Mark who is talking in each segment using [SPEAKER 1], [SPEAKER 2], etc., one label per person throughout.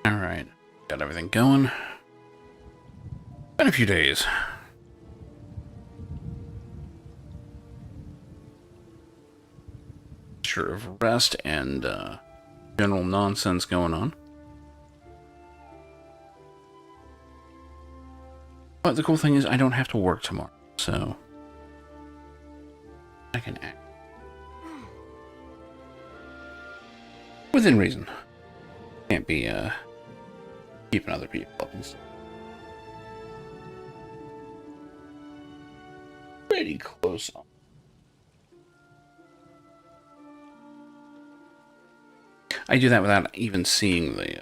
[SPEAKER 1] Alright, got everything going. Been a few days. Sure of rest and general nonsense going on. But the cool thing is I don't have to work tomorrow, so I can act within reason. Can't be keeping other people up and stuff. Pretty close on. I do that without even seeing the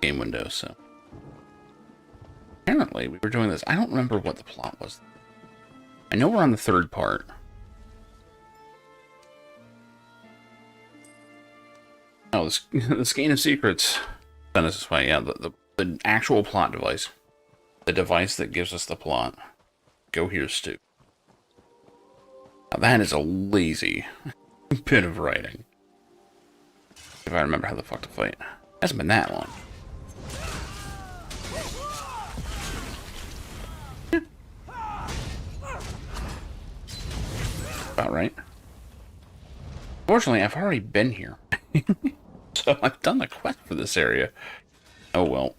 [SPEAKER 1] game window, so. Apparently, we were doing this. I don't remember what the plot was. I know we're on the third part. Oh, the Skein of Secrets sent us this way. Yeah, the actual plot device. The device that gives us the plot. Go here, Stu. Now, that is a lazy bit of writing. If I remember how the fuck to fight. Hasn't been that long. About right. Fortunately, I've already been here. So I've done the quest for this area. Oh well.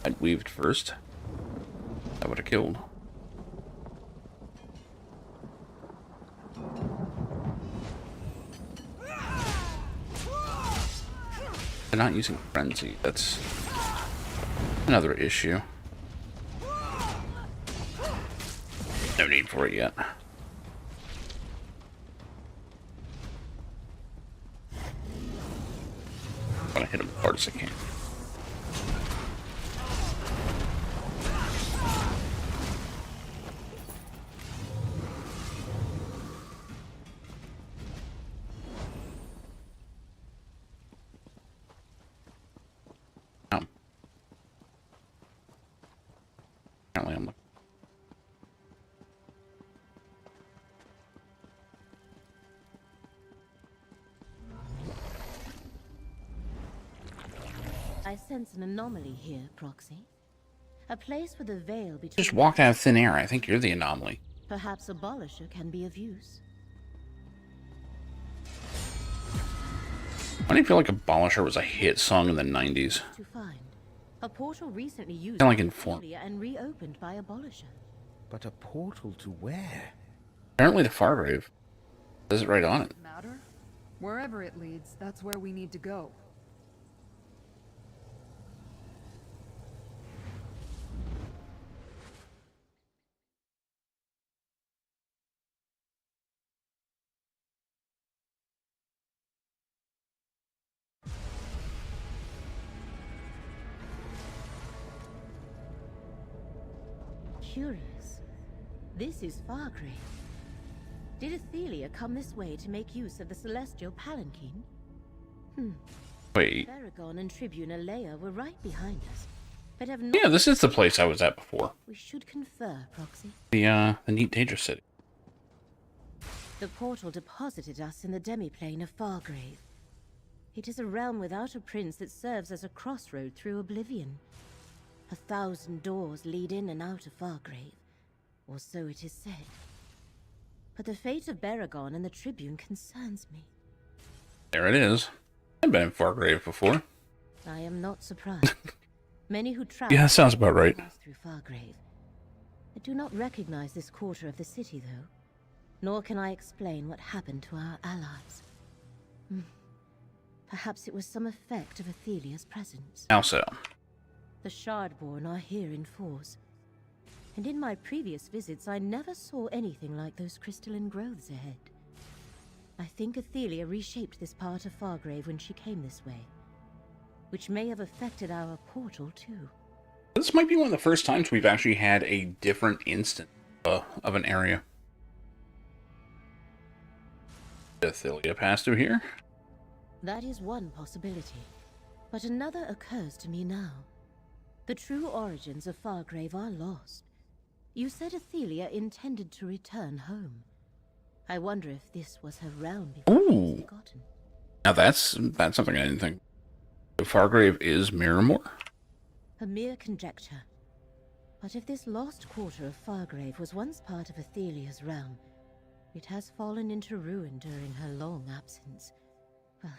[SPEAKER 1] I'd weaved first. That would have killed. They're not using frenzy. That's another issue. No need for it yet. I'm gonna hit him as hard as I can. Apparently I'm looking.
[SPEAKER 2] I sense an anomaly here, Proxy. A place with a veil between...
[SPEAKER 1] Just walked out of thin air. I think you're the anomaly.
[SPEAKER 2] Perhaps Abolisher can be of use.
[SPEAKER 1] Why do you feel like Abolisher was a hit song in the 90s?
[SPEAKER 2] To find. A portal recently used
[SPEAKER 1] Kinda like Inform.
[SPEAKER 2] and reopened by Abolisher.
[SPEAKER 3] But a portal to where?
[SPEAKER 1] Apparently the Fargrave. Says it right on it.
[SPEAKER 4] Matter? Wherever it leads, that's where we need to go.
[SPEAKER 2] Curious. This is Fargrave. Did Athelia come this way to make use of the celestial palanquin?
[SPEAKER 1] Wait.
[SPEAKER 2] Baragon and Tribune Alea were right behind us, but have not...
[SPEAKER 1] Yeah, this is the place I was at before.
[SPEAKER 2] We should confer, Proxy.
[SPEAKER 1] The neat Daedra City.
[SPEAKER 2] The portal deposited us in the demiplane of Fargrave. It is a realm without a prince that serves as a crossroad through oblivion. 1,000 doors lead in and out of Fargrave, or so it is said. But the fate of Baragon and the Tribune concerns me.
[SPEAKER 1] There it is. I've been in Fargrave before.
[SPEAKER 2] I am not surprised. Many who travel...
[SPEAKER 1] Yeah, that sounds about right.
[SPEAKER 2] ...pass through Fargrave. I do not recognize this quarter of the city, though. Nor can I explain what happened to our allies. Perhaps it was some effect of Athelia's presence.
[SPEAKER 1] How so?
[SPEAKER 2] The Shardborn are here in force. And in my previous visits, I never saw anything like those crystalline growths ahead. I think Athelia reshaped this part of Fargrave when she came this way, which may have affected our portal too.
[SPEAKER 1] This might be one of the first times we've actually had a different instance of an area. Did Athelia pass through here?
[SPEAKER 2] That is one possibility, but another occurs to me now. The true origins of Fargrave are lost. You said Athelia intended to return home. I wonder if this was her realm before she was
[SPEAKER 1] Ooh.
[SPEAKER 2] forgotten.
[SPEAKER 1] Now that's something I didn't think. The Fargrave is Miramore?
[SPEAKER 2] A mere conjecture. But if this lost quarter of Fargrave was once part of Athelia's realm, it has fallen into ruin during her long absence. Well,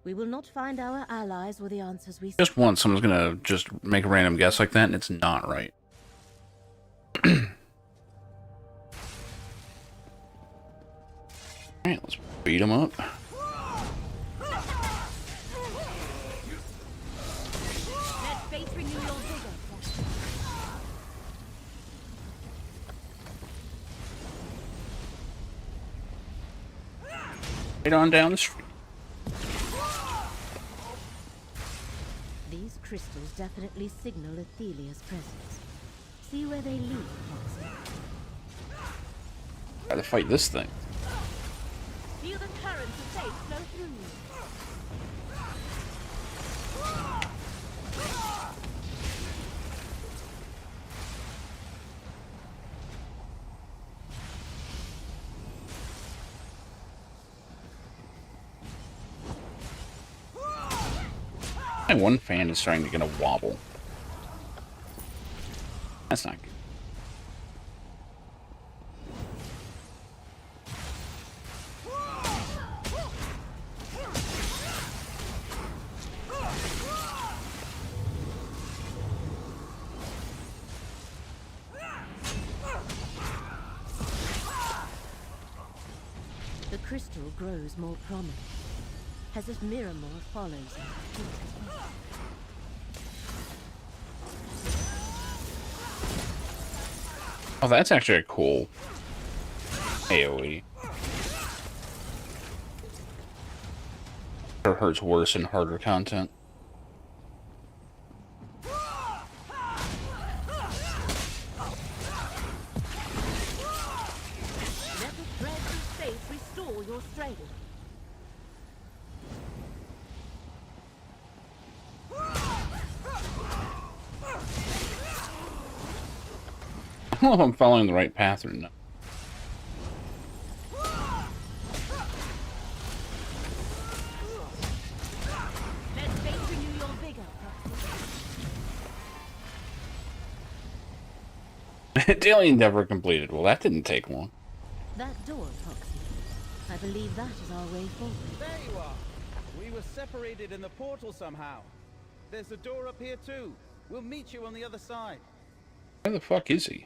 [SPEAKER 2] we will not find our allies or the answers we seek.
[SPEAKER 1] Just once someone's gonna just make a random guess like that, and it's not right. Alright, let's beat him up.
[SPEAKER 2] Let fate renew your vigor.
[SPEAKER 1] Right on down the street.
[SPEAKER 2] These crystals definitely signal Athelia's presence. See where they lead, Foxy.
[SPEAKER 1] Gotta fight this thing.
[SPEAKER 2] Feel the currents of fate flow through you.
[SPEAKER 1] My one fan is starting to get a wobble. That's not good.
[SPEAKER 2] The crystal grows more prominent, as if Miramore follows in her feet as well.
[SPEAKER 1] Oh, that's actually a cool AoE. It hurts worse in harder content.
[SPEAKER 2] Let the threads of fate restore your strength.
[SPEAKER 1] I don't know if I'm following the right path or not.
[SPEAKER 2] Let fate renew your vigor, Foxy.
[SPEAKER 1] Daily endeavor completed. Well, that didn't take long.
[SPEAKER 2] That door, Foxy. I believe that is our way forward.
[SPEAKER 5] There you are. We were separated in the portal somehow. There's a door up here too. We'll meet you on the other side.
[SPEAKER 1] Where the fuck is he?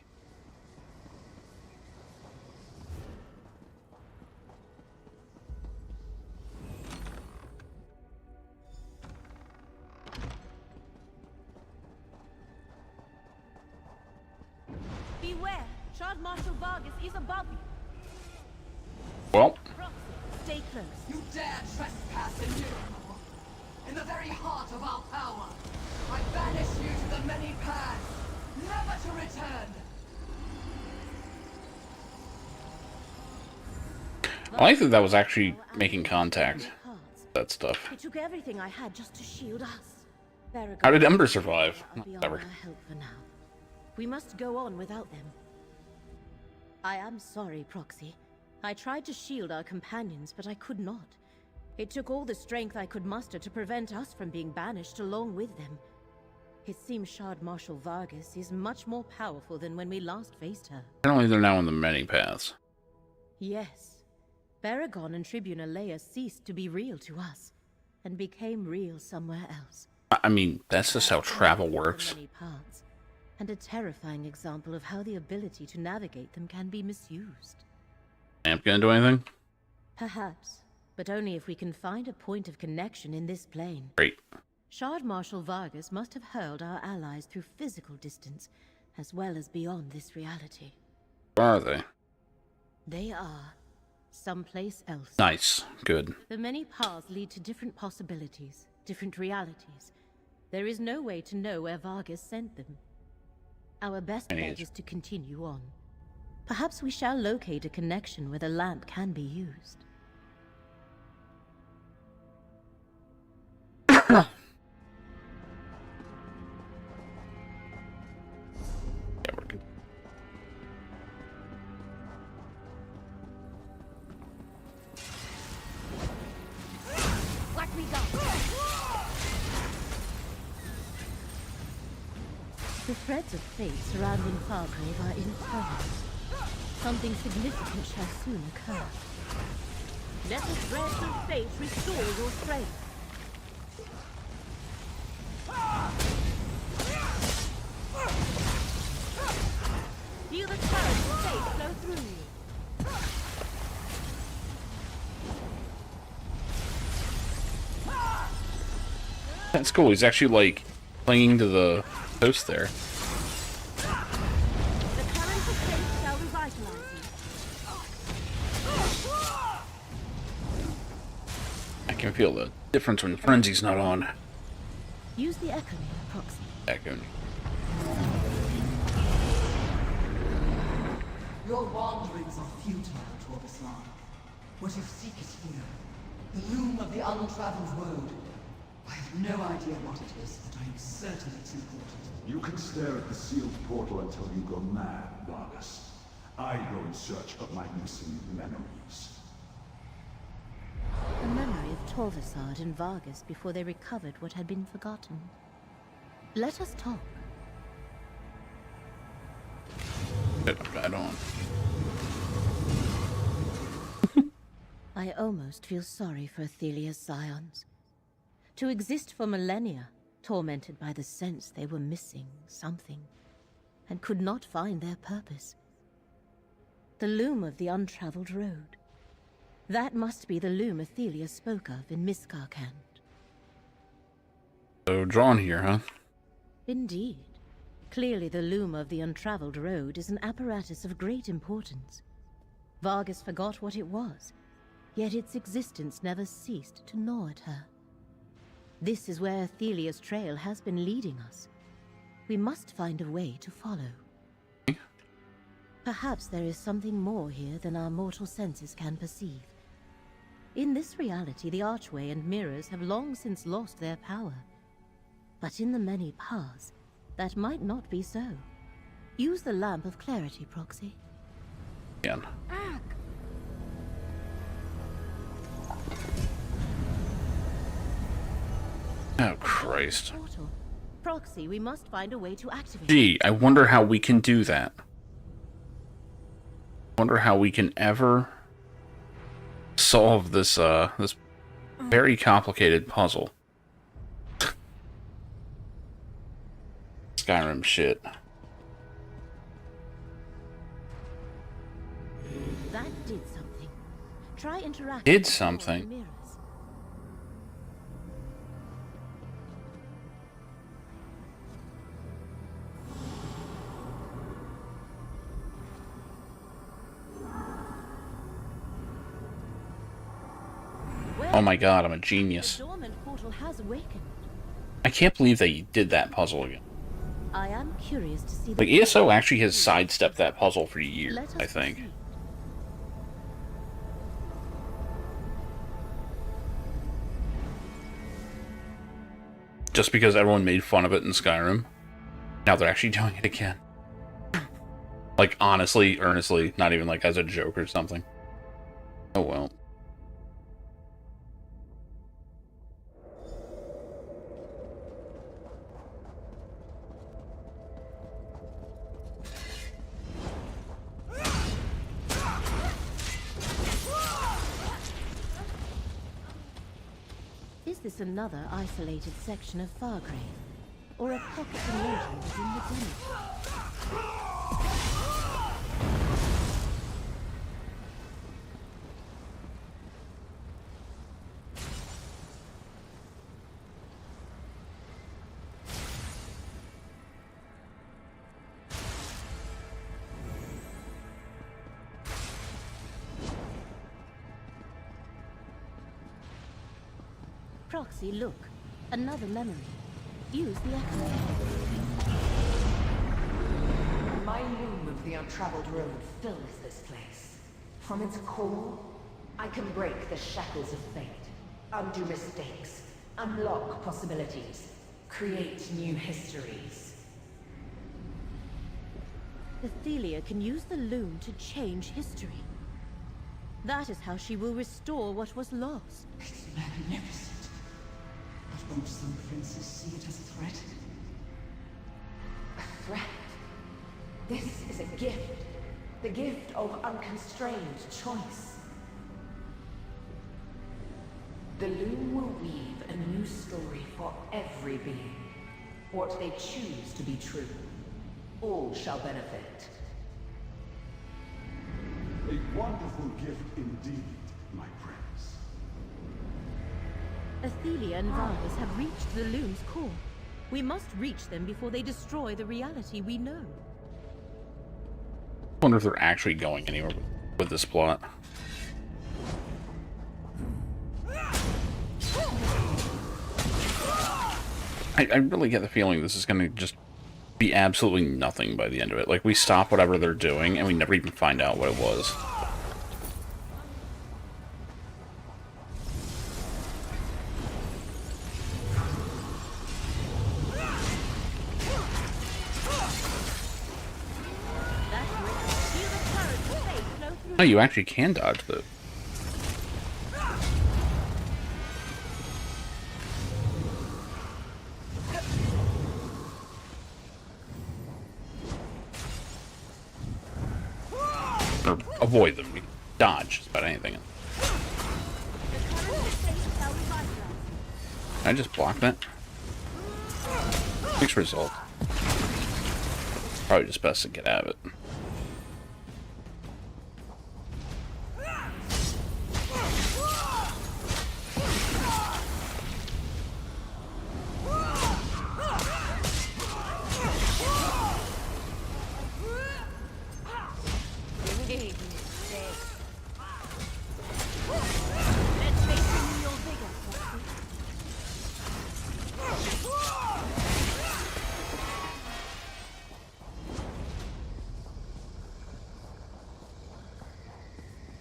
[SPEAKER 2] Beware! Child Marshal Vargas is above you.
[SPEAKER 1] Well,
[SPEAKER 2] Proxy, stay close.
[SPEAKER 6] You dare trespass in Miramore, in the very heart of our power. I banish you to the many paths, never to return.
[SPEAKER 1] I like that that was actually making contact. That stuff.
[SPEAKER 2] It took everything I had just to shield us.
[SPEAKER 1] How did Ember survive?
[SPEAKER 2] Are beyond
[SPEAKER 1] Whatever.
[SPEAKER 2] our help for now. We must go on without them. I am sorry, Proxy. I tried to shield our companions, but I could not. It took all the strength I could muster to prevent us from being banished along with them. It seems Shard Marshal Vargas is much more powerful than when we last faced her.
[SPEAKER 1] Apparently they're now on the many paths.
[SPEAKER 2] Yes. Baragon and Tribune Leia ceased to be real to us, and became real somewhere else.
[SPEAKER 1] I mean, that's just how travel
[SPEAKER 2] On
[SPEAKER 1] works.
[SPEAKER 2] many paths, and a terrifying example of how the ability to navigate them can be misused.
[SPEAKER 1] Amp gonna do anything?
[SPEAKER 2] Perhaps, but only if we can find a point of connection in this plane.
[SPEAKER 1] Great.
[SPEAKER 2] Shard Marshal Vargas must have hurled our allies through physical distance, as well as beyond this reality.
[SPEAKER 1] Where are they?
[SPEAKER 2] They are someplace else.
[SPEAKER 1] Nice. Good.
[SPEAKER 2] The many paths lead to different possibilities, different realities. There is no way to know where Vargas sent them. Our best
[SPEAKER 1] Any
[SPEAKER 2] bet
[SPEAKER 1] age.
[SPEAKER 2] is to continue on. Perhaps we shall locate a connection where the lamp can be used.
[SPEAKER 1] Yeah, we're good.
[SPEAKER 2] The threads of fate surrounding Fargrave are internal. Something significant shall soon occur. Let the threads of fate restore your strength. Feel the current of fate flow through you.
[SPEAKER 1] That's cool. He's actually like clinging to the post there.
[SPEAKER 2] The current of fate shall revitalize you.
[SPEAKER 1] I can feel the difference when Frenzy's not on.
[SPEAKER 2] Use the Echo Mirror proxy.
[SPEAKER 1] Echoing.
[SPEAKER 6] Your wanderings are futile, Torbislan. What you seek is here. The loom of the untraveled road. I have no idea what it is, but I am certain it's important.
[SPEAKER 7] You can stare at the sealed portal until you go mad, Vargas. I go in search of my missing memories.
[SPEAKER 2] The memory of Torvasard and Vargas before they recovered what had been forgotten. Let us talk.
[SPEAKER 1] Right on.
[SPEAKER 2] I almost feel sorry for Athelia's scions. To exist for millennia, tormented by the sense they were missing something, and could not find their purpose. The loom of the untraveled road. That must be the loom Athelia spoke of in Miskarkand.
[SPEAKER 1] So drawn here, huh?
[SPEAKER 2] Indeed. Clearly the loom of the untraveled road is an apparatus of great importance. Vargas forgot what it was, yet its existence never ceased to gnaw at her. This is where Athelia's trail has been leading us. We must find a way to follow. Perhaps there is something more here than our mortal senses can perceive. In this reality, the archway and mirrors have long since lost their power. But in the many paths, that might not be so. Use the lamp of clarity, Proxy.
[SPEAKER 1] Again. Oh, Christ.
[SPEAKER 2] Portal. Proxy, we must find a way to activate.
[SPEAKER 1] Gee, I wonder how we can do that. Wonder how we can ever solve this, this very complicated puzzle. Skyrim shit.
[SPEAKER 2] That did something. Try interacting.
[SPEAKER 1] Did
[SPEAKER 2] with the
[SPEAKER 1] something?
[SPEAKER 2] mirrors.
[SPEAKER 1] Oh my god, I'm a
[SPEAKER 2] The
[SPEAKER 1] genius.
[SPEAKER 2] dormant portal has awakened.
[SPEAKER 1] I can't believe they did that puzzle again.
[SPEAKER 2] I am curious to see the
[SPEAKER 1] Like, ESO actually has sidestepped that puzzle for years,
[SPEAKER 2] Let us
[SPEAKER 1] I think.
[SPEAKER 2] proceed.
[SPEAKER 1] Just because everyone made fun of it in Skyrim. Now they're actually doing it again. Like, honestly, earnestly, not even like as a joke or something. Oh well.
[SPEAKER 2] Is this another isolated section of Fargrave? Or a pocket dimension within the demi? Proxy, look. Another memory. Use the echo.
[SPEAKER 6] My loom of the untraveled road fills this place. From its core, I can break the shackles of fate, undo mistakes, unlock possibilities, create new histories.
[SPEAKER 2] Athelia can use the loom to change history. That is how she will restore what was lost.
[SPEAKER 6] It's magnificent. But won't some princes see it as a threat? threat. This is a gift. The gift of unconstrained choice. The loom will weave a new story for every being. What they choose to be true. All shall benefit.
[SPEAKER 7] A wonderful gift indeed, my prince.
[SPEAKER 2] Athelia and Vargas have reached the loom's core. We must reach them before they destroy the reality we know.
[SPEAKER 1] I wonder if they're actually going anywhere with this plot. I really get the feeling this is going to just be absolutely nothing by the end of it. Like, we stop whatever they're doing, and we never even find out what it was. Oh, you actually can dodge the... Or avoid them. You dodge just about anything. Can I just block that? Mixed result. Probably just best to get out of it.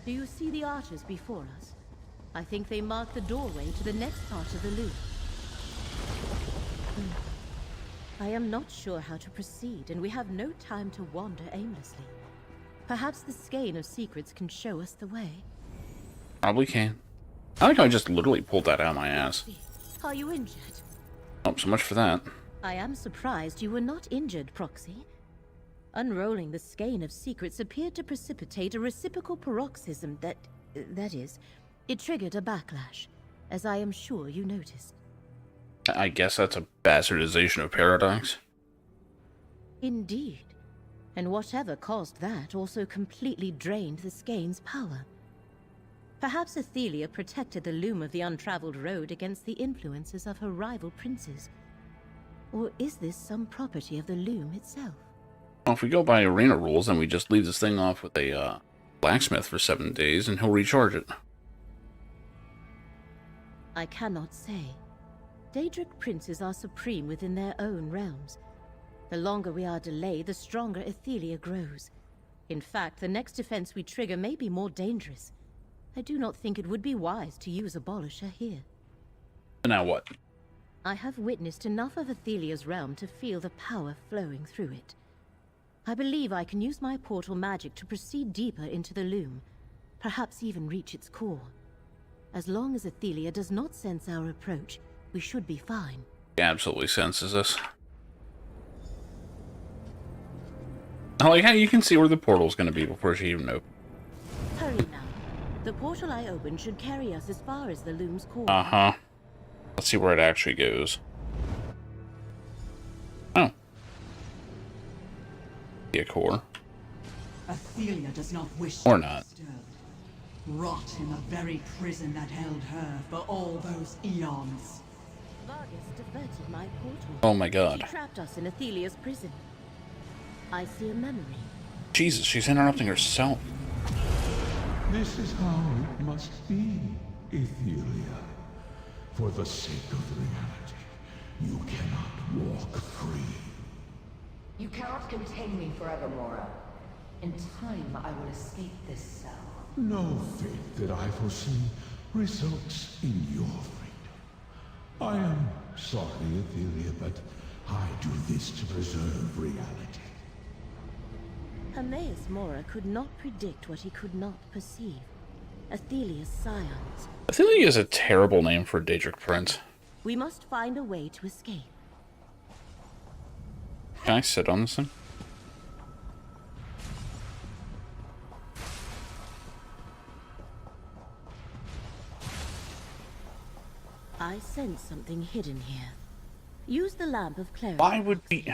[SPEAKER 2] Do you see the arches before us? I think they mark the doorway to the next part of the loop. I am not sure how to proceed, and we have no time to wander aimlessly. Perhaps the skein of secrets can show us the way.
[SPEAKER 1] Probably can. I like how I just literally pulled that out of my ass.
[SPEAKER 2] Are you injured?
[SPEAKER 1] Oh, so much for that.
[SPEAKER 2] I am surprised you were not injured, Proxy. Unrolling the skein of secrets appeared to precipitate a reciprocal paroxysm that is, it triggered a backlash, as I am sure you noticed.
[SPEAKER 1] I guess that's a bastardization of Paradox.
[SPEAKER 2] Indeed. And whatever caused that also completely drained the skein's power. Perhaps Athelia protected the loom of the untraveled road against the influences of her rival princes. Or is this some property of the loom itself?
[SPEAKER 1] Well, if we go by arena rules, then we just leave this thing off with a blacksmith for 7 days, and he'll recharge it.
[SPEAKER 2] I cannot say. Daedric princes are supreme within their own realms. The longer we are delayed, the stronger Athelia grows. In fact, the next defense we trigger may be more dangerous. I do not think it would be wise to use Abolisher here.
[SPEAKER 1] Now what?
[SPEAKER 2] I have witnessed enough of Athelia's realm to feel the power flowing through it. I believe I can use my portal magic to proceed deeper into the loom, perhaps even reach its core. As long as Athelia does not sense our approach, we should be fine.
[SPEAKER 1] He absolutely senses us. I like how you can see where the portal's going to be before she even opens.
[SPEAKER 2] Hurry now. The portal I opened should carry us as far as the loom's core.
[SPEAKER 1] Uh-huh. Let's see where it actually goes. Oh. Be a core.
[SPEAKER 8] Athelia does not wish
[SPEAKER 1] Or
[SPEAKER 8] to
[SPEAKER 1] not.
[SPEAKER 8] be disturbed. Rot in the very prison that held her for all those eons.
[SPEAKER 2] Vargas diverted my portal.
[SPEAKER 1] Oh my god.
[SPEAKER 2] She trapped us in Athelia's prison. I see a memory.
[SPEAKER 1] Jesus, she's interrupting herself.
[SPEAKER 7] This is how it must be, Athelia. For the sake of reality, you cannot walk free.
[SPEAKER 6] You cannot contain me forever, Mora. In time, I will escape this cell.
[SPEAKER 7] No fate that I foresee results in your freedom. I am sorry, Athelia, but I do this to preserve reality.
[SPEAKER 2] Hermaeus Mora could not predict what he could not perceive. Athelia's scions.
[SPEAKER 1] Athelia is a terrible name for a Daedric prince.
[SPEAKER 2] We must find a way to escape.
[SPEAKER 1] Can I sit on this thing?
[SPEAKER 2] I sense something hidden here. Use the lamp of clarity.
[SPEAKER 1] Why would we...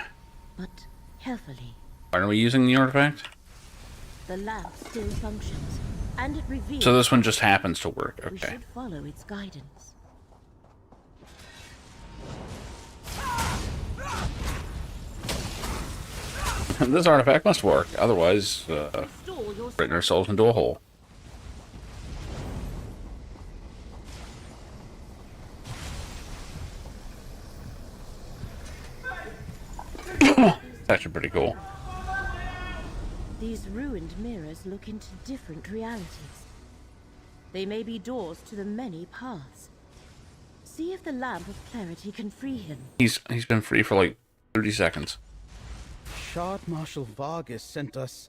[SPEAKER 2] But carefully.
[SPEAKER 1] Why are we using the artifact?
[SPEAKER 2] The lamp still functions, and it reveals...
[SPEAKER 1] So this one just happens to work.
[SPEAKER 2] We
[SPEAKER 1] Okay.
[SPEAKER 2] should follow its guidance.
[SPEAKER 1] This artifact must work. Otherwise,
[SPEAKER 2] Restore your
[SPEAKER 1] written ourselves into a hole. It's actually pretty cool.
[SPEAKER 2] These ruined mirrors look into different realities. They may be doors to the many paths. See if the lamp of clarity can free him.
[SPEAKER 1] He's been free for like 30 seconds.
[SPEAKER 5] Shard Marshal Vargas sent us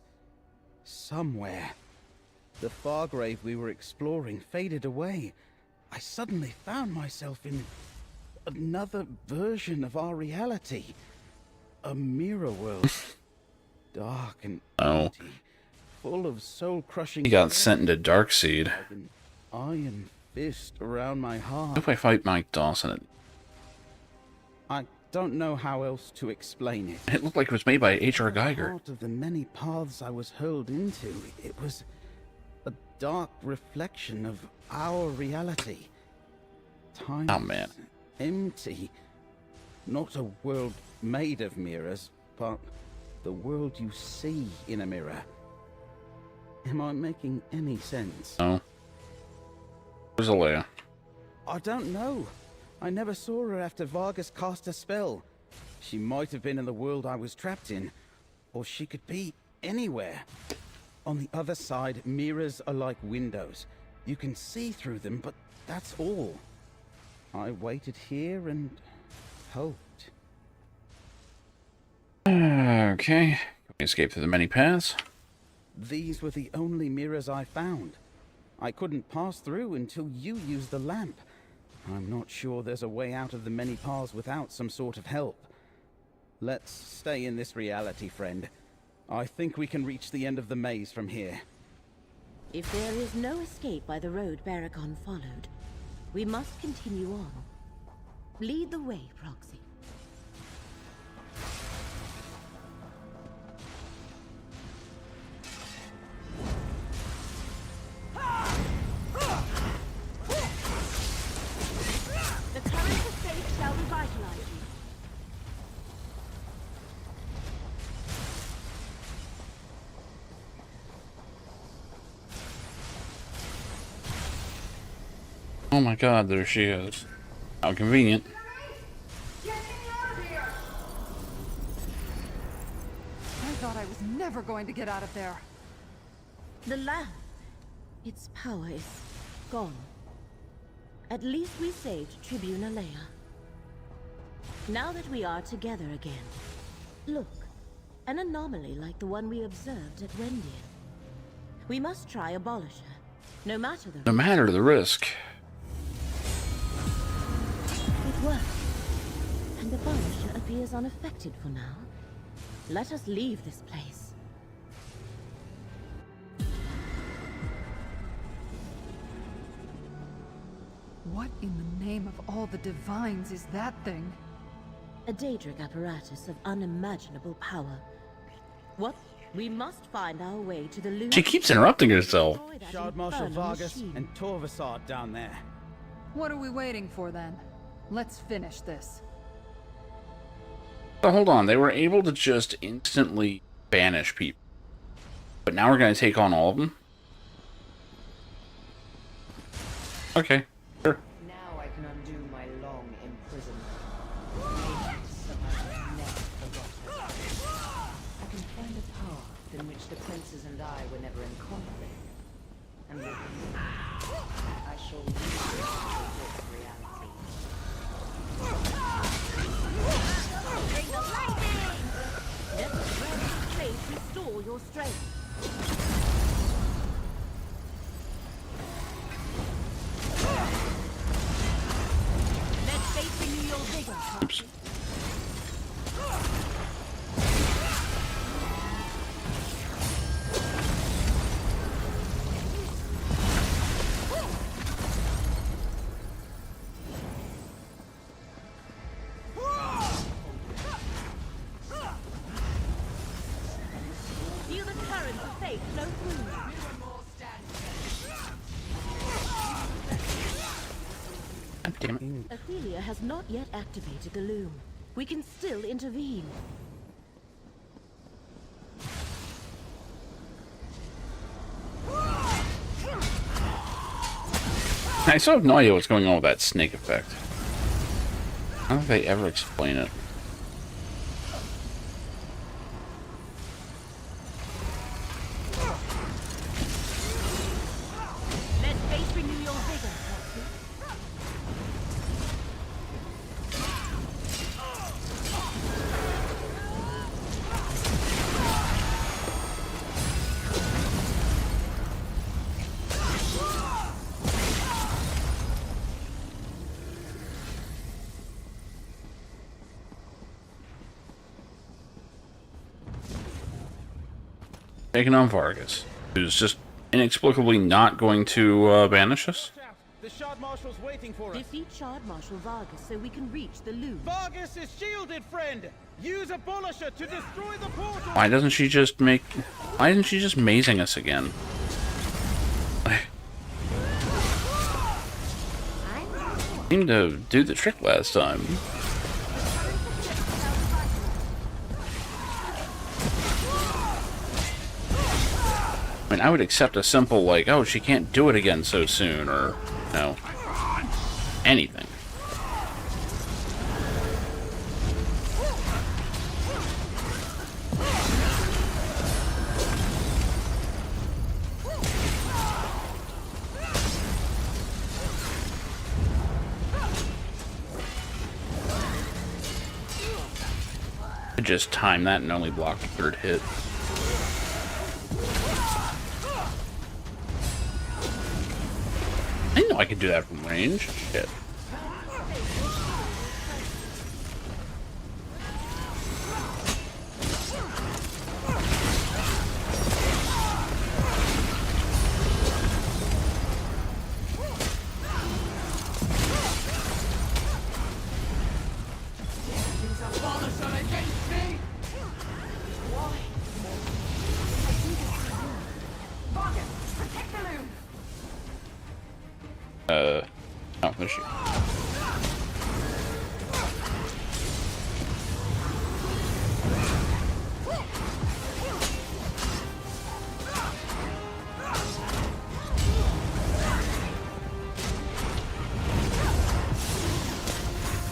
[SPEAKER 5] somewhere. The Fargrave we were exploring faded away. I suddenly found myself in another version of our reality. A mirror world. Dark and empty, full of soul-crushing...
[SPEAKER 1] He got sent into Darkseed.
[SPEAKER 5] like an iron fist around my heart.
[SPEAKER 1] What if I fight Mike Dawson?
[SPEAKER 5] I don't know how else to explain it.
[SPEAKER 1] It looked like it was made by H.R. Geiger.
[SPEAKER 5] Part of the many paths I was hurled into, it was a dark reflection of our reality. Time
[SPEAKER 1] Oh, man.
[SPEAKER 5] empty. Not a world made of mirrors, but the world you see in a mirror. Am I making any sense?
[SPEAKER 1] No. Where's Alea?
[SPEAKER 5] I don't know. I never saw her after Vargas cast a spell. She might have been in the world I was trapped in, or she could be anywhere. On the other side, mirrors are like windows. You can see through them, but that's all. I waited here and hoped.
[SPEAKER 1] Okay. Can we escape through the many paths?
[SPEAKER 5] These were the only mirrors I found. I couldn't pass through until you used the lamp. I'm not sure there's a way out of the many paths without some sort of help. Let's stay in this reality, friend. I think we can reach the end of the maze from here.
[SPEAKER 2] If there is no escape by the road Baragon followed, we must continue on. Lead the way, Proxy. The current of faith shall revitalize you.
[SPEAKER 1] Oh my god, there she is. How convenient.
[SPEAKER 4] I thought I was never going to get out of there.
[SPEAKER 2] The lamp. Its power is gone. At least we saved Tribune Alea. Now that we are together again, look, an anomaly like the one we observed at Wendian. We must try abolish her, no matter the...
[SPEAKER 1] No matter the risk.
[SPEAKER 2] It worked, and the Abolisher appears unaffected for now. Let us leave this place.
[SPEAKER 4] What in the name of all the divines is that thing?
[SPEAKER 2] A Daedric apparatus of unimaginable power. What? We must find our way to the lunar...
[SPEAKER 1] She keeps interrupting herself.
[SPEAKER 2] Destroy that
[SPEAKER 5] Shard Marshal
[SPEAKER 2] infernal
[SPEAKER 5] Vargas
[SPEAKER 2] machine.
[SPEAKER 5] and Torvasad down there.
[SPEAKER 4] What are we waiting for then? Let's finish this.
[SPEAKER 1] So hold on, they were able to just instantly banish people. But now we're going to take on all of them? Okay, sure.
[SPEAKER 6] Now I can undo my long imprisonment. Maybe someone never forgot her. I can find a path in which the princes and I were never in conflict. And with you, I shall rebuild this reality.
[SPEAKER 2] Bring the lightning! Let the red blade restore your strength. Let fate renew your vigor, Proxy. fate flow through.
[SPEAKER 1] God damn it.
[SPEAKER 2] Ophelia has not yet activated the loom. We can still intervene.
[SPEAKER 1] I still have no idea what's going on with that snake effect. I don't think they ever explain it.
[SPEAKER 2] Let fate renew your vigor, Foxy.
[SPEAKER 1] Taking on Vargas, who's just inexplicably not going to banish us.
[SPEAKER 5] The Shard Marshal's waiting for us.
[SPEAKER 2] Defeat Shard Marshal Vargas so we can reach the loom.
[SPEAKER 5] Vargas is shielded, friend! Use Abolisher to destroy the portal!
[SPEAKER 1] Why doesn't she just make... Why isn't she just mazing us again? Seemed to do the trick last time. I mean, I would accept a simple, like, oh, she can't do it again so soon, or, you know, anything. Could just time that and only block the third hit. I didn't know I could do that from range. Shit. Oh, there she is.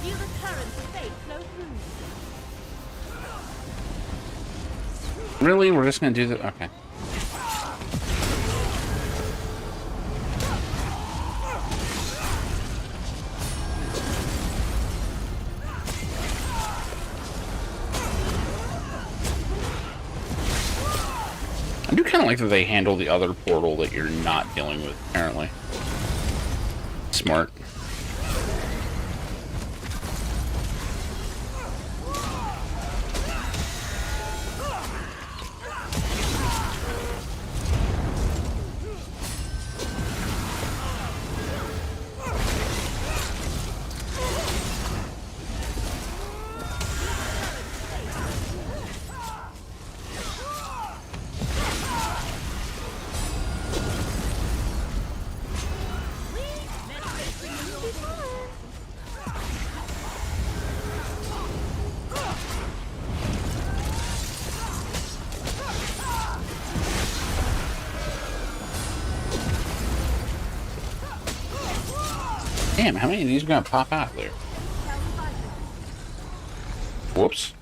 [SPEAKER 2] Feel the currents of fate flow through.
[SPEAKER 1] Really? We're just gonna do that? Okay. I do kind of like that they handle the other portal that you're not dealing with, apparently. Smart. Damn, how many of these are gonna pop out there? Whoops.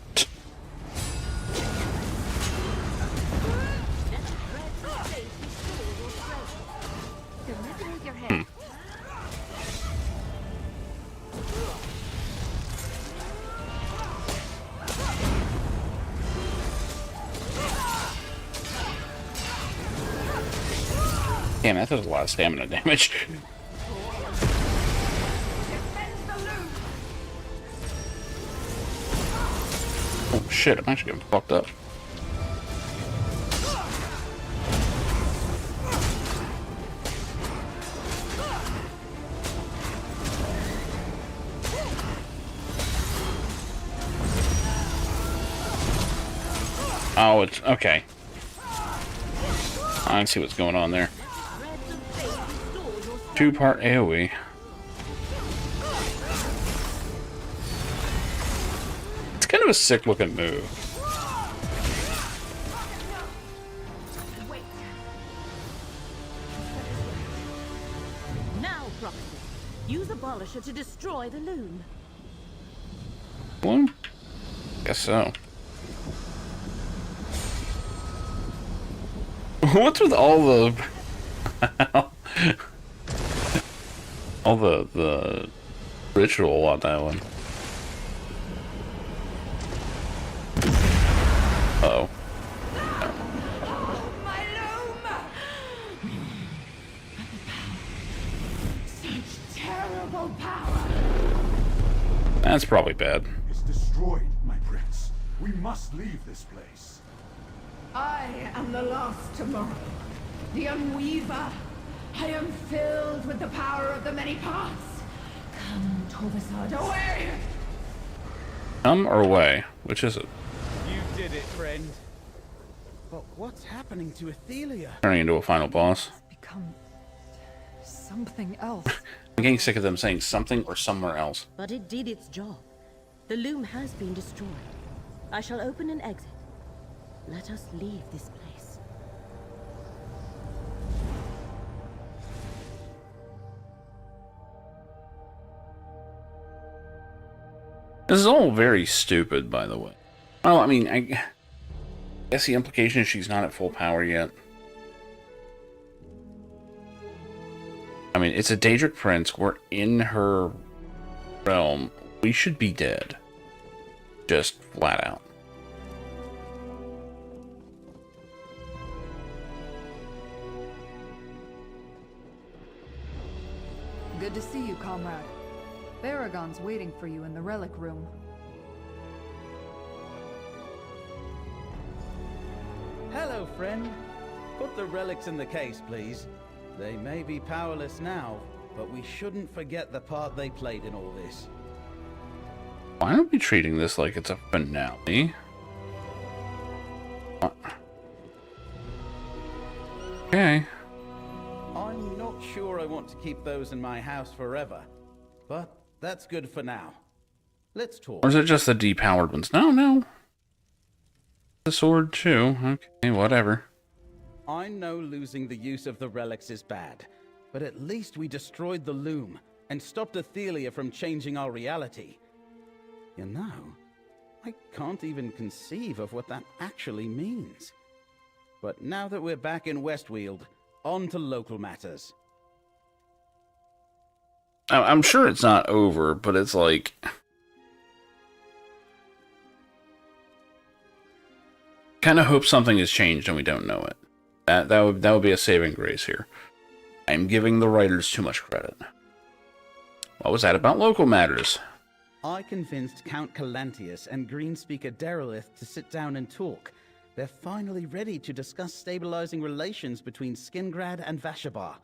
[SPEAKER 1] Damn, that does a lot of stamina damage. Oh shit, I'm actually getting fucked up. Oh, it's okay. I see what's going on there. 2-part AoE. It's kind of a sick looking move.
[SPEAKER 2] Now, Prophet, use Abolisher to destroy the loom.
[SPEAKER 1] Well, guess so. What's with all the all the ritual on that one? Uh-oh.
[SPEAKER 8] My loom! Such terrible power!
[SPEAKER 1] That's probably bad.
[SPEAKER 7] It's destroyed, my prince. We must leave this place.
[SPEAKER 6] I am the last tomorrow, the Unweaver. I am filled with the power of the many paths. Come, Torvasad, away!
[SPEAKER 1] Come or away? Which is it?
[SPEAKER 5] You did it, friend. But what's happening to Athelia?
[SPEAKER 1] Turning into a final boss.
[SPEAKER 4] Become something else.
[SPEAKER 1] I'm getting sick of them saying something or somewhere else.
[SPEAKER 2] But it did its job. The loom has been destroyed. I shall open an exit. Let us leave this place.
[SPEAKER 1] This is all very stupid, by the way. Well, I mean, I guess the implication is she's not at full power yet. I mean, it's a Daedric prince. We're in her realm. We should be dead. Just flat out.
[SPEAKER 4] Good to see you, comrade. Baragon's waiting for you in the relic room.
[SPEAKER 5] Hello, friend. Put the relics in the case, please. They may be powerless now, but we shouldn't forget the part they played in all this.
[SPEAKER 1] Why aren't we treating this like it's a finale? Okay.
[SPEAKER 5] I'm not sure I want to keep those in my house forever, but that's good for now. Let's talk.
[SPEAKER 1] Or is it just the depowered ones? No, no. The sword too. Okay, whatever.
[SPEAKER 5] I know losing the use of the relics is bad, but at least we destroyed the loom and stopped Athelia from changing our reality. You know, I can't even conceive of what that actually means. But now that we're back in Westweald, on to local matters.
[SPEAKER 1] I'm sure it's not over, but it's like... kind of hope something has changed and we don't know it. That would be a saving grace here. I'm giving the writers too much credit. What was that about local matters?
[SPEAKER 5] I convinced Count Calantius and Greenspeaker Derelith to sit down and talk. They're finally ready to discuss stabilizing relations between Skingrad and Vashabar.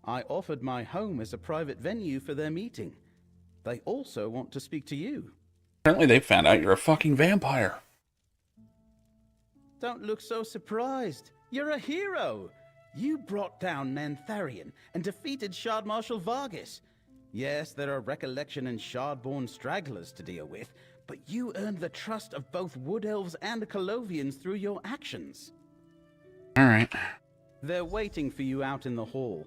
[SPEAKER 5] I offered my home as a private venue for their meeting. They also want to speak to you.
[SPEAKER 1] Apparently they found out you're a fucking vampire.
[SPEAKER 5] Don't look so surprised. You're a hero. You brought down Nantharion and defeated Shard Marshal Vargas. Yes, there are Recollection and Shard-born stragglers to deal with, but you earned the trust of both Wood Elves and Colovians through your actions.
[SPEAKER 1] Alright.
[SPEAKER 5] They're waiting for you out in the hall.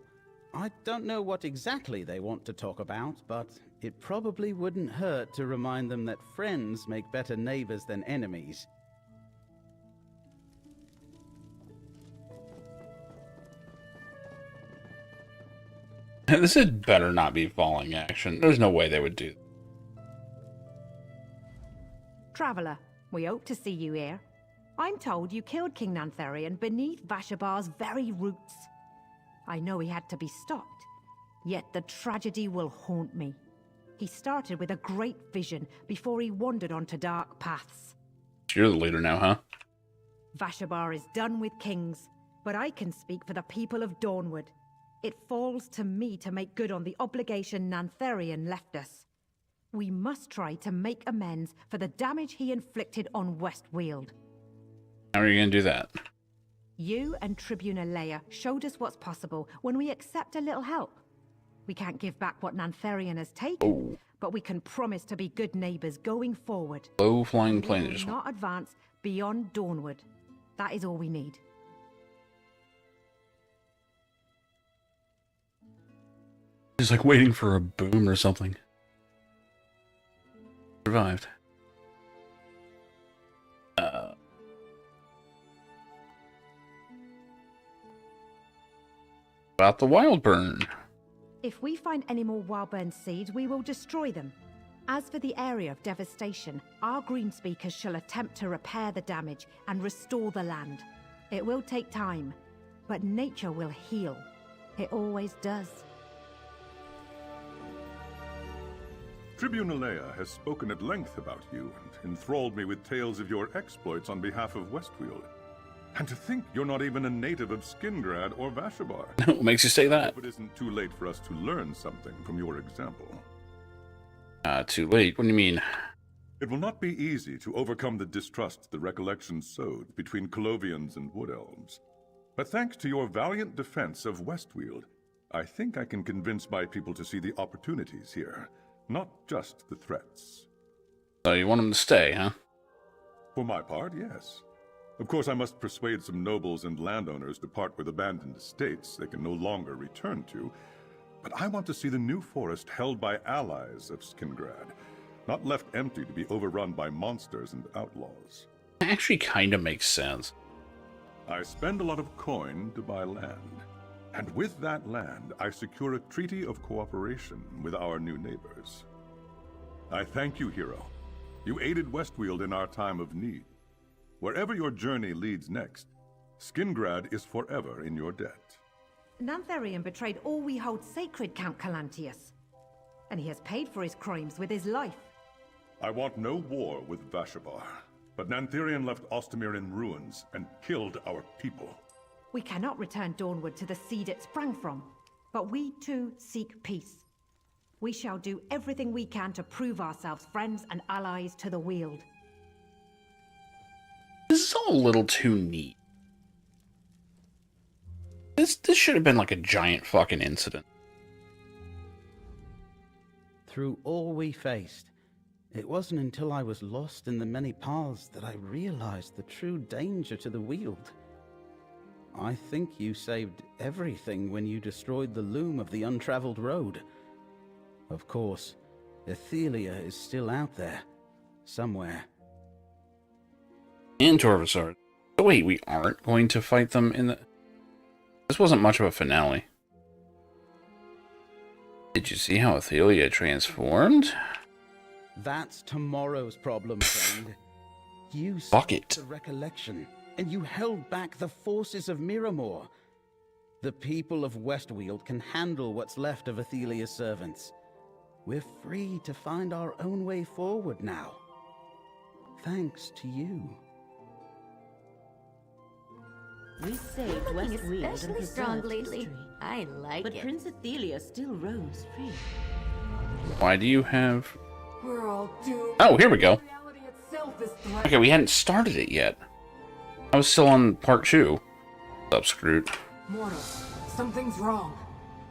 [SPEAKER 5] I don't know what exactly they want to talk about, but it probably wouldn't hurt to remind them that friends make better neighbors than enemies.
[SPEAKER 1] This had better not be falling action. There's no way they would do.
[SPEAKER 9] Traveller, we hope to see you here. I'm told you killed King Nantharion beneath Vashabar's very roots. I know he had to be stopped, yet the tragedy will haunt me. He started with a great vision before he wandered onto dark paths.
[SPEAKER 1] You're the leader now, huh?
[SPEAKER 9] Vashabar is done with kings, but I can speak for the people of Dawnwood. It falls to me to make good on the obligation Nantharion left us. We must try to make amends for the damage he inflicted on Westweald.
[SPEAKER 1] How are you going to do that?
[SPEAKER 9] You and Tribuna Leia showed us what's possible when we accept a little help. We can't give back what Nantharian has taken, but we can promise to be good neighbors going forward.
[SPEAKER 1] Low-flying plane.
[SPEAKER 9] We will not advance beyond Dawnwood. That is all we need.
[SPEAKER 1] He's like waiting for a boom or something. Survived. About the wild burn.
[SPEAKER 9] If we find any more Wildburn seeds, we will destroy them. As for the area of devastation, our Greenspeakers shall attempt to repair the damage and restore the land. It will take time, but nature will heal. It always does.
[SPEAKER 10] Tribuna Leia has spoken at length about you and enthralled me with tales of your exploits on behalf of Westweald. And to think you're not even a native of Skingrad or Vashabar.
[SPEAKER 1] What makes you say that?
[SPEAKER 10] It isn't too late for us to learn something from your example.
[SPEAKER 1] Too late? What do you mean?
[SPEAKER 10] It will not be easy to overcome the distrust the recollections sowed between Colovians and Wood Elves. But thanks to your valiant defense of Westweald, I think I can convince my people to see the opportunities here, not just the threats.
[SPEAKER 1] So you want them to stay, huh?
[SPEAKER 10] For my part, yes. Of course, I must persuade some nobles and landowners to part with abandoned estates they can no longer return to, but I want to see the new forest held by allies of Skingrad, not left empty to be overrun by monsters and outlaws.
[SPEAKER 1] That actually kind of makes sense.
[SPEAKER 10] I spend a lot of coin to buy land, and with that land, I secure a treaty of cooperation with our new neighbors. I thank you, hero. You aided Westweald in our time of need. Wherever your journey leads next, Skingrad is forever in your debt.
[SPEAKER 9] Nantharian betrayed all we hold sacred, Count Calantius. And he has paid for his crimes with his life.
[SPEAKER 10] I want no war with Vashabar, but Nantharian left Ostamir in ruins and killed our people.
[SPEAKER 9] We cannot return Dawnwood to the seed it sprang from, but we too seek peace. We shall do everything we can to prove ourselves friends and allies to the Weald.
[SPEAKER 1] This is all a little too neat. This should have been like a giant fucking incident.
[SPEAKER 5] Through all we faced, it wasn't until I was lost in the many paths that I realized the true danger to the Weald. I think you saved everything when you destroyed the loom of the untraveled road. Of course, Ethelia is still out there, somewhere.
[SPEAKER 1] And Torvasard. Oh wait, we aren't going to fight them in the... This wasn't much of a finale. Did you see how Ethelia transformed?
[SPEAKER 5] That's tomorrow's problem, friend. You
[SPEAKER 1] Fuck it.
[SPEAKER 5] the recollection, and you held back the forces of Miramor. The people of Westweald can handle what's left of Ethelia's servants. We're free to find our own way forward now. Thanks to you.
[SPEAKER 2] We saved
[SPEAKER 11] Looking
[SPEAKER 2] Westweald and
[SPEAKER 11] especially strong
[SPEAKER 2] preserved
[SPEAKER 11] lately.
[SPEAKER 2] history.
[SPEAKER 11] I like
[SPEAKER 2] But
[SPEAKER 11] it.
[SPEAKER 2] Prince Ethelia still roams free.
[SPEAKER 1] Why do you have...
[SPEAKER 6] We're all doomed.
[SPEAKER 1] Oh, here we go.
[SPEAKER 6] Reality itself is threatened.
[SPEAKER 1] Okay, we hadn't started it yet. I was still on part 2. What's up, Scroot?
[SPEAKER 6] Mortals, something's wrong.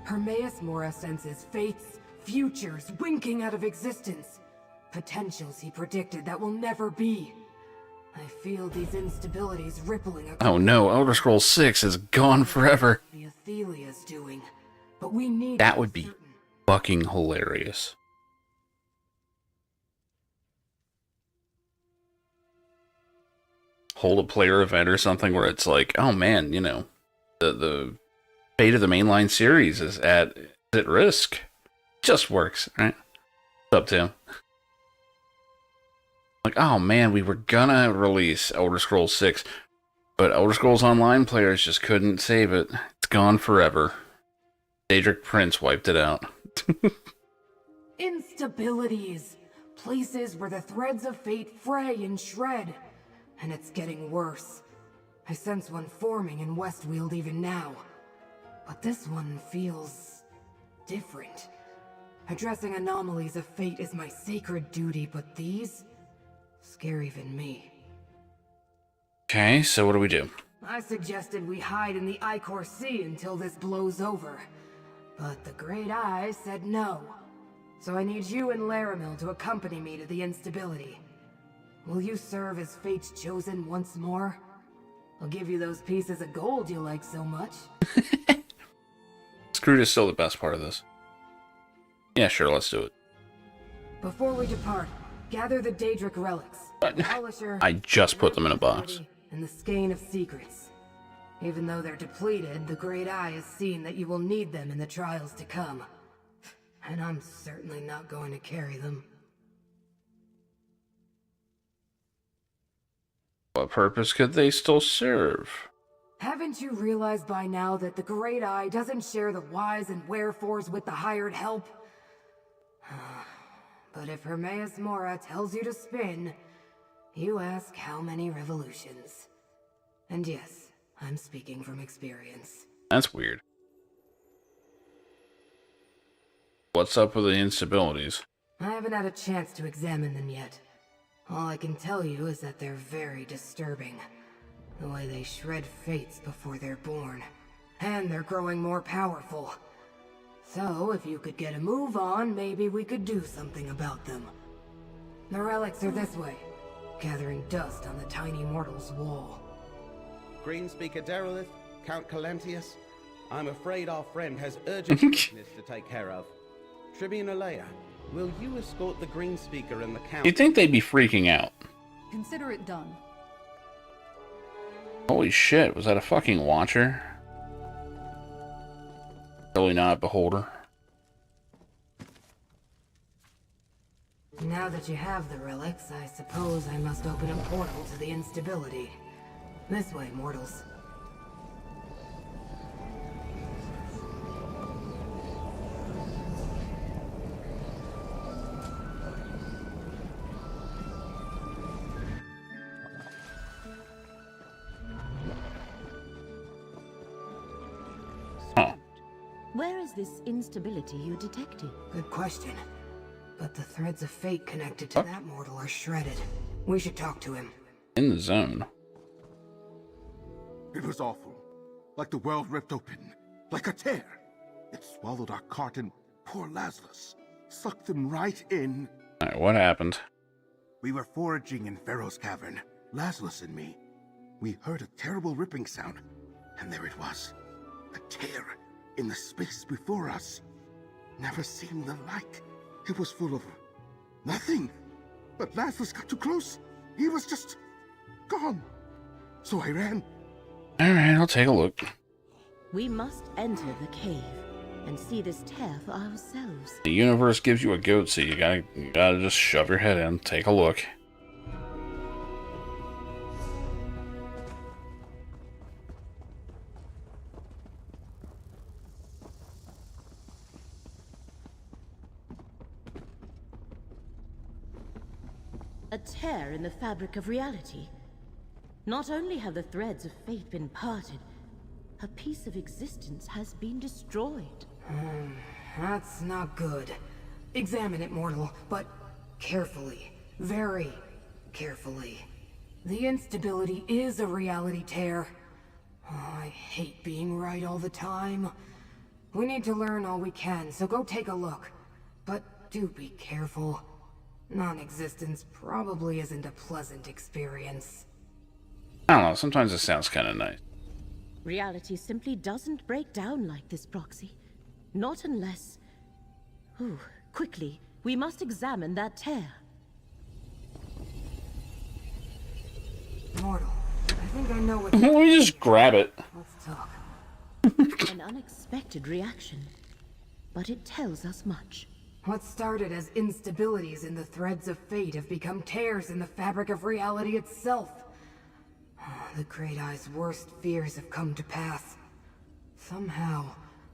[SPEAKER 6] Hermaeus Mora senses fates, futures winking out of existence. Potentials he predicted that will never be. I feel these instabilities rippling across.
[SPEAKER 1] Oh no, Elder Scrolls 6 is gone forever.
[SPEAKER 6] The Athelia's doing, but we need
[SPEAKER 1] That
[SPEAKER 6] to
[SPEAKER 1] would be
[SPEAKER 6] certain.
[SPEAKER 1] fucking hilarious. Hold a player event or something where it's like, oh man, you know, the fate of the mainline series is at risk. Just works, right? What's up, Tim? Like, oh man, we were gonna release Elder Scrolls 6, but Elder Scrolls Online players just couldn't save it. It's gone forever. Daedric Prince wiped it out.
[SPEAKER 6] Instabilities. Places where the threads of fate fray and shred. And it's getting worse. I sense one forming in Westweald even now. But this one feels... different. Addressing anomalies of fate is my sacred duty, but these... scare even me.
[SPEAKER 1] Okay, so what do we do?
[SPEAKER 6] I suggested we hide in the Icor Sea until this blows over. But the Great Eye said no. So I need you and Laramil to accompany me to the instability. Will you serve as Fate's chosen once more? I'll give you those pieces of gold you like so much.
[SPEAKER 1] Screwed is still the best part of this. Yeah, sure, let's do it.
[SPEAKER 6] Before we depart, gather the Daedric relics. Polisher,
[SPEAKER 1] I just put them in a box.
[SPEAKER 6] And the Skein of Secrets. Even though they're depleted, the Great Eye has seen that you will need them in the trials to come. And I'm certainly not going to carry them.
[SPEAKER 1] What purpose could they still serve?
[SPEAKER 6] Haven't you realized by now that the Great Eye doesn't share the whys and wherefores with the hired help? But if Hermaeus Mora tells you to spin, you ask how many revolutions. And yes, I'm speaking from experience.
[SPEAKER 1] That's weird. What's up with the instabilities?
[SPEAKER 6] I haven't had a chance to examine them yet. All I can tell you is that they're very disturbing. The way they shred fates before they're born. And they're growing more powerful. So, if you could get a move on, maybe we could do something about them. The relics are this way, gathering dust on the tiny mortal's wall.
[SPEAKER 5] Greenspeaker Derelith, Count Calentius, I'm afraid our friend has urgent business to take care of. Tribune Alea, will you escort the Greenspeaker and the Count?
[SPEAKER 1] You'd think they'd be freaking out.
[SPEAKER 4] Consider it done.
[SPEAKER 1] Holy shit, was that a fucking watcher? Totally not a beholder.
[SPEAKER 6] Now that you have the relics, I suppose I must open a portal to the instability. This way, mortals.
[SPEAKER 2] Where is this instability you detected?
[SPEAKER 6] Good question. But the threads of fate connected to that mortal are shredded. We should talk to him.
[SPEAKER 1] In the zone.
[SPEAKER 3] It was awful. Like the world ripped open. Like a tear. It swallowed our cart and poor Lazarus. Sucked them right in.
[SPEAKER 1] Alright, what happened?
[SPEAKER 3] We were foraging in Pharaoh's cavern. Lazarus and me. We heard a terrible ripping sound. And there it was. A tear in the space before us. Never seen the like. It was full of nothing. But Lazarus got too close. He was just gone. So I ran.
[SPEAKER 1] Alright, I'll take a look.
[SPEAKER 2] We must enter the cave and see this tear for ourselves.
[SPEAKER 1] The universe gives you a goat, so you gotta just shove your head in, take a look.
[SPEAKER 2] A tear in the fabric of reality. Not only have the threads of fate been parted, a piece of existence has been destroyed.
[SPEAKER 6] That's not good. Examine it, mortal, but carefully. Very carefully. The instability is a reality tear. I hate being right all the time. We need to learn all we can, so go take a look. But do be careful. Non-existence probably isn't a pleasant experience.
[SPEAKER 1] I don't know, sometimes it sounds kind of nice.
[SPEAKER 2] Reality simply doesn't break down like this, Proxy. Not unless... Ooh, quickly, we must examine that tear.
[SPEAKER 6] Mortal, I think I know what...
[SPEAKER 1] Let me just grab it.
[SPEAKER 6] Let's talk.
[SPEAKER 2] An unexpected reaction, but it tells us much.
[SPEAKER 6] What started as instabilities in the threads of fate have become tears in the fabric of reality itself. The Great Eye's worst fears have come to pass. Somehow,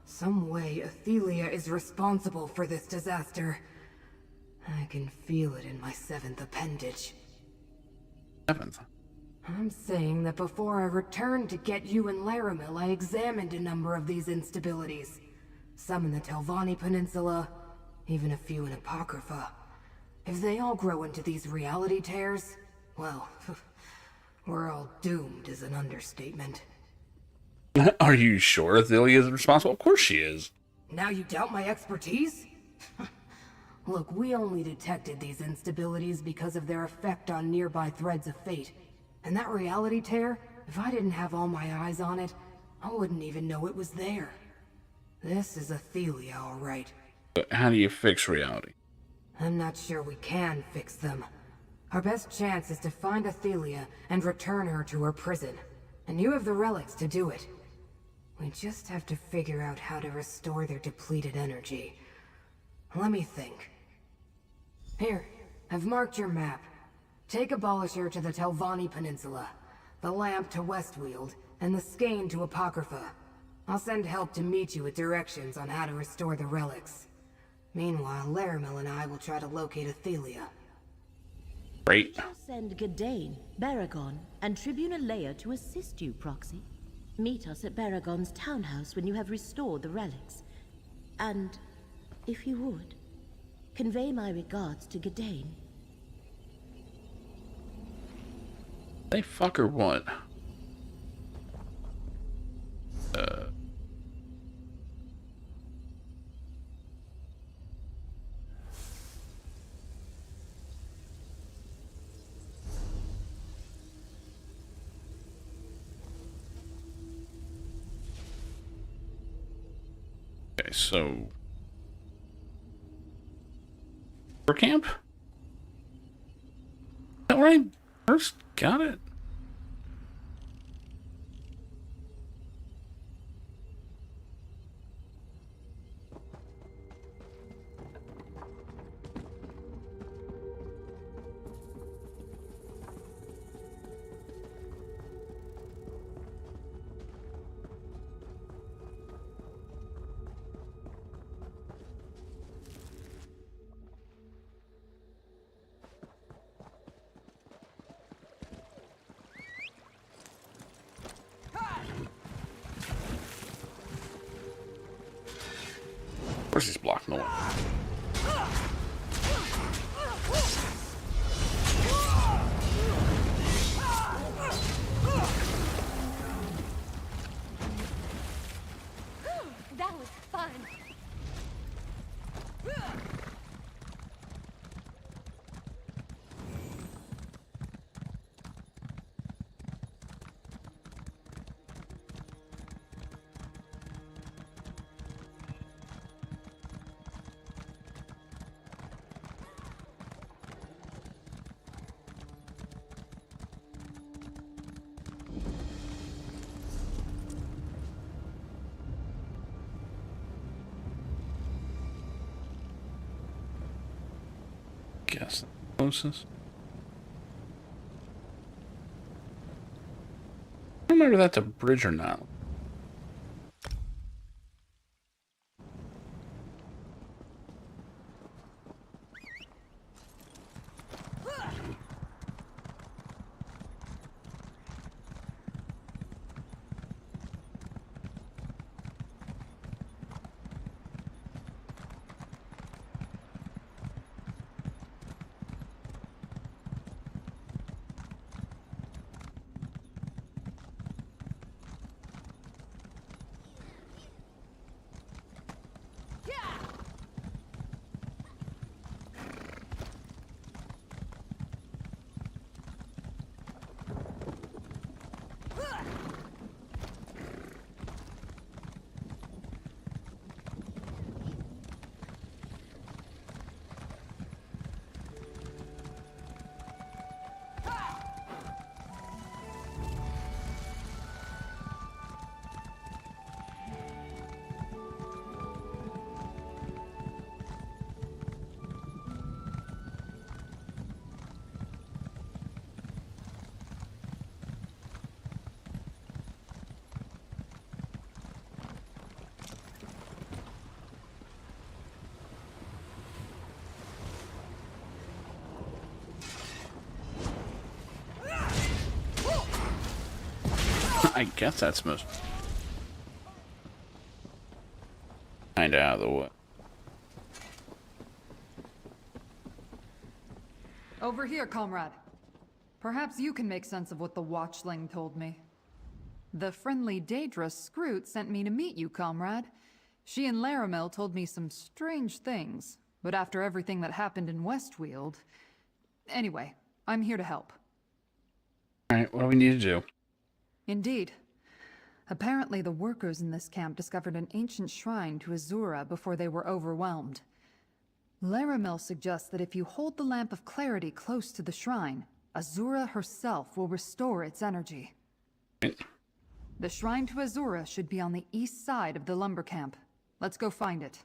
[SPEAKER 6] some way, Athelia is responsible for this disaster. I can feel it in my seventh appendage.
[SPEAKER 1] Seventh?
[SPEAKER 6] I'm saying that before I returned to get you and Laramil, I examined a number of these instabilities. Some in the Telvanni Peninsula, even a few in Apocrypha. If they all grow into these reality tears, well, We're all doomed is an understatement.
[SPEAKER 1] Are you sure Athelia is responsible? Of course she is.
[SPEAKER 6] Now you doubt my expertise? Look, we only detected these instabilities because of their effect on nearby threads of fate. And that reality tear, if I didn't have all my eyes on it, I wouldn't even know it was there. This is Athelia, all right.
[SPEAKER 1] But how do you fix reality?
[SPEAKER 6] I'm not sure we can fix them. Our best chance is to find Athelia and return her to her prison. And you have the relics to do it. We just have to figure out how to restore their depleted energy. Let me think. Here, I've marked your map. Take Abolisher to the Telvanni Peninsula, the Lamp to Westweald, and the Skein to Apocrypha. I'll send help to meet you with directions on how to restore the relics. Meanwhile, Laramil and I will try to locate Athelia.
[SPEAKER 1] Great.
[SPEAKER 2] I'll send Gadain, Baragon, and Tribuna Leia to assist you, Proxy. Meet us at Baragon's townhouse when you have restored the relics. And, if you would, convey my regards to Gadain.
[SPEAKER 1] They fuck or what? Okay, so for camp? Is that where I first got it? Of course he's blocking the way.
[SPEAKER 2] That was fun.
[SPEAKER 1] Guess closest. I don't remember if that's a bridge or not. I guess that's most kinda out of the way.
[SPEAKER 4] Over here, comrade. Perhaps you can make sense of what the Watchling told me. The friendly Daedra Scroot sent me to meet you, comrade. She and Laramel told me some strange things, but after everything that happened in Westweald... Anyway, I'm here to help.
[SPEAKER 1] Alright, what do we need to do?
[SPEAKER 4] Indeed. Apparently the workers in this camp discovered an ancient shrine to Azura before they were overwhelmed. Laramel suggests that if you hold the Lamp of Clarity close to the shrine, Azura herself will restore its energy.
[SPEAKER 1] Right.
[SPEAKER 4] The shrine to Azura should be on the east side of the lumber camp. Let's go find it.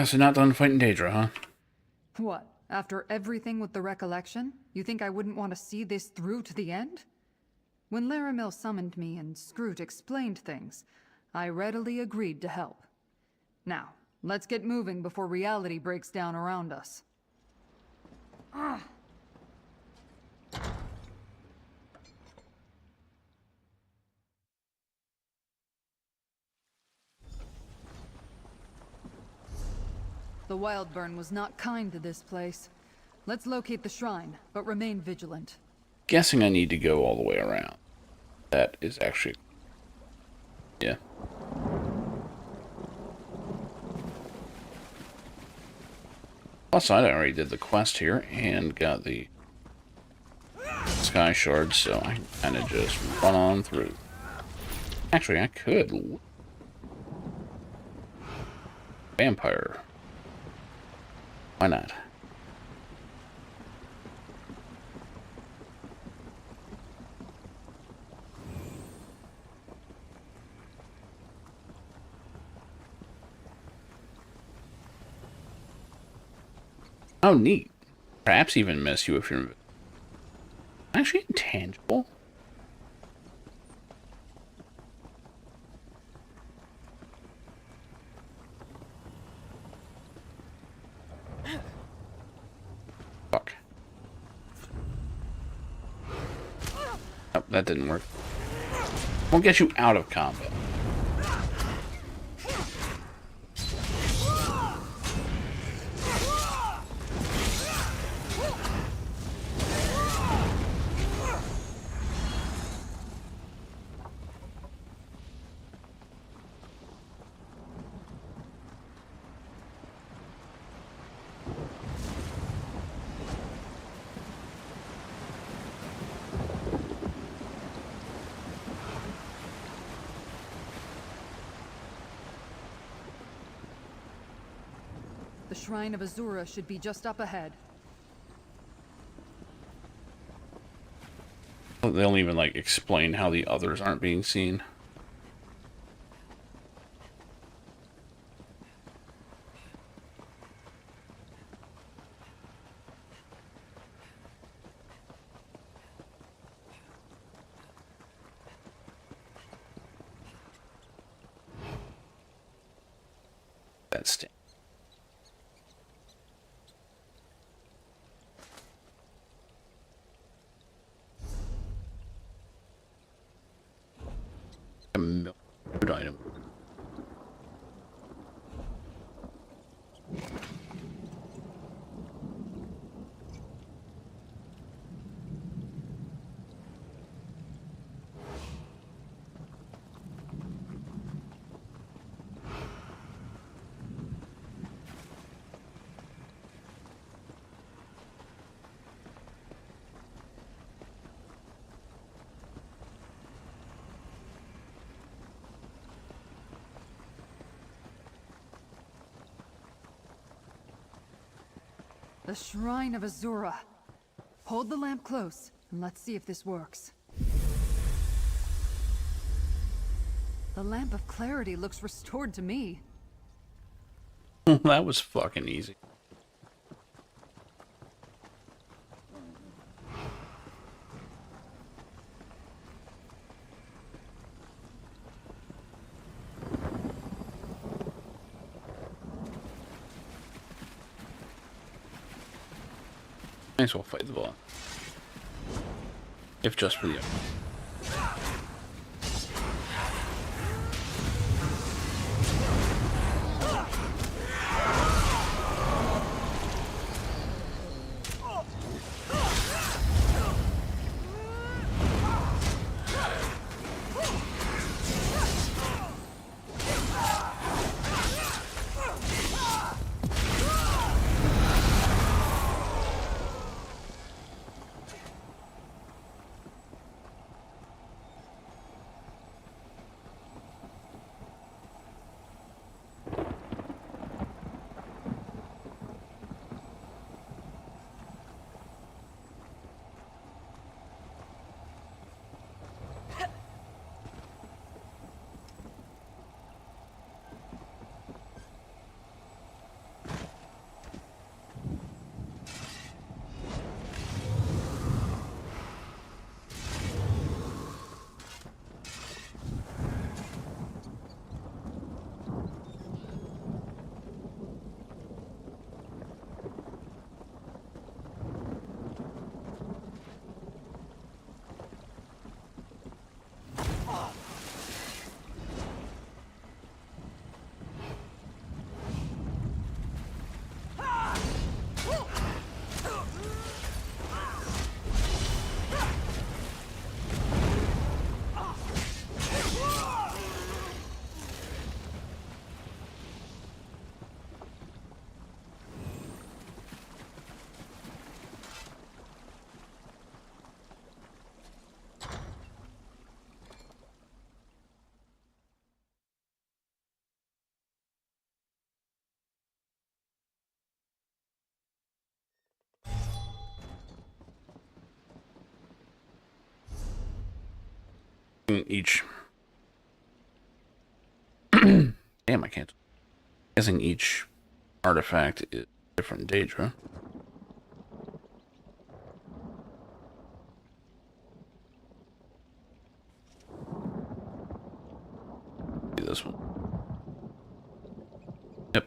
[SPEAKER 1] So not done fighting Daedra, huh?
[SPEAKER 4] What? After everything with the recollection, you think I wouldn't want to see this through to the end? When Laramil summoned me and Scroot explained things, I readily agreed to help. Now, let's get moving before reality breaks down around us. The Wildburn was not kind to this place. Let's locate the shrine, but remain vigilant.
[SPEAKER 1] Guessing I need to go all the way around. That is actually... yeah. Plus, I already did the quest here and got the Sky Shard, so I can kind of just run on through. Actually, I could... vampire. Why not? Oh, neat. Perhaps even miss you if you're actually intangible. Fuck. Oh, that didn't work. Won't get you out of combat.
[SPEAKER 4] The Shrine of Azura should be just up ahead.
[SPEAKER 1] They don't even, like, explain how the others aren't being seen. That's a good item.
[SPEAKER 4] The Shrine of Azura. Hold the lamp close, and let's see if this works. The Lamp of Clarity looks restored to me.
[SPEAKER 1] That was fucking easy. Might as well fight the ball. If just for the... Each. Damn, I can't. Guessing each artifact is different Daedra. Do this one. Yep.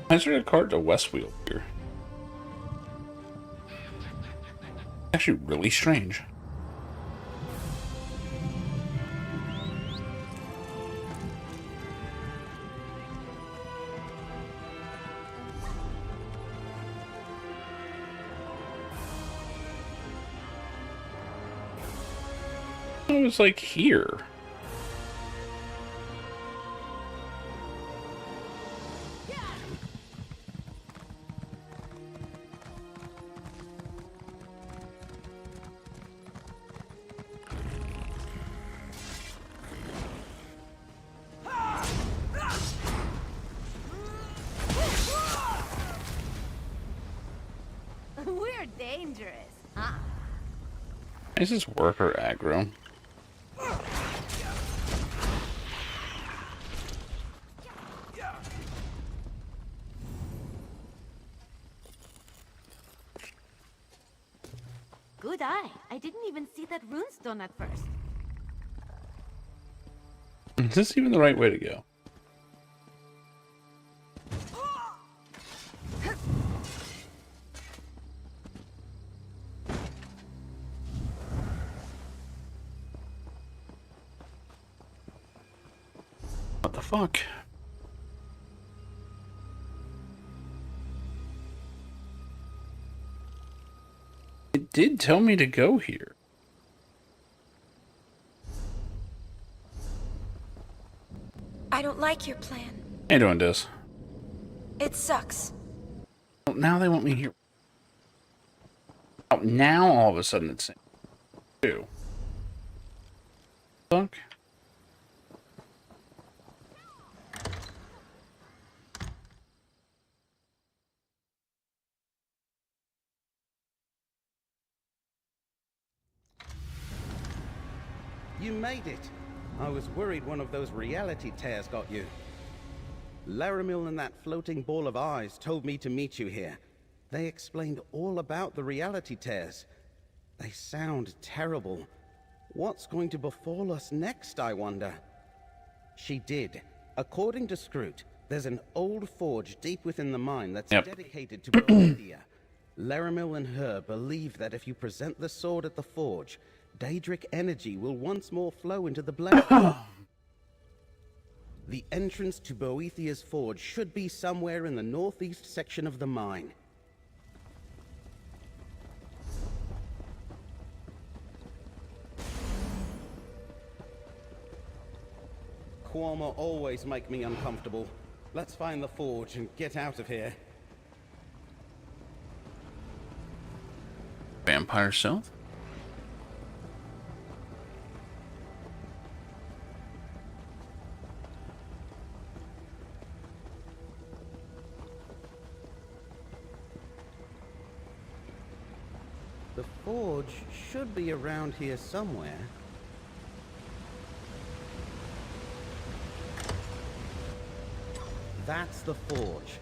[SPEAKER 1] I insert a card to Westwheel here. Actually, really strange. It was like here.
[SPEAKER 2] We're dangerous, huh?
[SPEAKER 1] Is this worker aggro?
[SPEAKER 2] Good eye. I didn't even see that runestone at first.
[SPEAKER 1] Is this even the right way to go? What the fuck? It did tell me to go here.
[SPEAKER 11] I don't like your plan.
[SPEAKER 1] How you doing, Des?
[SPEAKER 11] It sucks.
[SPEAKER 1] Well, now they want me here. Oh, now all of a sudden it's saying two. Fuck.
[SPEAKER 5] You made it. I was worried one of those reality tears got you. Laramil and that floating ball of eyes told me to meet you here. They explained all about the reality tears. They sound terrible. What's going to befall us next, I wonder? She did. According to Scroot, there's an old forge deep within the mine that's dedicated to Boethia. Laramil and her believe that if you present the sword at the forge, Daedric energy will once more flow into the blade. The entrance to Boethia's forge should be somewhere in the northeast section of the mine. Qualma always make me uncomfortable. Let's find the forge and get out of here.
[SPEAKER 1] Vampire stealth?
[SPEAKER 5] The forge should be around here somewhere. That's the forge.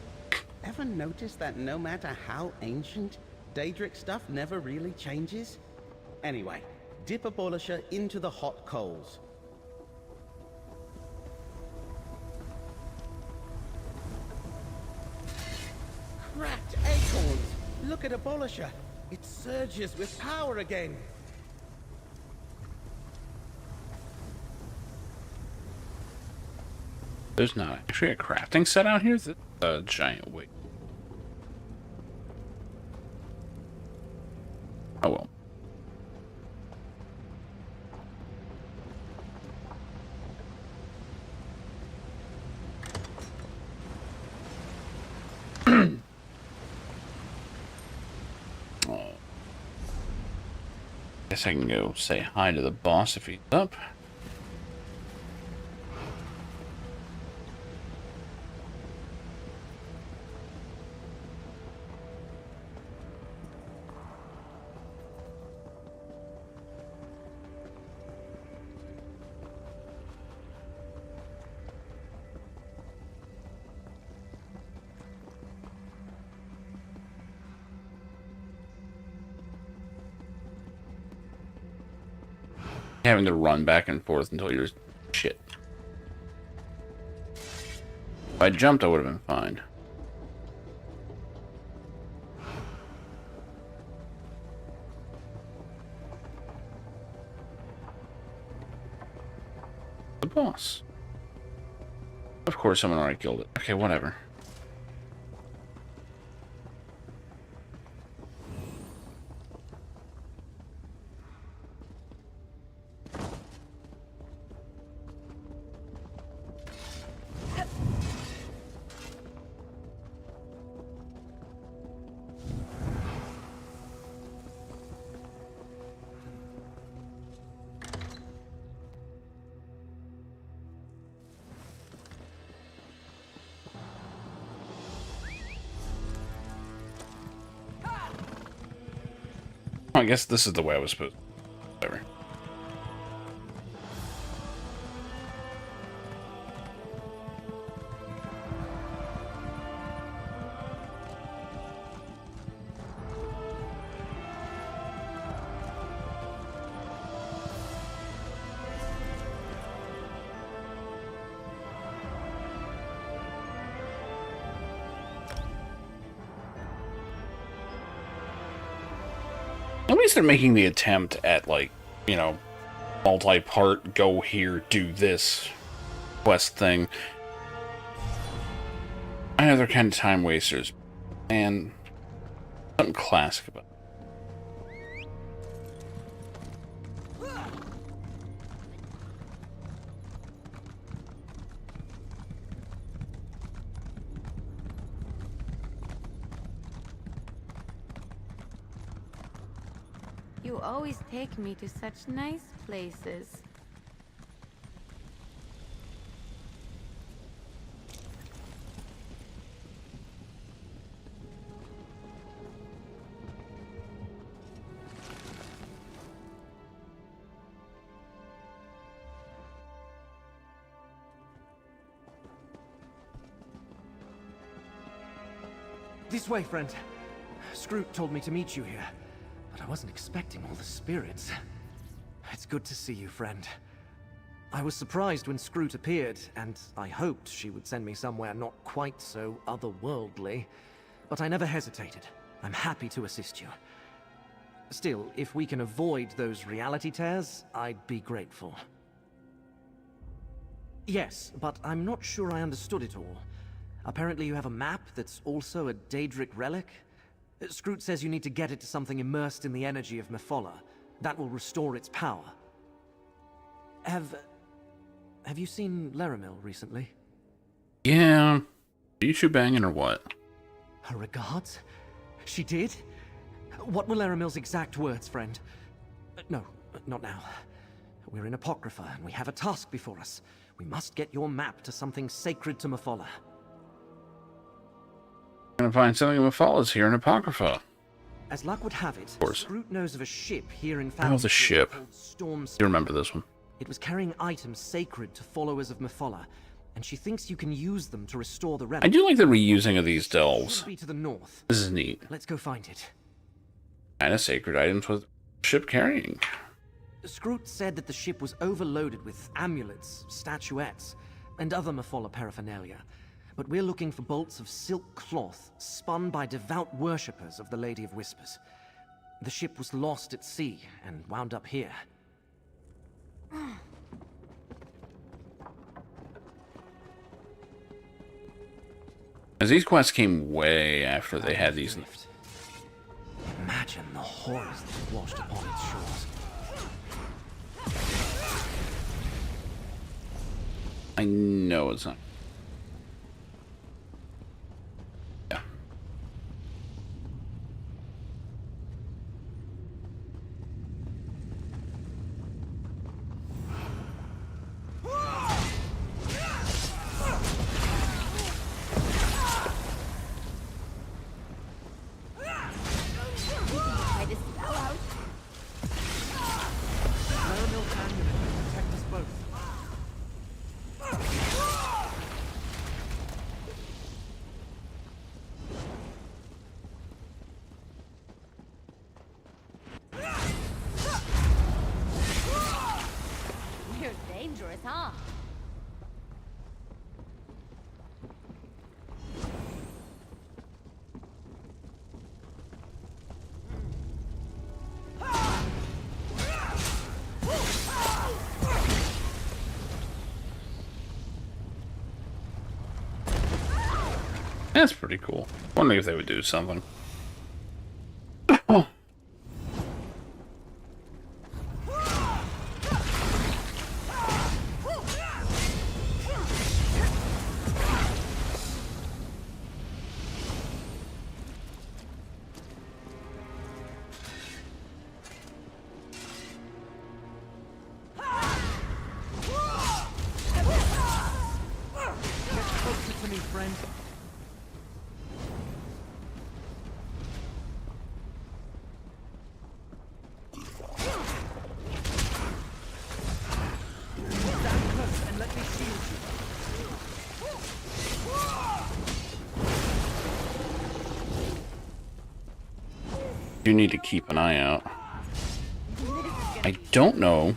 [SPEAKER 5] Ever notice that no matter how ancient, Daedric stuff never really changes? Anyway, dip Abolisher into the hot coals. Cracked acorns! Look at Abolisher! It surges with power again!
[SPEAKER 1] There's not actually a crafting set out here? That's a giant weight. Oh well. Guess I can go say hi to the boss if he's up. Having to run back and forth until you're shit. If I jumped, I would have been fine. The boss. Of course, someone already killed it. Okay, whatever. I guess this is the way I was supposed to. Whatever. At least they're making the attempt at, like, you know, multi-part, go here, do this quest thing. I know they're kind of time wasters. And something classic about it.
[SPEAKER 12] You always take me to such nice places.
[SPEAKER 13] This way, friend. Scroot told me to meet you here. But I wasn't expecting all the spirits. It's good to see you, friend. I was surprised when Scroot appeared, and I hoped she would send me somewhere not quite so otherworldly. But I never hesitated. I'm happy to assist you. Still, if we can avoid those reality tears, I'd be grateful. Yes, but I'm not sure I understood it all. Apparently you have a map that's also a Daedric relic? Scroot says you need to get it to something immersed in the energy of Mephola. That will restore its power. Have you seen Laramil recently?
[SPEAKER 1] Yeah. Are you shoe banging or what?
[SPEAKER 13] Her regards? She did? What were Laramil's exact words, friend? No, not now. We're in Apocrypha, and we have a task before us. We must get your map to something sacred to Mephola.
[SPEAKER 1] Gonna find something in Mephola's here in Apocrypha.
[SPEAKER 13] As luck would have it,
[SPEAKER 1] Of course.
[SPEAKER 13] Scroot knows of a ship here in
[SPEAKER 1] That was a ship.
[SPEAKER 13] Storm.
[SPEAKER 1] You remember this one.
[SPEAKER 13] It was carrying items sacred to followers of Mephola, and she thinks you can use them to restore the relic.
[SPEAKER 1] I do like the reusing of these delves.
[SPEAKER 13] Should be to the north.
[SPEAKER 1] This is neat.
[SPEAKER 13] Let's go find it.
[SPEAKER 1] Kind of sacred items with ship carrying.
[SPEAKER 13] Scroot said that the ship was overloaded with amulets, statuettes, and other Mephola paraphernalia. But we're looking for bolts of silk cloth spun by devout worshippers of the Lady of Whispers. The ship was lost at sea and wound up here.
[SPEAKER 1] As these quests came way after they had these.
[SPEAKER 13] Imagine the horrors that washed upon its shores.
[SPEAKER 1] I know it's not. Yeah. That's pretty cool. Wondering if they would do something. Oh.
[SPEAKER 13] To me, friend. Stand close and let me shield
[SPEAKER 1] You need to keep an eye out. I don't know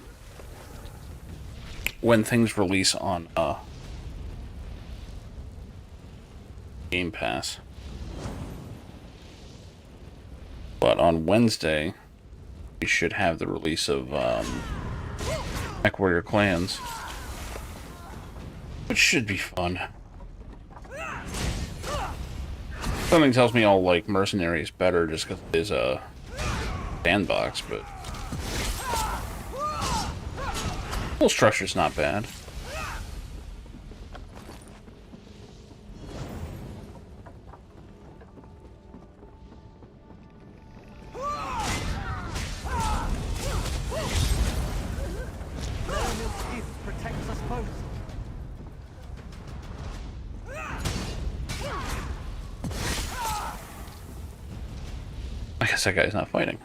[SPEAKER 1] when things release on Game Pass, but on Wednesday we should have the release of Mech Warrior Clans, which should be fun. Something tells me I'll like Mercenaries better just because it is a sandbox, but the whole structure's not bad.
[SPEAKER 13] protects us both.
[SPEAKER 1] I guess that guy's not fighting.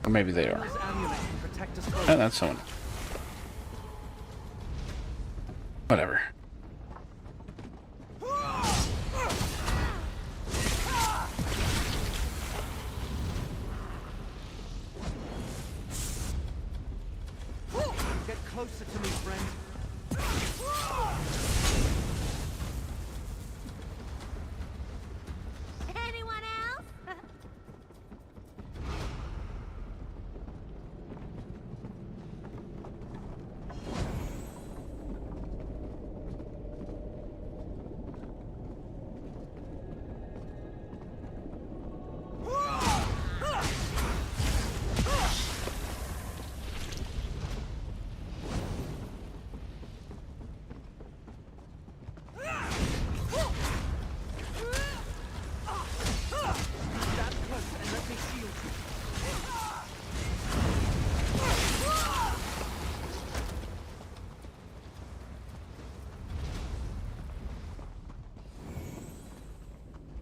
[SPEAKER 1] Or maybe they are. Oh, that's someone. Whatever.
[SPEAKER 13] Get closer to me, friend.
[SPEAKER 12] Anyone else?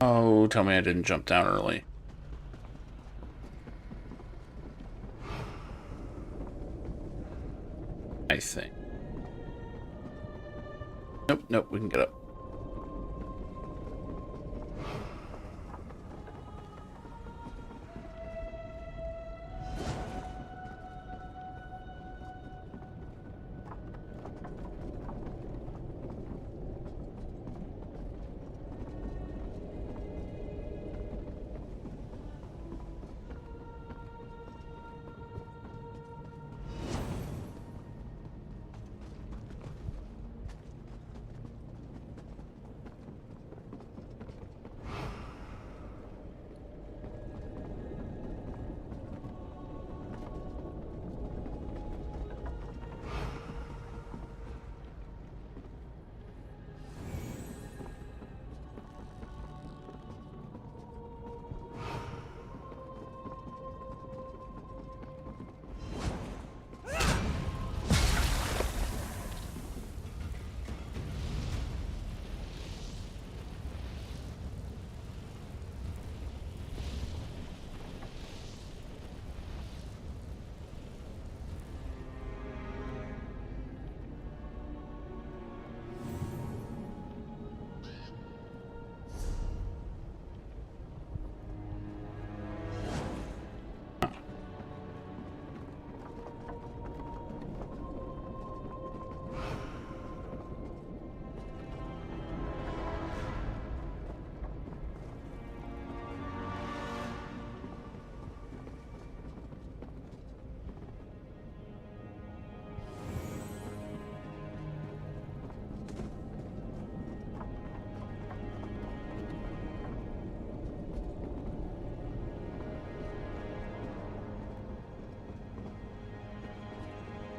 [SPEAKER 1] Oh, tell me I didn't jump down early. I think. Nope, nope, we can get up.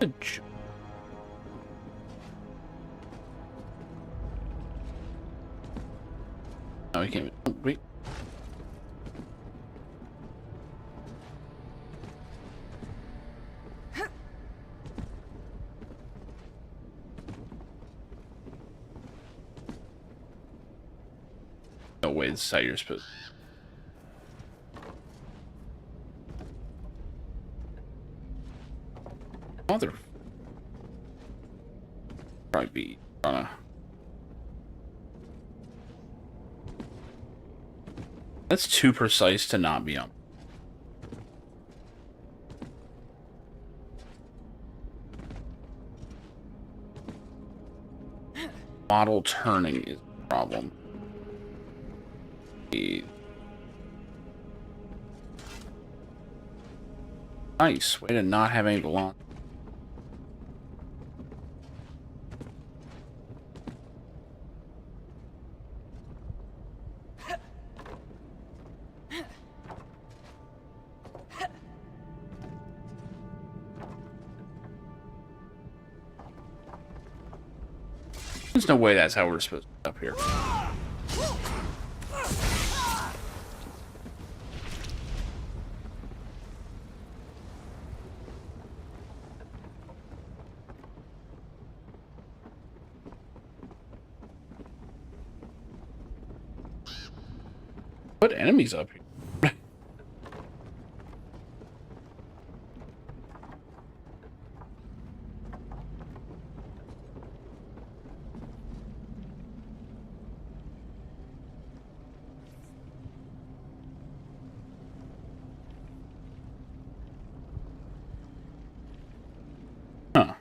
[SPEAKER 1] Good job. No, he can't. Oh, wait. No way, this is how you're supposed. Mother. Probably be on a. That's too precise to not be on. Model turning is the problem. Nice way to not have any launch. There's no way that's how we're supposed to be up here. Put enemies up here. Huh.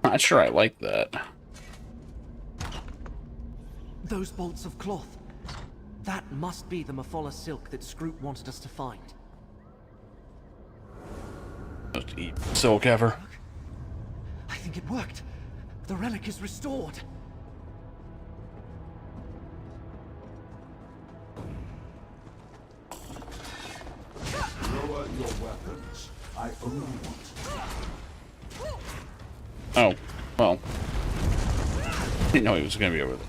[SPEAKER 1] Not sure I like that.
[SPEAKER 13] Those bolts of cloth. That must be the Mephala silk that Scroot wanted us to find.
[SPEAKER 1] Most eat silk ever.
[SPEAKER 13] I think it worked. The relic is restored.
[SPEAKER 7] Lower your weapons. I only want.
[SPEAKER 1] Oh, well. Didn't know he was gonna be over there.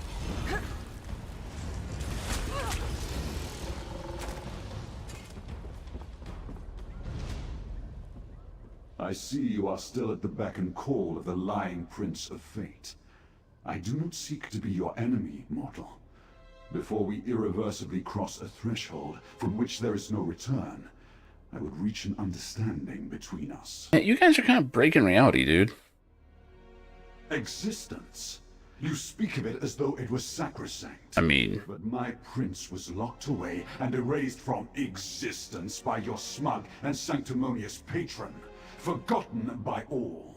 [SPEAKER 7] I see you are still at the beck and call of the lying Prince of Fate. I do not seek to be your enemy, mortal. Before we irreversibly cross a threshold from which there is no return, I would reach an understanding between us.
[SPEAKER 1] Yeah, you guys are kind of breaking reality, dude.
[SPEAKER 7] Existence. You speak of it as though it was sacrosanct.
[SPEAKER 1] I mean...
[SPEAKER 7] But my prince was locked away and erased from existence by your smug and sanctimonious patron. Forgotten by all.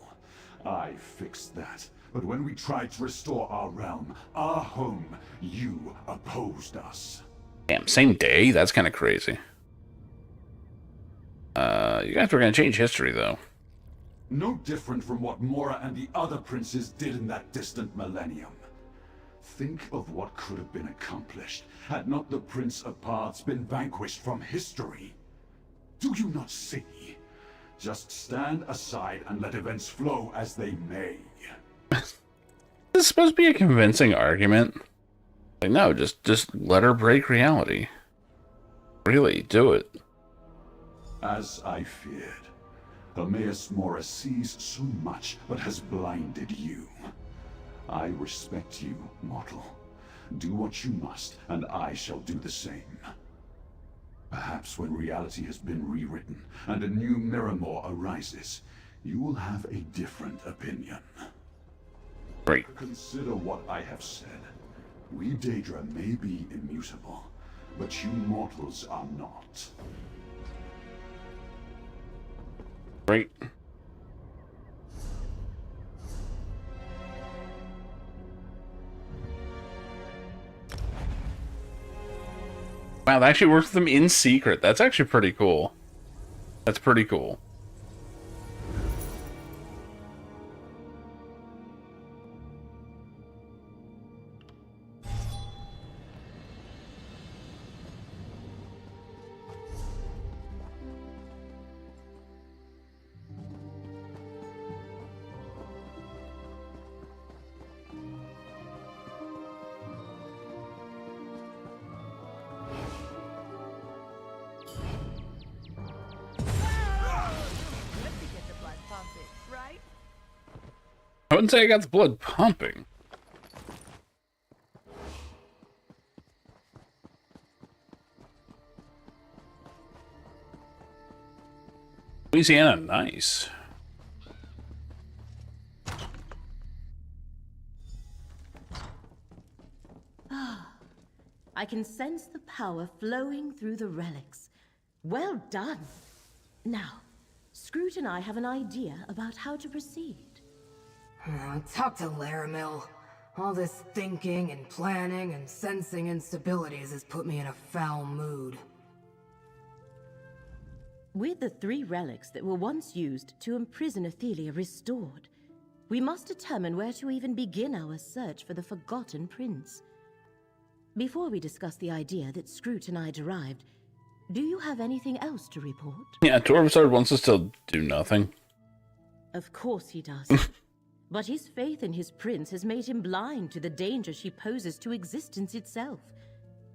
[SPEAKER 7] I fixed that. But when we tried to restore our realm, our home, you opposed us.
[SPEAKER 1] Damn, same day? That's kind of crazy. You guys were going to change history, though.
[SPEAKER 7] No different from what Mora and the other princes did in that distant millennium. Think of what could have been accomplished had not the Prince of Paths been vanquished from history. Do you not see? Just stand aside and let events flow as they may.
[SPEAKER 1] This is supposed to be a convincing argument. Like, no, just let her break reality. Really, do it.
[SPEAKER 7] As I feared. Hermaeus Mora sees so much, but has blinded you. I respect you, mortal. Do what you must, and I shall do the same. Perhaps when reality has been rewritten, and a new Miramor arises, you will have a different opinion.
[SPEAKER 1] Great.
[SPEAKER 7] Consider what I have said. We Daedra may be immutable, but you mortals are not.
[SPEAKER 1] Great. Wow, they actually worked with them in secret. That's actually pretty cool. That's pretty cool. I wouldn't say I got the blood pumping. Louisiana, nice.
[SPEAKER 2] I can sense the power flowing through the relics. Well done. Now, Scroot and I have an idea about how to proceed.
[SPEAKER 6] Talk to Laramil. All this thinking and planning and sensing instabilities has put me in a foul mood.
[SPEAKER 2] With the 3 relics that were once used to imprison Athelia restored, we must determine where to even begin our search for the Forgotten Prince. Before we discuss the idea that Scroot and I derived, do you have anything else to report?
[SPEAKER 1] Yeah, Torvsard wants us to do nothing.
[SPEAKER 2] Of course he does. But his faith in his prince has made him blind to the danger she poses to existence itself.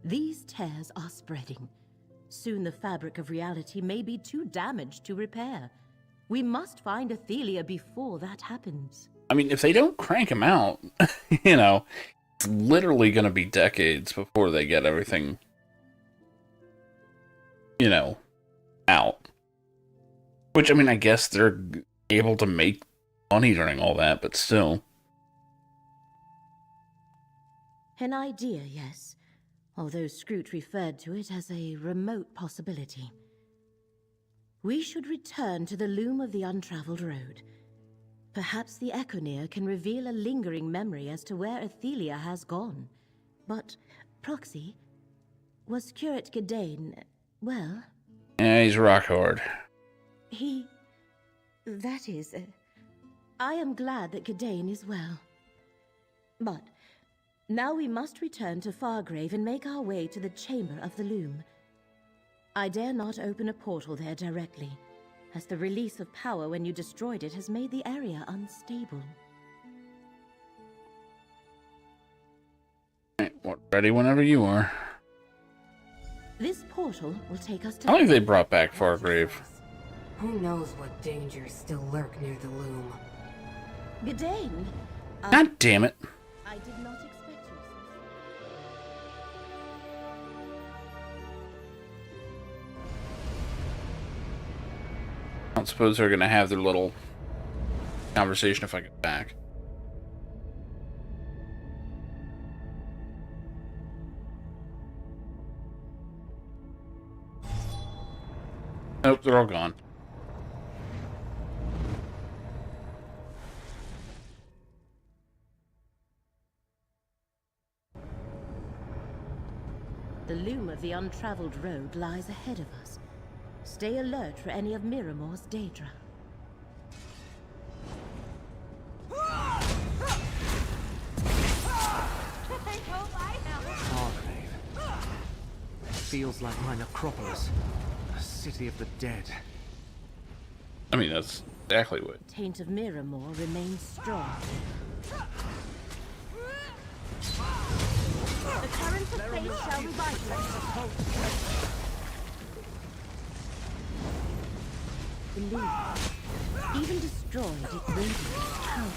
[SPEAKER 2] These tears are spreading. Soon the fabric of reality may be too damaged to repair. We must find Athelia before that happens.
[SPEAKER 1] I mean, if they don't crank him out, you know, it's literally going to be decades before they get everything, you know, out. Which, I mean, I guess they're able to make money during all that, but still.
[SPEAKER 2] An idea, yes. Although Scroot referred to it as a remote possibility. We should return to the loom of the untraveled road. Perhaps the Echoneer can reveal a lingering memory as to where Athelia has gone. But, Proxy, was Curate Gedane, well?
[SPEAKER 1] Yeah, he's rock hard.
[SPEAKER 2] That is, I am glad that Gedane is well. But, now we must return to Fargrave and make our way to the Chamber of the Loom. I dare not open a portal there directly, as the release of power when you destroyed it has made the area unstable.
[SPEAKER 1] Right, ready whenever you are.
[SPEAKER 2] This portal will take us to...
[SPEAKER 1] I believe they brought back Fargrave.
[SPEAKER 6] Who knows what dangers still lurk near the loom?
[SPEAKER 2] Gedane!
[SPEAKER 1] God damn it.
[SPEAKER 2] I did not expect you
[SPEAKER 1] I don't suppose they're going to have their little conversation if I get back. Nope, they're all gone.
[SPEAKER 2] The loom of the untraveled road lies ahead of us. Stay alert for any of Miramore's Daedra.
[SPEAKER 13] Fargrave. Feels like my necropolis. A city of the dead.
[SPEAKER 1] I mean, that's exactly what...
[SPEAKER 2] Taint of Miramore remains strong. The current of fate shall revitalize. The loom, even destroyed, it radiates power.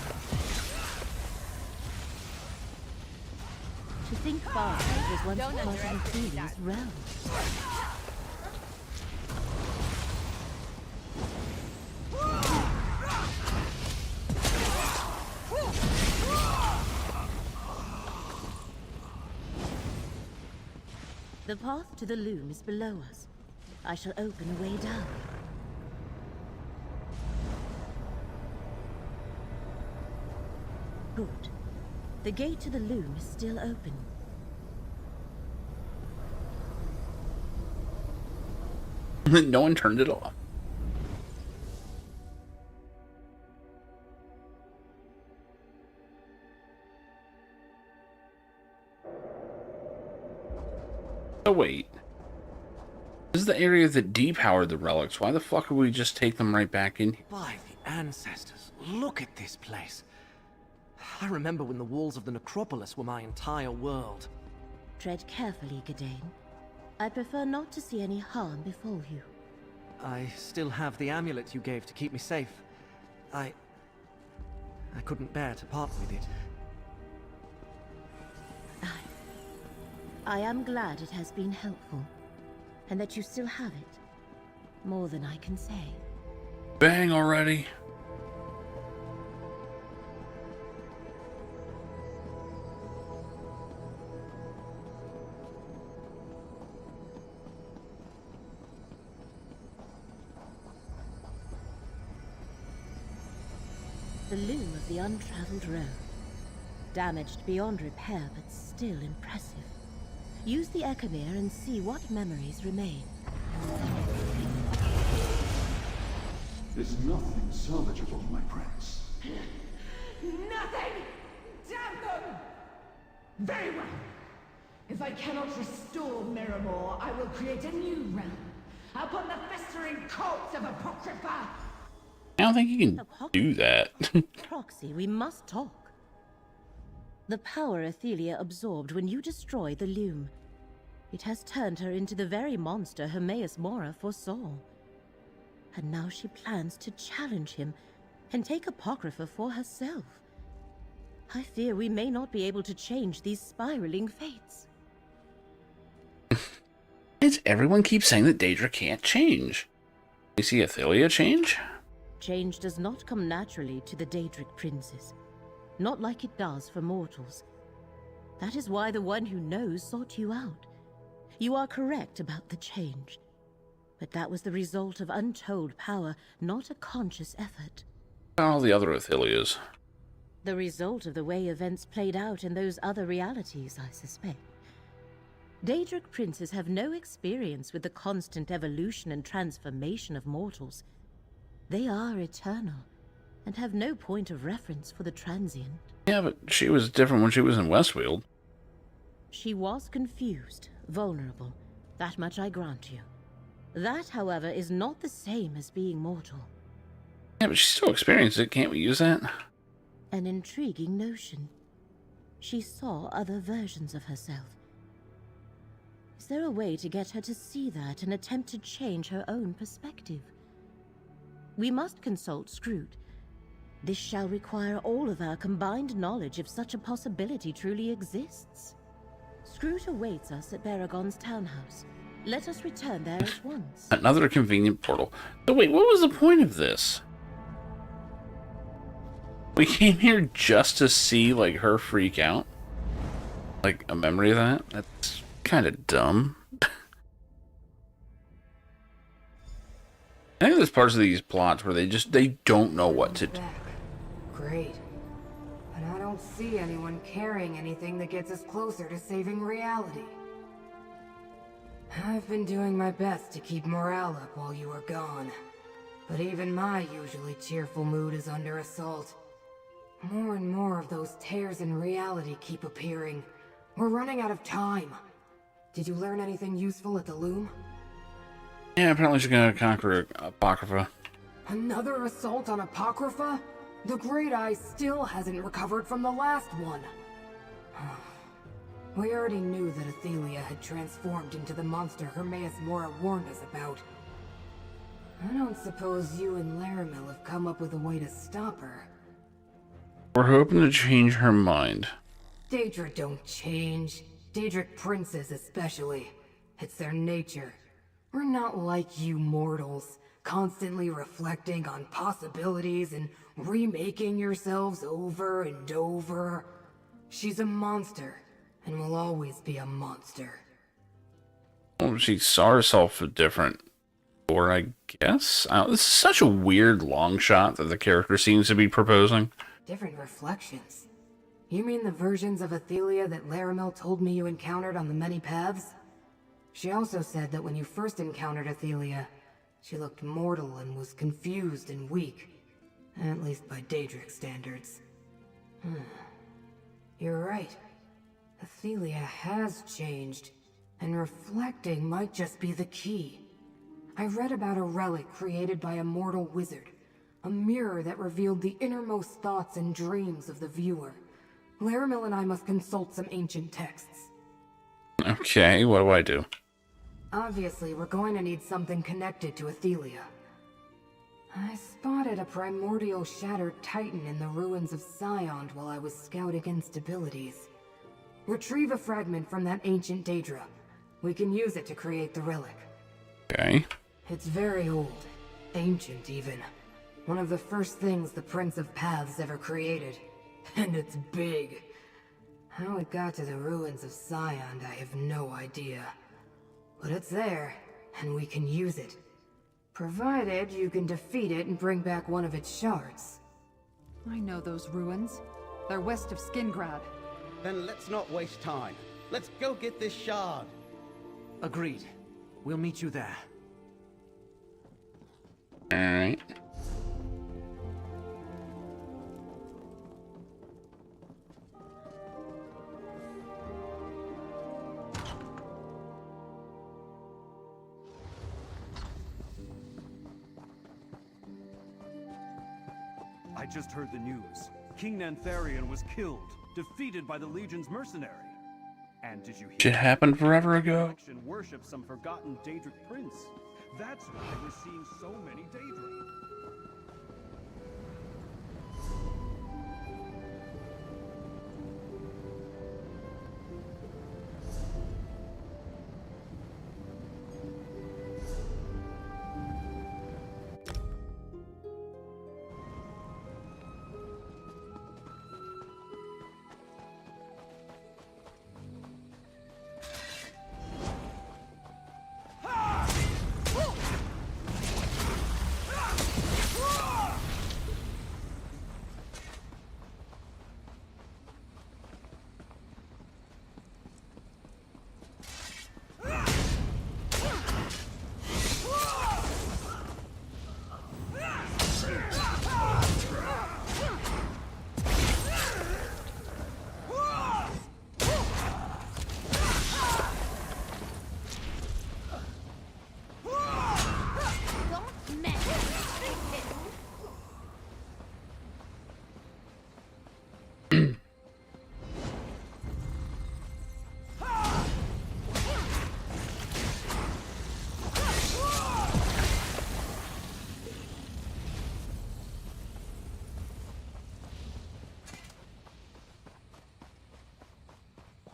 [SPEAKER 2] To think Fargrave was once part of Athelia's realm. The path to the loom is below us. I shall open a way down. Good. The gate to the loom is still open.
[SPEAKER 1] No one turned it off. Oh wait. This is the area that depowered the relics. Why the fuck would we just take them right back in?
[SPEAKER 13] By the ancestors, look at this place. I remember when the walls of the necropolis were my entire world.
[SPEAKER 2] Tread carefully, Gedane. I prefer not to see any harm befall you.
[SPEAKER 13] I still have the amulet you gave to keep me safe. I couldn't bear to part with it.
[SPEAKER 2] I am glad it has been helpful, and that you still have it. More than I can say.
[SPEAKER 1] Bang already.
[SPEAKER 2] The loom of the untraveled road. Damaged beyond repair, but still impressive. Use the Ecomere and see what memories remain.
[SPEAKER 7] There's nothing salvageable, my prince.
[SPEAKER 6] Nothing! Damn them! Very well. If I cannot restore Miramore, I will create a new realm upon the festering corpse of Apocrypha.
[SPEAKER 1] I don't think you can do that.
[SPEAKER 2] Proxy, we must talk. The power Athelia absorbed when you destroyed the loom. It has turned her into the very monster Hermaeus Mora foresaw. And now she plans to challenge him and take Apocrypha for herself. I fear we may not be able to change these spiraling fates.
[SPEAKER 1] Everyone keeps saying that Daedra can't change. You see Athelia change?
[SPEAKER 2] Change does not come naturally to the Daedric princes. Not like it does for mortals. That is why the one who knows sought you out. You are correct about the change. But that was the result of untold power, not a conscious effort.
[SPEAKER 1] All the other Athelias.
[SPEAKER 2] The result of the way events played out in those other realities, I suspect. Daedric princes have no experience with the constant evolution and transformation of mortals. They are eternal, and have no point of reference for the transient.
[SPEAKER 1] Yeah, but she was different when she was in Westfield.
[SPEAKER 2] She was confused, vulnerable. That much I grant you. That, however, is not the same as being mortal.
[SPEAKER 1] Yeah, but she still experienced it. Can't we use that?
[SPEAKER 2] An intriguing notion. She saw other versions of herself. Is there a way to get her to see that and attempt to change her own perspective? We must consult Scroote. This shall require all of our combined knowledge if such a possibility truly exists. Scroote awaits us at Baragon's townhouse. Let us return there at once.
[SPEAKER 1] Another convenient portal. So wait, what was the point of this? We came here just to see, like, her freak out? Like, a memory of that? That's kind of dumb. I think there's parts of these plots where they don't know what to do.
[SPEAKER 14] Great. And I don't see anyone carrying anything that gets us closer to saving reality. I've been doing my best to keep morale up while you were gone. But even my usually cheerful mood is under assault. More and more of those tears in reality keep appearing. We're running out of time. Did you learn anything useful at the loom?
[SPEAKER 1] Yeah, apparently she's gonna conquer Apocrypha.
[SPEAKER 14] Another assault on Apocrypha? The Great Eye still hasn't recovered from the last one. We already knew that Athelia had transformed into the monster Hermaeus Mora warned us about. I don't suppose you and Laramil have come up with a way to stop her.
[SPEAKER 1] We're hoping to change her mind.
[SPEAKER 14] Daedra don't change. Daedric princes especially. It's their nature. We're not like you mortals, constantly reflecting on possibilities and remaking yourselves over and over. She's a monster, and will always be a monster.
[SPEAKER 1] Well, she saw herself different, or I guess? This is such a weird long shot that the character seems to be proposing.
[SPEAKER 14] Different reflections? You mean the versions of Athelia that Laramil told me you encountered on the many paths? She also said that when you first encountered Athelia, she looked mortal and was confused and weak. At least by Daedric standards. You're right. Athelia has changed, and reflecting might just be the key. I read about a relic created by a mortal wizard. A mirror that revealed the innermost thoughts and dreams of the viewer. Laramil and I must consult some ancient texts.
[SPEAKER 1] Okay, what do I do?
[SPEAKER 14] Obviously, we're going to need something connected to Athelia. I spotted a primordial shattered titan in the ruins of Scion while I was scouting instabilities. Retrieve a fragment from that ancient Daedra. We can use it to create the relic.
[SPEAKER 1] Okay.
[SPEAKER 14] It's very old. Ancient, even. One of the first things the Prince of Paths ever created. And it's big. How it got to the ruins of Scion, I have no idea. But it's there, and we can use it. Provided you can defeat it and bring back one of its shards.
[SPEAKER 4] I know those ruins. They're west of Skingrad.
[SPEAKER 5] Then let's not waste time. Let's go get this shard.
[SPEAKER 13] Agreed. We'll meet you there.
[SPEAKER 1] Alright.
[SPEAKER 15] I just heard the news. King Nantharian was killed, defeated by the Legion's mercenary. And did you hear?
[SPEAKER 1] Shit happened forever ago.
[SPEAKER 15] Worship some forgotten Daedric prince. That's why we're seeing so many Daedric.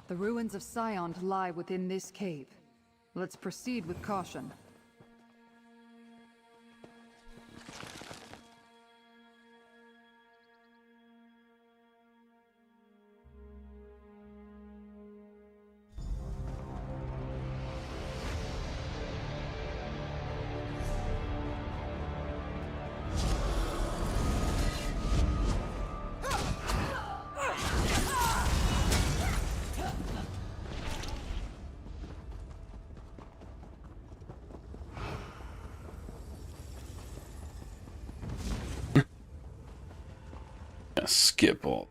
[SPEAKER 4] The ruins of Scion lie within this cave. Let's proceed with caution.
[SPEAKER 1] Skip all.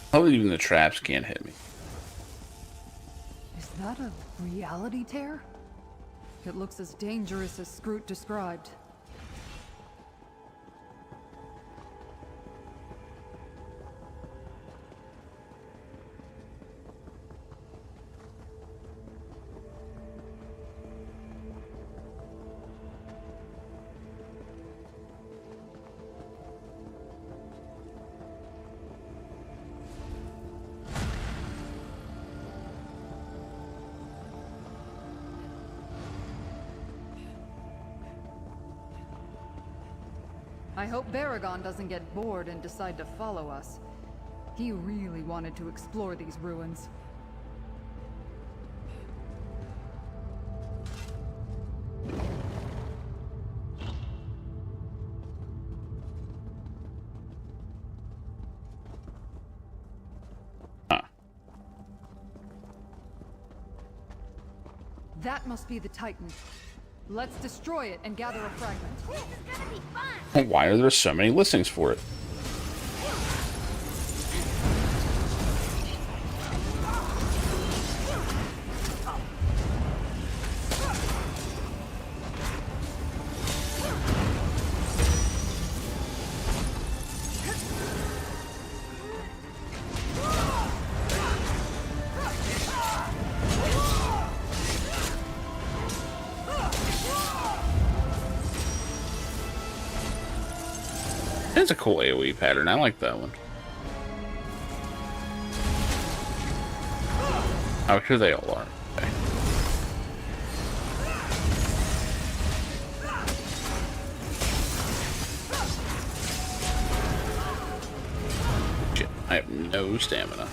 [SPEAKER 1] Probably even the traps can't hit me.
[SPEAKER 4] Is that a reality tear? It looks as dangerous as Scroot described. I hope Baragon doesn't get bored and decide to follow us. He really wanted to explore these ruins. That must be the Titan. Let's destroy it and gather a fragment.
[SPEAKER 12] This is gonna be fun!
[SPEAKER 1] Why are there so many listings for it? That's a cool AoE pattern. I like that one. Oh, here they all are. Okay. Shit, I have no stamina.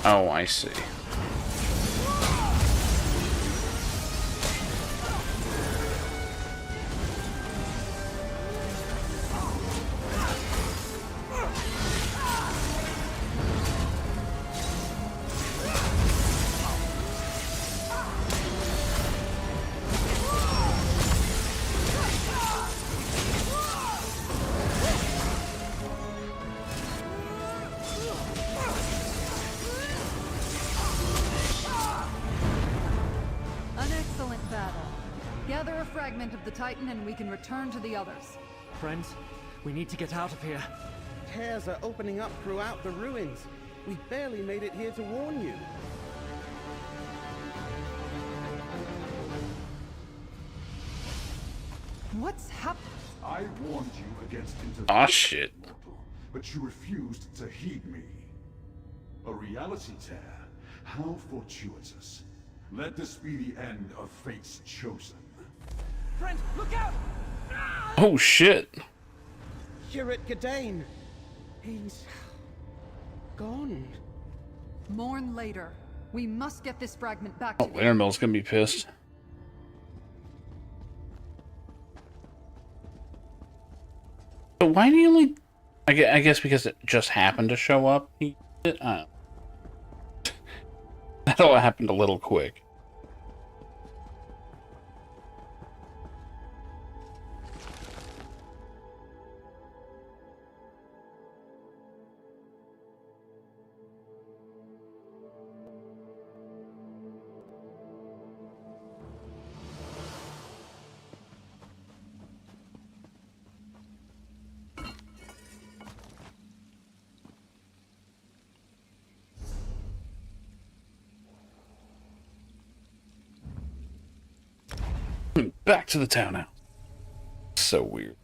[SPEAKER 1] Oh, I see.
[SPEAKER 4] Gather a fragment of the Titan and we can return to the others.
[SPEAKER 13] Friends, we need to get out of here.
[SPEAKER 5] Tears are opening up throughout the ruins. We barely made it here to warn you.
[SPEAKER 4] What's happening?
[SPEAKER 7] I warned you against intervention,
[SPEAKER 1] Aw, shit.
[SPEAKER 7] mortal, but you refused to heed me. A reality tear? How fortuitous. Let this be the end of fate's chosen.
[SPEAKER 13] Friends, look out!
[SPEAKER 1] Oh, shit.
[SPEAKER 5] Curate Gadain. He's gone.
[SPEAKER 4] Mourn later. We must get this fragment back
[SPEAKER 1] Oh,
[SPEAKER 4] to
[SPEAKER 1] Laramil's gonna be pissed. But why do you only... I guess because it just happened to show up. He did. That all happened a little quick. Back to the town now. So weird.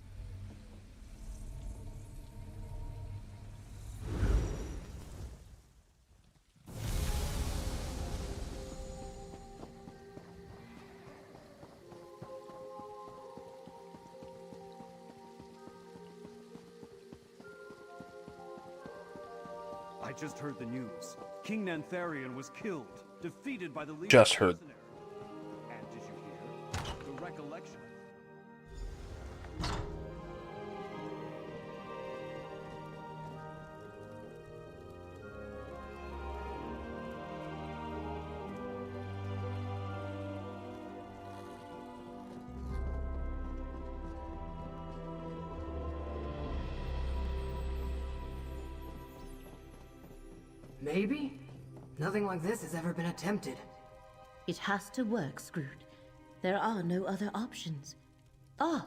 [SPEAKER 15] I just heard the news. King Nantharion was killed, defeated by the Legion.
[SPEAKER 1] Just heard.
[SPEAKER 15] And did you hear? The recollection.
[SPEAKER 14] Maybe? Nothing like this has ever been attempted.
[SPEAKER 2] It has to work, Scrooge. There are no other options. Ah,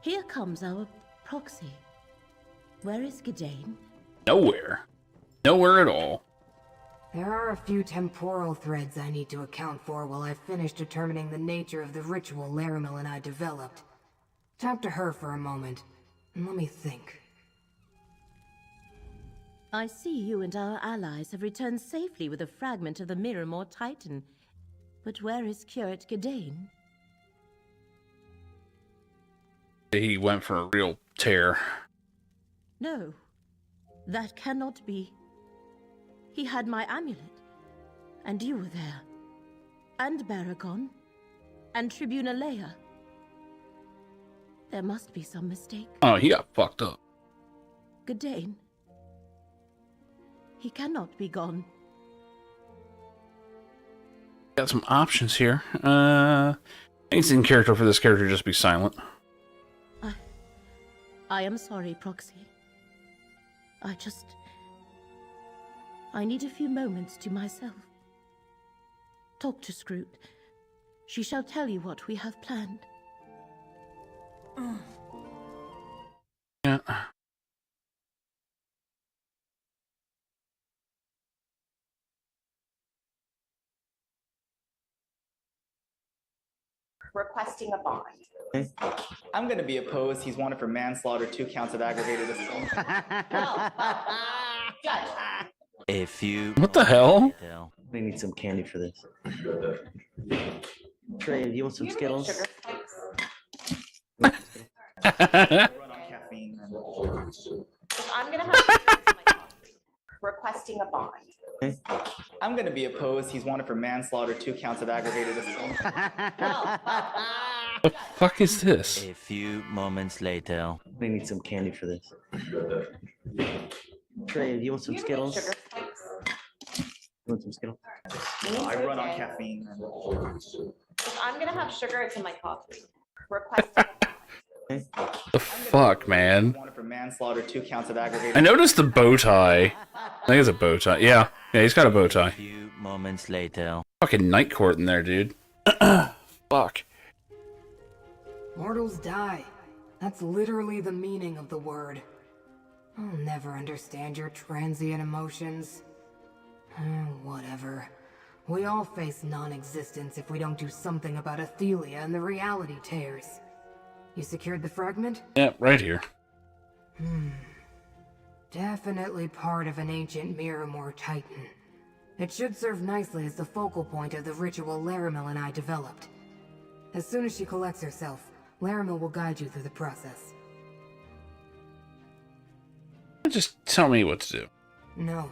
[SPEAKER 2] here comes our proxy. Where is Gadain?
[SPEAKER 1] Nowhere. Nowhere at all.
[SPEAKER 14] There are a few temporal threads I need to account for while I finish determining the nature of the ritual Laramil and I developed. Talk to her for a moment, and let me think.
[SPEAKER 2] I see you and our allies have returned safely with a fragment of the Mirrormore Titan. But where is Curate Gadain?
[SPEAKER 1] He went for a real tear.
[SPEAKER 2] No, that cannot be. He had my amulet, and you were there, and Baragon, and Tribuna Leia. There must be some mistake.
[SPEAKER 1] Oh, he got fucked up.
[SPEAKER 2] Gadain. He cannot be gone.
[SPEAKER 1] Got some options here. I think it's in character for this character to just be silent.
[SPEAKER 2] I am sorry, Proxy. I need a few moments to myself. Talk to Scroot. She shall tell you what we have planned.
[SPEAKER 1] Yeah.
[SPEAKER 16] Requesting a bond. Okay. I'm gonna be opposed. He's wanted for manslaughter, 2 counts of aggravated assault. Judge.
[SPEAKER 17] A few.
[SPEAKER 1] What the hell?
[SPEAKER 17] We need some candy for this. Trey, do you want some Skittles?
[SPEAKER 16] Run on caffeine. I'm gonna have sugar in my coffee. Requesting a bond. Okay. I'm gonna be opposed. He's wanted for manslaughter, 2 counts of aggravated assault.
[SPEAKER 1] The fuck is this?
[SPEAKER 17] A few moments later. We need some candy for this. Trey, do you want some Skittles?
[SPEAKER 16] Sugar.
[SPEAKER 17] You want some Skittles?
[SPEAKER 16] I run on caffeine. I'm gonna have sugar in my coffee. Requesting a bond.
[SPEAKER 1] The fuck, man?
[SPEAKER 16] Wanted for manslaughter, 2 counts of aggravated.
[SPEAKER 1] I noticed the bow tie. I think it's a bow tie. Yeah, he's got a bow tie.
[SPEAKER 17] A few moments later.
[SPEAKER 1] Fucking night court in there, dude. Fuck.
[SPEAKER 14] Mortals die. That's literally the meaning of the word. I'll never understand your transient emotions. Whatever. We all face non-existence if we don't do something about Athelia and the reality tears. You secured the fragment?
[SPEAKER 1] Yeah, right here.
[SPEAKER 14] Definitely part of an ancient Miramor Titan. It should serve nicely as the focal point of the ritual Laramil and I developed. As soon as she collects herself, Laramil will guide you through the process.
[SPEAKER 1] Just tell me what to do.
[SPEAKER 14] No.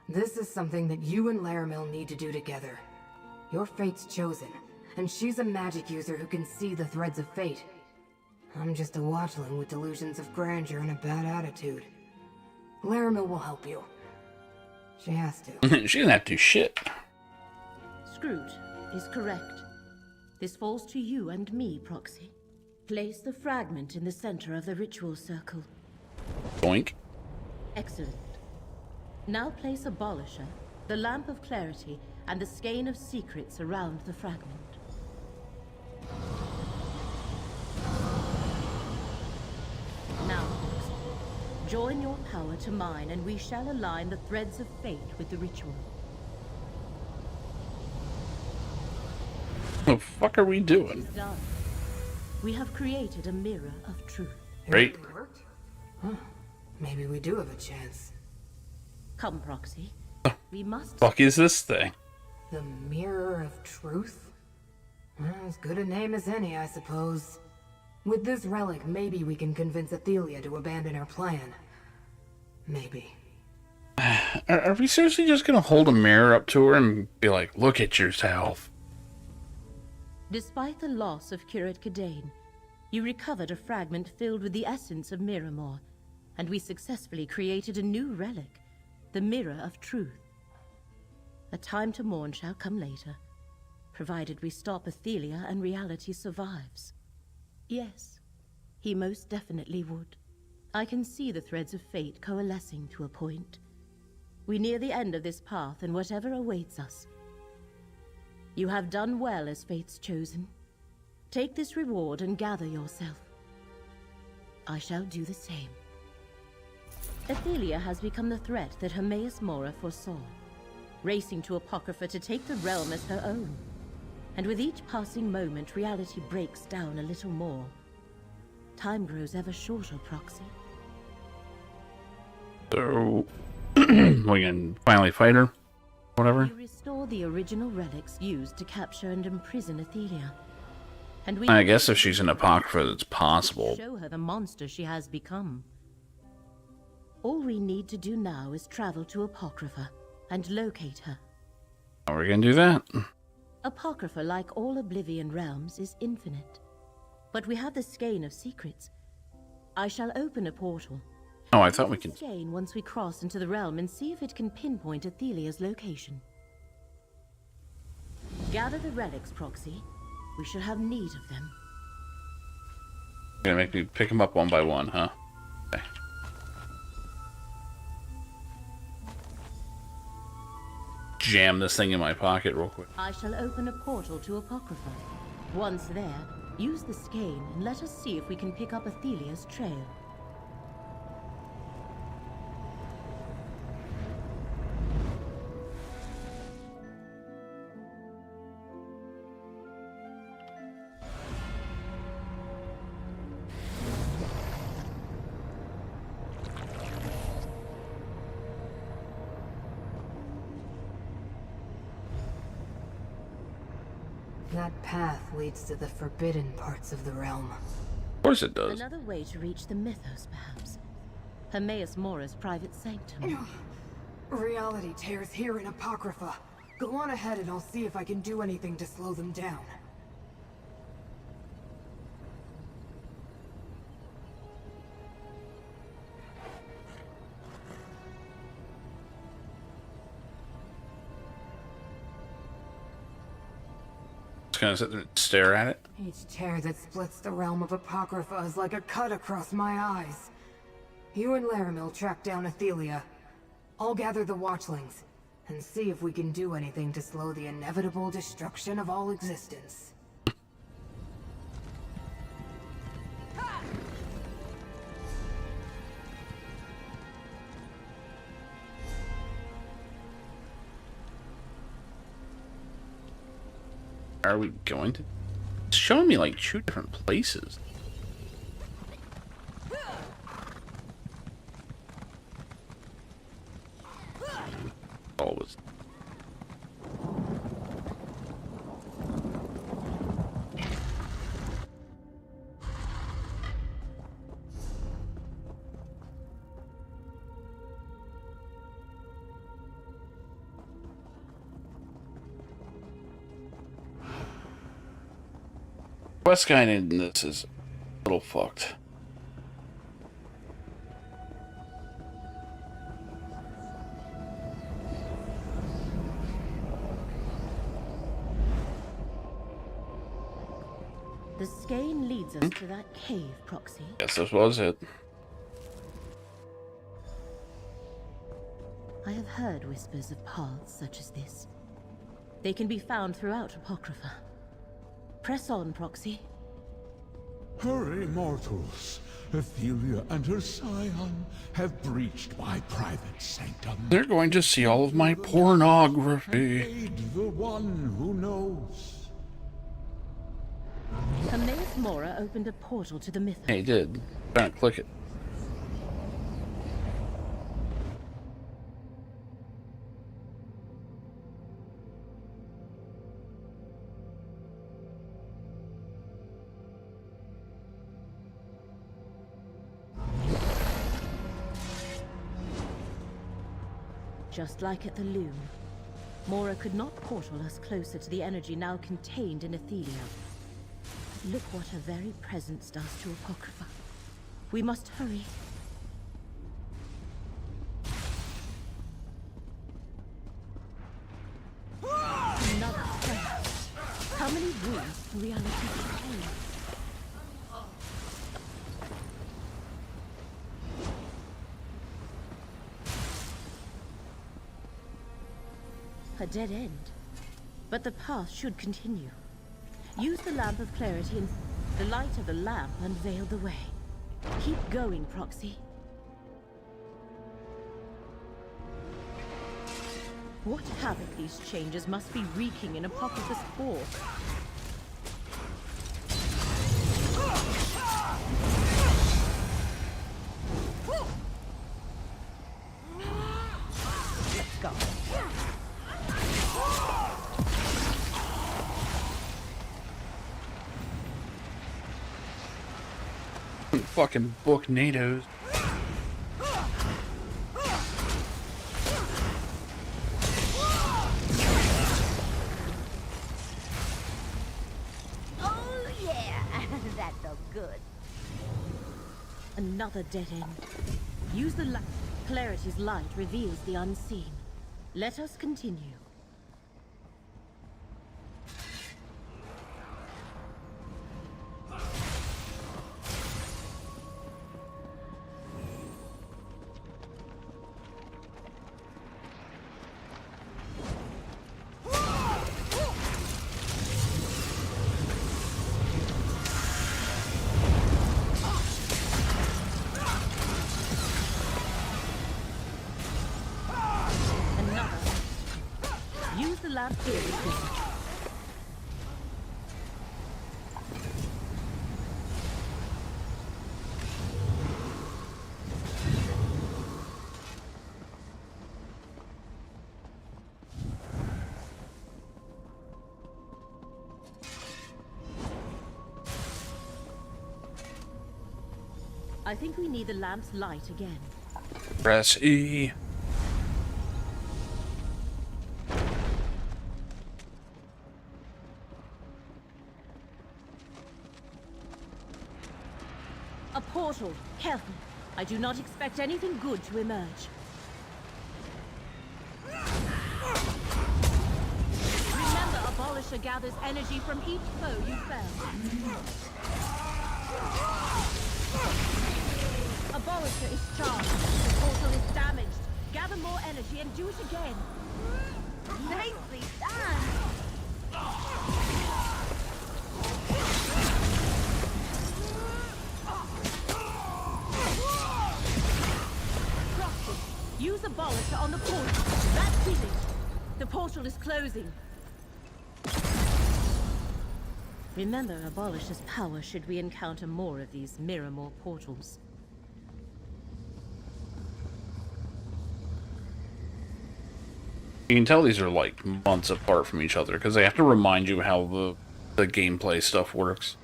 [SPEAKER 14] This is something that you and Laramil need to do together. Your fate's chosen, and she's a magic user who can see the threads of fate. I'm just a watchling with delusions of grandeur and a bad attitude. Laramil will help you. She has to.
[SPEAKER 1] She doesn't have to do shit.
[SPEAKER 2] Scroot is correct. This falls to you and me, Proxy. Place the fragment in the center of the ritual circle.
[SPEAKER 1] Boink.
[SPEAKER 2] Excellent. Now place Abolisher, the Lamp of Clarity, and the Skein of Secrets around the fragment. Now, Proxy, join your power to mine, and we shall align the threads of fate with the ritual.
[SPEAKER 1] What the fuck are we doing?
[SPEAKER 2] Done. We have created a mirror of truth.
[SPEAKER 1] Great.
[SPEAKER 14] It really worked? Huh. Maybe we do have a chance.
[SPEAKER 2] Come, Proxy. We must...
[SPEAKER 1] Fuck is this thing?
[SPEAKER 14] The Mirror of Truth? Well, as good a name as any, I suppose. With this relic, maybe we can convince Athelia to abandon her plan. Maybe.
[SPEAKER 1] Are we seriously just gonna hold a mirror up to her and be like, look at yourself?
[SPEAKER 2] Despite the loss of Curate Cadane, you recovered a fragment filled with the essence of Miramor, and we successfully created a new relic, the Mirror of Truth. A time to mourn shall come later, provided we stop Athelia and reality survives. Yes, he most definitely would. I can see the threads of fate coalescing to a point. We near the end of this path, and whatever awaits us. You have done well as fate's chosen. Take this reward and gather yourself. I shall do the same. Athelia has become the threat that Hermaeus Mora foresaw, racing to Apocrypha to take the realm as her own. And with each passing moment, reality breaks down a little more. Time grows ever shorter, Proxy.
[SPEAKER 1] So, we can finally fight her? Whatever?
[SPEAKER 2] You restore the original relics used to capture and imprison Athelia. And we
[SPEAKER 1] I guess if she's an Apocrypha, it's possible.
[SPEAKER 2] show her the monster she has become. All we need to do now is travel to Apocrypha and locate her.
[SPEAKER 1] How are we gonna do that?
[SPEAKER 2] Apocrypha, like all Oblivion realms, is infinite. But we have the Skein of Secrets. I shall open a portal.
[SPEAKER 1] Oh, I thought we could...
[SPEAKER 2] Skein once we cross into the realm and see if it can pinpoint Athelia's location. Gather the relics, Proxy. We shall have need of them.
[SPEAKER 1] You're gonna make me pick them up one by one, huh? Okay. jam this thing in my pocket real quick.
[SPEAKER 2] I shall open a portal to Apocrypha. Once there, use the skein and let us see if we can pick up Athelia's trail.
[SPEAKER 14] That path leads to the forbidden parts of the realm.
[SPEAKER 1] Of course it does.
[SPEAKER 2] Another way to reach the mythos, perhaps. Hermaeus Mora's private sanctum.
[SPEAKER 14] Reality tears here in Apocrypha. Go on ahead and I'll see if I can do anything to slow them down.
[SPEAKER 1] Just gonna sit there and stare at it.
[SPEAKER 14] Each tear that splits the realm of Apocrypha is like a cut across my eyes. You and Laramil track down Athelia. I'll gather the watchlings, and see if we can do anything to slow the inevitable destruction of all existence.
[SPEAKER 1] Are we going to? It's showing me like 2 different places. Always. Quest guide in this is a little fucked.
[SPEAKER 2] The skein leads us to that cave, Proxy.
[SPEAKER 1] Yes, this was it.
[SPEAKER 2] I have heard whispers of paths such as this. They can be found throughout Apocrypha. Press on, Proxy.
[SPEAKER 18] Hurry, mortals. Athelia and her scion have breached my private sanctum.
[SPEAKER 1] They're going to see all of my pornography.
[SPEAKER 18] Aid the one who knows.
[SPEAKER 2] Hermaeus Mora opened a portal to the mythos.
[SPEAKER 1] Yeah, he did. Trying to click it.
[SPEAKER 2] Just like at the Loom, Mora could not portal us closer to the energy now contained in Athelia. Look what her very presence does to Apocrypha. We must hurry. Another threat. How many wounds can reality contain? A dead end. But the path should continue. Use the lamp of clarity and the light of the lamp unveiled the way. Keep going, Proxy. What havoc these changes must be wreaking in Apocrypha's core. Let's go.
[SPEAKER 1] Fucking book NATOs.
[SPEAKER 2] Oh yeah, that felt good. Another dead end. Use the light. Clarity's light reveals the unseen. Let us continue. have fear of this. I think we need the lamp's light again.
[SPEAKER 1] Press E.
[SPEAKER 2] A portal. Careful. I do not expect anything good to emerge. Remember, Abolisher gathers energy from each foe you fell. Abolisher is charged. The portal is damaged. Gather more energy and do it again. Nicely done! Use Abolisher on the portal. That's it. The portal is closing. Remember Abolisher's power should we encounter more of these Miramore portals.
[SPEAKER 1] You can tell these are like months apart from each other because they have to remind you how the gameplay stuff works.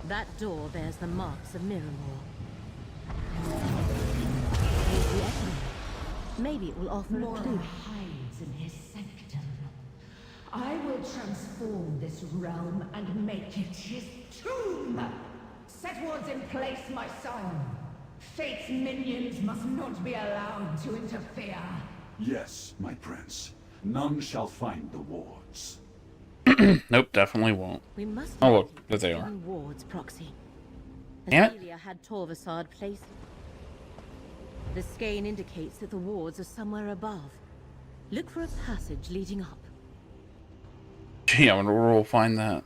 [SPEAKER 2] That door bears the marks of Miramore. Here's the echo. Maybe it will offer
[SPEAKER 6] More
[SPEAKER 2] a clue.
[SPEAKER 6] hides in his sanctum. I will transform this realm and make it his tomb. Set wards in place, my son. Fate's minions must not be allowed to interfere.
[SPEAKER 7] Yes, my prince. None shall find the wards.
[SPEAKER 1] Nope, definitely won't.
[SPEAKER 2] We must
[SPEAKER 1] Oh look, there they are.
[SPEAKER 2] wards, Proxy.
[SPEAKER 1] Damn it.
[SPEAKER 2] Athelia had Torvasad placed. The skein indicates that the wards are somewhere above. Look for a passage leading up.
[SPEAKER 1] Gee, I wonder where we'll find that.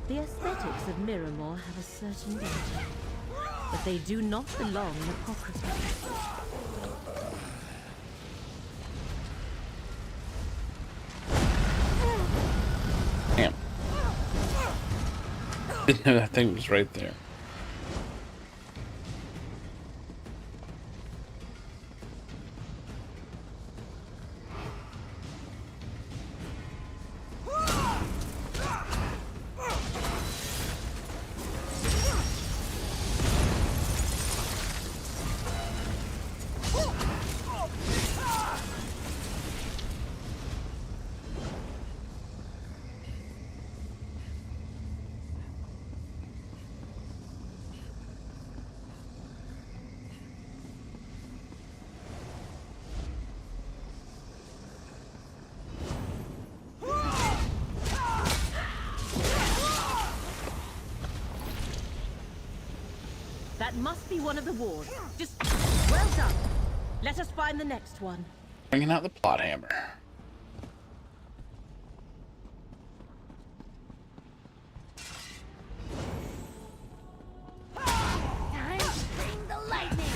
[SPEAKER 2] The aesthetics of Miramore have a certain danger, but they do not belong in apocrypha.
[SPEAKER 1] Damn. Didn't know that thing was right there.
[SPEAKER 2] That must be one of the wards. Just well done. Let us find the next one.
[SPEAKER 1] Bringing out the plot hammer.
[SPEAKER 12] Time to bring the lightning.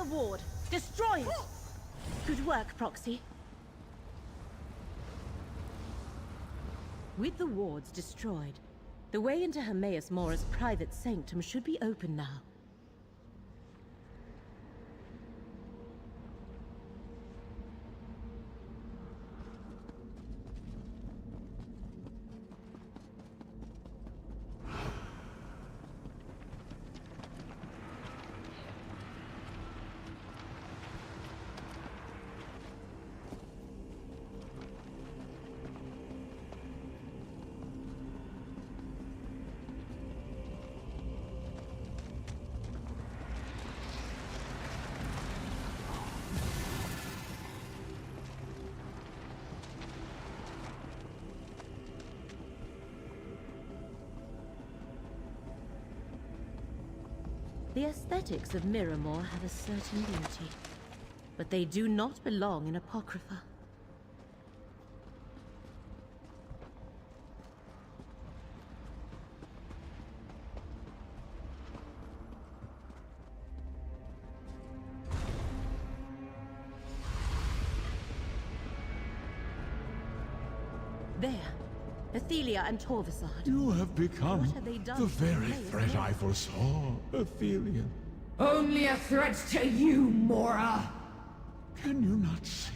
[SPEAKER 2] ward! Destroy it! Good work, Proxy. With the wards destroyed, the way into Hermaeus Mora's private sanctum should be open now. The aesthetics of Miramore have a certain beauty, but they do not belong in Apocrypha. There, Athelia and Torvasad.
[SPEAKER 18] You have become
[SPEAKER 2] What have they done
[SPEAKER 18] the
[SPEAKER 2] to
[SPEAKER 18] very
[SPEAKER 2] Hermaeus
[SPEAKER 18] threat
[SPEAKER 2] Mora?
[SPEAKER 18] I foresaw, Athelia.
[SPEAKER 8] Only a threat to you, Mora!
[SPEAKER 18] Can you not see?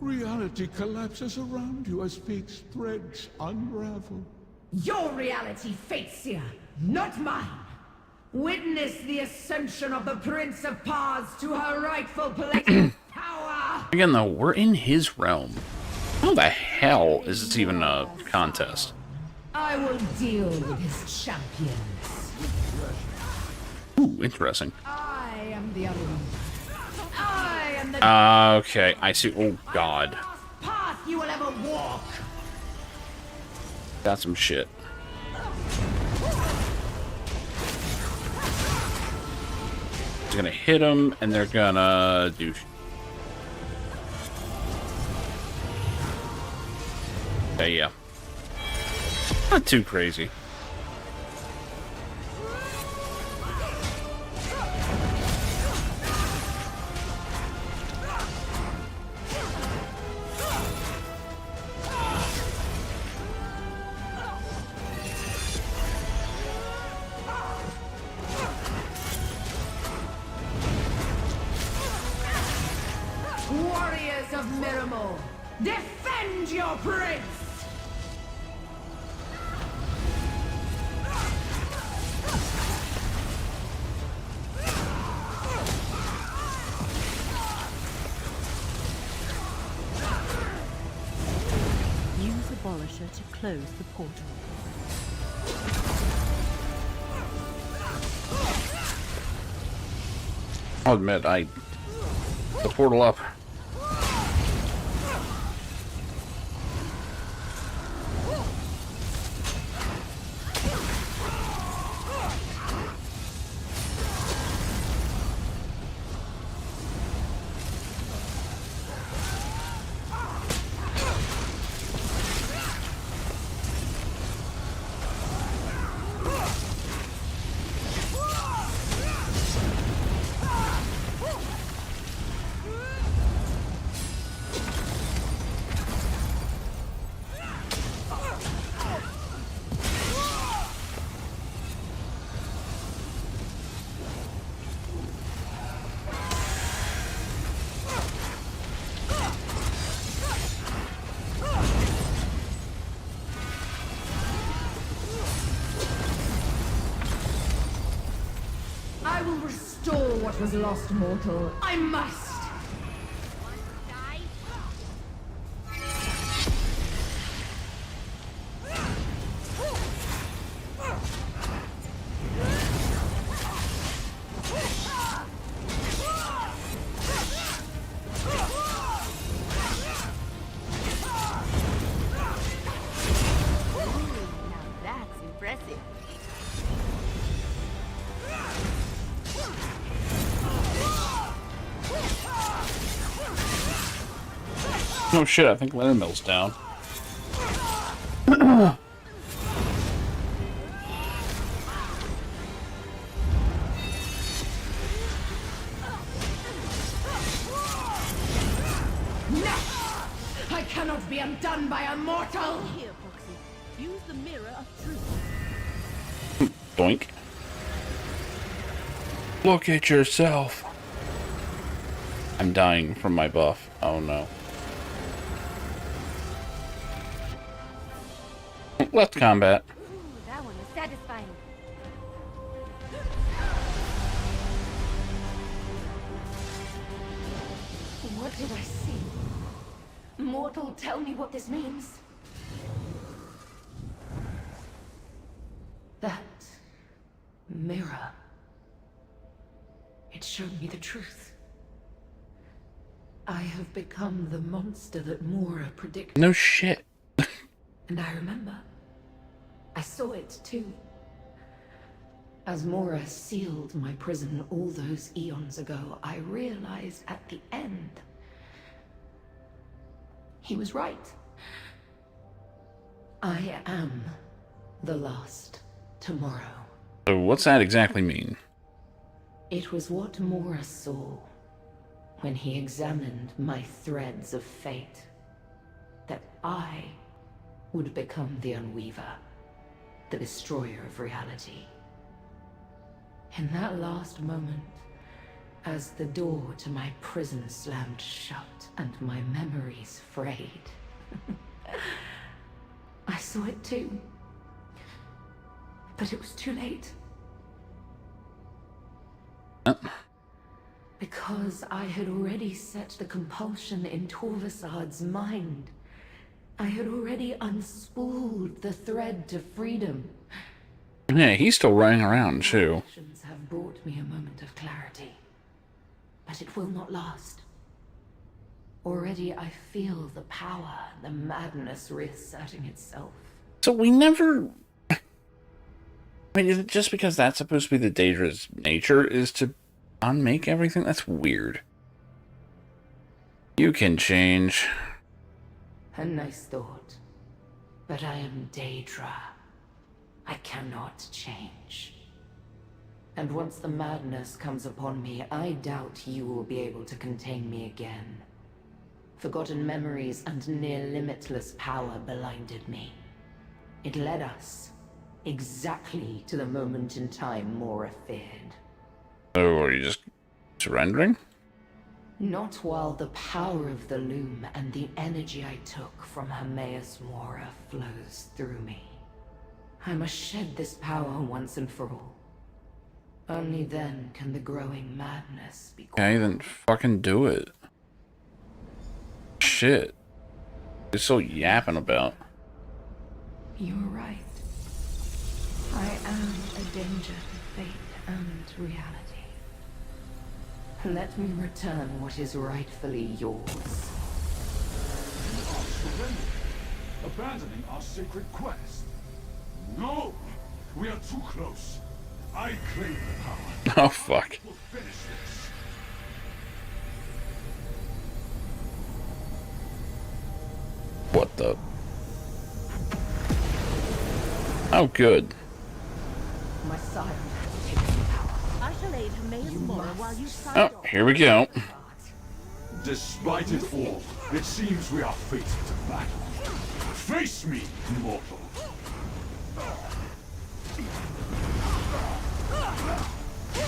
[SPEAKER 18] Reality collapses around you as fate's threads unravel.
[SPEAKER 8] Your reality, Fatesia, not mine! Witness the ascension of the Prince of Paws to her rightful place of power!
[SPEAKER 1] Again, though, we're in his realm. How the hell is this even a contest?
[SPEAKER 8] I will deal with his champions.
[SPEAKER 1] Ooh, interesting.
[SPEAKER 8] I am the other one. I am the
[SPEAKER 1] Okay, I see. Oh, God.
[SPEAKER 8] path you will ever walk!
[SPEAKER 1] Got some shit. They're gonna hit him, and they're gonna do... Yeah. Not too crazy.
[SPEAKER 8] Warriors of Miramore, defend your prince!
[SPEAKER 2] Use Abolisher to close the portal.
[SPEAKER 1] I'll admit, the portal up.
[SPEAKER 8] I will restore what was lost, mortal. I must!
[SPEAKER 12] That's impressive.
[SPEAKER 1] Oh shit, I think Miller's down.
[SPEAKER 8] No! I cannot be undone by a mortal!
[SPEAKER 2] Here, Foxy. Use the mirror of truth.
[SPEAKER 1] Doink. Look at yourself. I'm dying from my buff. Oh no. Let's combat.
[SPEAKER 12] Ooh, that one was satisfying.
[SPEAKER 8] What did I see? Mortal, tell me what this means. That mirror. It showed me the truth. I have become the monster that Mora predicted.
[SPEAKER 1] No shit.
[SPEAKER 8] And I remember. I saw it too. As Mora sealed my prison all those eons ago, I realized at the end he was right. I am the last tomorrow.
[SPEAKER 1] So what's that exactly mean?
[SPEAKER 8] It was what Mora saw when he examined my threads of fate, that I would become the Unweaver, the destroyer of reality. In that last moment, as the door to my prison slammed shut and my memories frayed, I saw it too. But it was too late. Because I had already set the compulsion in Torvasad's mind. I had already unspooled the thread to freedom.
[SPEAKER 1] Yeah, he's still running around too.
[SPEAKER 8] Actions have brought me a moment of clarity. But it will not last. Already I feel the power, the madness reasserting itself.
[SPEAKER 1] So we never... I mean, is it just because that's supposed to be the Daedra's nature, is to unmake everything? That's weird. You can change.
[SPEAKER 8] A nice thought. But I am Daedra. I cannot change. And once the madness comes upon me, I doubt you will be able to contain me again. Forgotten memories and near limitless power blinded me. It led us exactly to the moment in time Mora feared.
[SPEAKER 1] Oh, are you just surrendering?
[SPEAKER 8] Not while the power of the loom and the energy I took from Hermaeus Mora flows through me. I must shed this power once and for all. Only then can the growing madness be quelled.
[SPEAKER 1] Okay, then fucking do it. Shit. You're so yapping about.
[SPEAKER 8] You're right. I am a danger to fate and reality. Let me return what is rightfully yours.
[SPEAKER 7] You are surrendering, abandoning our sacred quest. No! We are too close. I claim the power.
[SPEAKER 1] Oh, fuck.
[SPEAKER 7] We'll finish this.
[SPEAKER 1] What the... Oh, good.
[SPEAKER 8] My sire has taken the power.
[SPEAKER 2] I shall aid Hermaeus Mora while you fight
[SPEAKER 1] Oh, here we go.
[SPEAKER 7] Despite it all, it seems we are fated to battle. Face me, mortal.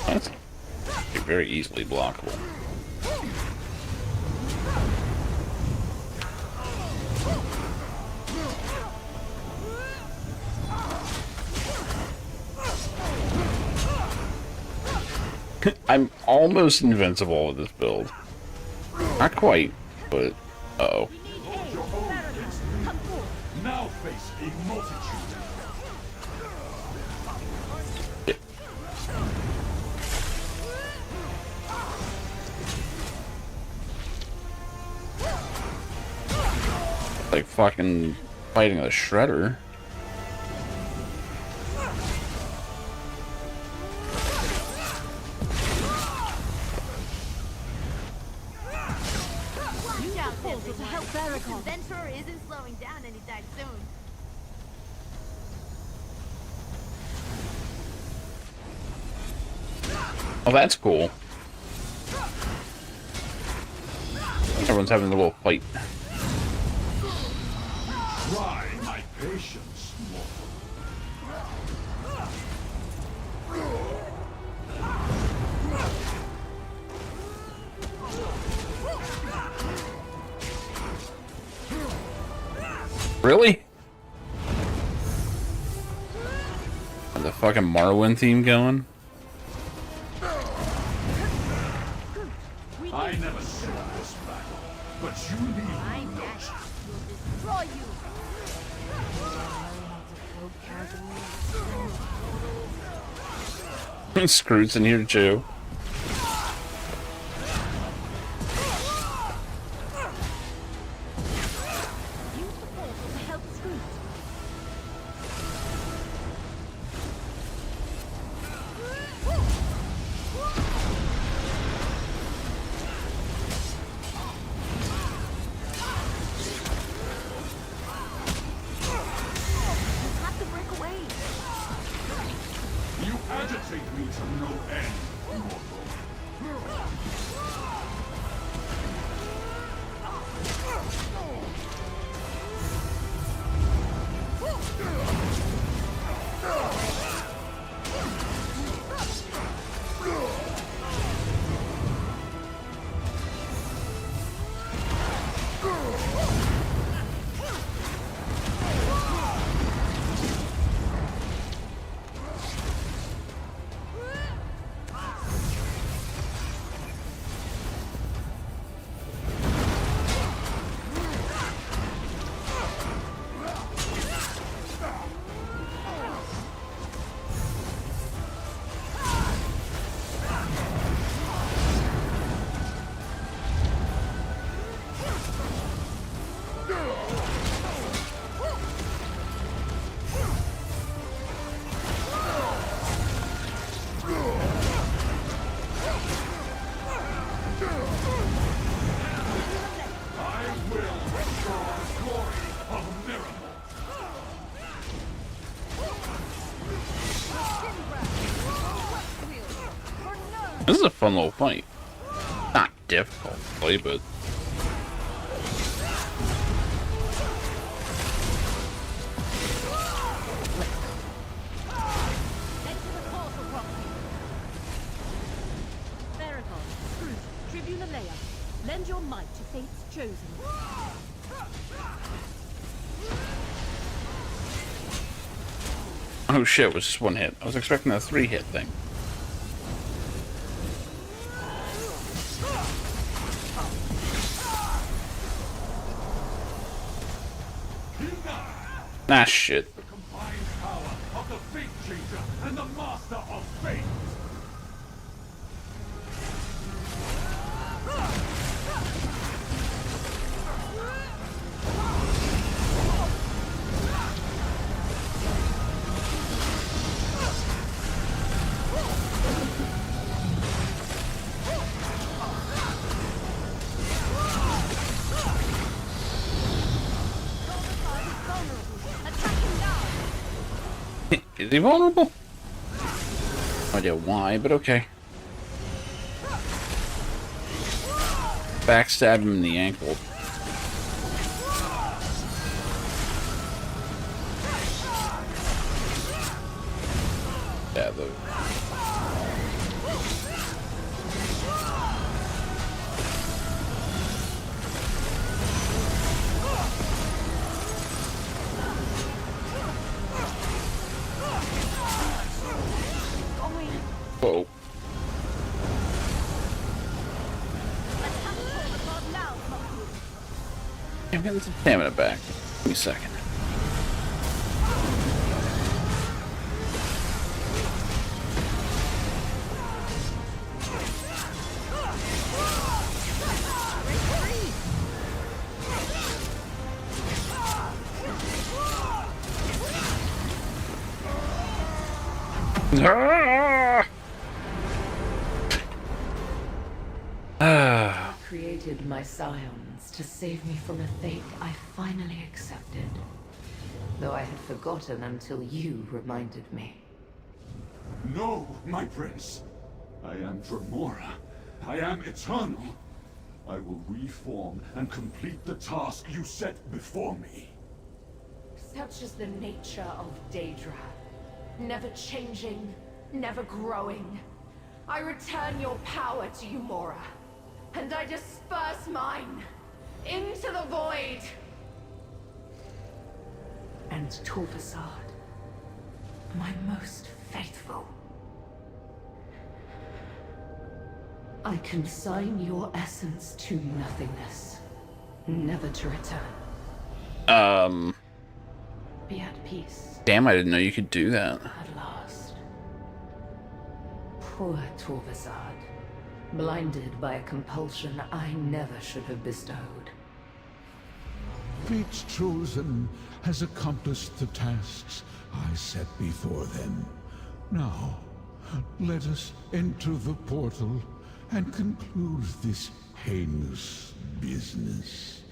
[SPEAKER 1] That's very easily blockable. I'm almost invincible with this build. Not quite, but uh-oh.
[SPEAKER 7] Now face a multitude.
[SPEAKER 1] Like fucking fighting a shredder.
[SPEAKER 12] To help Barricon. Adventurer isn't slowing down anytime soon.
[SPEAKER 1] Oh, that's cool. everyone's having a little fight.
[SPEAKER 7] Try my patience, mortal.
[SPEAKER 1] Really? The fucking Marwyn theme going?
[SPEAKER 7] I never saw this battle, but you need
[SPEAKER 12] I'm
[SPEAKER 7] no
[SPEAKER 12] next. We'll destroy you.
[SPEAKER 1] Screw's in here too.
[SPEAKER 12] Use the portal to help Scrooge. You have to break away.
[SPEAKER 7] You agitate me to no end, mortal.
[SPEAKER 1] This is a fun little fight. Not difficult to play, but
[SPEAKER 12] Enter the portal properly. Veracon, Scrooge, Tribune Leia, lend your might to fate's chosen.
[SPEAKER 1] oh shit, it was just one hit. I was expecting a 3-hit thing. Nah, shit.
[SPEAKER 7] The combined power of the Fate Changer and the Master of Fate.
[SPEAKER 1] Is he vulnerable? No idea why, but okay. Backstab him in the ankle. Yeah, the... Whoa. I'm getting some stamina back. Give me a second.
[SPEAKER 8] I created my scions to save me from a fate I finally accepted. Though I had forgotten until you reminded me.
[SPEAKER 7] No, my prince. I am Tremora. I am eternal. I will reform and complete the task you set before me.
[SPEAKER 6] Such is the nature of Daedra. Never changing, never growing. I return your power to you, Mora. And I disperse mine into the void. And Torvasad, my most faithful. I consign your essence to nothingness, never to return. Be at peace.
[SPEAKER 1] Damn, I didn't know you could do that.
[SPEAKER 6] At last. Poor Torvasad, blinded by a compulsion I never should have bestowed.
[SPEAKER 18] Fate's chosen has accomplished the tasks I set before them. Now, let us enter the portal and conclude this heinous business.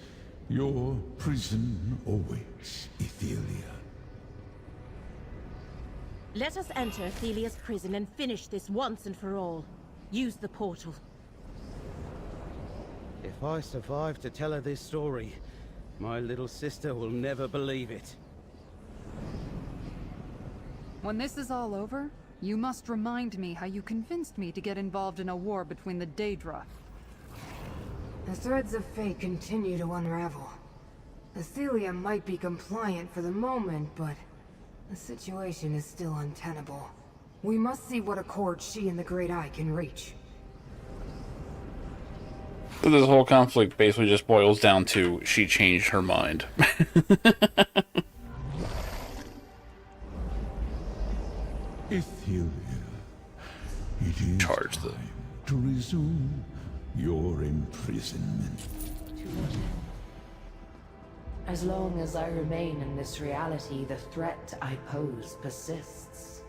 [SPEAKER 18] Your prison awaits, Ethelia.
[SPEAKER 2] Let us enter Athelia's prison and finish this once and for all. Use the portal.
[SPEAKER 5] If I survive to tell her this story, my little sister will never believe it.
[SPEAKER 4] When this is all over, you must remind me how you convinced me to get involved in a war between the Daedra.
[SPEAKER 14] The threads of fate continue to unravel. Athelia might be compliant for the moment, but the situation is still untenable. We must see what accord she and the Great Eye can reach.
[SPEAKER 1] So this whole conflict basically just boils down to she changed her mind.
[SPEAKER 18] Ethelia, it is time to resume your imprisonment.
[SPEAKER 8] As long as I remain in this reality, the threat I pose persists.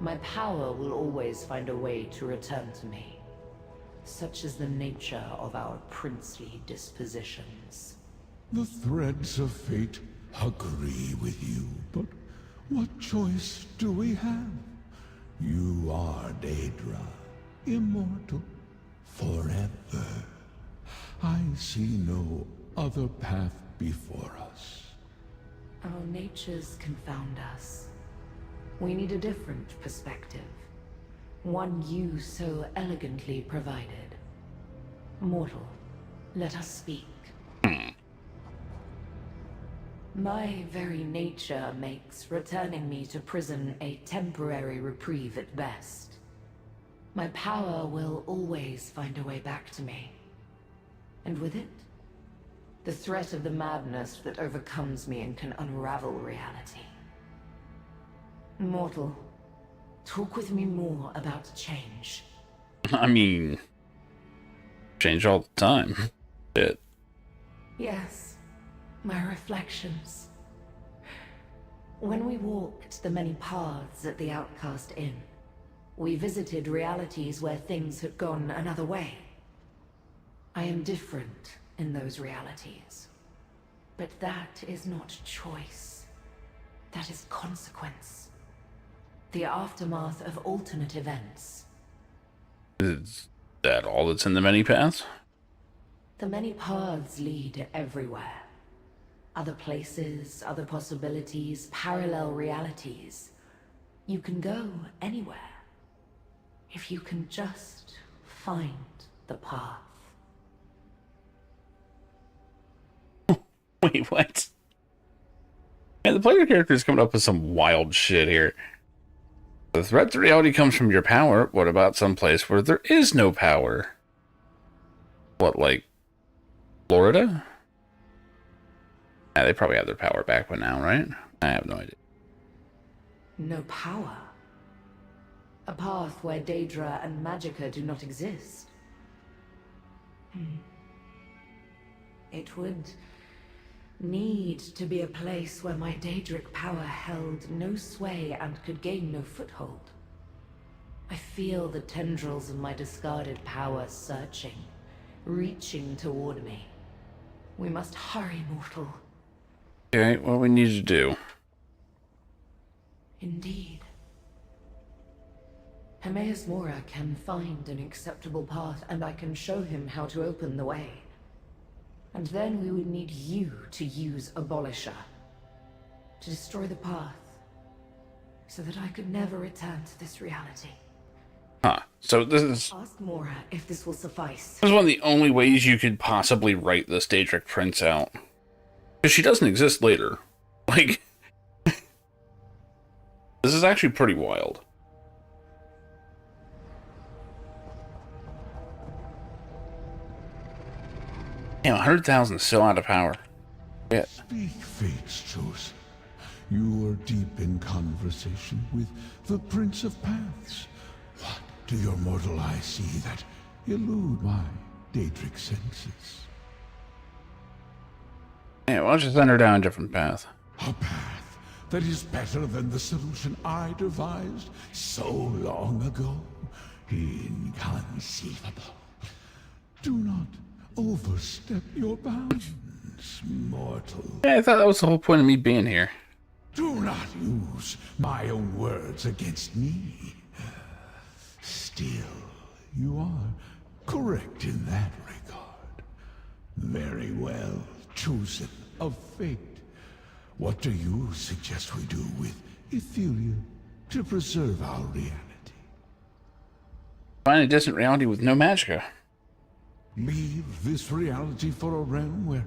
[SPEAKER 8] My power will always find a way to return to me. Such is the nature of our princely dispositions.
[SPEAKER 18] The threads of fate agree with you, but what choice do we have? You are Daedra, immortal, forever. I see no other path before us.
[SPEAKER 8] Our natures confound us. We need a different perspective. One you so elegantly provided. Mortal, let us speak. My very nature makes returning me to prison a temporary reprieve at best. My power will always find a way back to me. And with it, the threat of the madness that overcomes me and can unravel reality. Mortal, talk with me more about change.
[SPEAKER 1] I mean, change all the time. Shit.
[SPEAKER 8] Yes, my reflections. When we walked the many paths at the Outcast Inn, we visited realities where things had gone another way. I am different in those realities. But that is not choice. That is consequence. The aftermath of alternate events.
[SPEAKER 1] Is that all that's in the many paths?
[SPEAKER 8] The many paths lead everywhere. Other places, other possibilities, parallel realities. You can go anywhere. If you can just find the path.
[SPEAKER 1] Wait, what? Man, the player character is coming up with some wild shit here. The threat to reality comes from your power. What about some place where there is no power? What, like Florida? Yeah, they probably have their power back by now, right? I have no idea.
[SPEAKER 8] No power. A path where Daedra and Magicka do not exist. It would need to be a place where my Daedric power held no sway and could gain no foothold. I feel the tendrils of my discarded power searching, reaching toward me. We must hurry, mortal.
[SPEAKER 1] Okay, what we need to do.
[SPEAKER 8] Indeed. Hermaeus Mora can find an acceptable path, and I can show him how to open the way. And then we would need you to use Abolisher to destroy the path, so that I could never return to this reality.
[SPEAKER 1] Huh. So this is...
[SPEAKER 8] Ask Mora if this will suffice.
[SPEAKER 1] This is one of the only ways you could possibly write this Daedric Prince out. Because she doesn't exist later. Like... This is actually pretty wild. Damn, 100,000 still out of power. Yeah.
[SPEAKER 18] Speak, Fate's chosen. You are deep in conversation with the Prince of Paths. What do your mortal eyes see that elude my Daedric senses?
[SPEAKER 1] Yeah, why don't you send her down a different path?
[SPEAKER 18] A path that is better than the solution I devised so long ago. Inconceivable. Do not overstep your bounds, mortal.
[SPEAKER 1] Yeah, I thought that was the whole point of me being here.
[SPEAKER 18] Do not use my own words against me. Still, you are correct in that regard. Very well chosen of fate. What do you suggest we do with Ethelia to preserve our reality?
[SPEAKER 1] Find a distant reality with no magicka.
[SPEAKER 18] Leave this reality for a realm where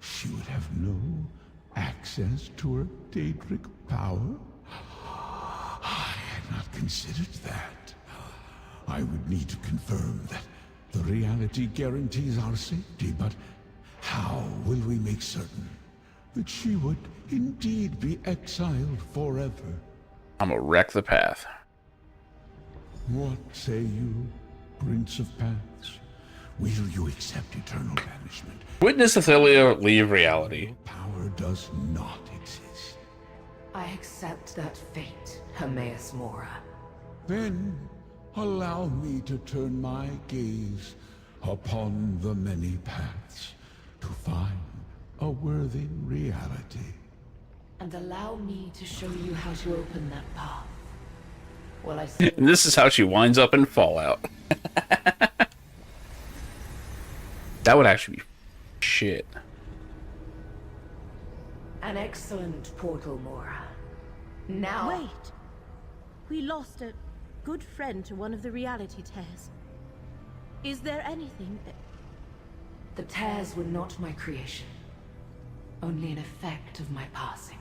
[SPEAKER 18] she would have no access to her Daedric power? I had not considered that. I would need to confirm that the reality guarantees our safety, but how will we make certain that she would indeed be exiled forever?
[SPEAKER 1] I'm gonna wreck the path.
[SPEAKER 18] What say you, Prince of Paths? Will you accept eternal banishment?
[SPEAKER 1] Witness Ethelia leave reality.
[SPEAKER 18] Power does not exist.
[SPEAKER 8] I accept that fate, Hermaeus Mora.
[SPEAKER 18] Then allow me to turn my gaze upon the many paths to find a worthy reality.
[SPEAKER 8] And allow me to show you how to open that path. Well,
[SPEAKER 1] And this is how she winds up in Fallout. That would actually be shit.
[SPEAKER 8] An excellent portal, Mora. Now...
[SPEAKER 2] Wait! We lost a good friend to one of the reality tears. Is there anything that...
[SPEAKER 8] The tears were not my creation. Only an effect of my passing.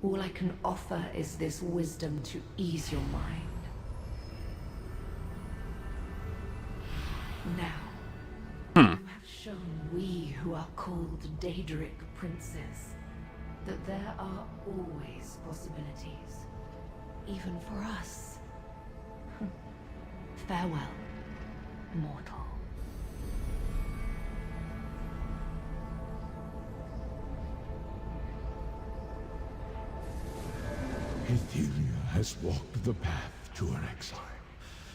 [SPEAKER 8] All I can offer is this wisdom to ease your mind. Now, you have shown we who are called Daedric princes that there are always possibilities, even for us. Farewell, mortal.
[SPEAKER 18] Ethelia has walked the path to her exile.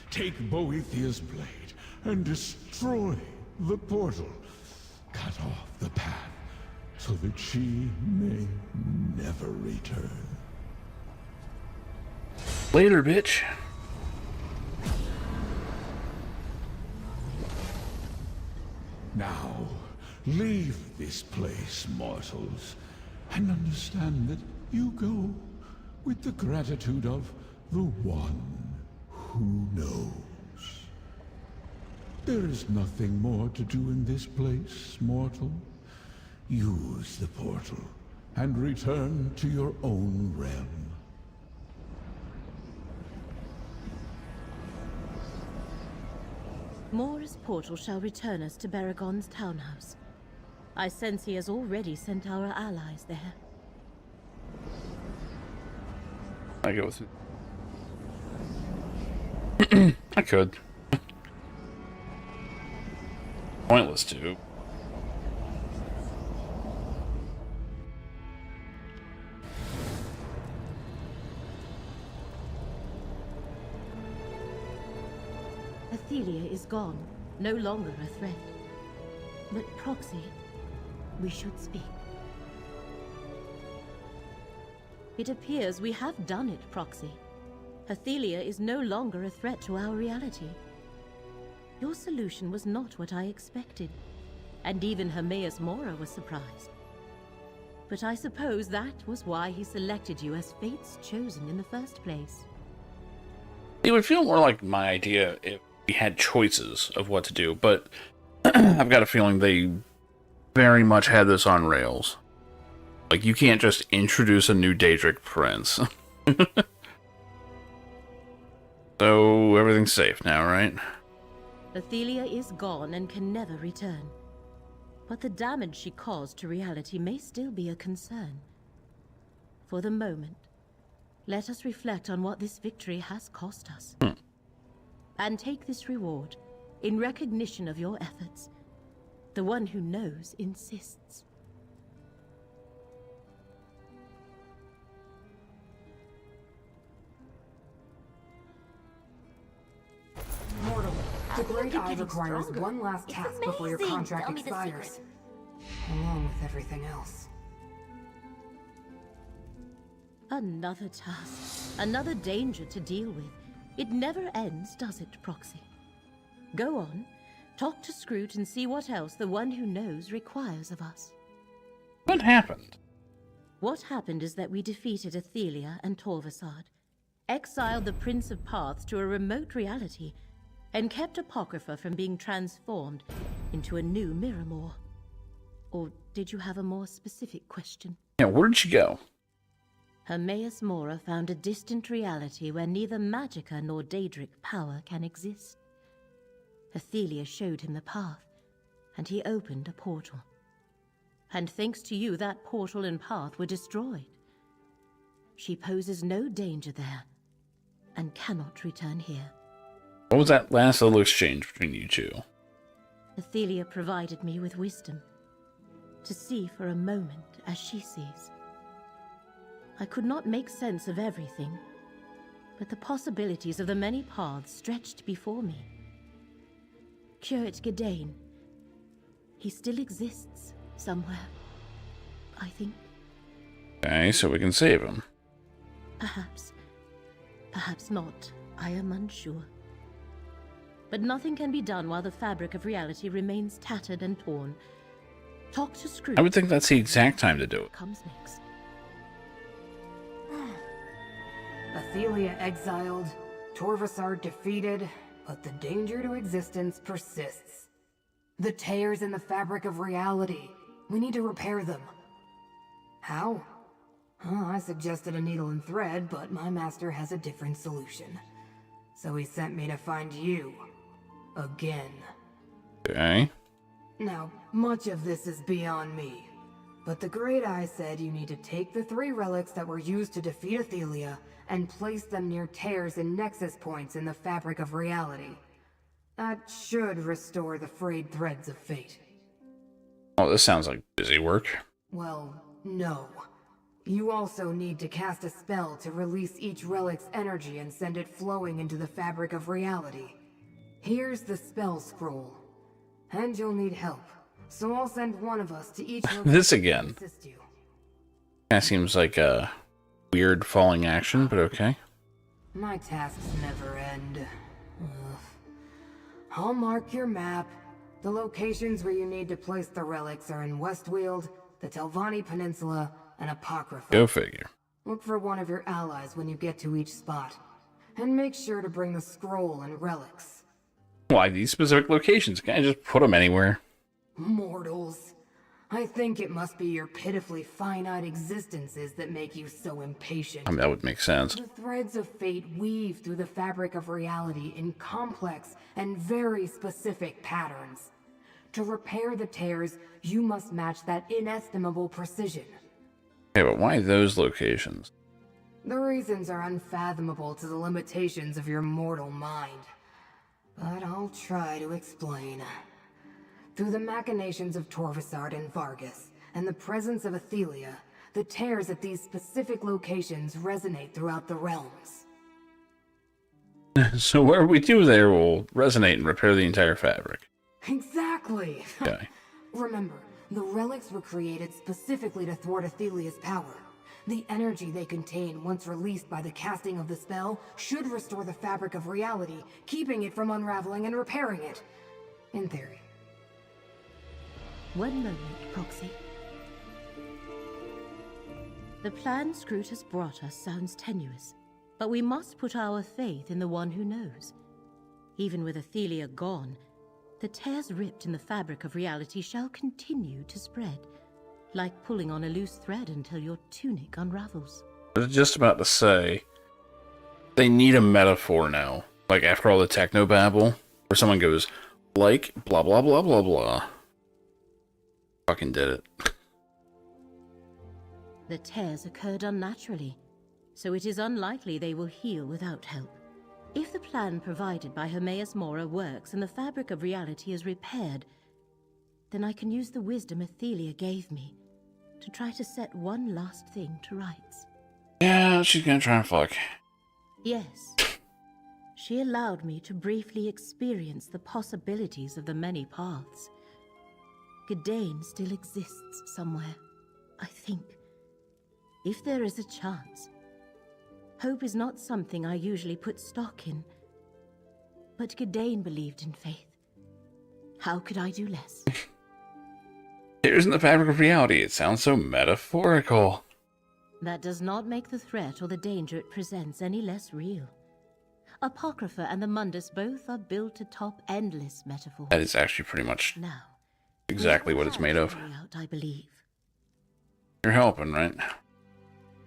[SPEAKER 18] Take Boethiah's blade and destroy the portal. Cut off the path so that she may never return.
[SPEAKER 1] Later, bitch.
[SPEAKER 18] Now, leave this place, mortals, and understand that you go with the gratitude of the one who knows. There is nothing more to do in this place, mortal. Use the portal and return to your own realm.
[SPEAKER 2] Mora's portal shall return us to Baragon's townhouse. I sense he has already sent our allies there.
[SPEAKER 1] I go with it. I could. Pointless to.
[SPEAKER 2] Ethelia is gone, no longer a threat. But Proxy, we should speak. It appears we have done it, Proxy. Athelia is no longer a threat to our reality. Your solution was not what I expected, and even Hermaeus Mora was surprised. But I suppose that was why he selected you as Fate's chosen in the first place.
[SPEAKER 1] It would feel more like my idea if we had choices of what to do, but I've got a feeling they very much had this on rails. Like, you can't just introduce a new Daedric prince. So, everything's safe now, right?
[SPEAKER 2] Athelia is gone and can never return. But the damage she caused to reality may still be a concern. For the moment, let us reflect on what this victory has cost us. And take this reward in recognition of your efforts. The one who knows insists.
[SPEAKER 14] Mortal, the Great Eye requires one last task before your contract expires. Along with everything else.
[SPEAKER 2] Another task. Another danger to deal with. It never ends, does it, Proxy? Go on. Talk to Scroot and see what else the one who knows requires of us.
[SPEAKER 1] What happened?
[SPEAKER 2] What happened is that we defeated Athelia and Torvasard, exiled the Prince of Paths to a remote reality, and kept Apocrypha from being transformed into a new Miramor. Or did you have a more specific question?
[SPEAKER 1] Yeah, where did she go?
[SPEAKER 2] Hermaeus Mora found a distant reality where neither Magicka nor Daedric power can exist. Athelia showed him the path, and he opened a portal. And thanks to you, that portal and path were destroyed. She poses no danger there, and cannot return here.
[SPEAKER 1] What was that last little exchange between you two?
[SPEAKER 2] Athelia provided me with wisdom, to see for a moment as she sees. I could not make sense of everything, but the possibilities of the many paths stretched before me. Curate Gadain, he still exists somewhere, I think.
[SPEAKER 1] Okay, so we can save him.
[SPEAKER 2] Perhaps. Perhaps not. I am unsure. But nothing can be done while the fabric of reality remains tattered and torn. Talk to Scrooge.
[SPEAKER 1] I would think that's the exact time to do it.
[SPEAKER 2] Comes next.
[SPEAKER 14] Athelia exiled, Torvasard defeated, but the danger to existence persists. The tears in the fabric of reality. We need to repair them. How? I suggested a needle and thread, but my master has a different solution. So he sent me to find you. Again.
[SPEAKER 1] Okay.
[SPEAKER 14] Now, much of this is beyond me. But the Great Eye said you need to take the 3 relics that were used to defeat Athelia and place them near tears and nexus points in the fabric of reality. That should restore the frayed threads of fate.
[SPEAKER 1] Oh, this sounds like busy work.
[SPEAKER 14] Well, no. You also need to cast a spell to release each relic's energy and send it flowing into the fabric of reality. Here's the spell scroll. And you'll need help. So I'll send one of us to each
[SPEAKER 1] This again.
[SPEAKER 14] to assist you.
[SPEAKER 1] That seems like a weird falling action, but okay.
[SPEAKER 14] My tasks never end. Ugh. I'll mark your map. The locations where you need to place the relics are in Westweald, the Telvanni Peninsula, and Apocrypha.
[SPEAKER 1] Go figure.
[SPEAKER 14] Look for one of your allies when you get to each spot. And make sure to bring the scroll and relics.
[SPEAKER 1] Why these specific locations? Can't I just put them anywhere?
[SPEAKER 14] Mortals. I think it must be your pitifully finite existences that make you so impatient.
[SPEAKER 1] I mean, that would make sense.
[SPEAKER 14] The threads of fate weave through the fabric of reality in complex and very specific patterns. To repair the tears, you must match that inestimable precision.
[SPEAKER 1] Okay, but why those locations?
[SPEAKER 14] The reasons are unfathomable to the limitations of your mortal mind. But I'll try to explain. Through the machinations of Torvasard and Vargas, and the presence of Athelia, the tears at these specific locations resonate throughout the realms.
[SPEAKER 1] So whatever we do there will resonate and repair the entire fabric.
[SPEAKER 14] Exactly!
[SPEAKER 1] Okay.
[SPEAKER 14] Remember, the relics were created specifically to thwart Athelia's power. The energy they contain, once released by the casting of the spell, should restore the fabric of reality, keeping it from unraveling and repairing it. In theory.
[SPEAKER 2] One moment, Proxy. The plan Scroot has brought us sounds tenuous, but we must put our faith in the one who knows. Even with Athelia gone, the tears ripped in the fabric of reality shall continue to spread, like pulling on a loose thread until your tunic unravels.
[SPEAKER 1] I was just about to say, they need a metaphor now. Like, after all the technobabble, where someone goes, like, blah blah blah blah blah. Fucking did it.
[SPEAKER 2] The tears occurred unnaturally, so it is unlikely they will heal without help. If the plan provided by Hermaeus Mora works and the fabric of reality is repaired, then I can use the wisdom Athelia gave me to try to set one last thing to rights.
[SPEAKER 1] Yeah, she's gonna try and fuck.
[SPEAKER 2] Yes. She allowed me to briefly experience the possibilities of the many paths. Gadain still exists somewhere, I think. If there is a chance. Hope is not something I usually put stock in. But Gadain believed in faith. How could I do less?
[SPEAKER 1] Tears in the fabric of reality. It sounds so metaphorical.
[SPEAKER 2] That does not make the threat or the danger it presents any less real. Apocrypha and the Mundus both are built atop endless metaphors.
[SPEAKER 1] That is actually pretty much
[SPEAKER 2] now,
[SPEAKER 1] exactly what it's made of.
[SPEAKER 2] Out, I believe.
[SPEAKER 1] You're helping, right?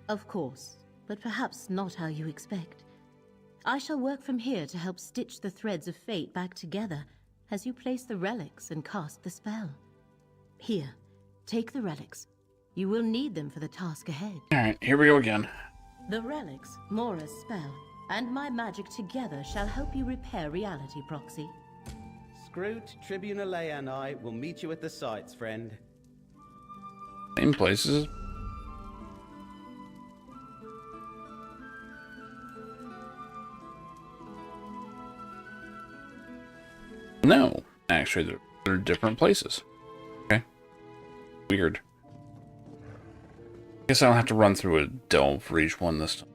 [SPEAKER 2] Of course, but perhaps not how you expect. I shall work from here to help stitch the threads of fate back together as you place the relics and cast the spell. Here, take the relics. You will need them for the task ahead.
[SPEAKER 1] Alright, here we go again.
[SPEAKER 2] The relics, Mora's spell, and my magic together shall help you repair reality, Proxy.
[SPEAKER 5] Scroot, Tribune Alea and I will meet you at the sites, friend.
[SPEAKER 1] Same places. No, actually, they're different places. Okay. Weird. Guess I don't have to run through a delve for each one this time.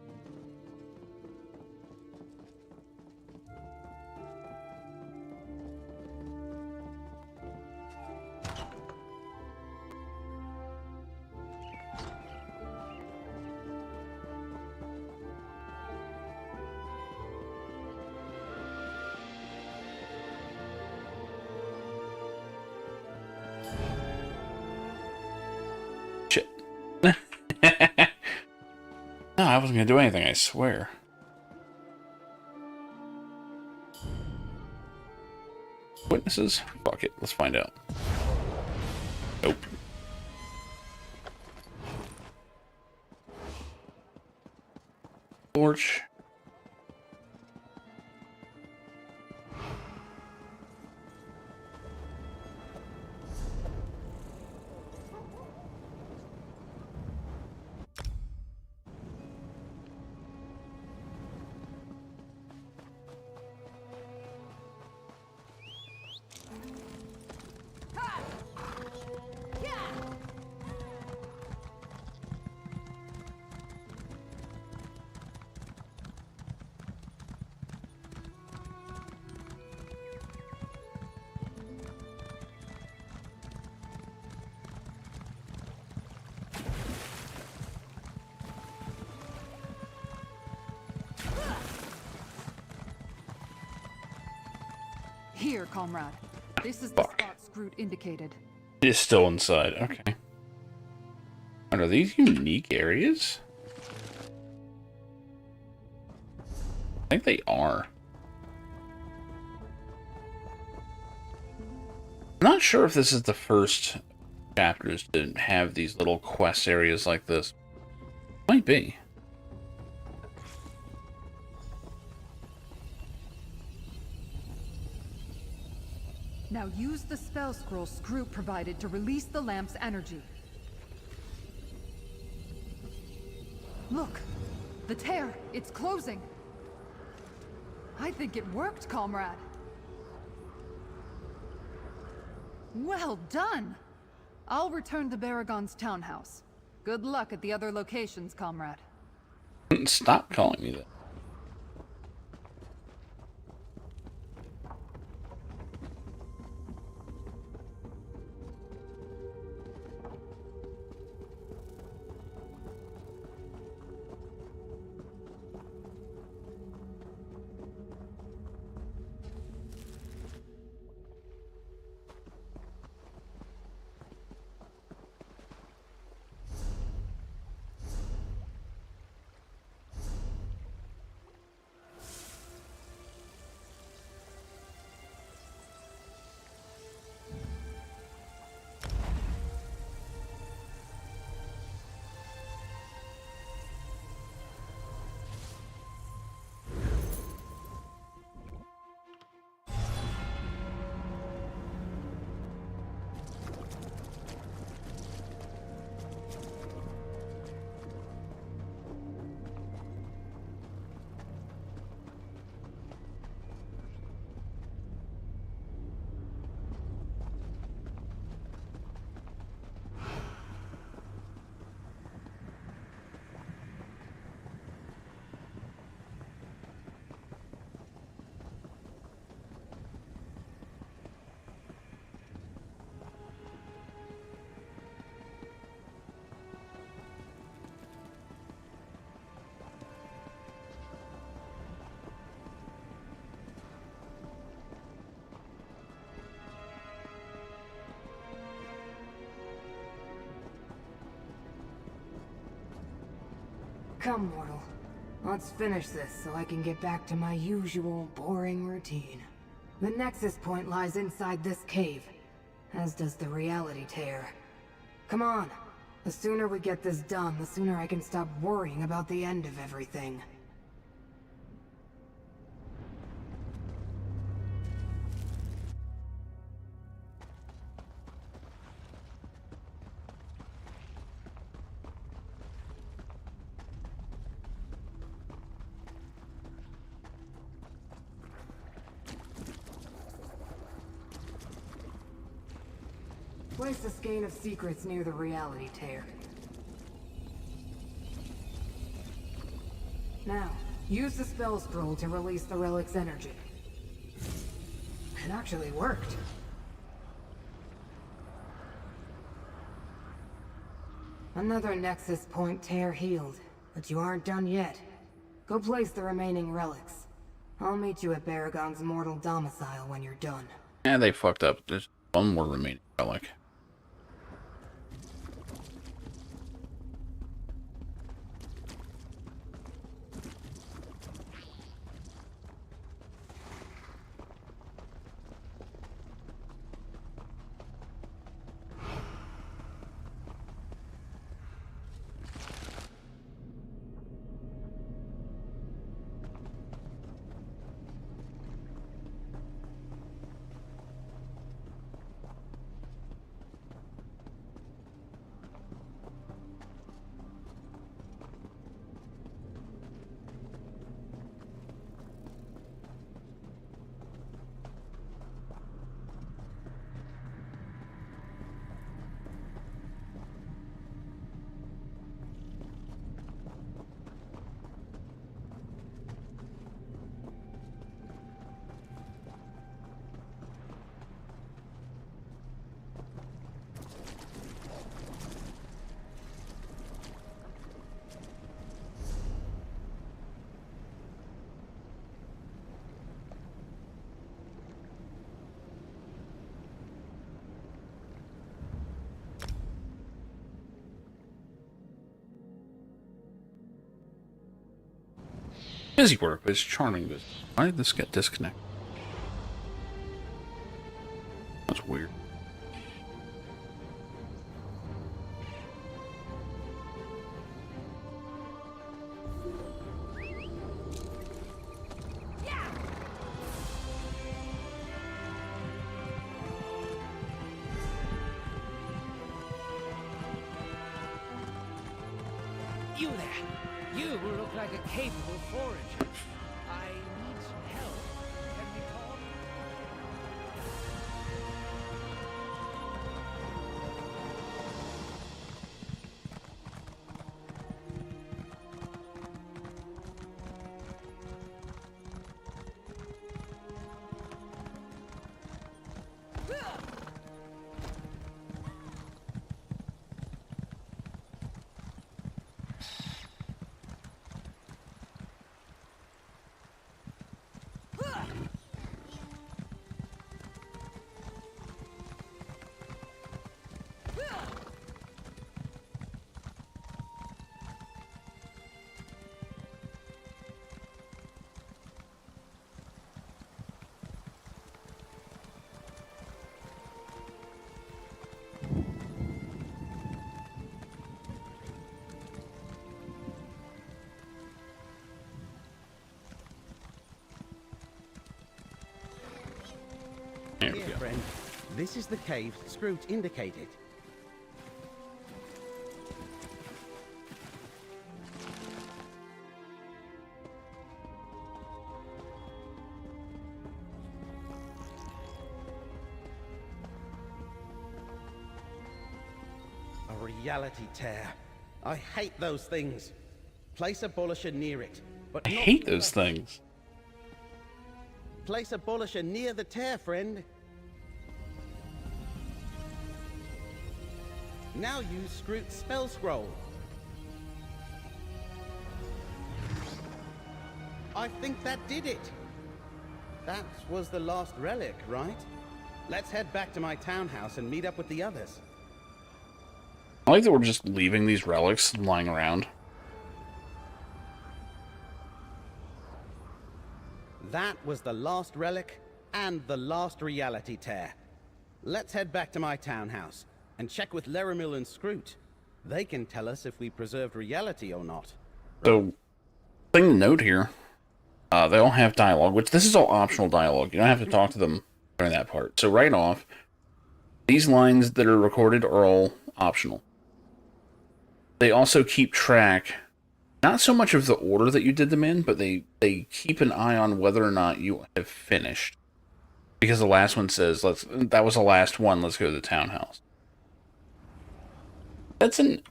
[SPEAKER 1] No, I wasn't gonna do anything, I swear. Witnesses? Fuck it, let's find out. Nope. Torch.
[SPEAKER 4] Here, comrade. This is the spot Scroot indicated.
[SPEAKER 1] It is still inside, okay. Are these unique areas? I think they are. I'm not sure if this is the first chapters to have these little quest areas like this. Might be.
[SPEAKER 4] Now use the spell scroll Scroot provided to release the lamp's energy. Look! The tear! It's closing! I think it worked, comrade! Well done! I'll return to Baragon's townhouse. Good luck at the other locations, comrade.
[SPEAKER 1] Stop calling me that.
[SPEAKER 14] Come, mortal. Let's finish this so I can get back to my usual boring routine. The Nexus Point lies inside this cave, as does the reality tear. Come on. The sooner we get this done, the sooner I can stop worrying about the end of everything. Place the skein of secrets near the reality tear. Now, use the spell scroll to release the relic's energy. It actually worked. Another Nexus Point tear healed, but you aren't done yet. Go place the remaining relics. I'll meet you at Baragon's mortal domicile when you're done.
[SPEAKER 1] Yeah, they fucked up. There's one more remaining relic. Busy work, but it's charming. But why did this get disconnected? That's weird.
[SPEAKER 19] You there! You look like a capable forager. I need some help. Can we talk?
[SPEAKER 1] There we
[SPEAKER 5] Here,
[SPEAKER 1] go.
[SPEAKER 5] friend. This is the cave Scroot indicated. A reality tear. I hate those things. Place a abolisher near it, but
[SPEAKER 1] I
[SPEAKER 5] not
[SPEAKER 1] hate
[SPEAKER 5] too
[SPEAKER 1] those
[SPEAKER 5] much.
[SPEAKER 1] things.
[SPEAKER 5] Place a abolisher near the tear, friend. Now use Scroot's spell scroll. I think that did it. That was the last relic, right? Let's head back to my townhouse and meet up with the others.
[SPEAKER 1] I like that we're just leaving these relics lying around.
[SPEAKER 5] That was the last relic and the last reality tear. Let's head back to my townhouse and check with Laramil and Scroot. They can tell us if we preserved reality or not.
[SPEAKER 1] So, thing to note here, they all have dialogue, which this is all optional dialogue. You don't have to talk to them during that part. So right off, these lines that are recorded are all optional. They also keep track, not so much of the order that you did them in, but they keep an eye on whether or not you have finished. Because the last one says, that was the last one, let's go to the townhouse. That's an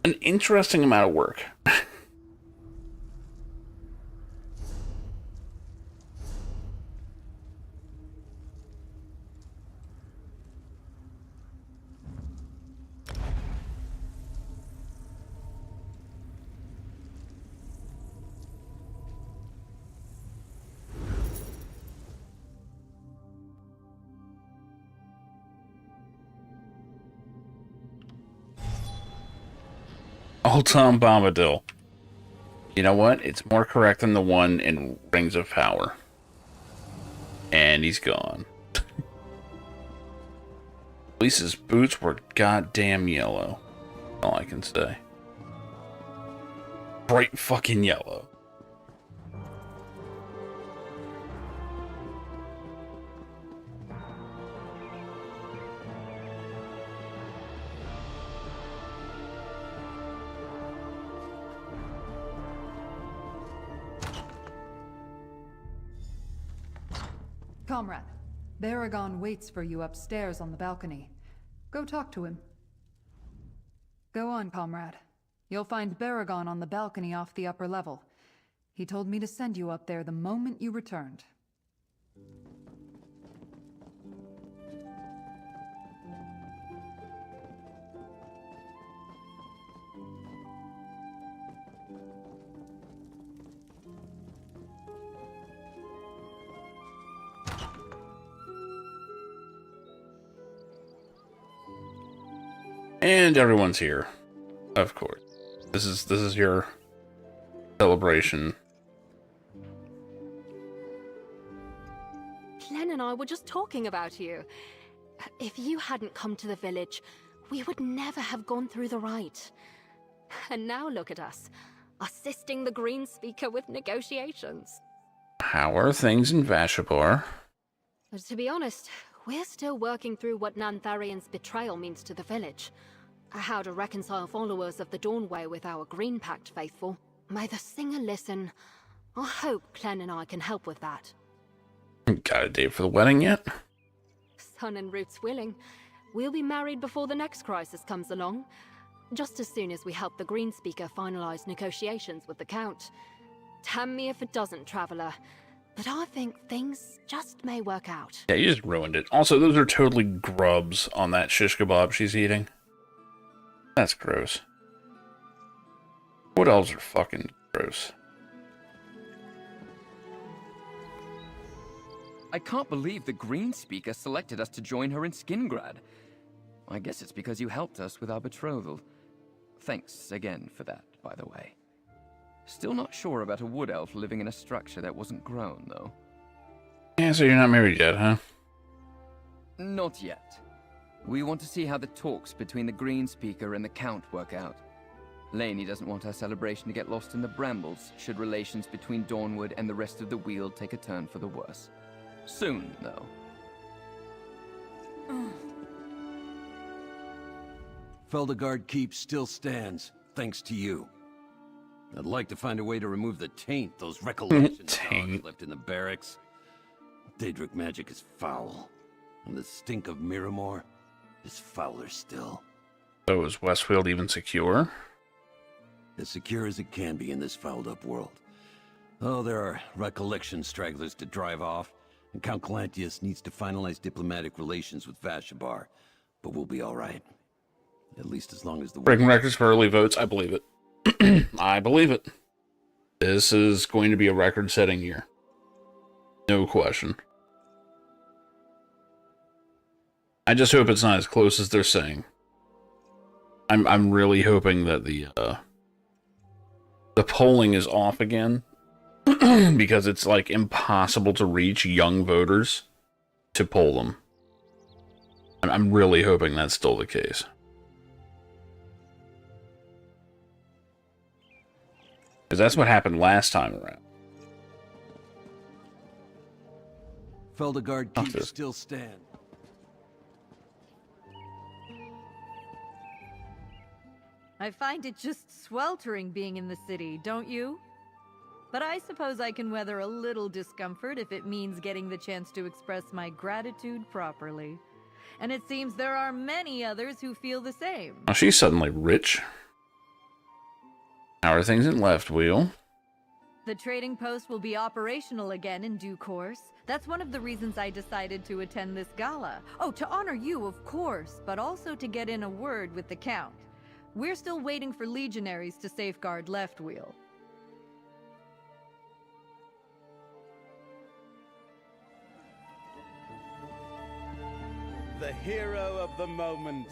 [SPEAKER 1] interesting amount of work. Old Tom Bombadil. You know what? It's more correct than the one in Rings of Power. And he's gone. Lisa's boots were goddamn yellow. All I can say. Bright fucking yellow.
[SPEAKER 4] Comrade, Baragon waits for you upstairs on the balcony. Go talk to him. Go on, comrade. You'll find Baragon on the balcony off the upper level. He told me to send you up there the moment you returned.
[SPEAKER 1] And everyone's here. Of course. This is your celebration.
[SPEAKER 20] Glenn and I were just talking about you. If you hadn't come to the village, we would never have gone through the rite. And now look at us, assisting the Green Speaker with negotiations.
[SPEAKER 1] How are things in Vashabar?
[SPEAKER 20] But to be honest, we're still working through what Nantharian's betrayal means to the village. How to reconcile followers of the Dawnway with our Green Pact faithful. May the singer listen. I hope Glenn and I can help with that.
[SPEAKER 1] Got a date for the wedding yet?
[SPEAKER 20] Sun and Roots willing. We'll be married before the next crisis comes along. Just as soon as we help the Green Speaker finalize negotiations with the Count. Damn me if it doesn't, Traveler. But I think things just may work out.
[SPEAKER 1] Yeah, you just ruined it. Also, those are totally grubs on that shish kebab she's eating. That's gross. What else are fucking gross?
[SPEAKER 21] I can't believe the Green Speaker selected us to join her in Skingrad. I guess it's because you helped us with our betrothal. Thanks again for that, by the way. Still not sure about a wood elf living in a structure that wasn't grown, though.
[SPEAKER 1] Yeah, so you're not married yet, huh?
[SPEAKER 21] Not yet. We want to see how the talks between the Green Speaker and the Count work out. Lainey doesn't want our celebration to get lost in the brambles, should relations between Dawnwood and the rest of the Weald take a turn for the worse. Soon, though.
[SPEAKER 10] Feldegard Keep still stands, thanks to you. I'd like to find a way to remove the taint those recollection dogs left in the barracks. Daedric magic is foul, and the stink of Miramor is fouler still.
[SPEAKER 1] So is Westfield even secure?
[SPEAKER 10] As secure as it can be in this fouled-up world. Oh, there are recollection stragglers to drive off, and Count Calantius needs to finalize diplomatic relations with Vashabar, but we'll be all right. At least as long as the...
[SPEAKER 1] Breaking records for early votes, I believe it. I believe it. This is going to be a record-setting year. No question. I just hope it's not as close as they're saying. I'm really hoping that the polling is off again, because it's like impossible to reach young voters to poll them. I'm really hoping that's still the case. Because that's what happened last time around.
[SPEAKER 10] Feldegard Keep still stand.
[SPEAKER 22] I find it just sweltering being in the city, don't you? But I suppose I can weather a little discomfort if it means getting the chance to express my gratitude properly. And it seems there are many others who feel the same.
[SPEAKER 1] Oh, she's suddenly rich. How are things in Left Wheel?
[SPEAKER 22] The trading post will be operational again in due course. That's one of the reasons I decided to attend this gala. Oh, to honor you, of course, but also to get in a word with the Count. We're still waiting for legionaries to safeguard Left Wheel.
[SPEAKER 5] The hero of the moment.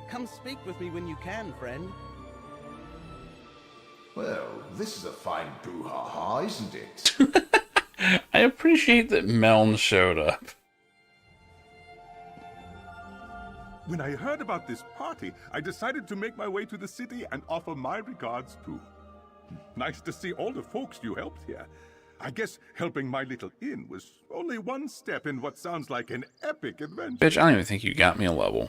[SPEAKER 5] Come speak with me when you can, friend.
[SPEAKER 18] Well, this is a fine brouhaha, isn't it?
[SPEAKER 1] I appreciate that Meln showed up.
[SPEAKER 23] When I heard about this party, I decided to make my way to the city and offer my regards too. Nice to see all the folks you helped here. I guess helping my little inn was only one step in what sounds like an epic adventure.
[SPEAKER 1] Bitch, I don't even think you got me a level.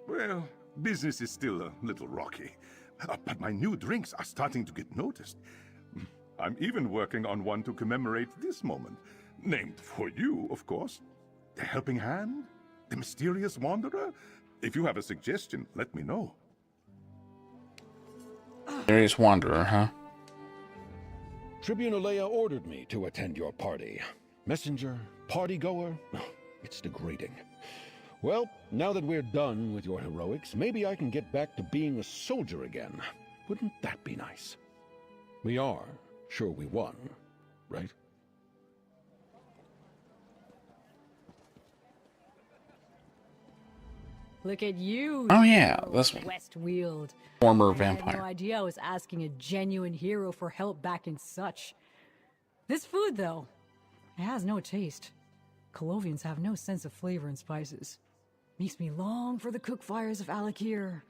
[SPEAKER 23] Well, business is still a little rocky. But my new drinks are starting to get noticed. I'm even working on one to commemorate this moment. Named for you, of course. The Helping Hand? The Mysterious Wanderer? If you have a suggestion, let me know.
[SPEAKER 1] Mysterious Wanderer, huh?
[SPEAKER 24] Tribune Alea ordered me to attend your party. Messenger, party-goer, it's degrading. Well, now that we're done with your heroics, maybe I can get back to being a soldier again. Wouldn't that be nice? We are sure we won, right?
[SPEAKER 25] Look at you.
[SPEAKER 1] Oh yeah, this one.
[SPEAKER 25] Westweald.
[SPEAKER 1] Former
[SPEAKER 25] I had
[SPEAKER 1] vampire.
[SPEAKER 25] no idea I was asking a genuine hero for help back in such. This food, though, it has no taste. Colovians have no sense of flavor and spices. Makes me long for the cook fires of Alakir.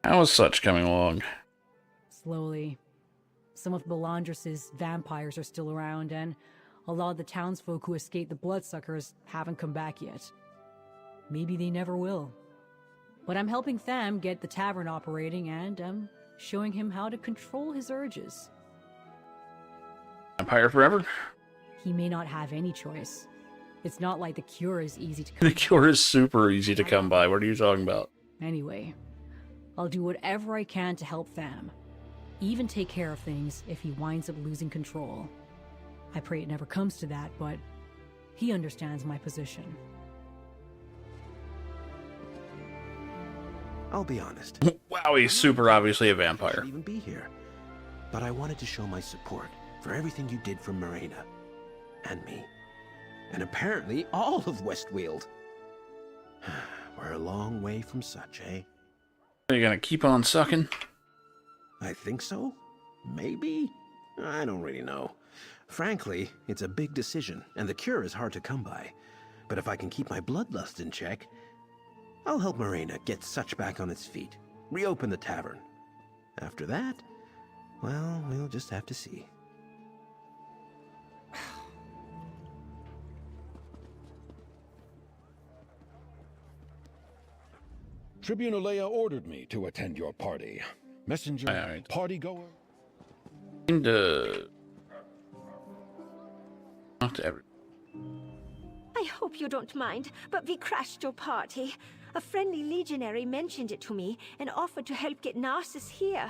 [SPEAKER 1] How is such coming along?
[SPEAKER 25] Slowly. Some of Belandris's vampires are still around, and a lot of the townsfolk who escaped the bloodsuckers haven't come back yet. Maybe they never will. But I'm helping Tham get the tavern operating, and I'm showing him how to control his urges.
[SPEAKER 1] Vampire forever?
[SPEAKER 25] He may not have any choice. It's not like the cure is easy to come
[SPEAKER 1] The cure is super easy to come by. What are you talking about?
[SPEAKER 25] Anyway, I'll do whatever I can to help Tham. Even take care of things if he winds up losing control. I pray it never comes to that, but he understands my position.
[SPEAKER 26] I'll be honest.
[SPEAKER 1] Wow, he's super obviously a vampire.
[SPEAKER 26] I shouldn't even be here. But I wanted to show my support for everything you did for Marina. And me. And apparently all of Westweald. We're a long way from such, eh?
[SPEAKER 1] Are you gonna keep on sucking?
[SPEAKER 26] I think so. Maybe? I don't really know. Frankly, it's a big decision, and the cure is hard to come by. But if I can keep my bloodlust in check, I'll help Marina get Such back on its feet. Reopen the tavern. After that, well, we'll just have to see.
[SPEAKER 24] Tribune Leia ordered me to attend your party. Messenger, party goer.
[SPEAKER 1] And not to every.
[SPEAKER 3] I hope you don't mind, but we crashed your party. A friendly legionary mentioned it to me and offered to help get Narcissus here.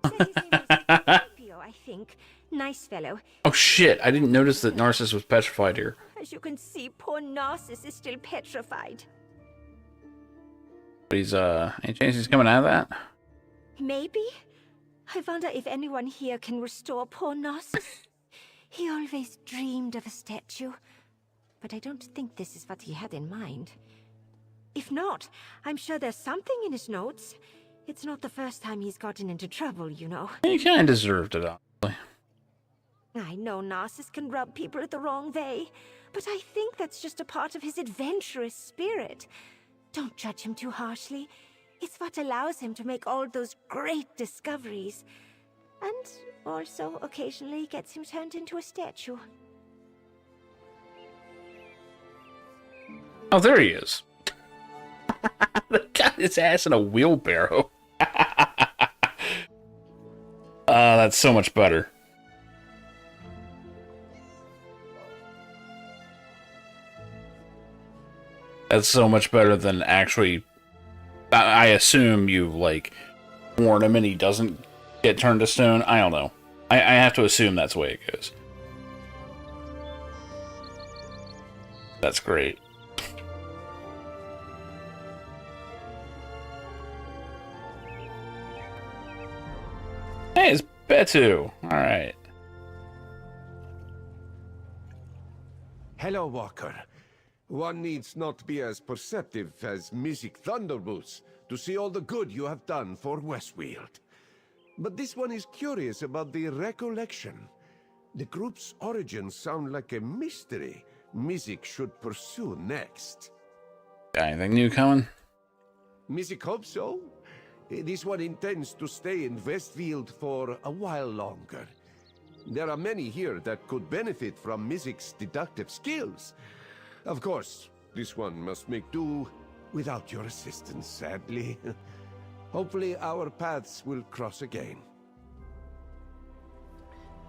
[SPEAKER 3] Said his name was Scipio, I think. Nice fellow.
[SPEAKER 1] Oh shit! I didn't notice that Narcissus was petrified here.
[SPEAKER 3] As you can see, poor Narcissus is still petrified.
[SPEAKER 1] But he's any chance he's coming out of that?
[SPEAKER 3] Maybe? I wonder if anyone here can restore poor Narcissus. He always dreamed of a statue, but I don't think this is what he had in mind. If not, I'm sure there's something in his notes. It's not the first time he's gotten into trouble, you know.
[SPEAKER 1] He kind of deserved it, honestly.
[SPEAKER 3] I know Narcissus can rub people the wrong way, but I think that's just a part of his adventurous spirit. Don't judge him too harshly. It's what allows him to make all those great discoveries. And also occasionally gets him turned into a statue.
[SPEAKER 1] Oh, there he is. They got his ass in a wheelbarrow. That's so much better. That's so much better than actually... I assume you, like, warn him and he doesn't get turned to stone. I don't know. I have to assume that's the way it goes. That's great. Hey, it's Betu. Alright.
[SPEAKER 9] Hello, Walker. One needs not be as perceptive as Mystic Thunderboots to see all the good you have done for Westfield. But this one is curious about the recollection. The group's origins sound like a mystery Mystic should pursue next.
[SPEAKER 1] Got anything new coming?
[SPEAKER 9] Mystic hopes so. This one intends to stay in Westfield for a while longer. There are many here that could benefit from Mystic's deductive skills. Of course, this one must make do without your assistance, sadly. Hopefully our paths will cross again.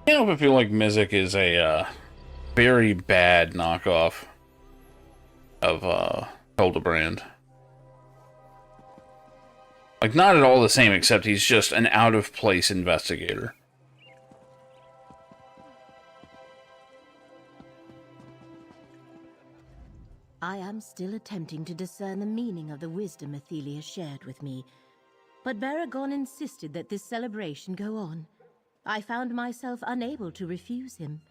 [SPEAKER 1] I don't know if I feel like Mizik is a very bad knockoff of Hildebrand. Like, not at all the same, except he's just an out-of-place investigator.
[SPEAKER 2] I am still attempting to discern the meaning of the wisdom Athelia shared with me, but Baragon insisted that this celebration go on. I found myself unable to refuse him.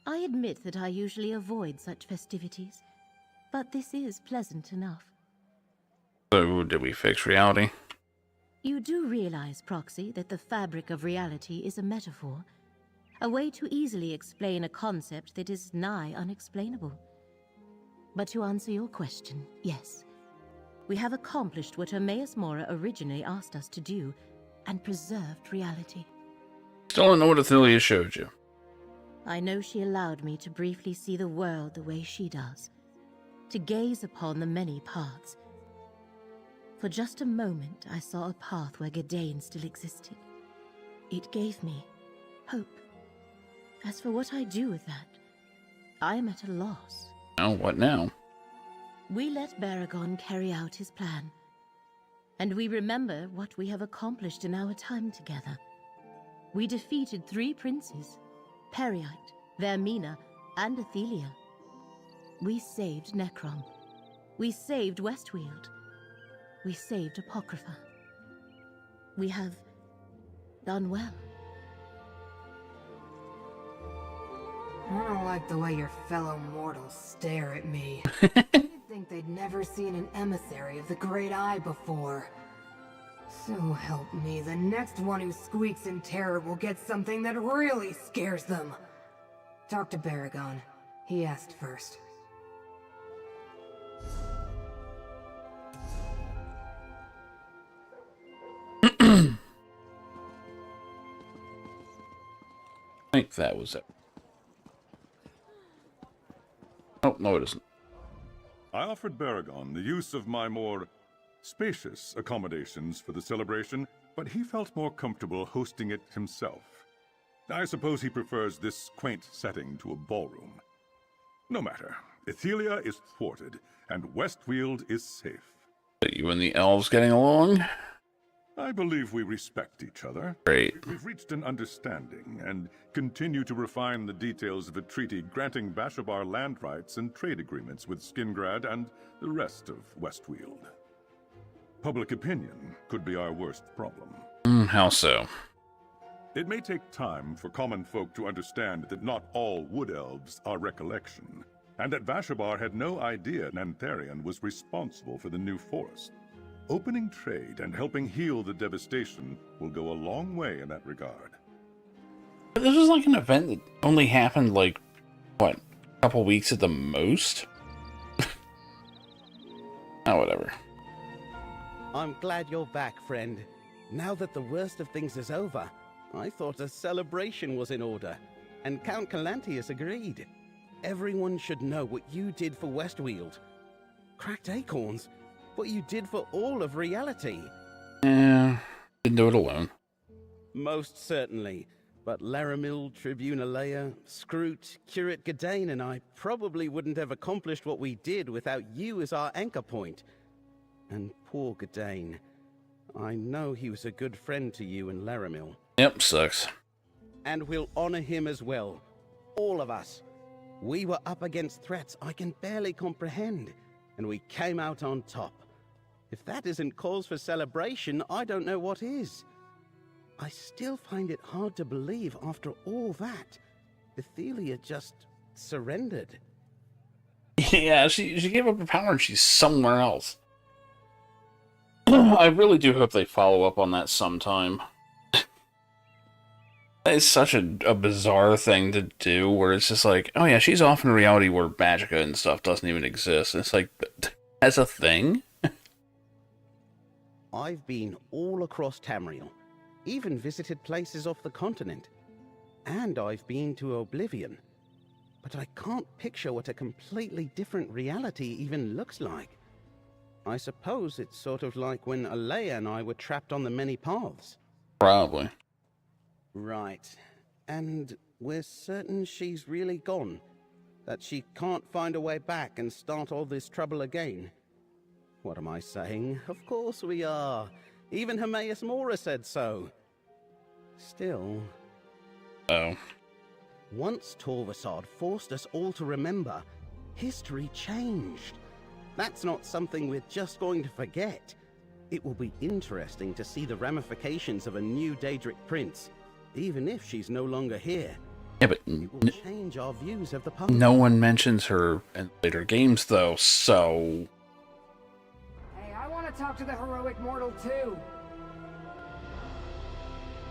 [SPEAKER 2] I admit that I usually avoid such festivities, but this is pleasant enough.
[SPEAKER 1] So, did we fix reality?
[SPEAKER 2] You do realize, Proxy, that the fabric of reality is a metaphor, a way to easily explain a concept that is nigh unexplainable. But to answer your question, yes. We have accomplished what Hermaeus Mora originally asked us to do, and preserved reality.
[SPEAKER 1] Still don't know what Athelia showed you.
[SPEAKER 2] I know she allowed me to briefly see the world the way she does, to gaze upon the many paths. For just a moment, I saw a path where Gadain still existed. It gave me hope. As for what I do with that, I am at a loss.
[SPEAKER 1] Oh, what now?
[SPEAKER 2] We let Baragon carry out his plan, and we remember what we have accomplished in our time together. We defeated 3 princes, Periite, Vermina, and Athelia. We saved Necrom. We saved Westfield. We saved Apocrypha. We have done well.
[SPEAKER 14] I don't like the way your fellow mortals stare at me. You'd think they'd never seen an emissary of the Great Eye before. So help me, the next one who squeaks in terror will get something that really scares them. Talk to Baragon. He asked first.
[SPEAKER 1] I think that was it. Oh, no it isn't.
[SPEAKER 23] I offered Baragon the use of my more spacious accommodations for the celebration, but he felt more comfortable hosting it himself. I suppose he prefers this quaint setting to a ballroom. No matter. Ethelia is thwarted, and Westweald is safe.
[SPEAKER 1] Are you and the elves getting along?
[SPEAKER 23] I believe we respect each other.
[SPEAKER 1] Great.
[SPEAKER 23] We've reached an understanding and continue to refine the details of a treaty granting Bashabar land rights and trade agreements with Skingrad and the rest of Westweald. Public opinion could be our worst problem.
[SPEAKER 1] How so?
[SPEAKER 23] It may take time for common folk to understand that not all wood elves are recollection, and that Vashabar had no idea Nantharian was responsible for the new forest. Opening trade and helping heal the devastation will go a long way in that regard.
[SPEAKER 1] But this was like an event that only happened like, what, a couple weeks at the most? Oh, whatever.
[SPEAKER 5] I'm glad you're back, friend. Now that the worst of things is over, I thought a celebration was in order, and Count Calantius agreed. Everyone should know what you did for Westweald. Cracked acorns, what you did for all of reality.
[SPEAKER 1] Yeah, didn't do it alone.
[SPEAKER 5] Most certainly, but Laramil, Tribune Alea, Scroot, Curate Gadain and I probably wouldn't have accomplished what we did without you as our anchor point. And poor Gadain. I know he was a good friend to you and Laramil.
[SPEAKER 1] Yep, sucks.
[SPEAKER 5] And we'll honor him as well. All of us. We were up against threats I can barely comprehend, and we came out on top. If that isn't cause for celebration, I don't know what is. I still find it hard to believe after all that, Ethelia just surrendered.
[SPEAKER 1] Yeah, she gave up her power and she's somewhere else. I really do hope they follow up on that sometime. It's such a bizarre thing to do, where it's just like, oh yeah, she's off in a reality where Magica and stuff doesn't even exist. And it's like, as a thing?
[SPEAKER 5] I've been all across Tamriel, even visited places off the continent, and I've been to Oblivion. But I can't picture what a completely different reality even looks like. I suppose it's sort of like when Alea and I were trapped on the many paths.
[SPEAKER 1] Probably.
[SPEAKER 5] Right. And we're certain she's really gone? That she can't find a way back and start all this trouble again? What am I saying? Of course we are. Even Hermaeus Mora said so. Still...
[SPEAKER 1] Oh.
[SPEAKER 5] Once Torvasad forced us all to remember, history changed. That's not something we're just going to forget. It will be interesting to see the ramifications of a new Daedric prince, even if she's no longer here.
[SPEAKER 1] Yeah, but
[SPEAKER 5] it will change our views of the past.
[SPEAKER 1] No one mentions her in later games, though, so...
[SPEAKER 14] Hey, I want to talk to the heroic mortal, too.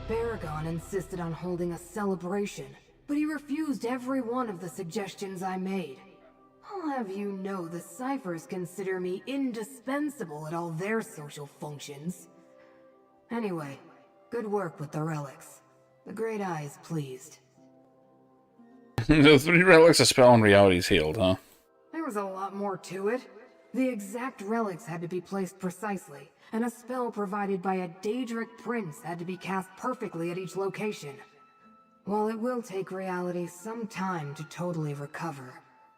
[SPEAKER 14] Baragon insisted on holding a celebration, but he refused every one of the suggestions I made. I'll have you know the Ciphers consider me indispensable at all their social functions. Anyway, good work with the relics. The Great Eye is pleased.
[SPEAKER 1] The 3 relics of spell and reality's healed, huh?
[SPEAKER 14] There was a lot more to it. The exact relics had to be placed precisely, and a spell provided by a Daedric prince had to be cast perfectly at each location. While it will take reality some time to totally recover,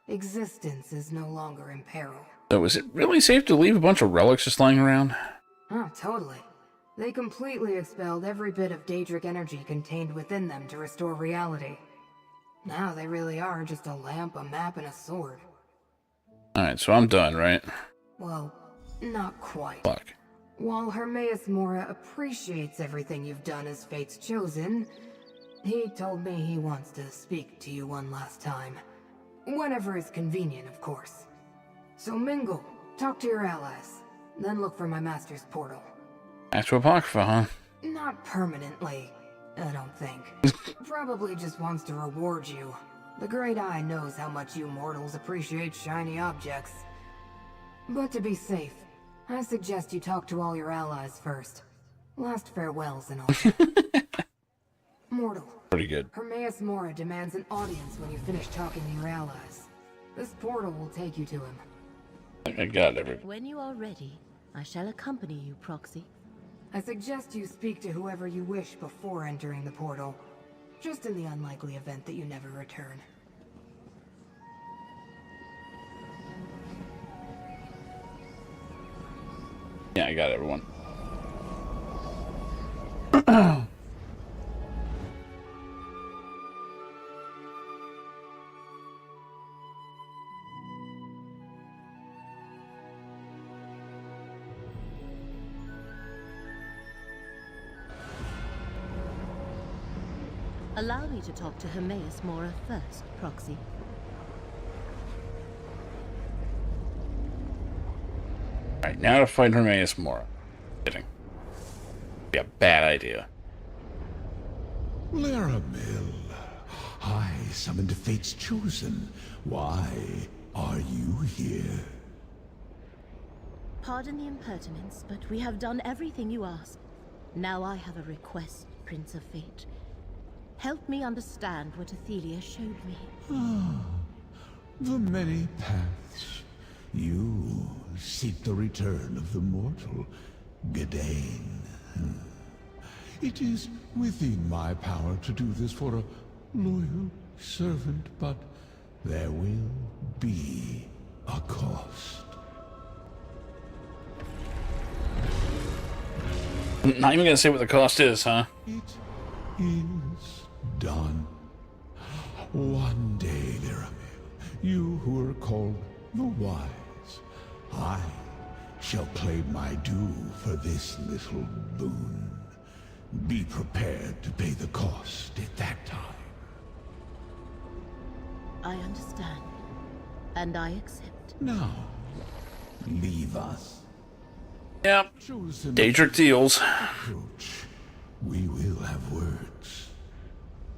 [SPEAKER 14] existence is no longer in peril.
[SPEAKER 1] So is it really safe to leave a bunch of relics just lying around?
[SPEAKER 14] Oh, totally. They completely expelled every bit of Daedric energy contained within them to restore reality. Now they really are just a lamp, a map, and a sword.
[SPEAKER 1] Alright, so I'm done, right?
[SPEAKER 14] Well, not quite.
[SPEAKER 1] Fuck.
[SPEAKER 14] While Hermaeus Mora appreciates everything you've done as Fate's Chosen, he told me he wants to speak to you one last time. Whenever is convenient, of course. So mingle, talk to your allies, then look for my master's portal.
[SPEAKER 1] Back to Apocrypha, huh?
[SPEAKER 14] Not permanently, I don't think. Probably just wants to reward you. The Great Eye knows how much you mortals appreciate shiny objects. But to be safe, I suggest you talk to all your allies first. Last farewells and all. Mortal.
[SPEAKER 1] Pretty good.
[SPEAKER 14] Hermaeus Mora demands an audience when you finish talking to your allies. This portal will take you to him.
[SPEAKER 1] I got everything.
[SPEAKER 2] When you are ready, I shall accompany you, Proxy.
[SPEAKER 14] I suggest you speak to whoever you wish before entering the portal. Just in the unlikely event that you never return.
[SPEAKER 1] Yeah, I got everyone.
[SPEAKER 2] Allow me to talk to Hermaeus Mora first, Proxy.
[SPEAKER 1] Alright, now to fight Hermaeus Mora. Kidding. Be a bad idea.
[SPEAKER 18] Laramil, I summoned Fate's Chosen. Why are you here?
[SPEAKER 2] Pardon the impertinence, but we have done everything you asked. Now I have a request, Prince of Fate. Help me understand what Athelia showed me.
[SPEAKER 18] Ah, the many paths. You seek the return of the mortal, Gadain. It is within my power to do this for a loyal servant, but there will be a cost.
[SPEAKER 1] Not even gonna say what the cost is, huh?
[SPEAKER 18] It is done. One day, Laramil, you who are called the Wise, I shall claim my due for this little boon. Be prepared to pay the cost at that time.
[SPEAKER 2] I understand, and I accept.
[SPEAKER 18] Now, leave us.
[SPEAKER 1] Yep. Daedric deals.
[SPEAKER 18] Approach. We will have words.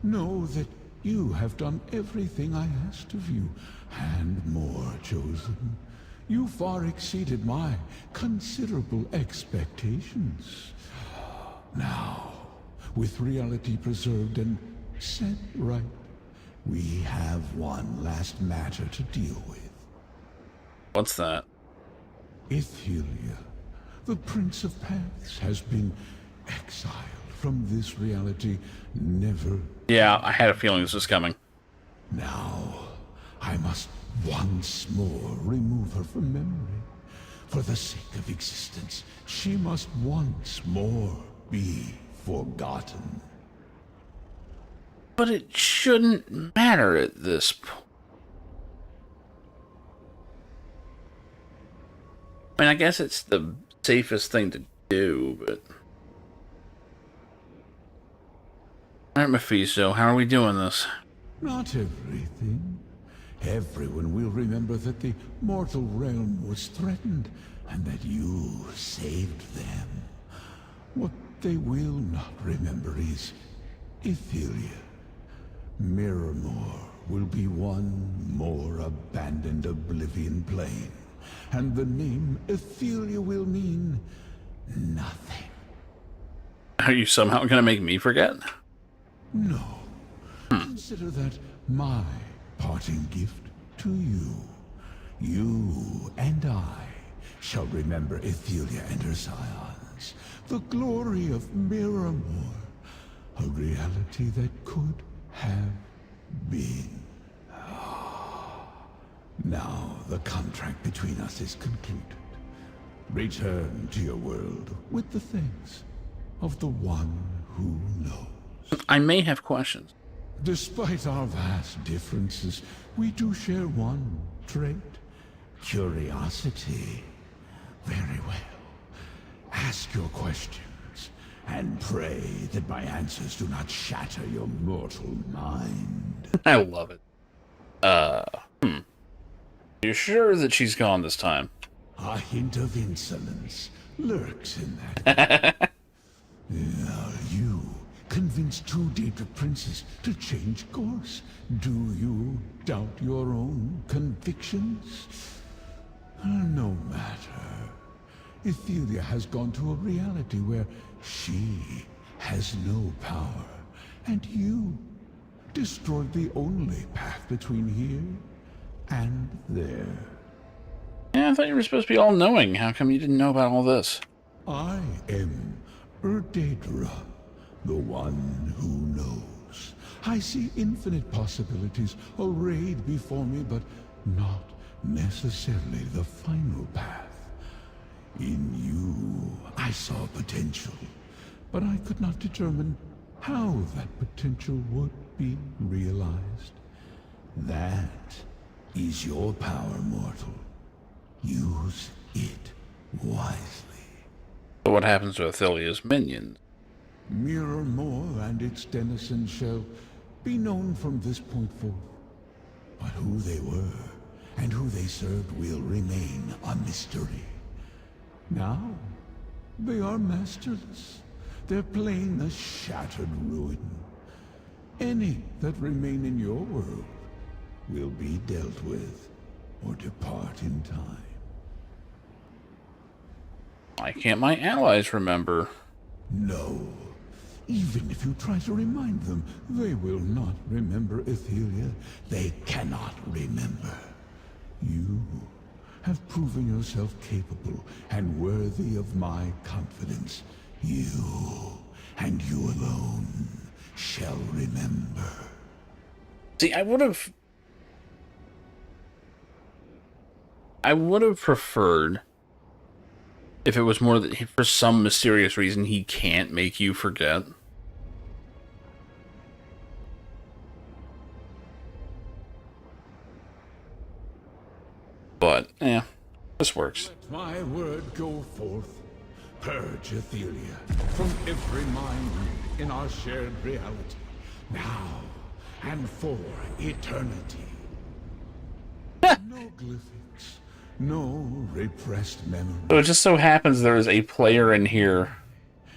[SPEAKER 18] Know that you have done everything I asked of you, and more, Chosen. You far exceeded my considerable expectations. Now, with reality preserved and set right, we have one last matter to deal with.
[SPEAKER 1] What's that?
[SPEAKER 18] Athelia, the Prince of Paths, has been exiled from this reality, never...
[SPEAKER 1] Yeah, I had a feeling this was coming.
[SPEAKER 18] Now, I must once more remove her from memory. For the sake of existence, she must once more be forgotten.
[SPEAKER 1] But it shouldn't matter at this point. I mean, I guess it's the safest thing to do, but... Alright, Mephisto, how are we doing this?
[SPEAKER 18] Not everything. Everyone will remember that the mortal realm was threatened, and that you saved them. What they will not remember is Athelia. Mirrormore will be one more abandoned Oblivion plane, and the name Athelia will mean nothing.
[SPEAKER 1] Are you somehow gonna make me forget?
[SPEAKER 18] No. Consider that my parting gift to you. You and I shall remember Athelia and her scions, the glory of Mirrormore, a reality that could have been. Now the contract between us is concluded. Return to your world with the thanks of the one who knows.
[SPEAKER 1] I may have questions.
[SPEAKER 18] Despite our vast differences, we do share one trait. Curiosity. Very well. Ask your questions, and pray that my answers do not shatter your mortal mind.
[SPEAKER 1] I love it. You sure that she's gone this time?
[SPEAKER 18] A hint of insolence lurks in that. Now you convinced two Daedric princes to change course. Do you doubt your own convictions? No matter. Athelia has gone to a reality where she has no power, and you destroyed the only path between here and there.
[SPEAKER 1] Yeah, I thought you were supposed to be all-knowing. How come you didn't know about all this?
[SPEAKER 18] I am Daedra, the one who knows. I see infinite possibilities arrayed before me, but not necessarily the final path. In you, I saw potential, but I could not determine how that potential would be realized. That is your power, mortal. Use it wisely.
[SPEAKER 1] So what happens to Athelia's minions?
[SPEAKER 18] Mirror Moor and its denizens shall be known from this point forth. But who they were and who they served will remain a mystery. Now, they are masterless. Their plane a shattered ruin. Any that remain in your world will be dealt with or depart in time.
[SPEAKER 1] Why can't my allies remember?
[SPEAKER 18] No. Even if you try to remind them, they will not remember Athelia. They cannot remember. You have proven yourself capable and worthy of my confidence. You, and you alone, shall remember.
[SPEAKER 1] See, I would have preferred if it was more that for some mysterious reason he can't make you forget. But, yeah, this works.
[SPEAKER 18] Let my word go forth. Purge Athelia from every mind in our shared reality, now and for eternity. No glyphics, no repressed memory.
[SPEAKER 1] So it just so happens there is a player in here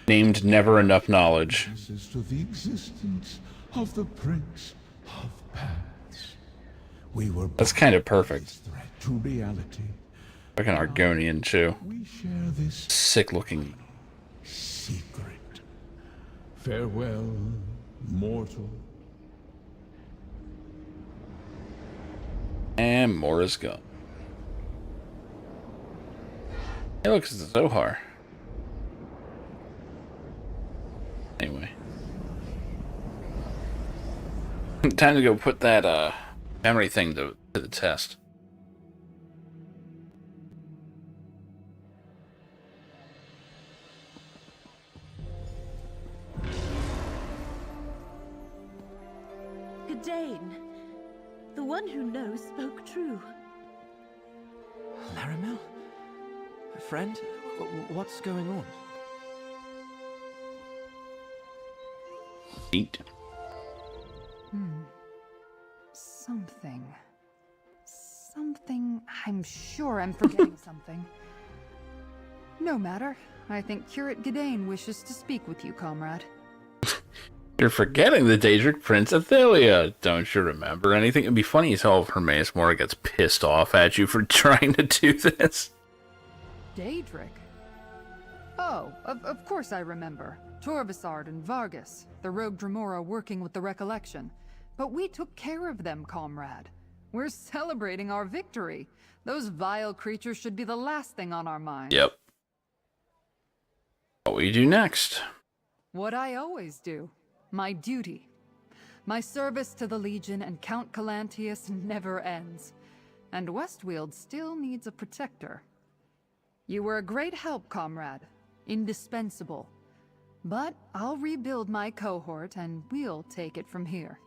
[SPEAKER 1] named Never Enough Knowledge.
[SPEAKER 18] This is to the existence of the Prince of Paths. We were
[SPEAKER 1] That's kind of perfect.
[SPEAKER 18] threat to reality.
[SPEAKER 1] Like an Argonian, too.
[SPEAKER 18] We share this
[SPEAKER 1] Sick looking.
[SPEAKER 18] secret. Farewell, mortal.
[SPEAKER 1] And more is gone. Hey, look, it's a Zohar. Anyway. Time to go put that memory thing to the test.
[SPEAKER 2] Gadain, the one who knows spoke true.
[SPEAKER 11] Laramel? Friend? What's going on?
[SPEAKER 1] Eat.
[SPEAKER 4] Something. I'm sure I'm forgetting something. No matter. I think Curate Gadain wishes to speak with you, comrade.
[SPEAKER 1] You're forgetting the Daedric Prince Athelia. Don't you remember anything? It'd be funny as hell if Hermaeus Mora gets pissed off at you for trying to do this.
[SPEAKER 4] Daedric? Oh, of course I remember. Torvasard and Vargas, the rogue Dremora working with the Recollection. But we took care of them, comrade. We're celebrating our victory. Those vile creatures should be the last thing on our minds.
[SPEAKER 1] Yep. What will you do next?
[SPEAKER 4] What I always do. My duty. My service to the Legion and Count Calantius never ends. And Westweald still needs a protector. You were a great help, comrade. Indispensable. But I'll rebuild my cohort and we'll take it from here.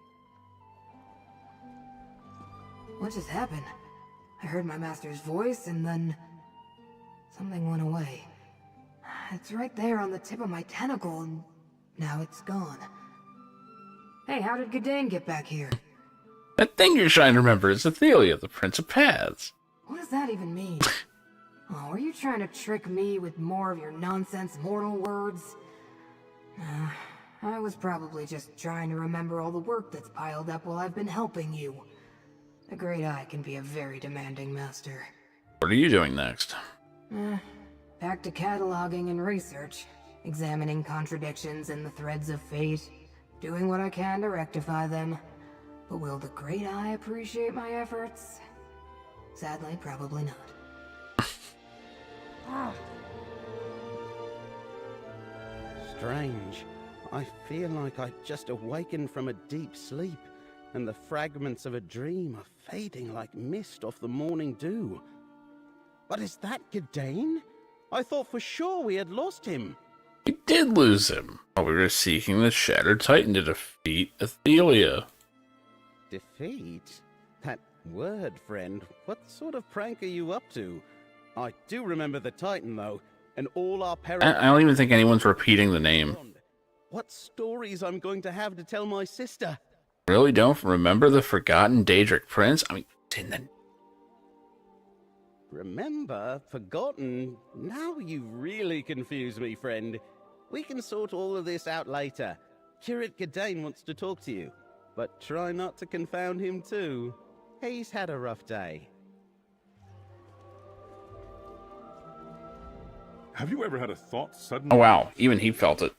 [SPEAKER 14] What just happened? I heard my master's voice and then something went away. It's right there on the tip of my tentacle and now it's gone. Hey, how did Gadain get back here?
[SPEAKER 1] That thing you're trying to remember is Athelia, the Prince of Paths.
[SPEAKER 14] What does that even mean? Oh, were you trying to trick me with more of your nonsense mortal words? I was probably just trying to remember all the work that's piled up while I've been helping you. The Great Eye can be a very demanding master.
[SPEAKER 1] What are you doing next?
[SPEAKER 14] Back to cataloging and research, examining contradictions in the threads of fate, doing what I can to rectify them. But will the Great Eye appreciate my efforts? Sadly, probably not.
[SPEAKER 5] Strange. I feel like I just awakened from a deep sleep, and the fragments of a dream are fading like mist off the morning dew. But is that Gadain? I thought for sure we had lost him.
[SPEAKER 1] We did lose him while we were seeking the Shattered Titan to defeat Athelia.
[SPEAKER 5] Defeat? That word, friend. What sort of prank are you up to? I do remember the Titan, though, and all our parents...
[SPEAKER 1] I don't even think anyone's repeating the name.
[SPEAKER 5] What stories I'm going to have to tell my sister?
[SPEAKER 1] Really don't remember the forgotten Daedric Prince? I mean, didn't the...
[SPEAKER 5] Remember? Forgotten? Now you really confuse me, friend. We can sort all of this out later. Curate Gadain wants to talk to you, but try not to confound him too. He's had a rough day.
[SPEAKER 23] Have you ever had a thought suddenly?
[SPEAKER 1] Oh wow, even he felt it.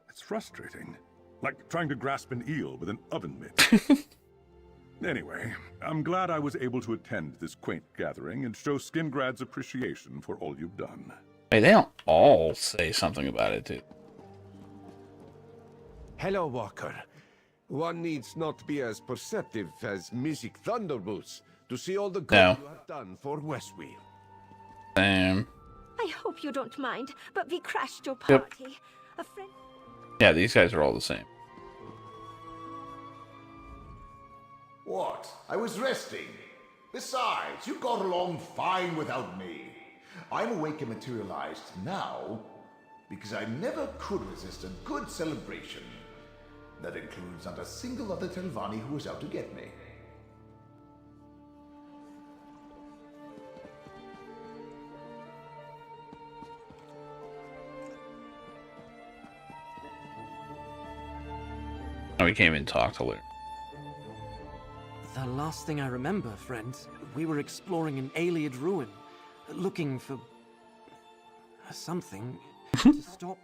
[SPEAKER 23] It's frustrating. Like trying to grasp an eel with an oven mitt. Anyway, I'm glad I was able to attend this quaint gathering and show Skingrad's appreciation for all you've done.
[SPEAKER 1] Hey, they don't all say something about it, dude.
[SPEAKER 9] Hello, Walker. One needs not be as perceptive as Mystic Thunderboots to see all the good you have done for Westweald.
[SPEAKER 1] Damn.
[SPEAKER 3] I hope you don't mind, but we crashed your
[SPEAKER 1] Yep.
[SPEAKER 3] party. A friend...
[SPEAKER 1] Yeah, these guys are all the same.
[SPEAKER 7] What? I was resting. Besides, you got along fine without me. I'm awake and materialized now because I never could resist a good celebration. That includes not a single other Telvanni who was out to get me.
[SPEAKER 1] Oh, we came in and talked to Luke.
[SPEAKER 11] The last thing I remember, friend, we were exploring an Ayleid ruin, looking for... something to stop...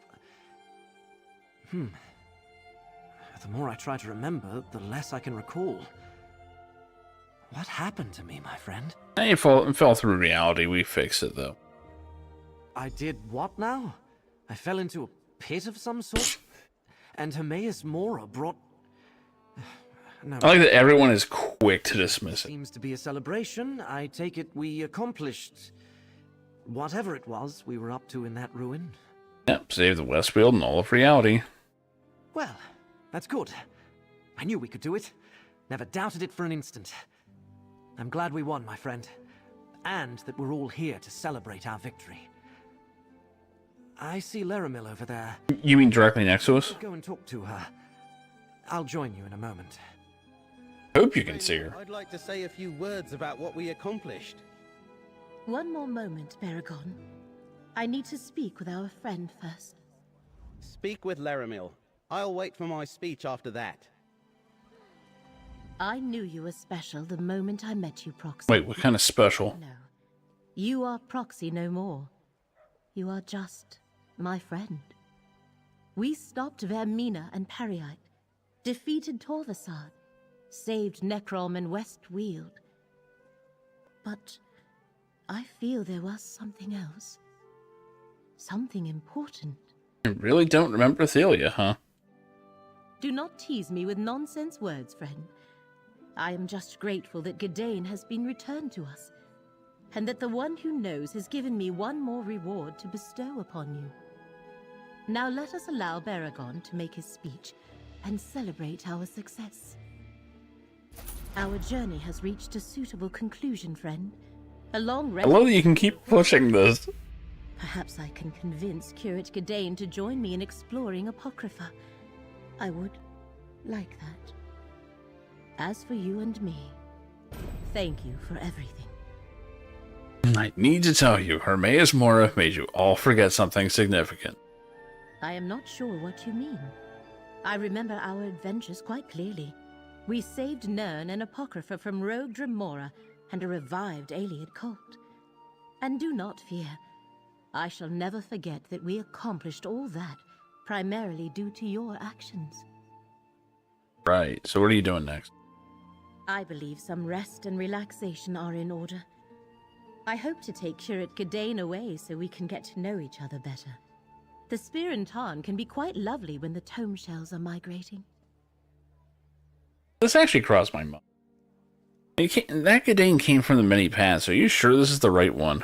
[SPEAKER 11] The more I try to remember, the less I can recall. What happened to me, my friend?
[SPEAKER 1] Hey, it fell through reality. We fixed it, though.
[SPEAKER 11] I did what now? I fell into a pit of some sort? And Hermaeus Mora brought... No.
[SPEAKER 1] I like that everyone is quick to dismiss it.
[SPEAKER 11] Seems to be a celebration. I take it we accomplished... whatever it was we were up to in that ruin.
[SPEAKER 1] Yep, save the Westfield and all of reality.
[SPEAKER 11] Well, that's good. I knew we could do it. Never doubted it for an instant. I'm glad we won, my friend. And that we're all here to celebrate our victory. I see Laramil over there.
[SPEAKER 1] You mean directly next to us?
[SPEAKER 11] Go and talk to her. I'll join you in a moment.
[SPEAKER 1] Hope you can see her.
[SPEAKER 5] I'd like to say a few words about what we accomplished.
[SPEAKER 2] One more moment, Baragon. I need to speak with our friend first.
[SPEAKER 5] Speak with Laramil. I'll wait for my speech after that.
[SPEAKER 2] I knew you were special the moment I met you, Proxy.
[SPEAKER 1] Wait, what kind of special?
[SPEAKER 2] No. You are Proxy no more. You are just my friend. We stopped Vermina and Pariite, defeated Torvasad, saved Necrom and Westweald. But I feel there was something else. Something important.
[SPEAKER 1] I really don't remember Athelia, huh?
[SPEAKER 2] Do not tease me with nonsense words, friend. I am just grateful that Gadain has been returned to us, and that the one who knows has given me one more reward to bestow upon you. Now let us allow Baragon to make his speech and celebrate our success. Our journey has reached a suitable conclusion, friend. A long rest...
[SPEAKER 1] I love that you can keep pushing this.
[SPEAKER 2] Perhaps I can convince Curate Gadain to join me in exploring Apocrypha. I would like that. As for you and me, thank you for everything.
[SPEAKER 1] I need to tell you, Hermaeus Mora made you all forget something significant.
[SPEAKER 2] I am not sure what you mean. I remember our adventures quite clearly. We saved Nirn and Apocrypha from rogue Dremora and a revived Ayleid cult. And do not fear. I shall never forget that we accomplished all that primarily due to your actions.
[SPEAKER 1] Right, so what are you doing next?
[SPEAKER 2] I believe some rest and relaxation are in order. I hope to take Shurit Gadain away so we can get to know each other better. The Spear and Tarn can be quite lovely when the tome shells are migrating.
[SPEAKER 1] This actually crossed my mind. That Gadain came from the many paths. Are you sure this is the right one?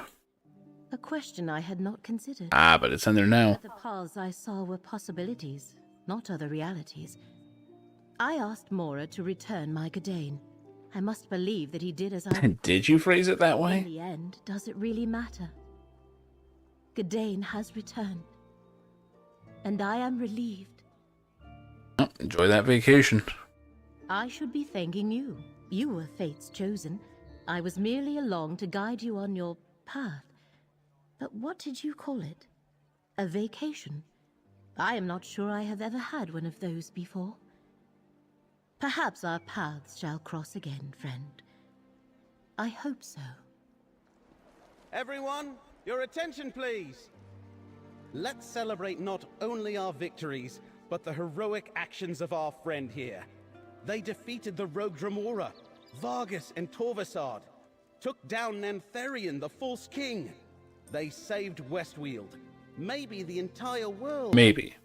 [SPEAKER 2] A question I had not considered.
[SPEAKER 1] Ah, but it's in there now.
[SPEAKER 2] But the paths I saw were possibilities, not other realities. I asked Mora to return my Gadain. I must believe that he did as I...
[SPEAKER 1] Did you phrase it that way?
[SPEAKER 2] In the end, does it really matter? Gadain has returned. And I am relieved.
[SPEAKER 1] Oh, enjoy that vacation.
[SPEAKER 2] I should be thanking you. You were Fate's chosen. I was merely along to guide you on your path. But what did you call it? A vacation? I am not sure I have ever had one of those before. Perhaps our paths shall cross again, friend. I hope so.
[SPEAKER 5] Everyone, your attention please. Let's celebrate not only our victories, but the heroic actions of our friend here. They defeated the rogue Dremora, Vargas and Torvasard, took down Nantherion, the false king. They saved Westweald, maybe the entire world.
[SPEAKER 1] Maybe.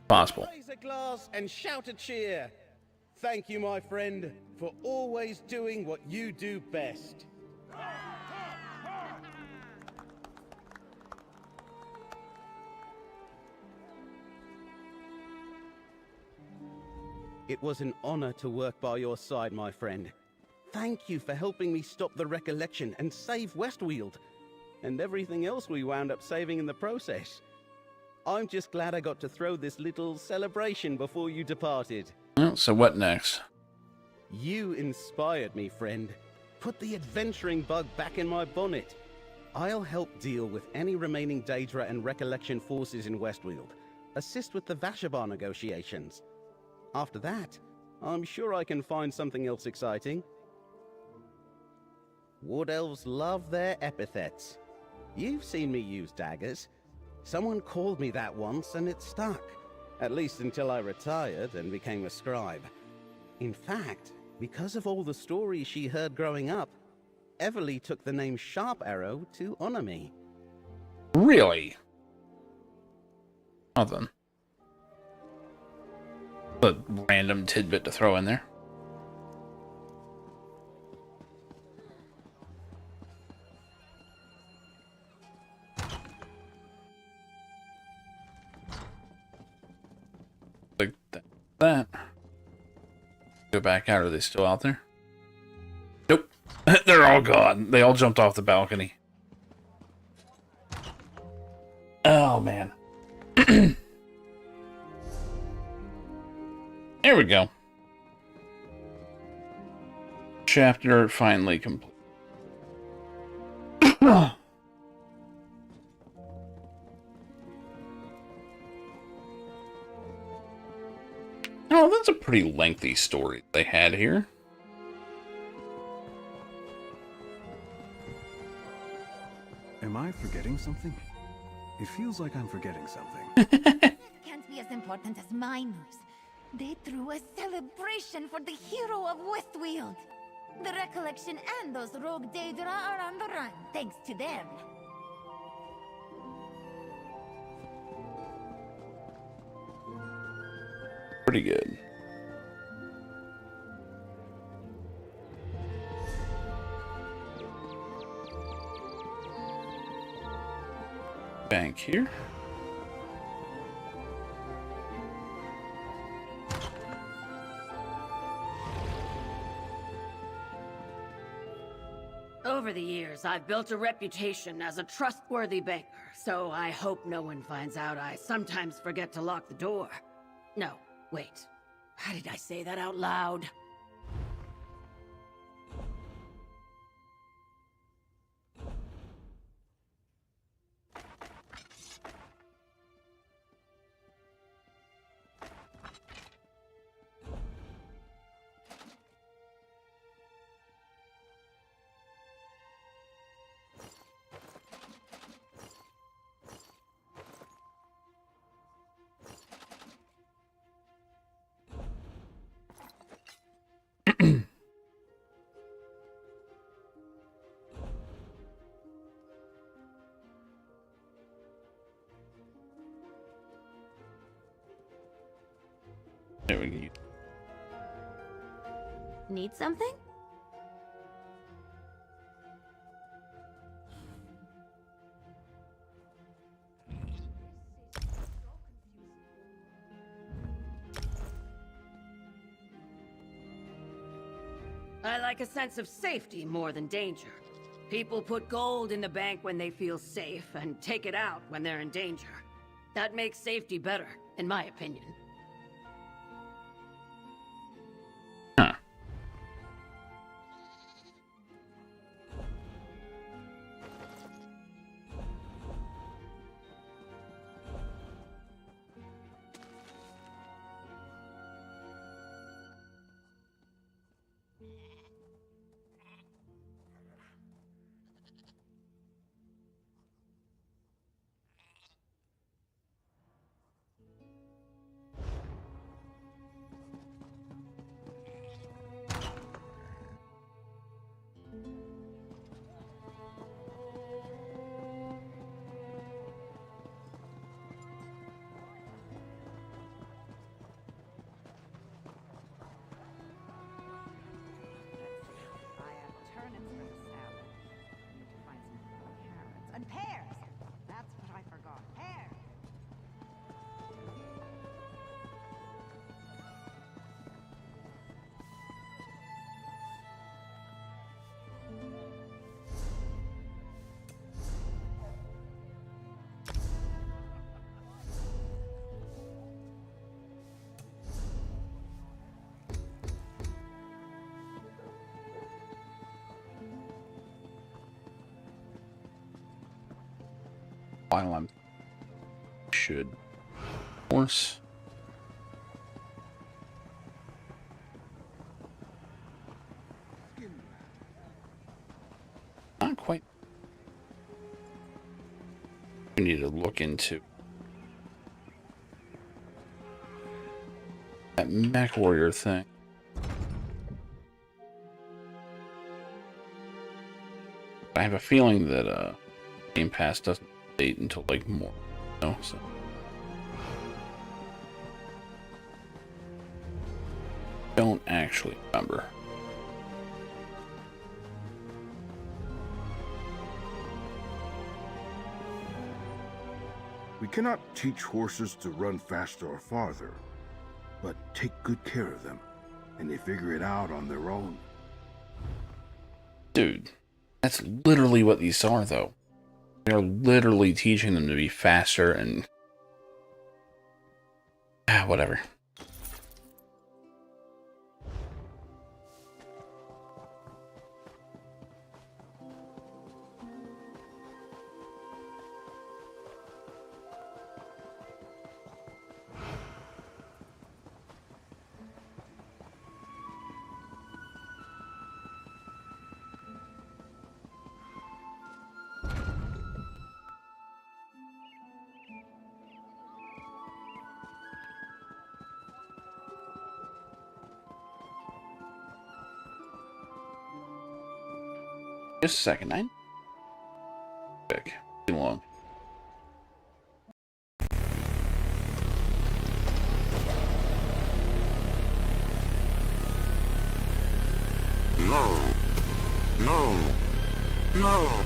[SPEAKER 1] Possible.
[SPEAKER 5] Raise a glass and shout a cheer. Thank you, my friend, for always doing what you do best. It was an honor to work by your side, my friend. Thank you for helping me stop the recollection and save Westweald, and everything else we wound up saving in the process. I'm just glad I got to throw this little celebration before you departed.
[SPEAKER 1] Well, so what next?
[SPEAKER 5] You inspired me, friend. Put the adventuring bug back in my bonnet. I'll help deal with any remaining Daedra and Recollection forces in Westweald. Assist with the Vashabar negotiations. After that, I'm sure I can find something else exciting. Wood Elves love their epithets. You've seen me use daggers. Someone called me that once and it stuck. At least until I retired and became a scribe. In fact, because of all the stories she heard growing up, Everly took the name Sharp Arrow to honor me.
[SPEAKER 1] Really? Nothing. A random tidbit to throw in there. Like that. Go back out. Are they still out there? Nope. They're all gone. They all jumped off the balcony. Oh, man. There we go. Chapter finally complete. Oh, that's a pretty lengthy story they had here.
[SPEAKER 6] Am I forgetting something? It feels like I'm forgetting something.
[SPEAKER 3] Can't be as important as my news. They threw a celebration for the hero of Westweald. The Recollection and those rogue Daedra are on the run, thanks to them.
[SPEAKER 1] Pretty good. Bank here.
[SPEAKER 12] Over the years, I've built a reputation as a trustworthy banker, so I hope no one finds out I sometimes forget to lock the door. No, wait. How did I say that out loud?
[SPEAKER 1] There we go.
[SPEAKER 2] Need something?
[SPEAKER 12] I like a sense of safety more than danger. People put gold in the bank when they feel safe, and take it out when they're in danger. That makes safety better, in my opinion.
[SPEAKER 8] And pears! That's what I forgot. Pears!
[SPEAKER 1] While I'm should horse. Not quite. We need to look into that mech warrior thing. I have a feeling that Game Pass doesn't date until like more, no, so don't actually remember.
[SPEAKER 18] We cannot teach horses to run faster or farther, but take good care of them, and they figure it out on their own.
[SPEAKER 1] Dude, that's literally what these are, though. They're literally teaching them to be faster and... whatever. Just a second, I... Quick. Too long.
[SPEAKER 18] No. No. No.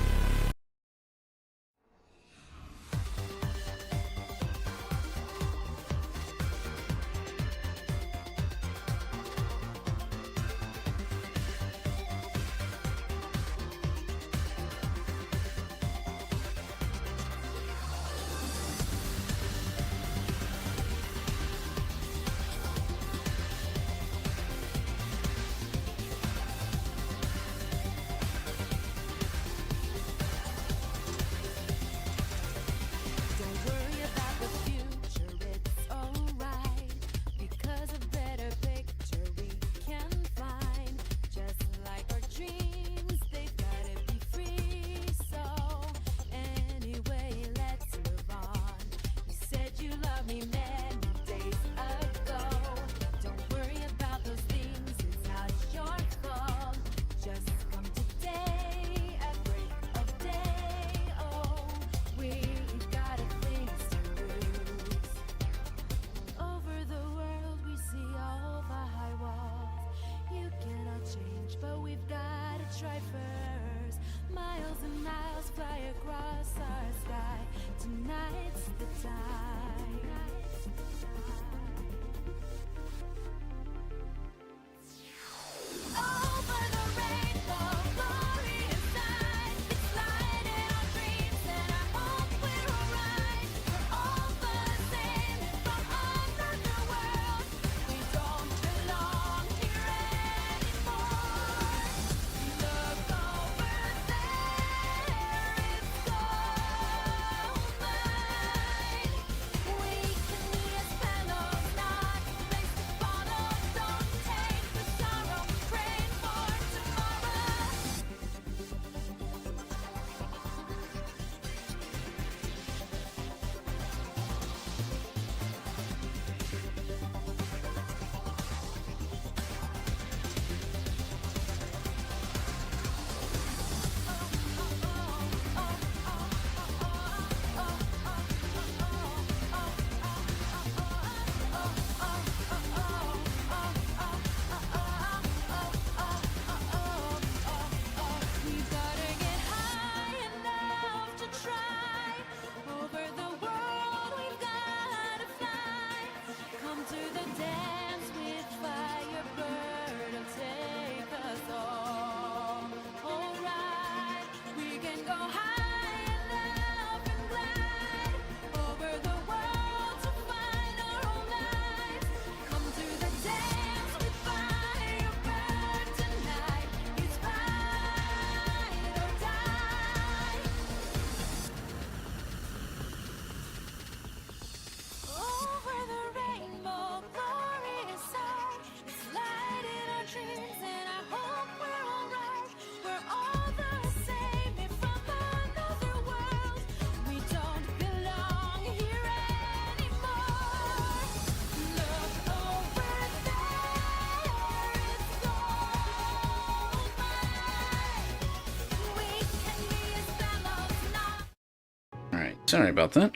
[SPEAKER 1] Alright, sorry about that.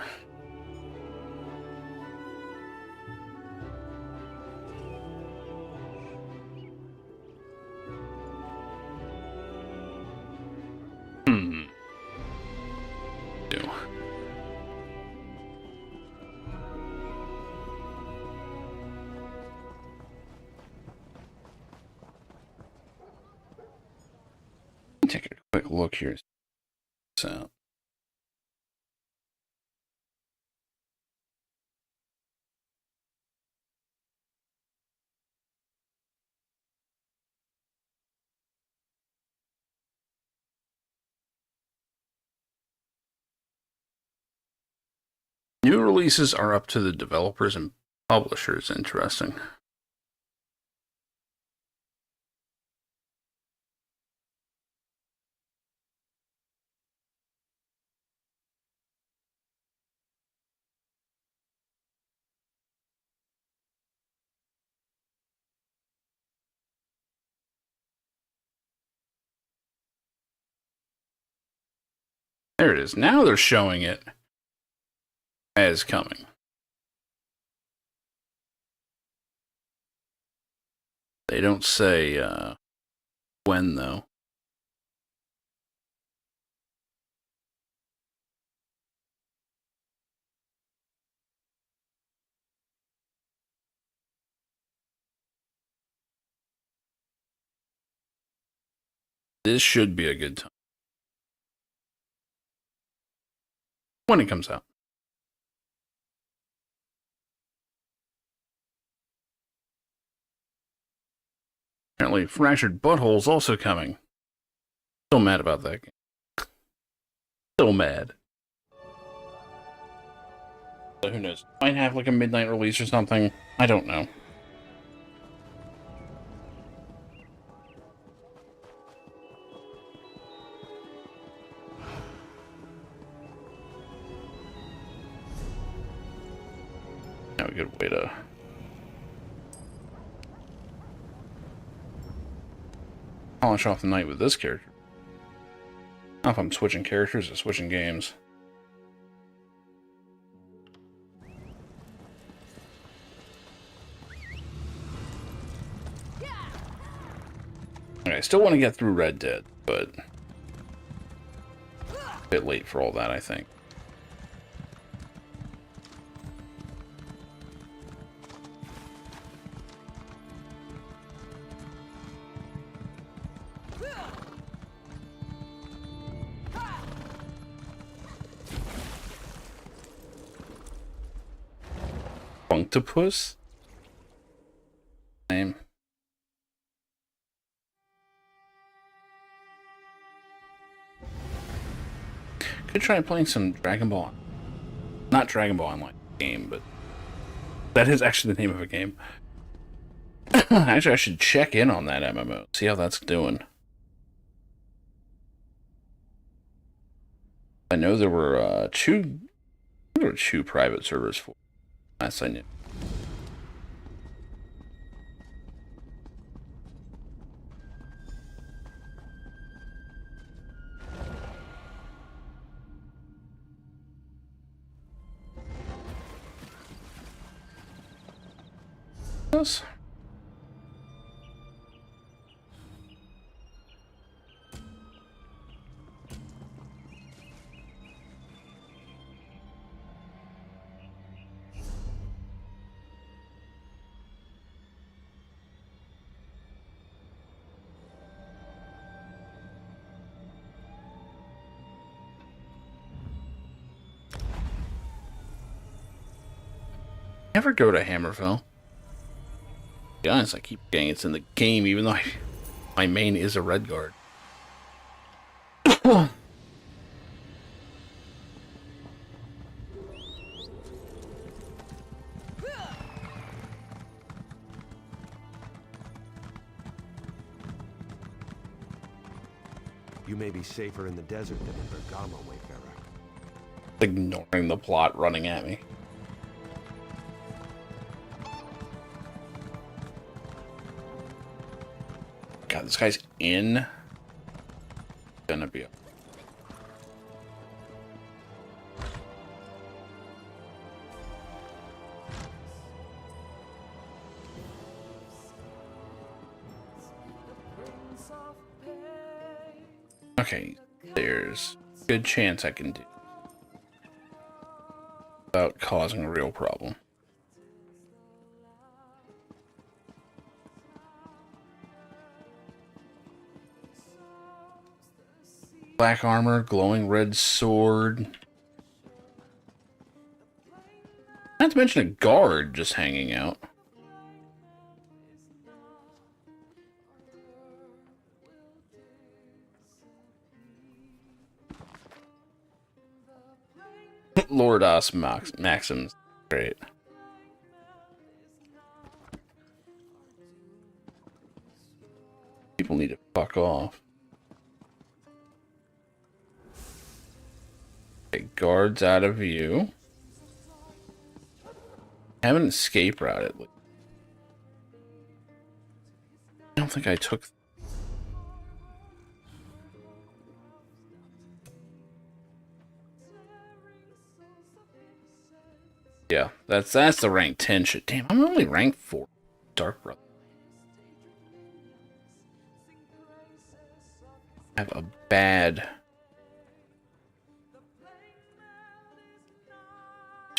[SPEAKER 1] Take a quick look here. So, new releases are up to the developers and publishers. Interesting. There it is. Now they're showing it as coming. They don't say when, though. This should be a good time when it comes out. Apparently, Fractured Butthole's also coming. Still mad about that game. Still mad. So who knows? Might have like a midnight release or something. I don't know. Now a good way to polish off the night with this character. I don't know if I'm switching characters or switching games. Okay, I still want to get through Red Dead, but a bit late for all that, I think. Punctopus? Name. Could try playing some Dragon Ball. Not Dragon Ball Online game, but that is actually the name of a game. Actually, I should check in on that MMO, see how that's doing. I know there were two private servers for it. Last I knew. Yes. Never go to Hammerfell. To be honest, I keep getting it's in the game, even though my main is a red guard.
[SPEAKER 9] You may be safer in the desert than in Bergamo, Wayfarer.
[SPEAKER 1] Ignoring the plot running at me. God, this guy's in. Gonna be. Okay, there's a good chance I can do without causing a real problem. Black armor, glowing red sword. Not to mention a guard just hanging out. Lord Os Maxims. Great. People need to fuck off. Okay, guards out of view. I have an escape route at least. I don't think I took. Yeah, that's the rank 10 shit. Damn, I'm only rank 4. Dark Brother. I have a bad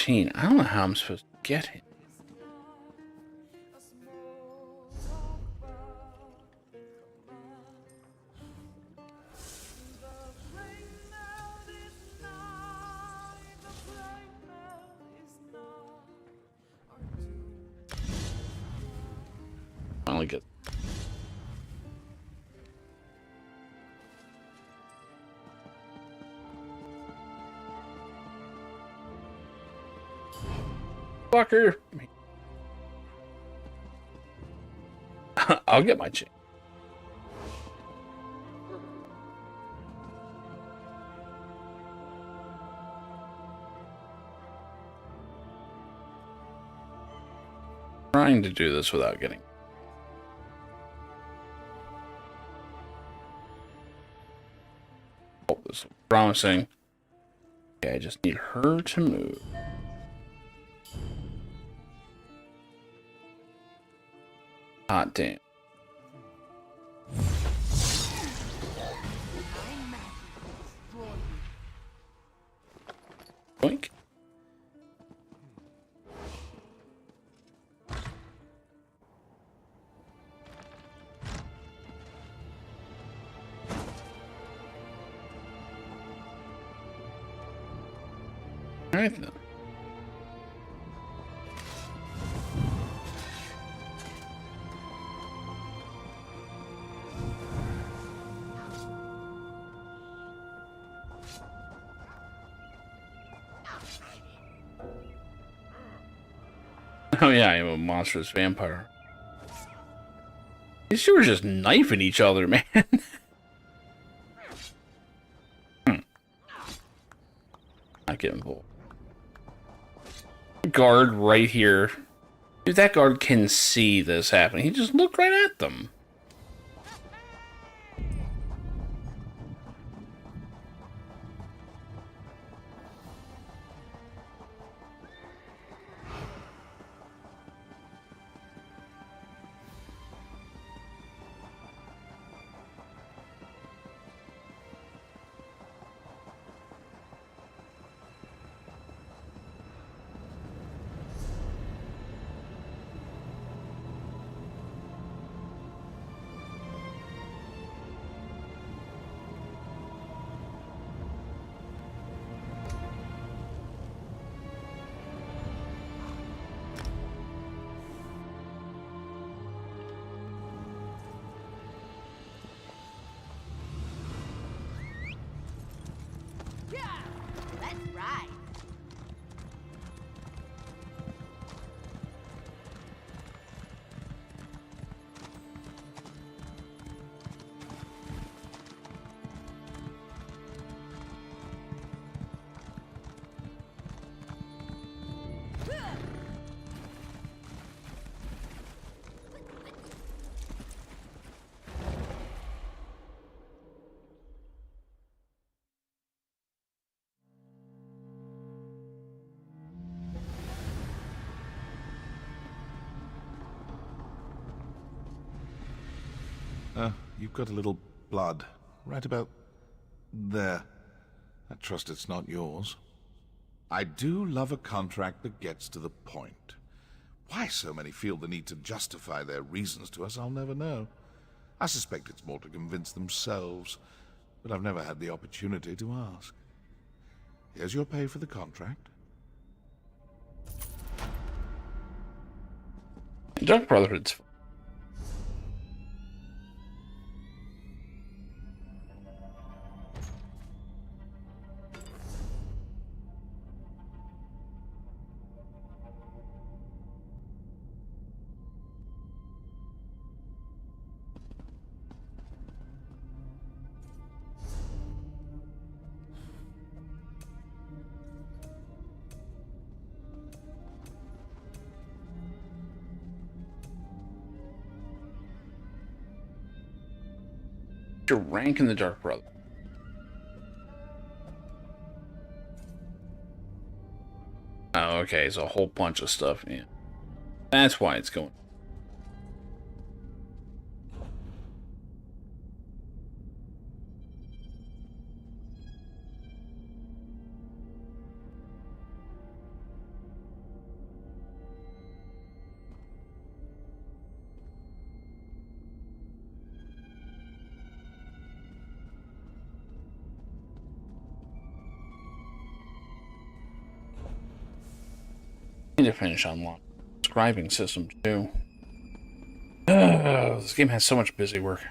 [SPEAKER 1] I don't know how I'm supposed to get him. Finally get. Fucker. I'll get my chance. Trying to do this without getting. Oh, this is promising. Okay, I just need her to move. Hot damn. Boink. Alright then. Oh yeah, I am a monstrous vampire. These two are just knifing each other, man. Not get involved. Guard right here. Dude, that guard can see this happening. He just looked right at them.
[SPEAKER 8] Let's ride.
[SPEAKER 7] You've got a little blood right about there. I trust it's not yours. I do love a contract that gets to the point. Why so many feel the need to justify their reasons to us, I'll never know. I suspect it's more to convince themselves, but I've never had the opportunity to ask. Here's your pay for the contract.
[SPEAKER 1] Dark Brotherhood's your rank in the Dark Brotherhood. Oh, okay, it's a whole bunch of stuff. Yeah, that's why it's going. Need to finish unlocking scribing system too. This game has so much busy work.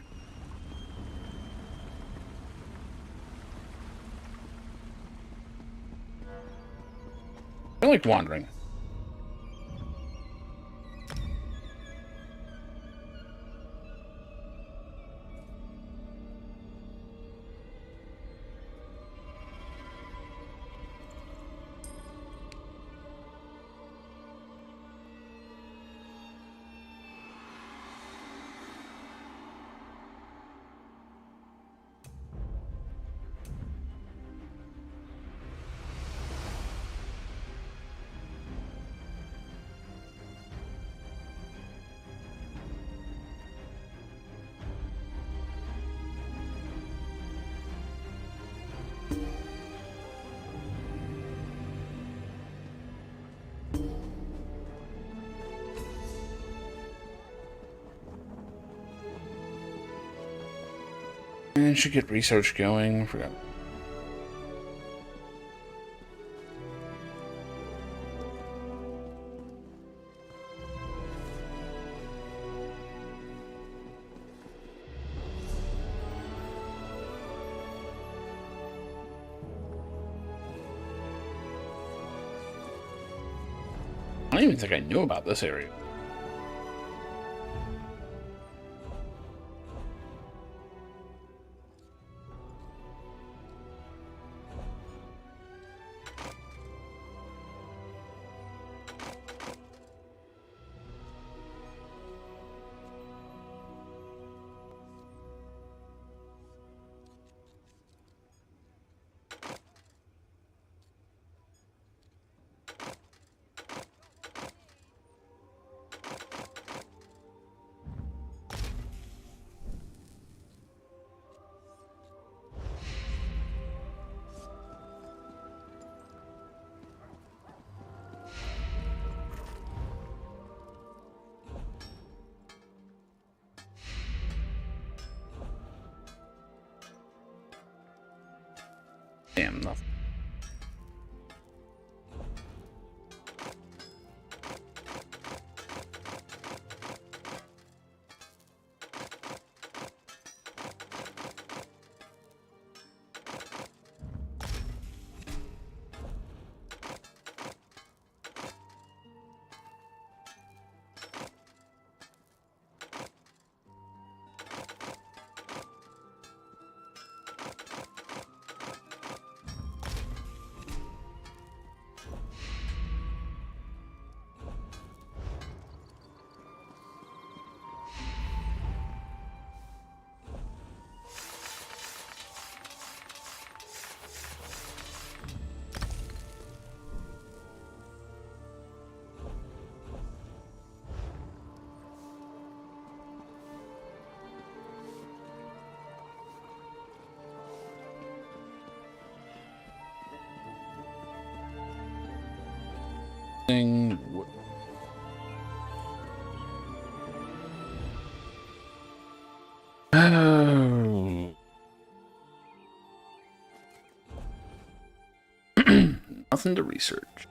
[SPEAKER 1] I like wandering. And should get research going. Forgot. I don't even think I knew about this area. Damn, nothing. Thing. Oh. Nothing to research.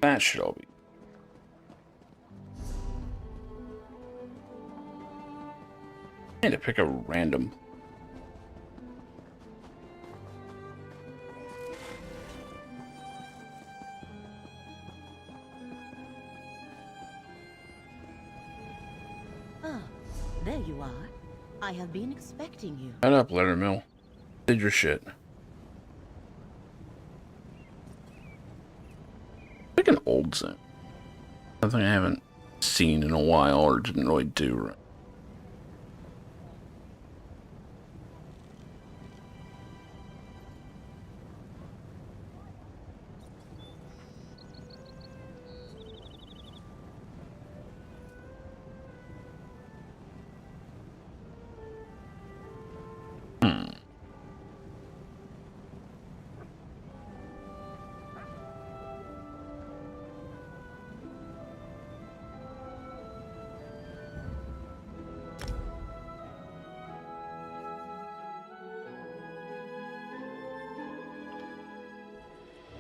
[SPEAKER 1] That should all be. I need to pick a random.
[SPEAKER 2] Ah, there you are. I have been expecting you.
[SPEAKER 1] Shut up, Lettermill. Did your shit. Like an old sim. Something I haven't seen in a while or didn't really do right.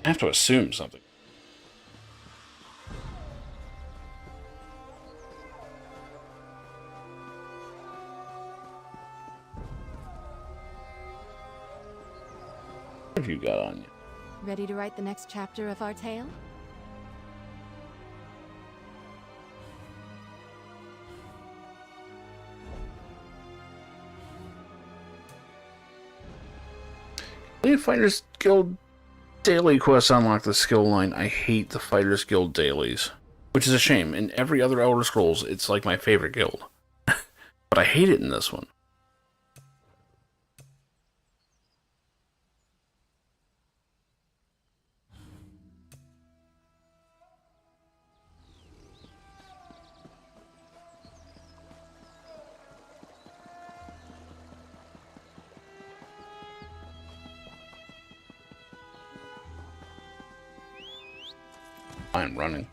[SPEAKER 1] I have to assume something. What have you got on you?
[SPEAKER 13] Ready to write the next chapter of our tale?
[SPEAKER 1] Elite Fighters Guild daily quests unlock the skill line. I hate the Fighters Guild dailies, which is a shame. In every other Elder Scrolls, it's like my favorite guild. But I hate it in this one. I'm running.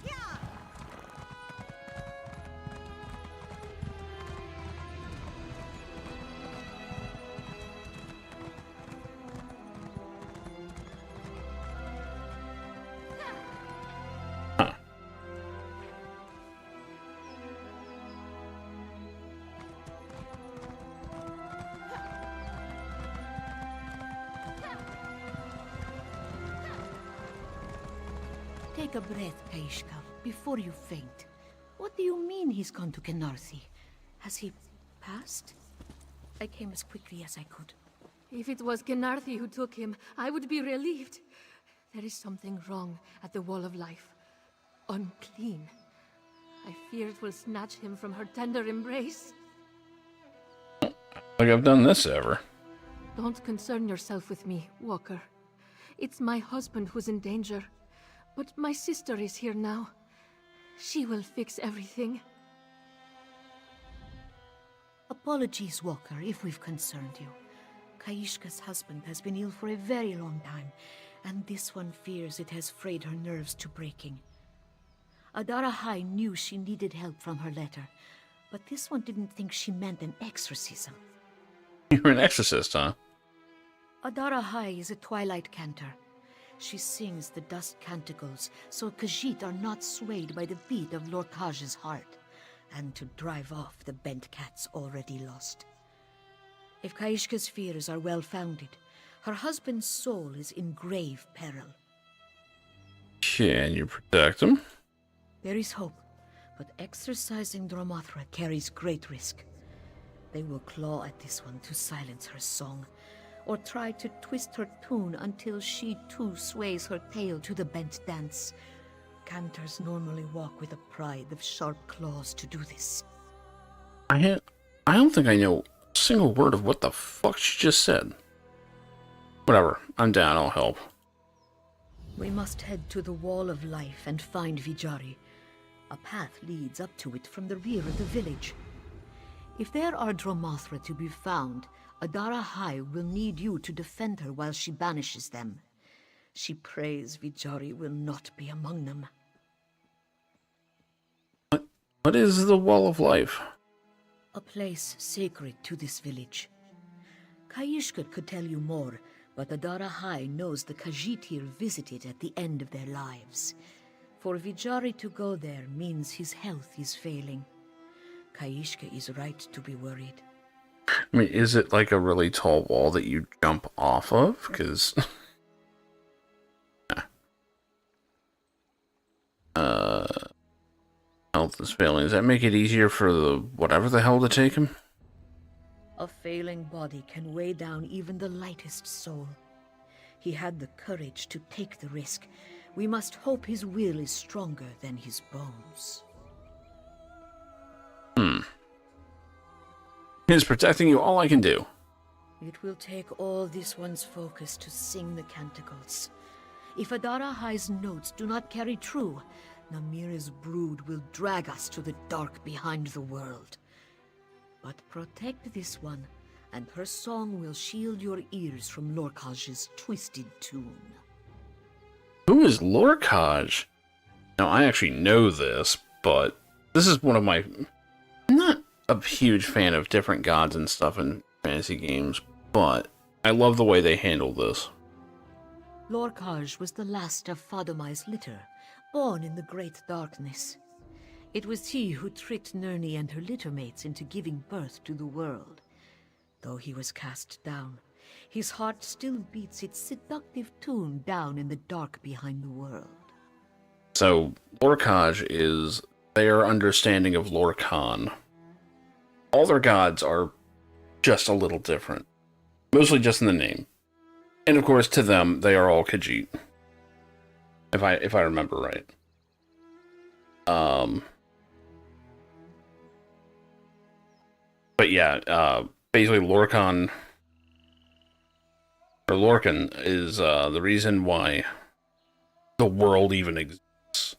[SPEAKER 15] Take a breath, Kaishka, before you faint. What do you mean he's gone to Kenarthi? Has he passed? I came as quickly as I could.
[SPEAKER 16] If it was Kenarthi who took him, I would be relieved. There is something wrong at the Wall of Life. Unclean. I fear it will snatch him from her tender embrace.
[SPEAKER 1] Like I've done this ever.
[SPEAKER 16] Don't concern yourself with me, Walker. It's my husband who's in danger. But my sister is here now. She will fix everything.
[SPEAKER 15] Apologies, Walker, if we've concerned you. Kaishka's husband has been ill for a very long time, and this one fears it has frayed her nerves to breaking. Adara High knew she needed help from her letter, but this one didn't think she meant an exorcism.
[SPEAKER 1] You're an exorcist, huh?
[SPEAKER 15] Adara High is a twilight cantor. She sings the dust canticles so Khajiit are not swayed by the beat of Lorkaj's heart, and to drive off the bent cats already lost. If Kaishka's fears are well-founded, her husband's soul is in grave peril.
[SPEAKER 1] Can you protect him?
[SPEAKER 15] There is hope, but exorcising Dromothra carries great risk. They will claw at this one to silence her song, or try to twist her tune until she too sways her tail to the bent dance. Cantors normally walk with a pride of sharp claws to do this.
[SPEAKER 1] I don't think I know a single word of what the fuck she just said. Whatever, I'm down, I'll help.
[SPEAKER 15] We must head to the Wall of Life and find Vijari. A path leads up to it from the rear of the village. If there are Dromothra to be found, Adara High will need you to defend her while she banishes them. She prays Vijari will not be among them.
[SPEAKER 1] What is the Wall of Life?
[SPEAKER 15] A place sacred to this village. Kaishka could tell you more, but Adara High knows the Khajiit here visited at the end of their lives. For Vijari to go there means his health is failing. Kaishka is right to be worried.
[SPEAKER 1] I mean, is it like a really tall wall that you jump off of? Because... health is failing. Does that make it easier for the whatever the hell to take him?
[SPEAKER 15] A failing body can weigh down even the lightest soul. He had the courage to take the risk. We must hope his will is stronger than his bones.
[SPEAKER 1] He's protecting you, all I can do.
[SPEAKER 15] It will take all this one's focus to sing the canticles. If Adara High's notes do not carry true, Namira's brood will drag us to the dark behind the world. But protect this one, and her song will shield your ears from Lorkaj's twisted tune.
[SPEAKER 1] Who is Lorkaj? Now, I actually know this, but this is one of my... I'm not a huge fan of different gods and stuff in fantasy games, but I love the way they handle this.
[SPEAKER 15] Lorkaj was the last of Fadomai's litter, born in the Great Darkness. It was he who tricked Nirni and her littermates into giving birth to the world. Though he was cast down, his heart still beats its seductive tune down in the dark behind the world.
[SPEAKER 1] So, Lorkaj is their understanding of Lorkhan. All their gods are just a little different. Mostly just in the name. And of course, to them, they are all Khajiit. If I remember right. But yeah, basically Lorkhan, or Lorcan, is the reason why the world even exists.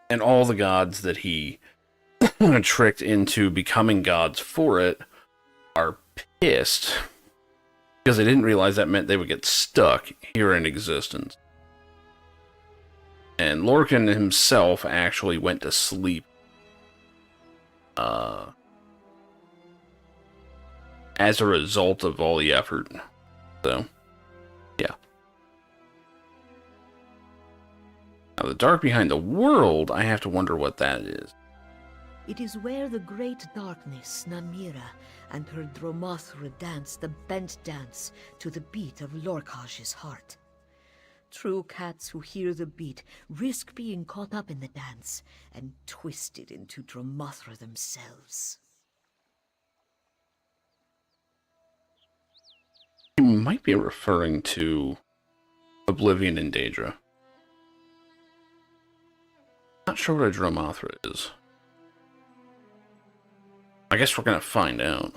[SPEAKER 1] And all the gods that he tricked into becoming gods for it are pissed because they didn't realize that meant they would get stuck here in existence. And Lorcan himself actually went to sleep. As a result of all the effort. So, yeah. Now, the dark behind the world, I have to wonder what that is.
[SPEAKER 15] It is where the great darkness, Namira, and her Dromothra dance the bent dance to the beat of Lorkaj's heart. True cats who hear the beat risk being caught up in the dance and twisted into Dromothra themselves.
[SPEAKER 1] You might be referring to Oblivion and Daedra. Not sure what a Dromothra is. I guess we're gonna find out.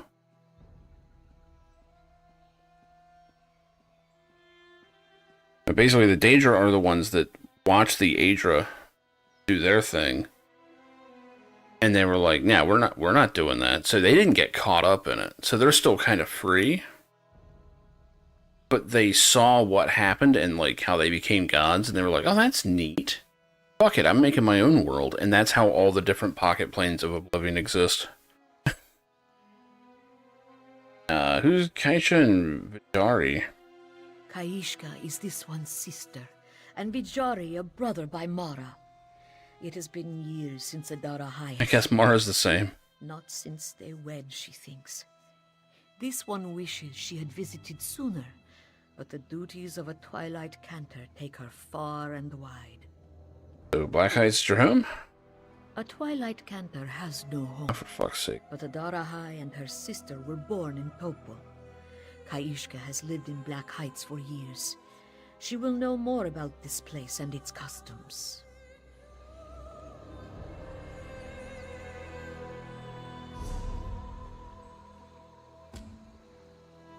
[SPEAKER 1] But basically, the Daedra are the ones that watch the Aedra do their thing, and they were like, "Nah, we're not doing that." So they didn't get caught up in it. So they're still kind of free. But they saw what happened and like how they became gods, and they were like, "Oh, that's neat. Fuck it, I'm making my own world." And that's how all the different pocket planes of Oblivion exist. Who's Kaisha and Vijari?
[SPEAKER 15] Kaishka is this one's sister, and Vijari a brother by Mara. It has been years since Adara High.
[SPEAKER 1] I guess Mara's the same.
[SPEAKER 15] Not since they wed, she thinks. This one wishes she had visited sooner, but the duties of a Twilight Cantor take her far and wide.
[SPEAKER 1] So Blackhide's your home?
[SPEAKER 15] A Twilight Cantor has no home.
[SPEAKER 1] Oh, for fuck's sake.
[SPEAKER 15] But Adara High and her sister were born in Topol. Kaishka has lived in Black Heights for years. She will know more about this place and its customs.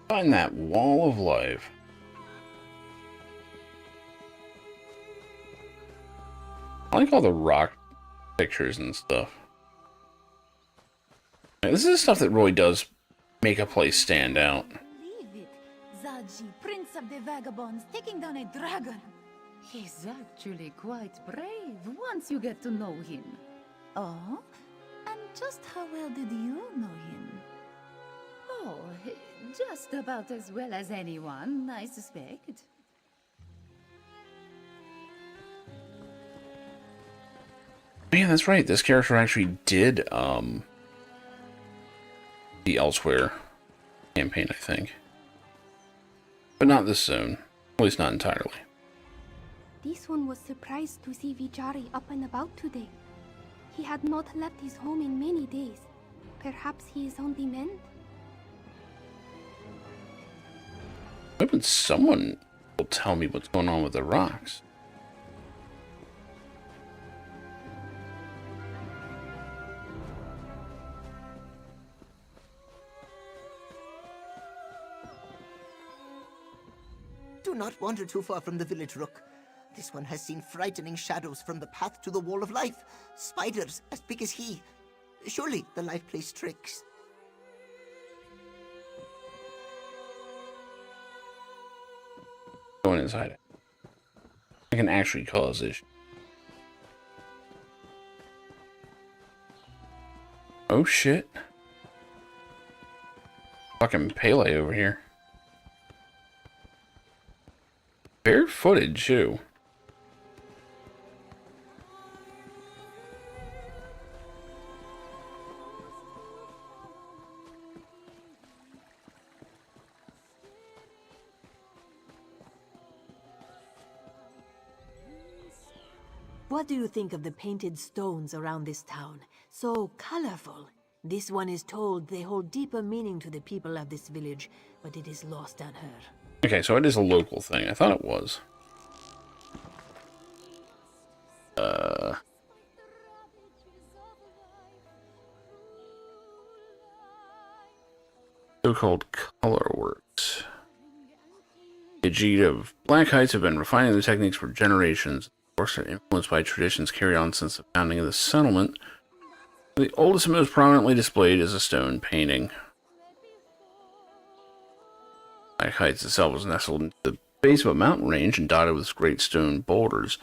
[SPEAKER 1] Find that wall of life. I like all the rock pictures and stuff. This is stuff that really does make a place stand out.
[SPEAKER 10] Believe it. Zaji, Prince of the Vagabonds, taking down a dragon. He's actually quite brave once you get to know him. Oh? And just how well did you know him? Oh, just about as well as anyone, I suspect.
[SPEAKER 1] Yeah, that's right. This character actually did the Elsewhere campaign, I think. But not this zone. At least not entirely.
[SPEAKER 17] This one was surprised to see Vijari up and about today. He had not left his home in many days. Perhaps he is on the mend?
[SPEAKER 1] Hoping someone will tell me what's going on with the rocks.
[SPEAKER 19] Do not wander too far from the village, Rook. This one has seen frightening shadows from the path to the Wall of Life. Spiders as big as he. Surely the life plays tricks.
[SPEAKER 1] Going inside it. I can actually cause issues. Oh shit. Fucking Pele over here. Barefooted too.
[SPEAKER 15] What do you think of the painted stones around this town? So colorful. This one is told they hold deeper meaning to the people of this village, but it is lost on her.
[SPEAKER 1] Okay, so it is a local thing. I thought it was. So-called color works. The Ajit of Black Heights have been refining their techniques for generations. Of course, they're influenced by traditions carried on since the founding of the settlement. The oldest and most prominently displayed is a stone painting. Black Heights itself is nestled into the base of a mountain range and dotted with great stone boulders.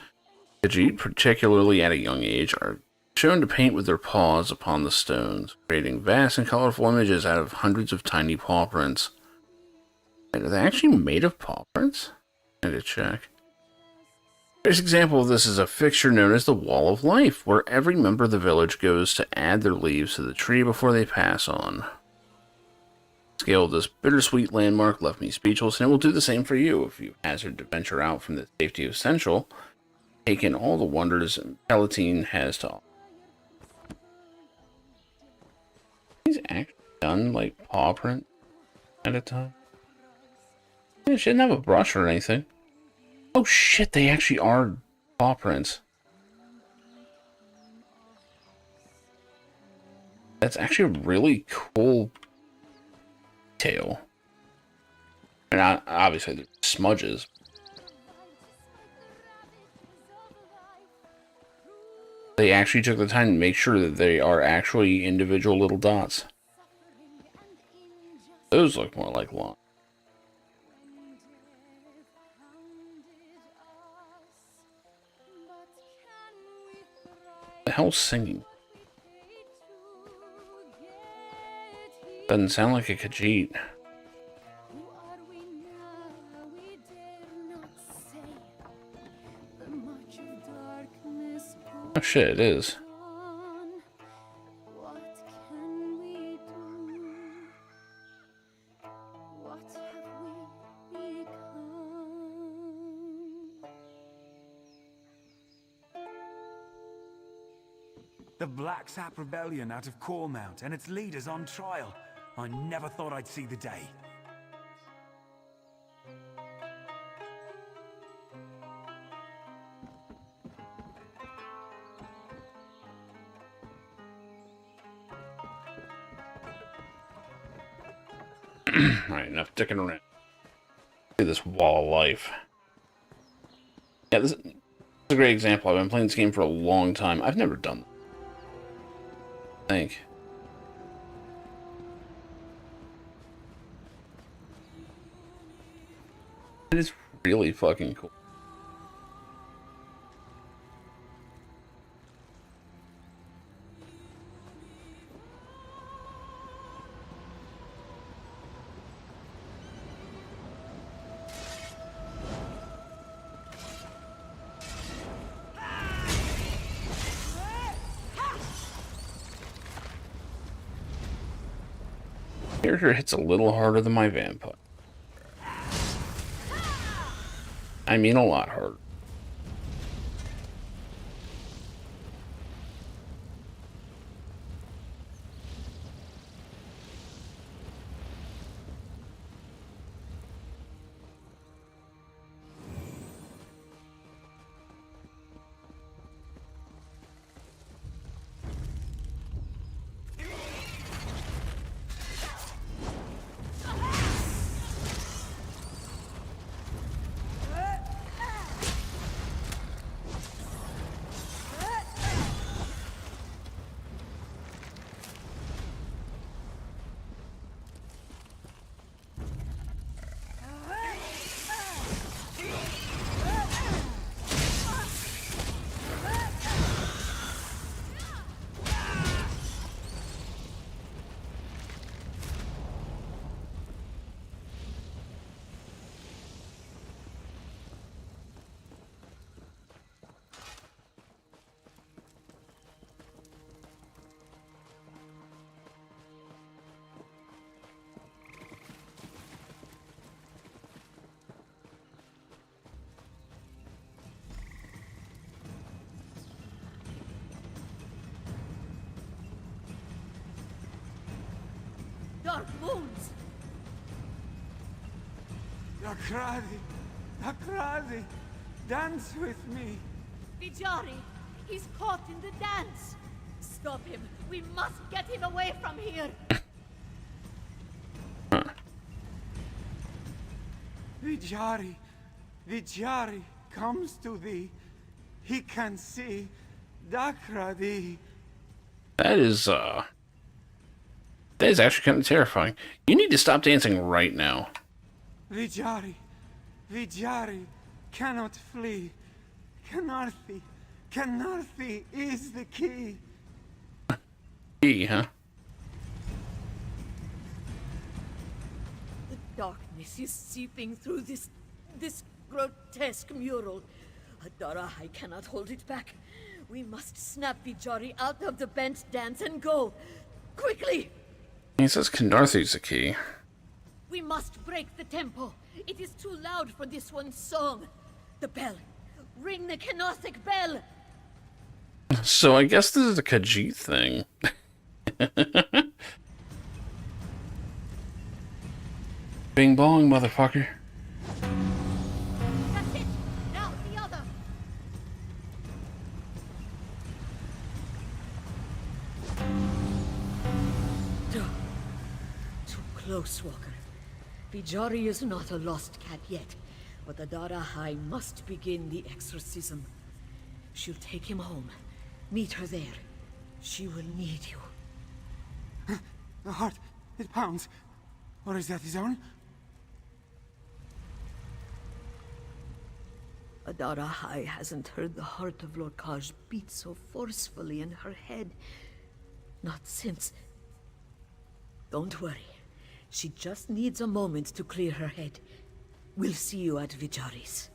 [SPEAKER 1] Khajiit, particularly at a young age, are shown to paint with their paws upon the stones, creating vast and colorful images out of hundreds of tiny paw prints. And are they actually made of paw prints? I need to check. First example of this is a fixture known as the Wall of Life, where every member of the village goes to add their leaves to the tree before they pass on. The scale of this bittersweet landmark left me speechless, and it will do the same for you if you hazard to venture out from the safety of Central, take in all the wonders Palatine has to offer. He's actually done like paw print at a time. Yeah, she didn't have a brush or anything. Oh shit, they actually are paw prints. That's actually a really cool detail. And obviously there's smudges. They actually took the time to make sure that they are actually individual little dots. Those look more like lines. The hell's singing? Doesn't sound like a Khajiit. Oh shit, it is.
[SPEAKER 6] The Black Sap Rebellion out of Coremount and its leaders on trial. I never thought I'd see the day.
[SPEAKER 1] Alright, enough dicking around. Look at this Wall of Life. Yeah, this is a great example. I've been playing this game for a long time. I've never done that. I think. It is really fucking cool. Character hits a little harder than my vampire. I mean a lot harder.
[SPEAKER 15] Dark moons!
[SPEAKER 6] Akradi, dance with me.
[SPEAKER 16] Vijari, he's caught in the dance. Stop him. We must get him away from here.
[SPEAKER 6] Vijari comes to thee. He can see Dakradi.
[SPEAKER 1] That is actually kind of terrifying. You need to stop dancing right now.
[SPEAKER 6] Vijari cannot flee, Canarthi. Canarthi is the key.
[SPEAKER 1] Key, huh?
[SPEAKER 15] The darkness is seeping through this grotesque mural. Adara, I cannot hold it back. We must snap Vijari out of the bent dance and go. Quickly!
[SPEAKER 1] He says Kendarthi's the key.
[SPEAKER 15] We must break the tempo. It is too loud for this one's song. The bell. Ring the Kenothic bell!
[SPEAKER 1] So I guess this is a Khajiit thing. Bing bong, motherfucker.
[SPEAKER 15] That's it! Now the other! Too close, Walker. Vijari is not a lost cat yet, but the Dara High must begin the exorcism. She'll take him home. Meet her there. She will need you.
[SPEAKER 6] The heart, it pounds. Or is that his own?
[SPEAKER 15] Adara High hasn't heard the heart of Lord Kaj beat so forcefully in her head. Not since... Don't worry. She just needs a moment to clear her head. We'll see you at Vijari's.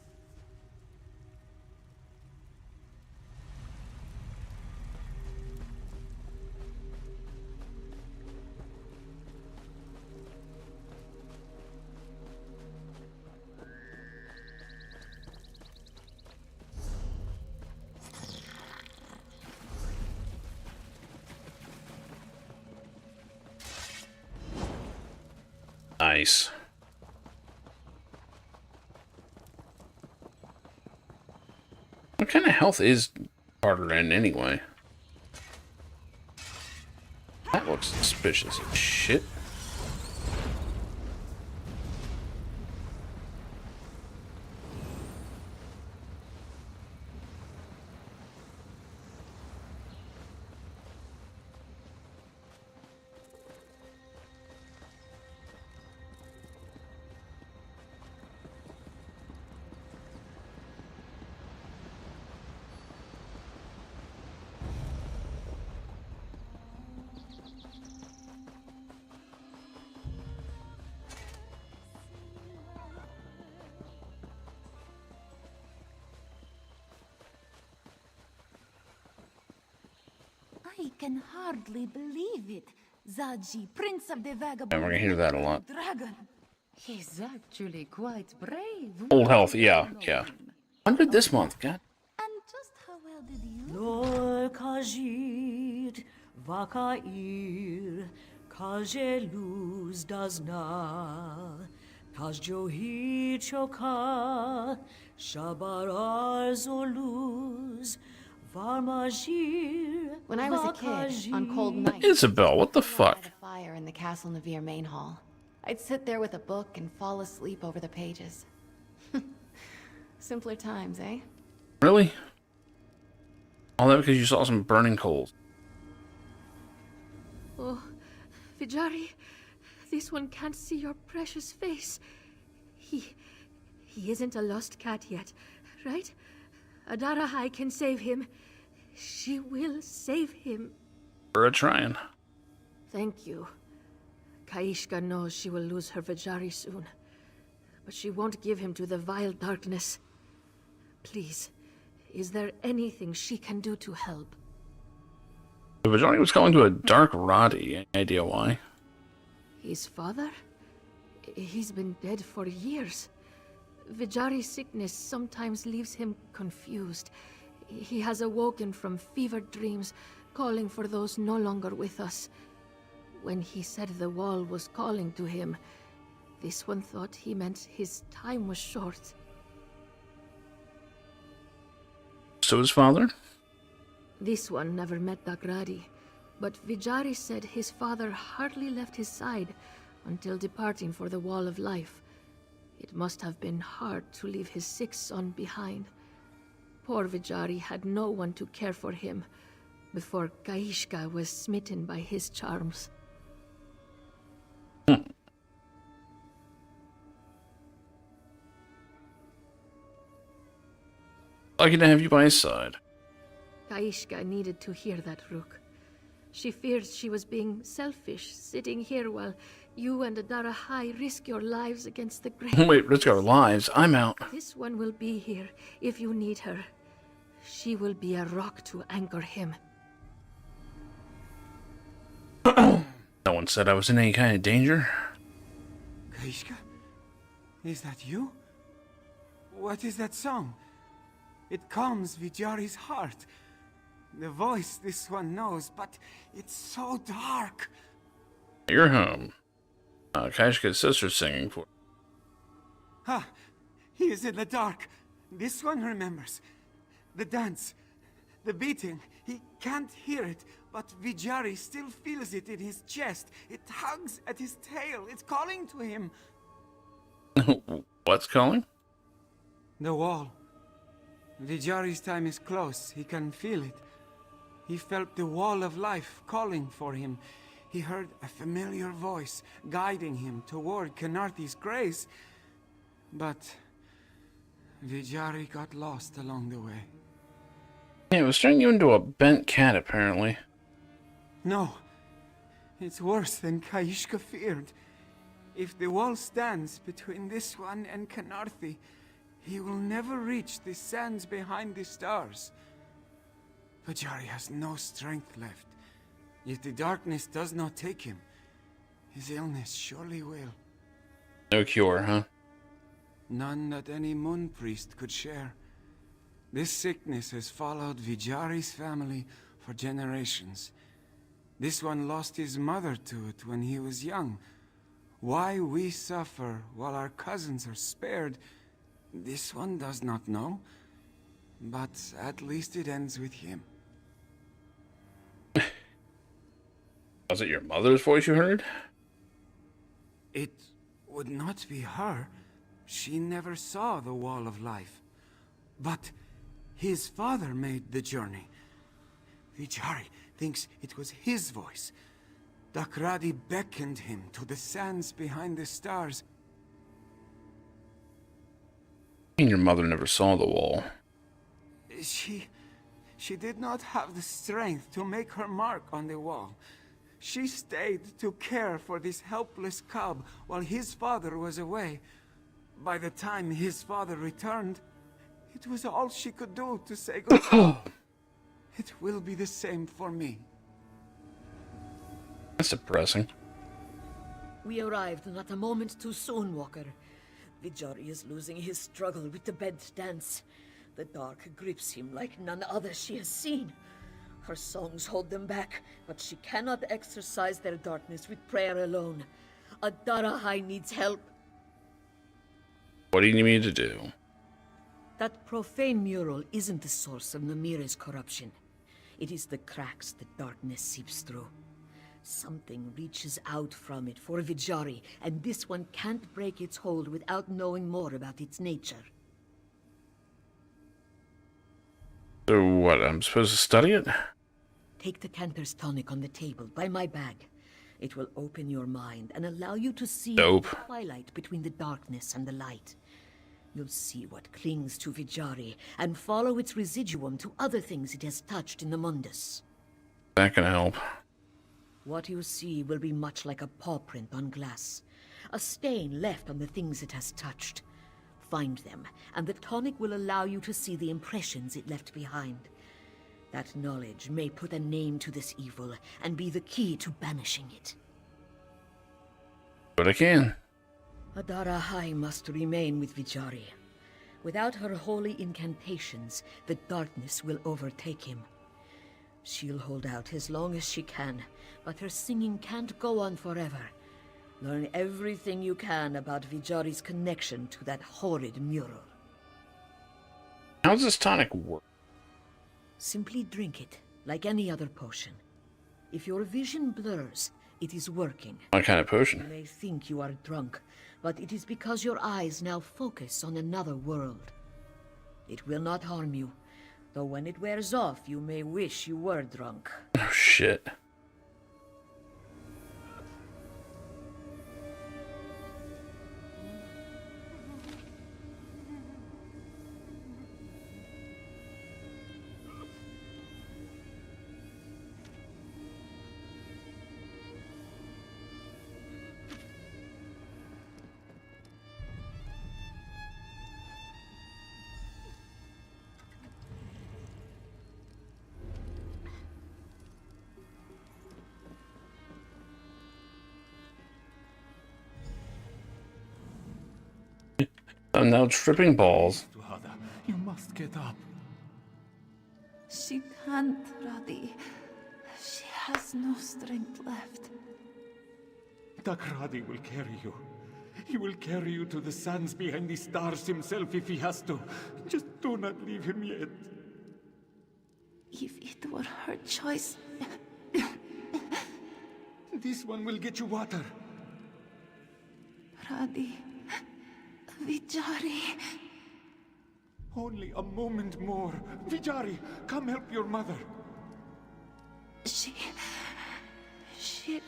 [SPEAKER 1] Nice. What kind of health is Carter in anyway? That looks suspicious as shit.
[SPEAKER 10] I can hardly believe it. Zaji, Prince of the Vagabonds.
[SPEAKER 1] And we're gonna hear that a lot.
[SPEAKER 10] Dragon. He's actually quite brave.
[SPEAKER 1] Old health, yeah. 100 this month, god.
[SPEAKER 10] And just how well did you?
[SPEAKER 15] Lor Khajiit, Vakair, Kajeluz Dazna, Kajjohi Choka, Shabarar Zoluz, Varmajir.
[SPEAKER 13] When I was a kid, on cold nights,
[SPEAKER 1] Isabel, what the
[SPEAKER 13] by
[SPEAKER 1] fuck?
[SPEAKER 13] the fire in the Castle Navir main hall, I'd sit there with a book and fall asleep over the pages. Simpler times, eh?
[SPEAKER 1] Really? All that because you saw some burning coals.
[SPEAKER 16] Oh, Vijari, this one can't see your precious face. He isn't a lost cat yet, right? Adara High can save him. She will save him.
[SPEAKER 1] We're trying.
[SPEAKER 16] Thank you. Kaishka knows she will lose her Vijari soon, but she won't give him to the vile darkness. Please, is there anything she can do to help?
[SPEAKER 1] The Vajani was calling to a dark Roddy. Any idea why?
[SPEAKER 16] His father? He's been dead for years. Vijari's sickness sometimes leaves him confused. He has awoken from fevered dreams, calling for those no longer with us. When he said the wall was calling to him, this one thought he meant his time was short.
[SPEAKER 1] So his father?
[SPEAKER 16] This one never met Dagradi, but Vijari said his father hardly left his side until departing for the Wall of Life. It must have been hard to leave his sick son behind. Poor Vijari had no one to care for him before Kaishka was smitten by his charms.
[SPEAKER 1] Lucky to have you by his side.
[SPEAKER 16] Kaishka needed to hear that, Rook. She fears she was being selfish, sitting here while you and Adara High risk your lives against the great.
[SPEAKER 1] Wait, risk our lives? I'm out.
[SPEAKER 16] This one will be here if you need her. She will be a rock to anchor him.
[SPEAKER 1] No one said I was in any kind of danger.
[SPEAKER 6] Kaishka? Is that you? What is that song? It calms Vijari's heart. The voice this one knows, but it's so dark.
[SPEAKER 1] You're home. Kaishka's sister's singing for.
[SPEAKER 6] Ah, he is in the dark. This one remembers. The dance, the beating. He can't hear it, but Vijari still feels it in his chest. It tugs at his tail. It's calling to him.
[SPEAKER 1] What's calling?
[SPEAKER 6] The wall. Vijari's time is close. He can feel it. He felt the wall of life calling for him. He heard a familiar voice guiding him toward Khenarthi's grace. But Vijari got lost along the way.
[SPEAKER 1] Yeah, it was turning you into a bent cat, apparently.
[SPEAKER 6] No. It's worse than Kaishka feared. If the wall stands between this one and Khenarthi, he will never reach the sands behind the stars. Vijari has no strength left. If the darkness does not take him, his illness surely will.
[SPEAKER 1] No cure, huh?
[SPEAKER 6] None that any moon priest could share. This sickness has followed Vijari's family for generations. This one lost his mother to it when he was young. Why we suffer while our cousins are spared, this one does not know. But at least it ends with him.
[SPEAKER 1] Was it your mother's voice you heard?
[SPEAKER 6] It would not be her. She never saw the Wall of Life. But his father made the journey. Vijari thinks it was his voice. Dakradi beckoned him to the sands behind the stars.
[SPEAKER 1] And your mother never saw the wall.
[SPEAKER 6] She did not have the strength to make her mark on the wall. She stayed to care for this helpless cub while his father was away. By the time his father returned, it was all she could do to say goodbye. It will be the same for me.
[SPEAKER 1] That's depressing.
[SPEAKER 15] We arrived not a moment too soon, Walker. Vijari is losing his struggle with the bed dance. The dark grips him like none other she has seen. Her songs hold them back, but she cannot exorcise their darkness with prayer alone. Adarahai needs help.
[SPEAKER 1] What do you need me to do?
[SPEAKER 15] That profane mural isn't the source of Namira's corruption. It is the cracks the darkness seeps through. Something reaches out from it for Vijari, and this one can't break its hold without knowing more about its nature.
[SPEAKER 1] So what, I'm supposed to study it?
[SPEAKER 15] Take the Cantor's tonic on the table by my bag. It will open your mind and allow you to see the twilight between the darkness and the light. You'll see what clings to Vijari and follow its residuum to other things it has touched in the Mundus.
[SPEAKER 1] That can help.
[SPEAKER 15] What you see will be much like a paw print on glass, a stain left on the things it has touched. Find them, and the tonic will allow you to see the impressions it left behind. That knowledge may put a name to this evil and be the key to banishing it.
[SPEAKER 1] But I can.
[SPEAKER 15] Adarahai must remain with Vijari. Without her holy incantations, the darkness will overtake him. She'll hold out as long as she can, but her singing can't go on forever. Learn everything you can about Vijari's connection to that horrid mural.
[SPEAKER 1] How does this tonic work?
[SPEAKER 15] Simply drink it, like any other potion. If your vision blurs, it is working.
[SPEAKER 1] What kind of potion?
[SPEAKER 15] You may think you are drunk, but it is because your eyes now focus on another world. It will not harm you, though when it wears off, you may wish you were drunk.
[SPEAKER 1] Oh, shit. I'm now tripping balls.
[SPEAKER 6] You must get up.
[SPEAKER 10] She can't, Radi. She has no strength left.
[SPEAKER 6] Takradi will carry you. He will carry you to the sands behind the stars himself if he has to. Just do not leave him yet.
[SPEAKER 10] If it were her choice...
[SPEAKER 6] This one will get you water.
[SPEAKER 10] Radi... Vijari...
[SPEAKER 6] Only a moment more. Vijari, come help your mother.
[SPEAKER 10] She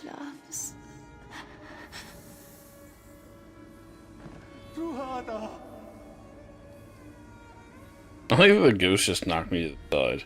[SPEAKER 10] loves...
[SPEAKER 6] Ruhada!
[SPEAKER 1] I think the ghost just knocked me to the side.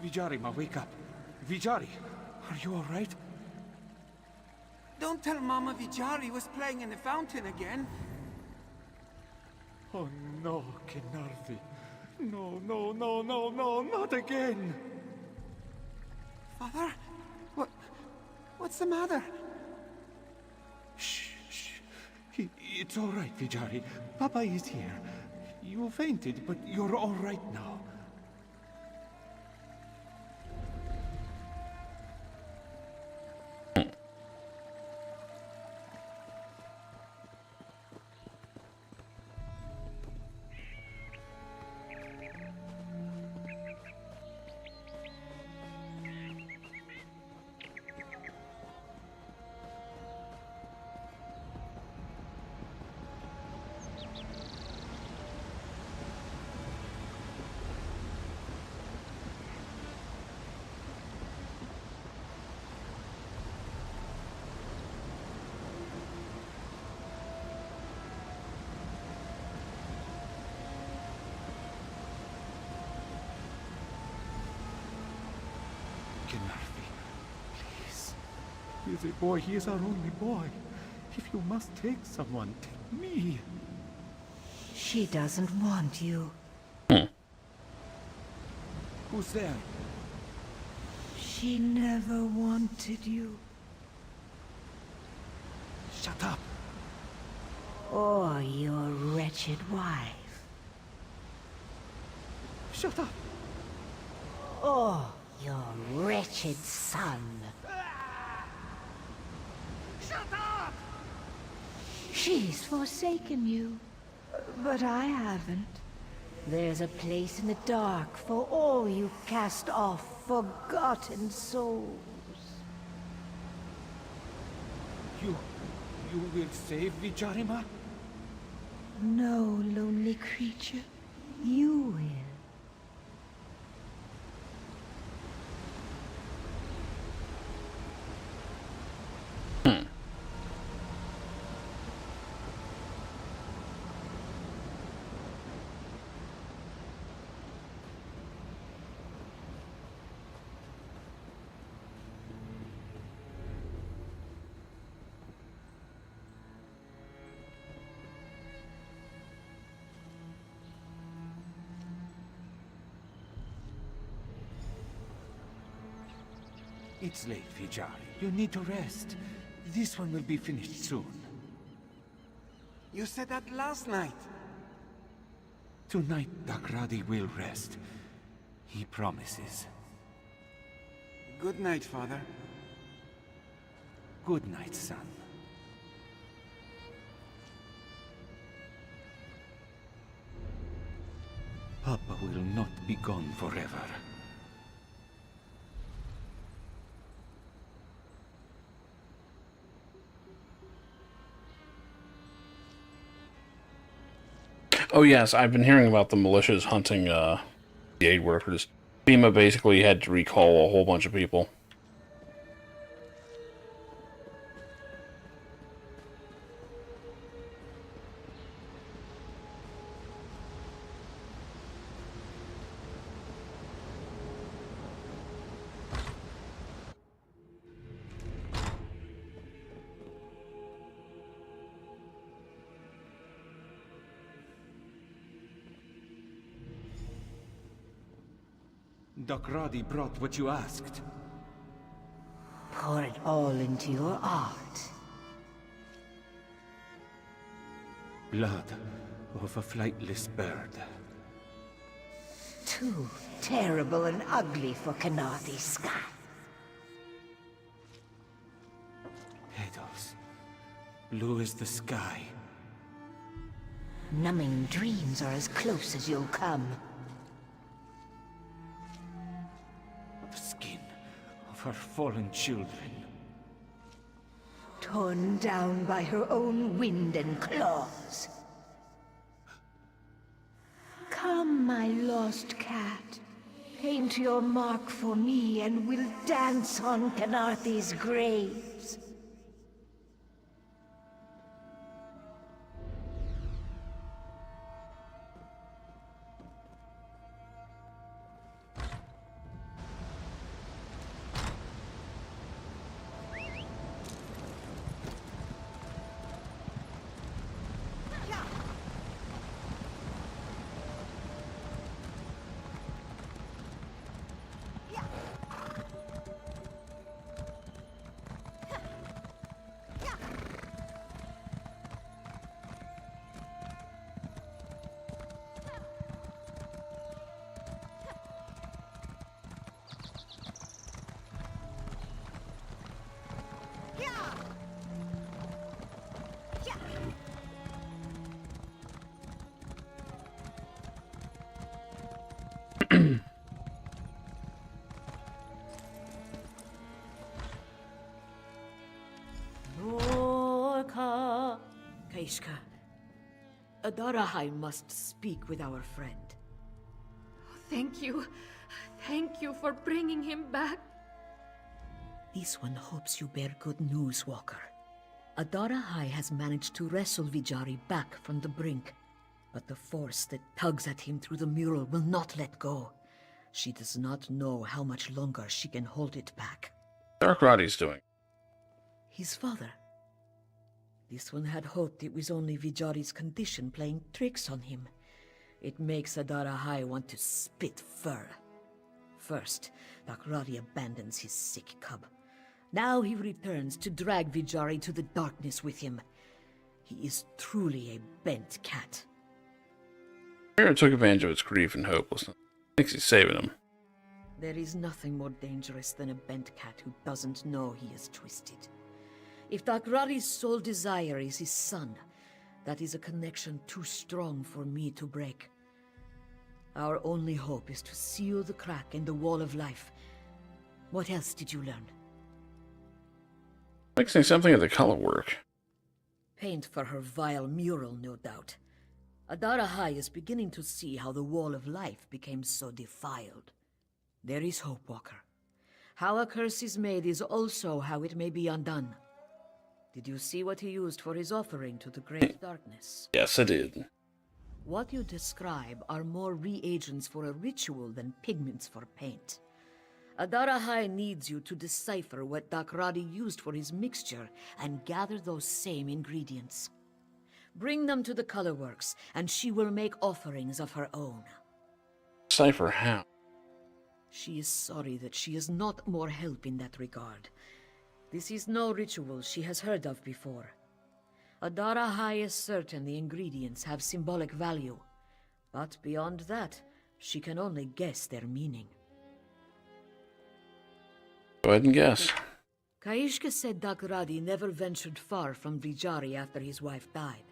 [SPEAKER 6] Vijari, ma, wake up. Vijari, are you all right?
[SPEAKER 20] Don't tell Mama Vijari was playing in the fountain again.
[SPEAKER 6] Oh no, Kenarthi. No, no, no, no, no, not again.
[SPEAKER 20] Father? What's the matter?
[SPEAKER 6] Shh, shh. It's all right, Vijari. Papa is here. You fainted, but you're all right now. Kenarthi, please. He is a boy. He is our only boy. If you must take someone, take me.
[SPEAKER 15] She doesn't want you.
[SPEAKER 6] Who's there?
[SPEAKER 15] She never wanted you.
[SPEAKER 6] Shut up.
[SPEAKER 15] Or your wretched wife.
[SPEAKER 6] Shut up.
[SPEAKER 15] Or your wretched son.
[SPEAKER 20] Shut up!
[SPEAKER 15] She's forsaken you. But I haven't. There's a place in the dark for all you cast off forgotten souls.
[SPEAKER 6] You will save Vijarima?
[SPEAKER 15] No, lonely creature. You will.
[SPEAKER 6] It's late, Vijari. You need to rest. This one will be finished soon.
[SPEAKER 20] You said that last night.
[SPEAKER 6] Tonight, Dakradi will rest. He promises.
[SPEAKER 20] Good night, Father.
[SPEAKER 6] Good night, son. Papa will not be gone forever.
[SPEAKER 1] Oh yes, I've been hearing about the militias hunting the aid workers. FEMA basically had to recall a whole bunch of people.
[SPEAKER 4] Dakradi brought what you asked.
[SPEAKER 15] Pour it all into your art.
[SPEAKER 4] Blood of a flightless bird.
[SPEAKER 15] Too terrible and ugly for Kanathi's sky.
[SPEAKER 4] Petals. Blue as the sky.
[SPEAKER 15] Numbing dreams are as close as you'll come.
[SPEAKER 4] The skin of her fallen children.
[SPEAKER 15] Torn down by her own wind and claws. Come, my lost cat. Paint your mark for me and we'll dance on Kanathi's graves. Lorca. Kaishka, Adarahai must speak with our friend.
[SPEAKER 16] Thank you. Thank you for bringing him back.
[SPEAKER 15] This one hopes you bear good news, Walker. Adarahai has managed to wrestle Vijari back from the brink, but the force that tugs at him through the mural will not let go. She does not know how much longer she can hold it back.
[SPEAKER 1] Darkradi's doing.
[SPEAKER 15] His father. This one had hoped it was only Vijari's condition playing tricks on him. It makes Adarahai want to spit fur. First, Darkradi abandons his sick cub. Now he returns to drag Vijari to the darkness with him. He is truly a bent cat.
[SPEAKER 1] Mira took advantage of its grief and hopelessness. Thinks he's saving him.
[SPEAKER 15] There is nothing more dangerous than a bent cat who doesn't know he is twisted. If Darkradi's sole desire is his son, that is a connection too strong for me to break. Our only hope is to seal the crack in the wall of life. What else did you learn?
[SPEAKER 1] Mixing something of the color work.
[SPEAKER 15] Paint for her vile mural, no doubt. Adarahai is beginning to see how the wall of life became so defiled. There is hope, Walker. How a curse is made is also how it may be undone. Did you see what he used for his offering to the great darkness?
[SPEAKER 1] Yes, I did.
[SPEAKER 15] What you describe are more reagents for a ritual than pigments for paint. Adarahai needs you to decipher what Darkradi used for his mixture and gather those same ingredients. Bring them to the colorworks, and she will make offerings of her own.
[SPEAKER 1] Decipher how?
[SPEAKER 15] She is sorry that she is not more help in that regard. This is no ritual she has heard of before. Adarahai is certain the ingredients have symbolic value, but beyond that, she can only guess their meaning.
[SPEAKER 1] Go ahead and guess.
[SPEAKER 15] Kaishka said Darkradi never ventured far from Vijari after his wife died.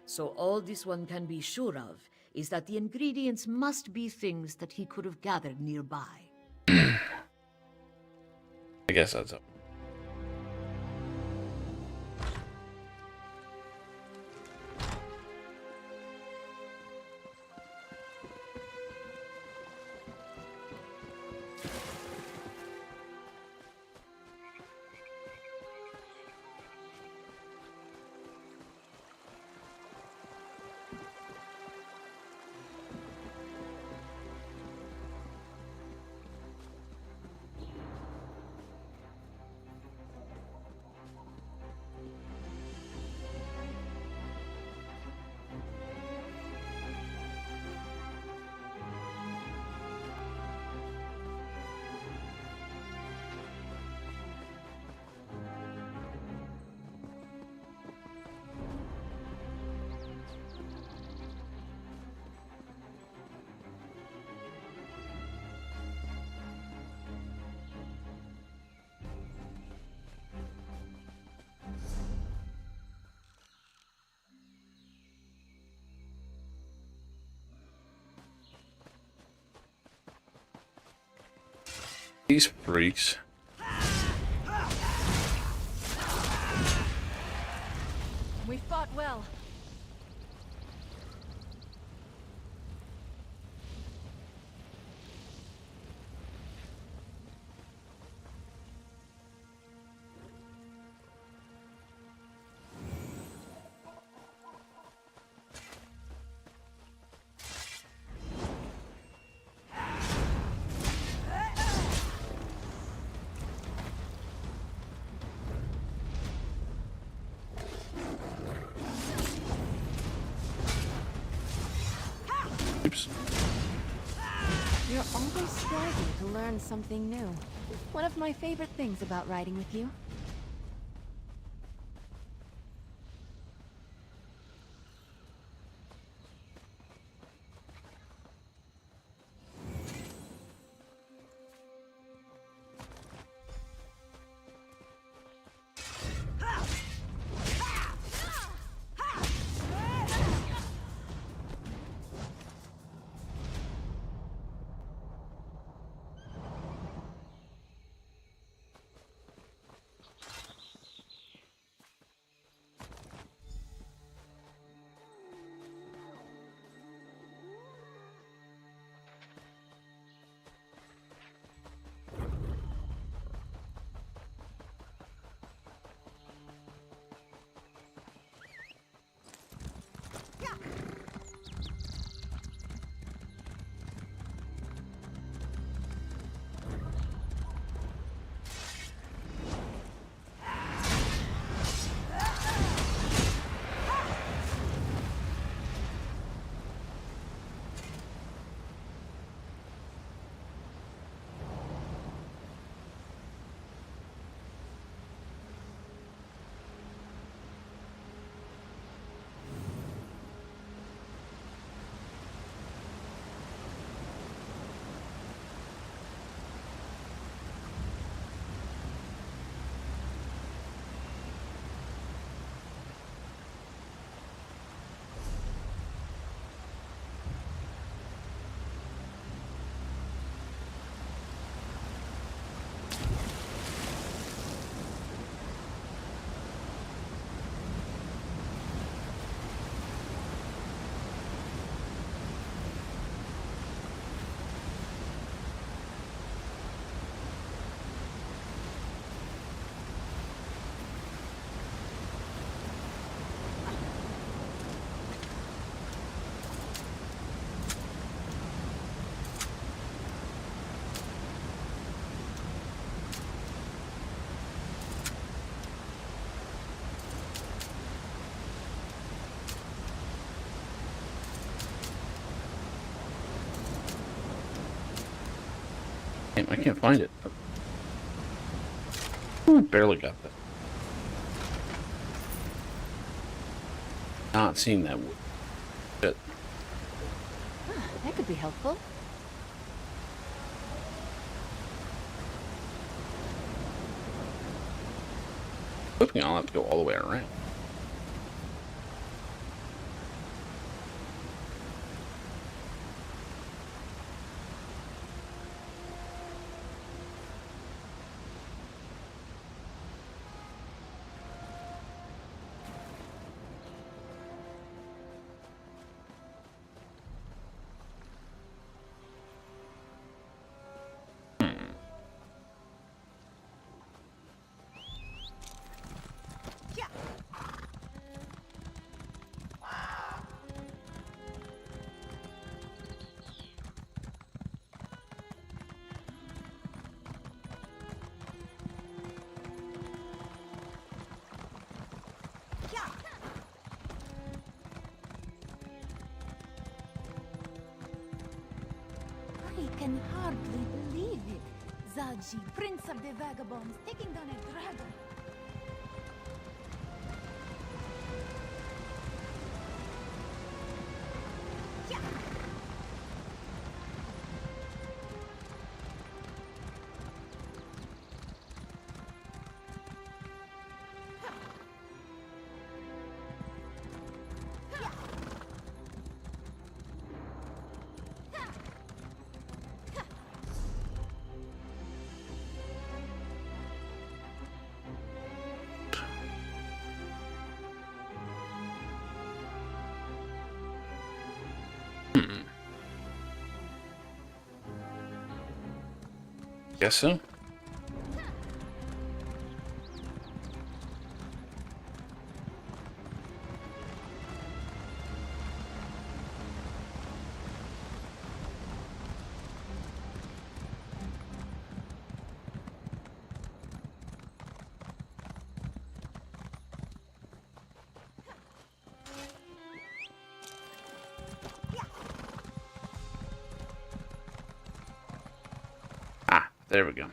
[SPEAKER 15] So all this one can be sure of is that the ingredients must be things that he could have gathered nearby.
[SPEAKER 1] I guess that's it. These freaks.
[SPEAKER 16] We fought well.
[SPEAKER 1] Oops.
[SPEAKER 13] You're always striving to learn something new. One of my favorite things about riding with you.
[SPEAKER 1] I can't find it. Ooh, barely got that. Not seeing that. Shit.
[SPEAKER 13] That could be helpful.
[SPEAKER 1] Hoping I'll have to go all the way around.
[SPEAKER 10] I can hardly believe it. Zaji, Prince of the Vagabonds, taking down a dragon.
[SPEAKER 1] Guess so. Ah, there we go.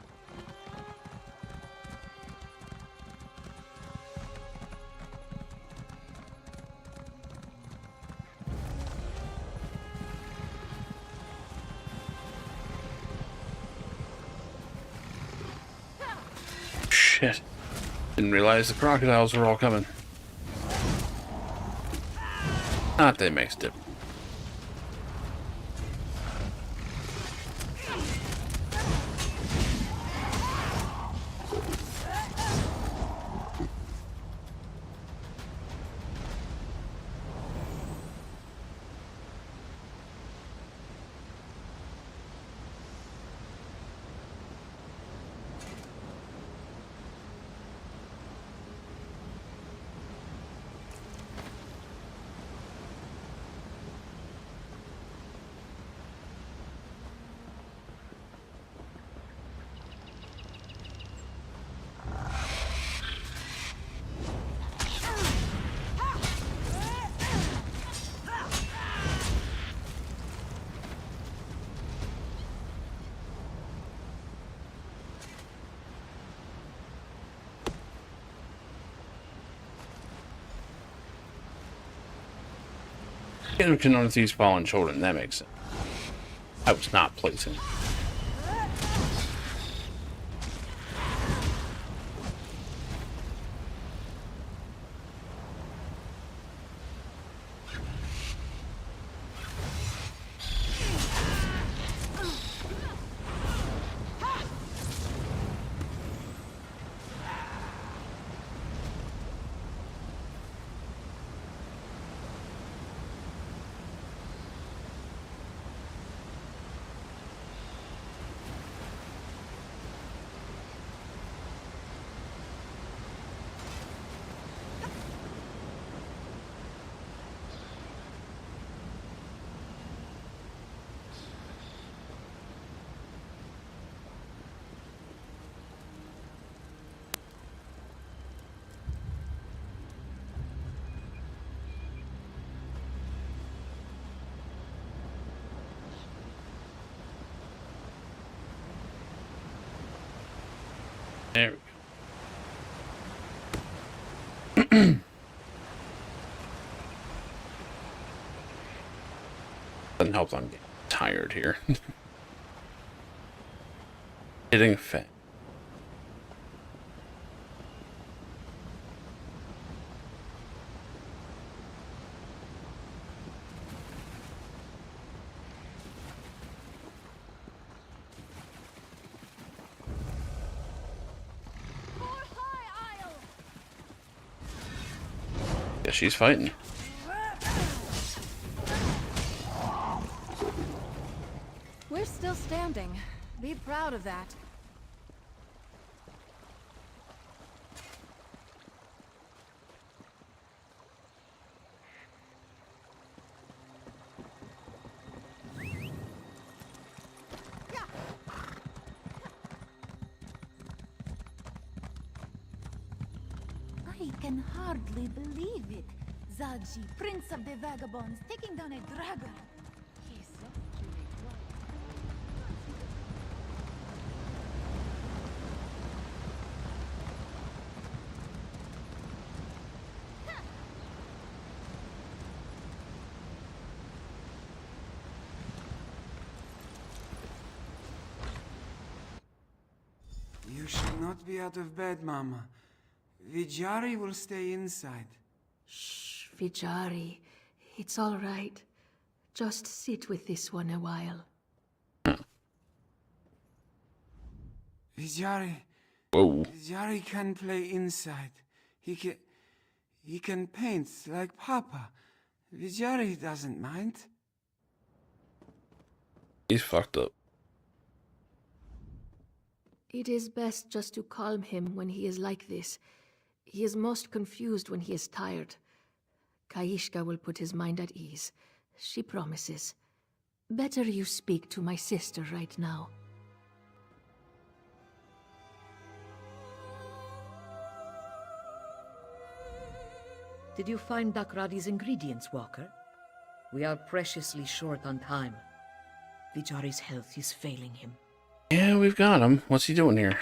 [SPEAKER 1] Shit. Didn't realize the crocodiles were all coming. Not that it makes a difference. Get him to none of these fallen children, that makes sense. I was not placing. There we go. Doesn't help that I'm getting tired here. Hitting fat. Yeah, she's fighting.
[SPEAKER 13] We're still standing. Be proud of that.
[SPEAKER 10] I can hardly believe it. Zaji, Prince of the Vagabonds, taking down a dragon. He's actually quite...
[SPEAKER 6] You should not be out of bed, Mama. Vijari will stay inside.
[SPEAKER 16] Shh, Vijari. It's all right. Just sit with this one a while.
[SPEAKER 6] Vijari...
[SPEAKER 1] Whoa.
[SPEAKER 6] Vijari can play inside. He can paint like Papa. Vijari doesn't mind.
[SPEAKER 1] He's fucked up.
[SPEAKER 16] It is best just to calm him when he is like this. He is most confused when he is tired. Kaishka will put his mind at ease. She promises. Better you speak to my sister right now.
[SPEAKER 15] Did you find Dakradi's ingredients, Walker? We are preciously short on time. Vijari's health is failing him.
[SPEAKER 1] Yeah, we've got him. What's he doing here?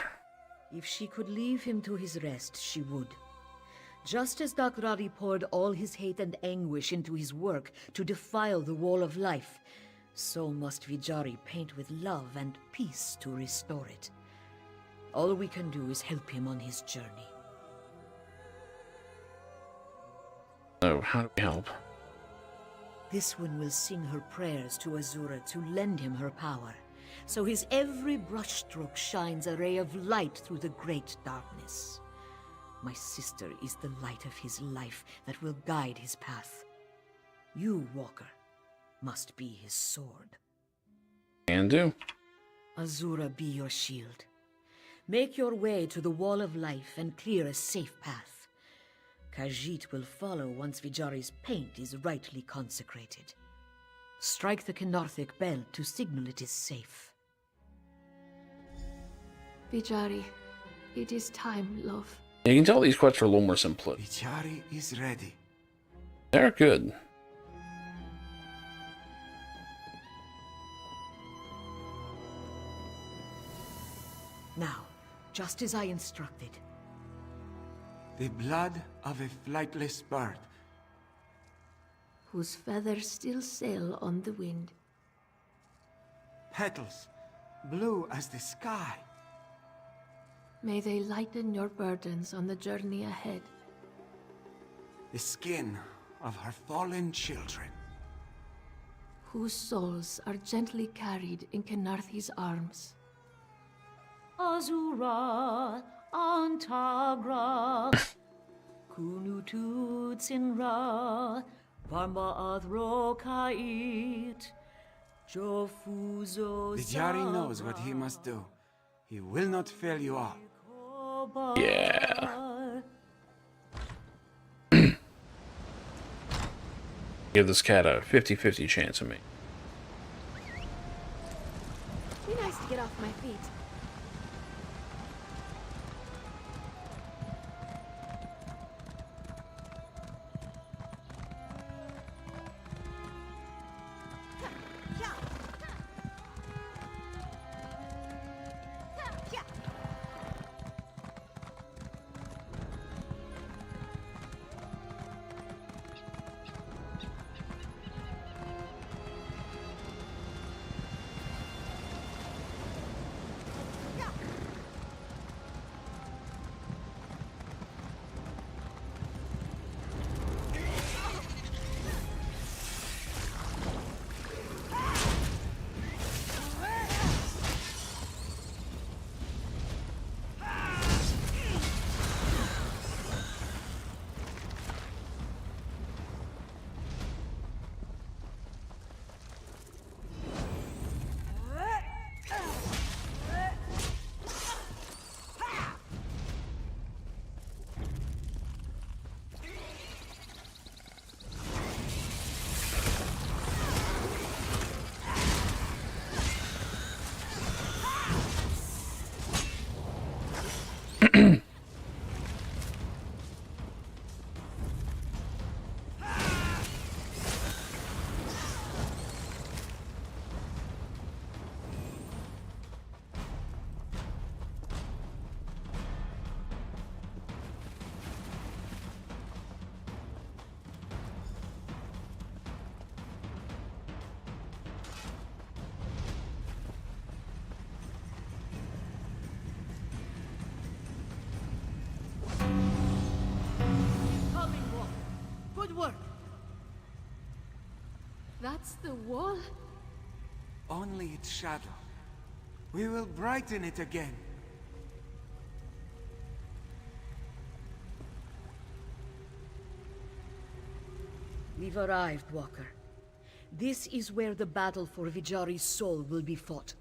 [SPEAKER 15] If she could leave him to his rest, she would. Just as Dakradi poured all his hate and anguish into his work to defile the Wall of Life, so must Vijari paint with love and peace to restore it. All we can do is help him on his journey.
[SPEAKER 1] So, how do we help?
[SPEAKER 15] This one will sing her prayers to Azura to lend him her power, so his every brushstroke shines a ray of light through the great darkness. My sister is the light of his life that will guide his path. You, Walker, must be his sword.
[SPEAKER 1] Can do.
[SPEAKER 15] Azura be your shield. Make your way to the Wall of Life and clear a safe path. Khajiit will follow once Vijari's paint is rightly consecrated. Strike the Kynarthic bell to signal it is safe.
[SPEAKER 16] Vijari, it is time, love.
[SPEAKER 1] You can tell these quests are a little more simplistic.
[SPEAKER 6] Vijari is ready.
[SPEAKER 1] They're good.
[SPEAKER 15] Now, just as I instructed.
[SPEAKER 6] The blood of a flightless bird.
[SPEAKER 16] Whose feathers still sail on the wind.
[SPEAKER 6] Petals, blue as the sky.
[SPEAKER 16] May they lighten your burdens on the journey ahead.
[SPEAKER 6] The skin of her fallen children.
[SPEAKER 16] Whose souls are gently carried in Kynarthi's arms.
[SPEAKER 15] Azura, Antagra, Kunututsinra, Varma Adrokait, Jofuzo.
[SPEAKER 6] Vijari knows what he must do. He will not fail you all.
[SPEAKER 1] Yeah. Give this cat a 50-50 chance of me.
[SPEAKER 16] Be nice to get off my feet. Good work. That's the wall?
[SPEAKER 6] Only its shadow. We will brighten it again.
[SPEAKER 15] We've arrived, Walker. This is where the battle for Vijari's soul will be fought.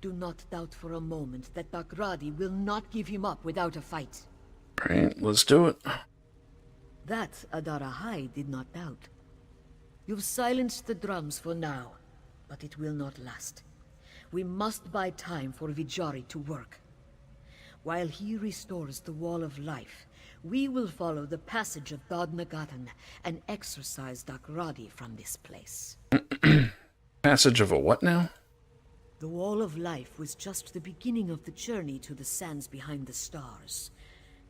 [SPEAKER 15] Do not doubt for a moment that Dakradi will not give him up without a fight.
[SPEAKER 1] Right, let's do it.
[SPEAKER 15] That Adara High did not doubt. You've silenced the drums for now, but it will not last. We must buy time for Vijari to work. While he restores the Wall of Life, we will follow the passage of Dod Nagatan and exorcise Dakradi from this place.
[SPEAKER 1] Passage of a what now?
[SPEAKER 15] The Wall of Life was just the beginning of the journey to the sands behind the stars.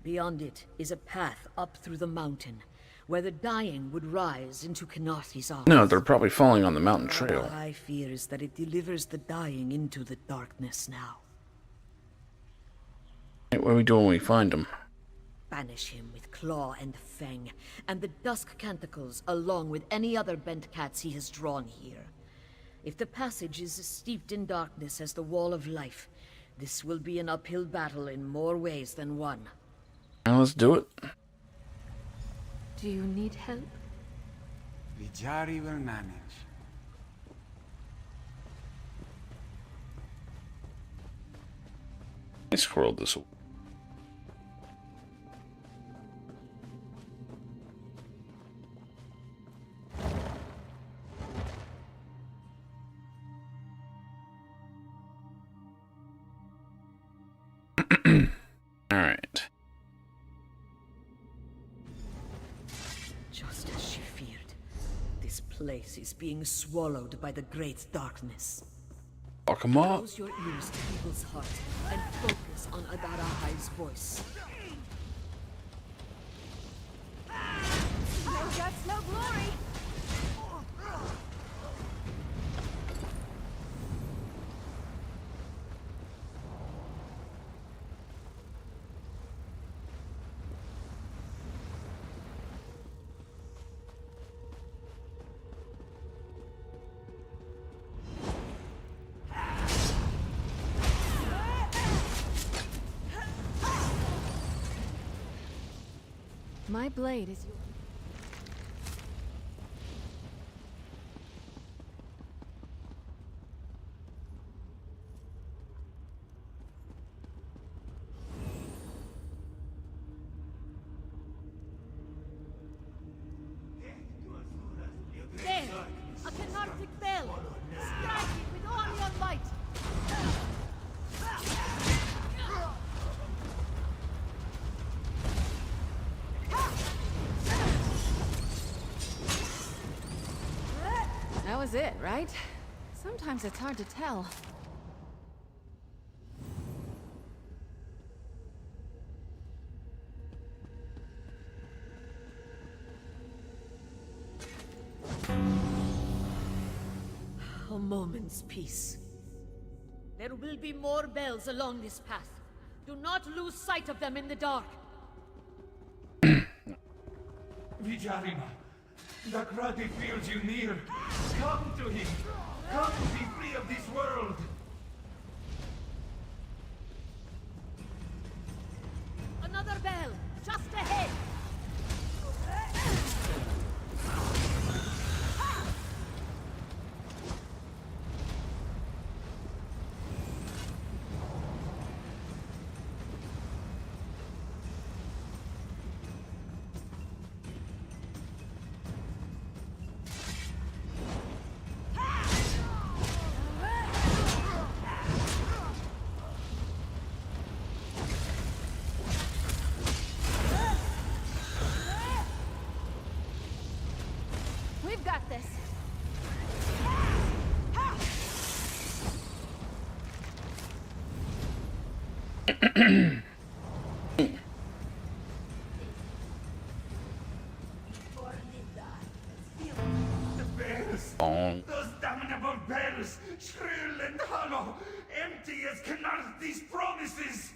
[SPEAKER 15] Beyond it is a path up through the mountain, where the dying would rise into Kenarthi's arms.
[SPEAKER 1] No, they're probably falling on the mountain trail.
[SPEAKER 15] My fear is that it delivers the dying into the darkness now.
[SPEAKER 1] Hey, what do we do when we find them?
[SPEAKER 15] Banish him with Claw and Fang, and the Dusk Canticles, along with any other bent cats he has drawn here. If the passage is as steeped in darkness as the Wall of Life, this will be an uphill battle in more ways than one.
[SPEAKER 1] Now let's do it.
[SPEAKER 16] Do you need help?
[SPEAKER 6] Vijari will manage.
[SPEAKER 1] I scrolled this. Alright.
[SPEAKER 15] Just as she feared, this place is being swallowed by the great darkness.
[SPEAKER 1] Fuck 'em up.
[SPEAKER 15] Close your ears to evil's heart and focus on Adara High's voice.
[SPEAKER 8] No guts, no glory!
[SPEAKER 13] My blade is yours.
[SPEAKER 15] There! A Kenartic bell! Strike it with all your might!
[SPEAKER 13] That was it, right? Sometimes it's hard to tell.
[SPEAKER 15] A moment's peace. There will be more bells along this path. Do not lose sight of them in the dark.
[SPEAKER 4] Vijarima, Dakradi feels you near. Come to him. Come be free of this world.
[SPEAKER 15] Another bell, just ahead.
[SPEAKER 13] We've got this.
[SPEAKER 4] The bells!
[SPEAKER 1] Bong.
[SPEAKER 4] Those damnable bells! Shrill and hollow! Empty as Kenarthi's promises!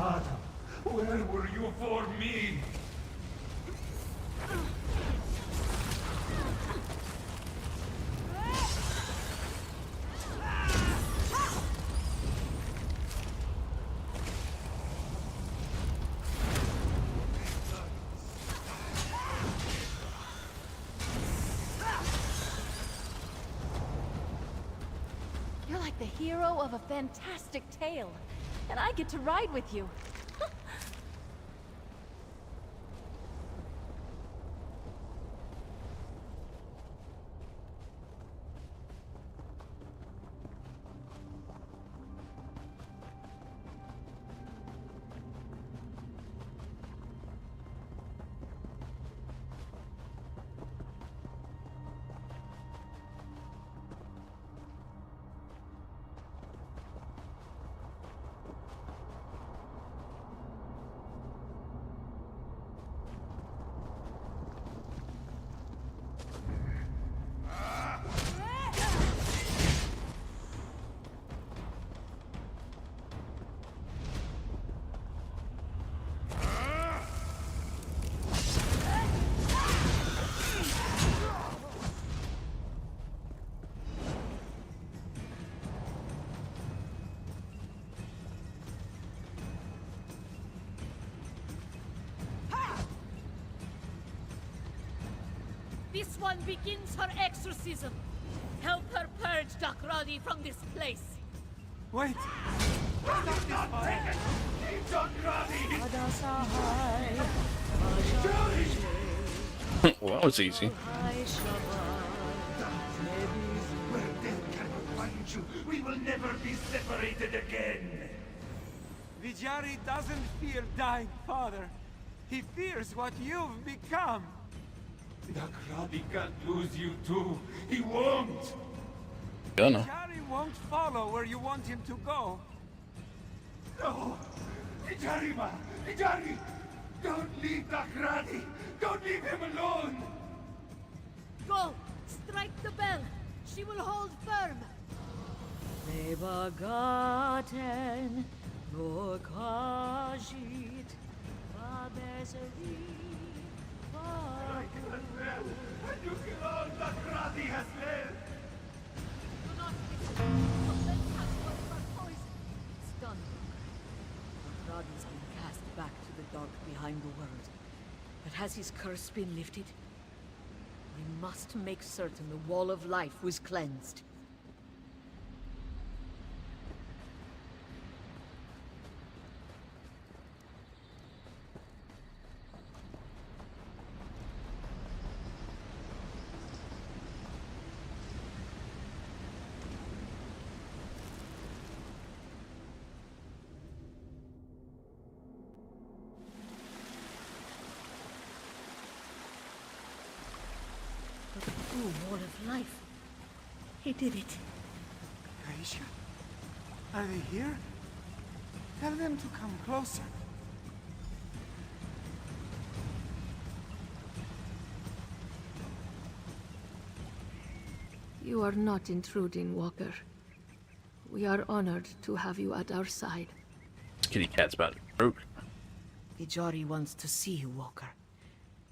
[SPEAKER 4] father, where were you for me?
[SPEAKER 13] You're like the hero of a fantastic tale, and I get to ride with you.
[SPEAKER 15] This one begins her exorcism. Help her purge Dakradi from this place.
[SPEAKER 6] Wait!
[SPEAKER 4] Stop this fire! Keep Dakradi!
[SPEAKER 1] Well, that was easy.
[SPEAKER 4] Where death cannot find you, we will never be separated again!
[SPEAKER 6] Vijari doesn't fear dying, Father. He fears what you've become.
[SPEAKER 4] Dakradi can't lose you too. He won't!
[SPEAKER 1] Gonna.
[SPEAKER 6] Vijari won't follow where you want him to go.
[SPEAKER 4] No! Vijarima! Vijari! Don't leave Dakradi! Don't leave him alone!
[SPEAKER 15] Go! Strike the bell! She will hold firm! Nebagaten, Lokajit, Babezeri,
[SPEAKER 4] Strike the bell, and you kill all Dakradi has left!
[SPEAKER 15] Do not listen. Let Casper poison. Stunned. Dakradi's been cast back to the dark behind the world. But has his curse been lifted? We must make certain the Wall of Life was cleansed. The true Wall of Life. He did it.
[SPEAKER 6] Aisha? Are they here? Tell them to come closer.
[SPEAKER 16] You are not intruding, Walker. We are honored to have you at our side.
[SPEAKER 1] Kitty cat's about to broke.
[SPEAKER 15] Vijari wants to see you, Walker.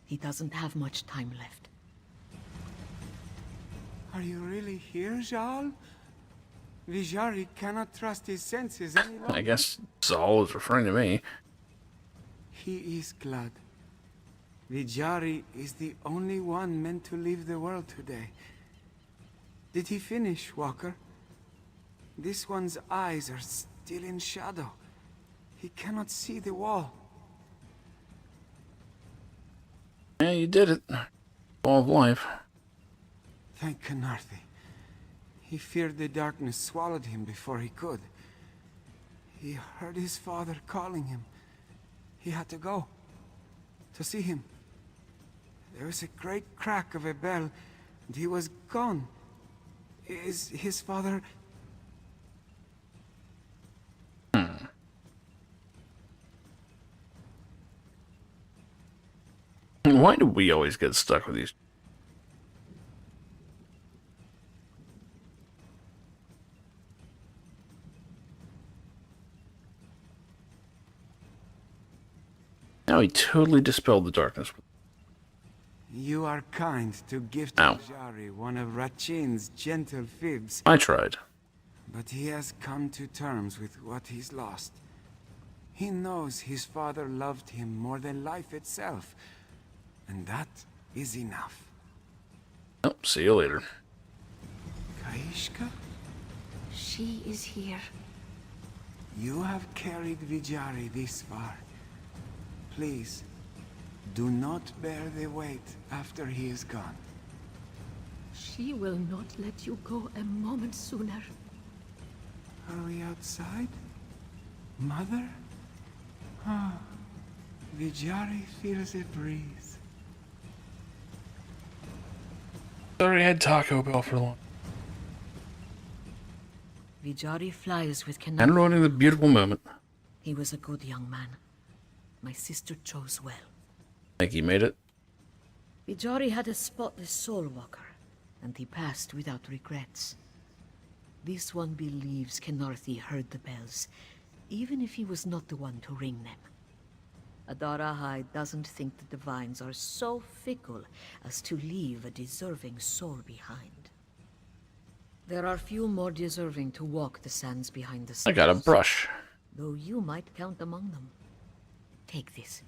[SPEAKER 15] He doesn't have much time left.
[SPEAKER 6] Are you really here, Jarl? Vijari cannot trust his senses any longer.
[SPEAKER 1] I guess Zal is referring to me.
[SPEAKER 6] He is glad. Vijari is the only one meant to leave the world today. Did he finish, Walker? This one's eyes are still in shadow. He cannot see the wall.
[SPEAKER 1] Yeah, you did it. Wall of Life.
[SPEAKER 6] Thank Canarthi. He feared the darkness swallowed him before he could. He heard his father calling him. He had to go. To see him. There was a great crack of a bell, and he was gone. Is his father...
[SPEAKER 1] Why do we always get stuck with these? Now he totally dispelled the darkness.
[SPEAKER 6] You are kind to gift
[SPEAKER 1] Ow.
[SPEAKER 6] Vijari one of Rachin's gentle fibs.
[SPEAKER 1] I tried.
[SPEAKER 6] But he has come to terms with what he's lost. He knows his father loved him more than life itself. And that is enough.
[SPEAKER 1] Oh, see you later.
[SPEAKER 6] Kaishka?
[SPEAKER 16] She is here.
[SPEAKER 6] You have carried Vijari this far. Please, do not bear the weight after he is gone.
[SPEAKER 16] She will not let you go a moment sooner.
[SPEAKER 6] Are we outside? Mother? Ah, Vijari feels a breeze.
[SPEAKER 1] Sorry, I had Taco Bell for long.
[SPEAKER 15] Vijari flies with
[SPEAKER 1] And
[SPEAKER 15] Kenari.
[SPEAKER 1] ruining the beautiful moment.
[SPEAKER 15] He was a good young man. My sister chose well.
[SPEAKER 1] Think he made it?
[SPEAKER 15] Vijari had a spotless soul walker, and he passed without regrets. This one believes Kenarthi heard the bells, even if he was not the one to ring them. Adara High doesn't think the divines are so fickle as to leave a deserving soul behind. There are few more deserving to walk the sands behind the stars.
[SPEAKER 1] I got a brush.
[SPEAKER 15] Though you might count among them. Take this,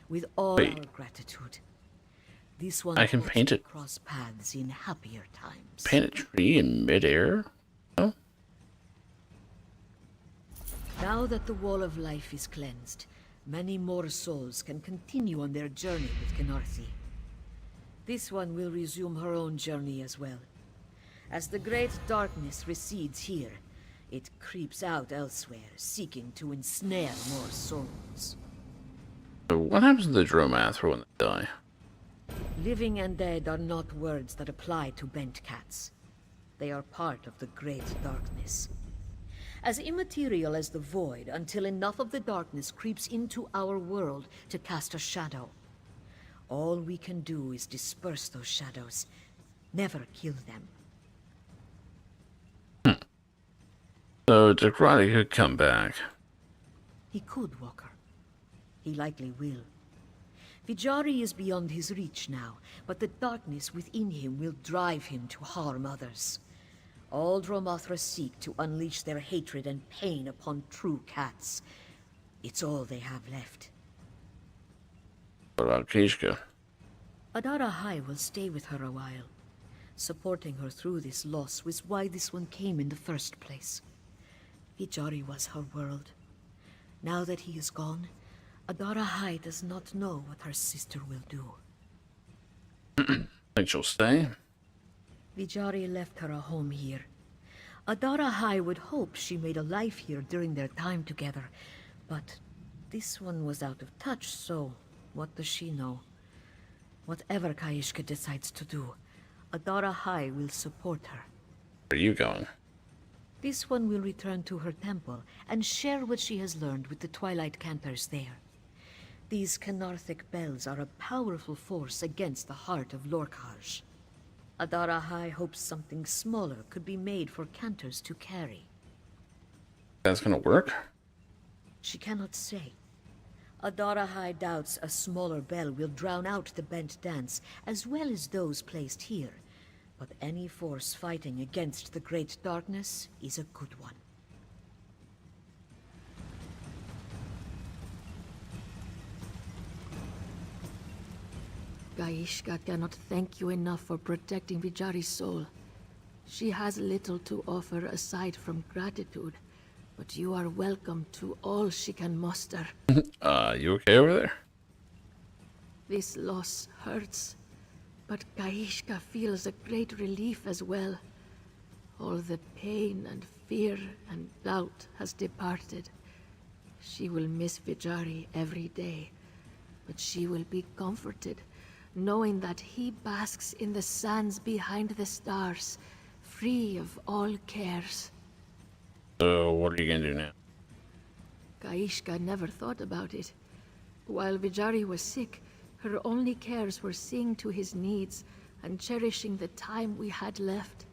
[SPEAKER 15] with all
[SPEAKER 1] Wait.
[SPEAKER 15] our gratitude. This one
[SPEAKER 1] I can
[SPEAKER 15] hopes
[SPEAKER 1] paint
[SPEAKER 15] to
[SPEAKER 1] it.
[SPEAKER 15] cross paths in happier times.
[SPEAKER 1] Paint a tree in midair? Oh.
[SPEAKER 15] Now that the Wall of Life is cleansed, many more souls can continue on their journey with Kenarthi. This one will resume her own journey as well. As the great darkness recedes here, it creeps out elsewhere, seeking to ensnare more souls.
[SPEAKER 1] So what happens to the Dromathra when they die?
[SPEAKER 15] Living and dead are not words that apply to bent cats. They are part of the great darkness. As immaterial as the void until enough of the darkness creeps into our world to cast a shadow. All we can do is disperse those shadows, never kill them.
[SPEAKER 1] So Dekrati could come back.
[SPEAKER 15] He could, Walker. He likely will. Vijari is beyond his reach now, but the darkness within him will drive him to harm others. All Dromathra seek to unleash their hatred and pain upon true cats. It's all they have left.
[SPEAKER 1] What about Kishka?
[SPEAKER 15] Adara High will stay with her a while. Supporting her through this loss was why this one came in the first place. Vijari was her world. Now that he is gone, Adara High does not know what her sister will do.
[SPEAKER 1] Think she'll stay?
[SPEAKER 15] Vijari left her a home here. Adara High would hope she made a life here during their time together, but this one was out of touch, so what does she know? Whatever Kaishka decides to do, Adara High will support her.
[SPEAKER 1] Where are you going?
[SPEAKER 15] This one will return to her temple and share what she has learned with the Twilight Cantors there. These Canarthic bells are a powerful force against the heart of Lorkhaj. Adara High hopes something smaller could be made for Cantors to carry.
[SPEAKER 1] That's gonna work?
[SPEAKER 15] She cannot say. Adara High doubts a smaller bell will drown out the bent dance, as well as those placed here. But any force fighting against the Great Darkness is a good one.
[SPEAKER 16] Gaishka cannot thank you enough for protecting Vijari's soul. She has little to offer aside from gratitude, but you are welcome to all she can muster.
[SPEAKER 1] You okay over there?
[SPEAKER 16] This loss hurts, but Gaishka feels a great relief as well. All the pain and fear and doubt has departed. She will miss Vijari every day, but she will be comforted, knowing that he basks in the sands behind the stars, free of all cares.
[SPEAKER 1] So what are you gonna do now?
[SPEAKER 16] Kaishka never thought about it. While Vijari was sick, her only cares were seeing to his needs and cherishing the time we had left.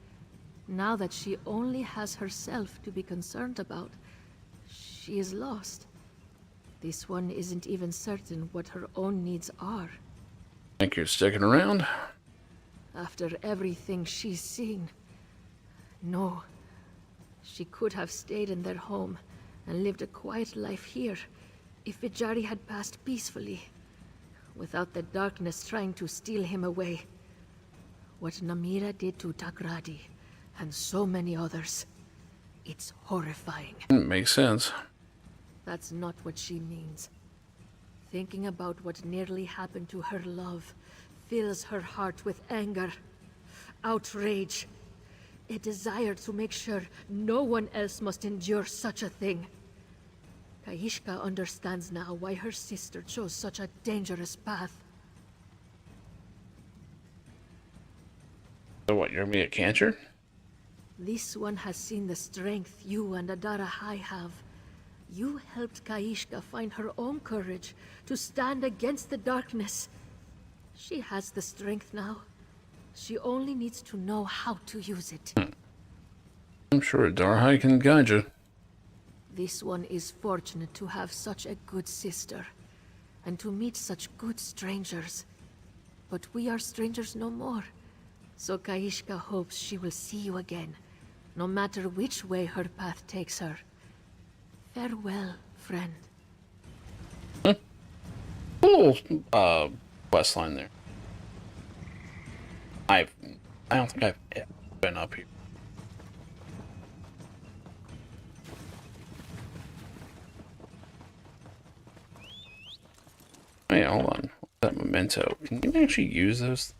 [SPEAKER 16] Now that she only has herself to be concerned about, she is lost. This one isn't even certain what her own needs are.
[SPEAKER 1] Think you're sticking around?
[SPEAKER 16] After everything she's seen. No. She could have stayed in their home and lived a quiet life here if Vijari had passed peacefully, without the darkness trying to steal him away. What Namira did to Takradi and so many others, it's horrifying.
[SPEAKER 1] Makes sense.
[SPEAKER 16] That's not what she means. Thinking about what nearly happened to her love fills her heart with anger, outrage, a desire to make sure no one else must endure such a thing. Kaishka understands now why her sister chose such a dangerous path.
[SPEAKER 1] So what, you're gonna be a cancer?
[SPEAKER 16] This one has seen the strength you and Adara High have. You helped Kaishka find her own courage to stand against the darkness. She has the strength now. She only needs to know how to use it.
[SPEAKER 1] I'm sure Darhai can guide you.
[SPEAKER 16] This one is fortunate to have such a good sister, and to meet such good strangers. But we are strangers no more. So Kaishka hopes she will see you again, no matter which way her path takes her. Farewell, friend.
[SPEAKER 1] Cool quest line there. I don't think I've ever been up here. Wait, hold on. What's that memento? Can you actually use those?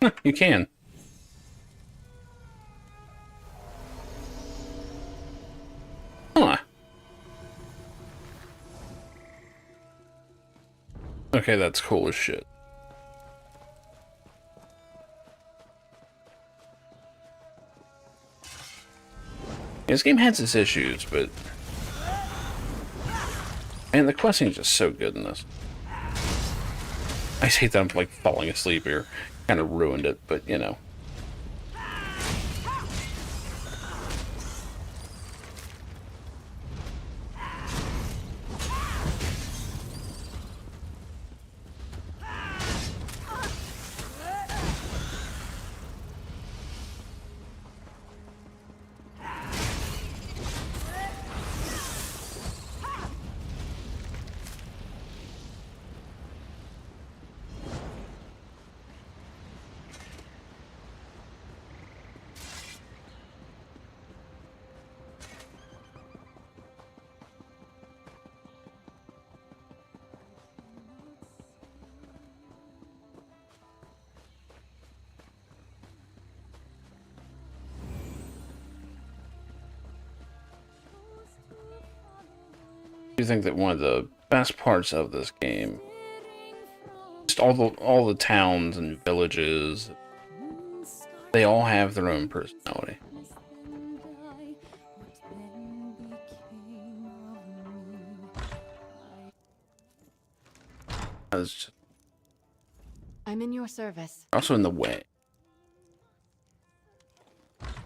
[SPEAKER 1] Huh, you can. Huh. Okay, that's cool as shit. This game has its issues, but... Man, the questing is just so good in this. I just hate that I'm, like, falling asleep here. Kind of ruined it, but, you know. I think that one of the best parts of this game, just all the towns and villages, they all have their own personality. Just
[SPEAKER 13] I'm in your service.
[SPEAKER 1] also in the way.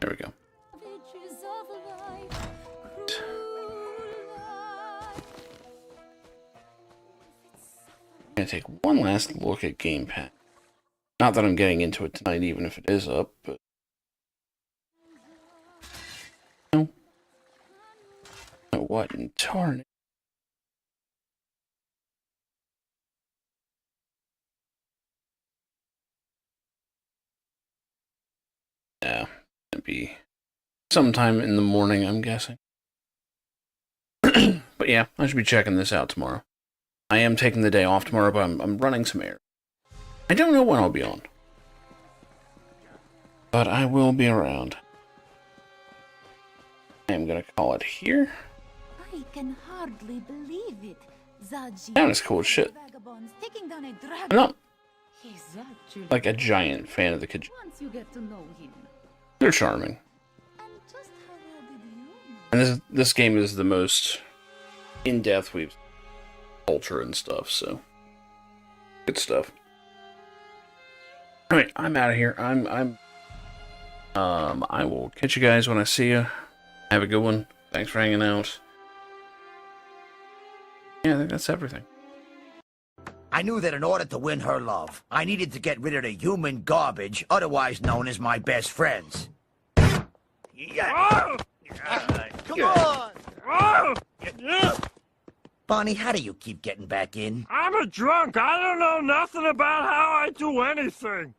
[SPEAKER 1] There we go. I'm gonna take one last look at Game Pass. Not that I'm getting into it tonight, even if it is up, but... No. Oh, what in tarn? Yeah, it'd be sometime in the morning, I'm guessing. But yeah, I should be checking this out tomorrow. I am taking the day off tomorrow, but I'm running some air. I don't know when I'll be on. But I will be around. I am gonna call it here.
[SPEAKER 10] I can hardly believe it. Zaji,
[SPEAKER 1] That is cool as shit.
[SPEAKER 10] taking down a dragon.
[SPEAKER 1] I'm not
[SPEAKER 10] He's actually
[SPEAKER 1] like a giant fan of the kids.
[SPEAKER 10] once you get to know him.
[SPEAKER 1] They're charming. And this game is the most in-depth we've culture and stuff, so Good stuff. All right, I'm out of here. I will catch you guys when I see you. Have a good one. Thanks for hanging out. Yeah, I think that's everything.
[SPEAKER 14] I knew that in order to win her love, I needed to get rid of the human garbage, otherwise known as my best friends. Come on! Bonnie, how do you keep getting back in?
[SPEAKER 21] I'm a drunk. I don't know nothing about how I do anything.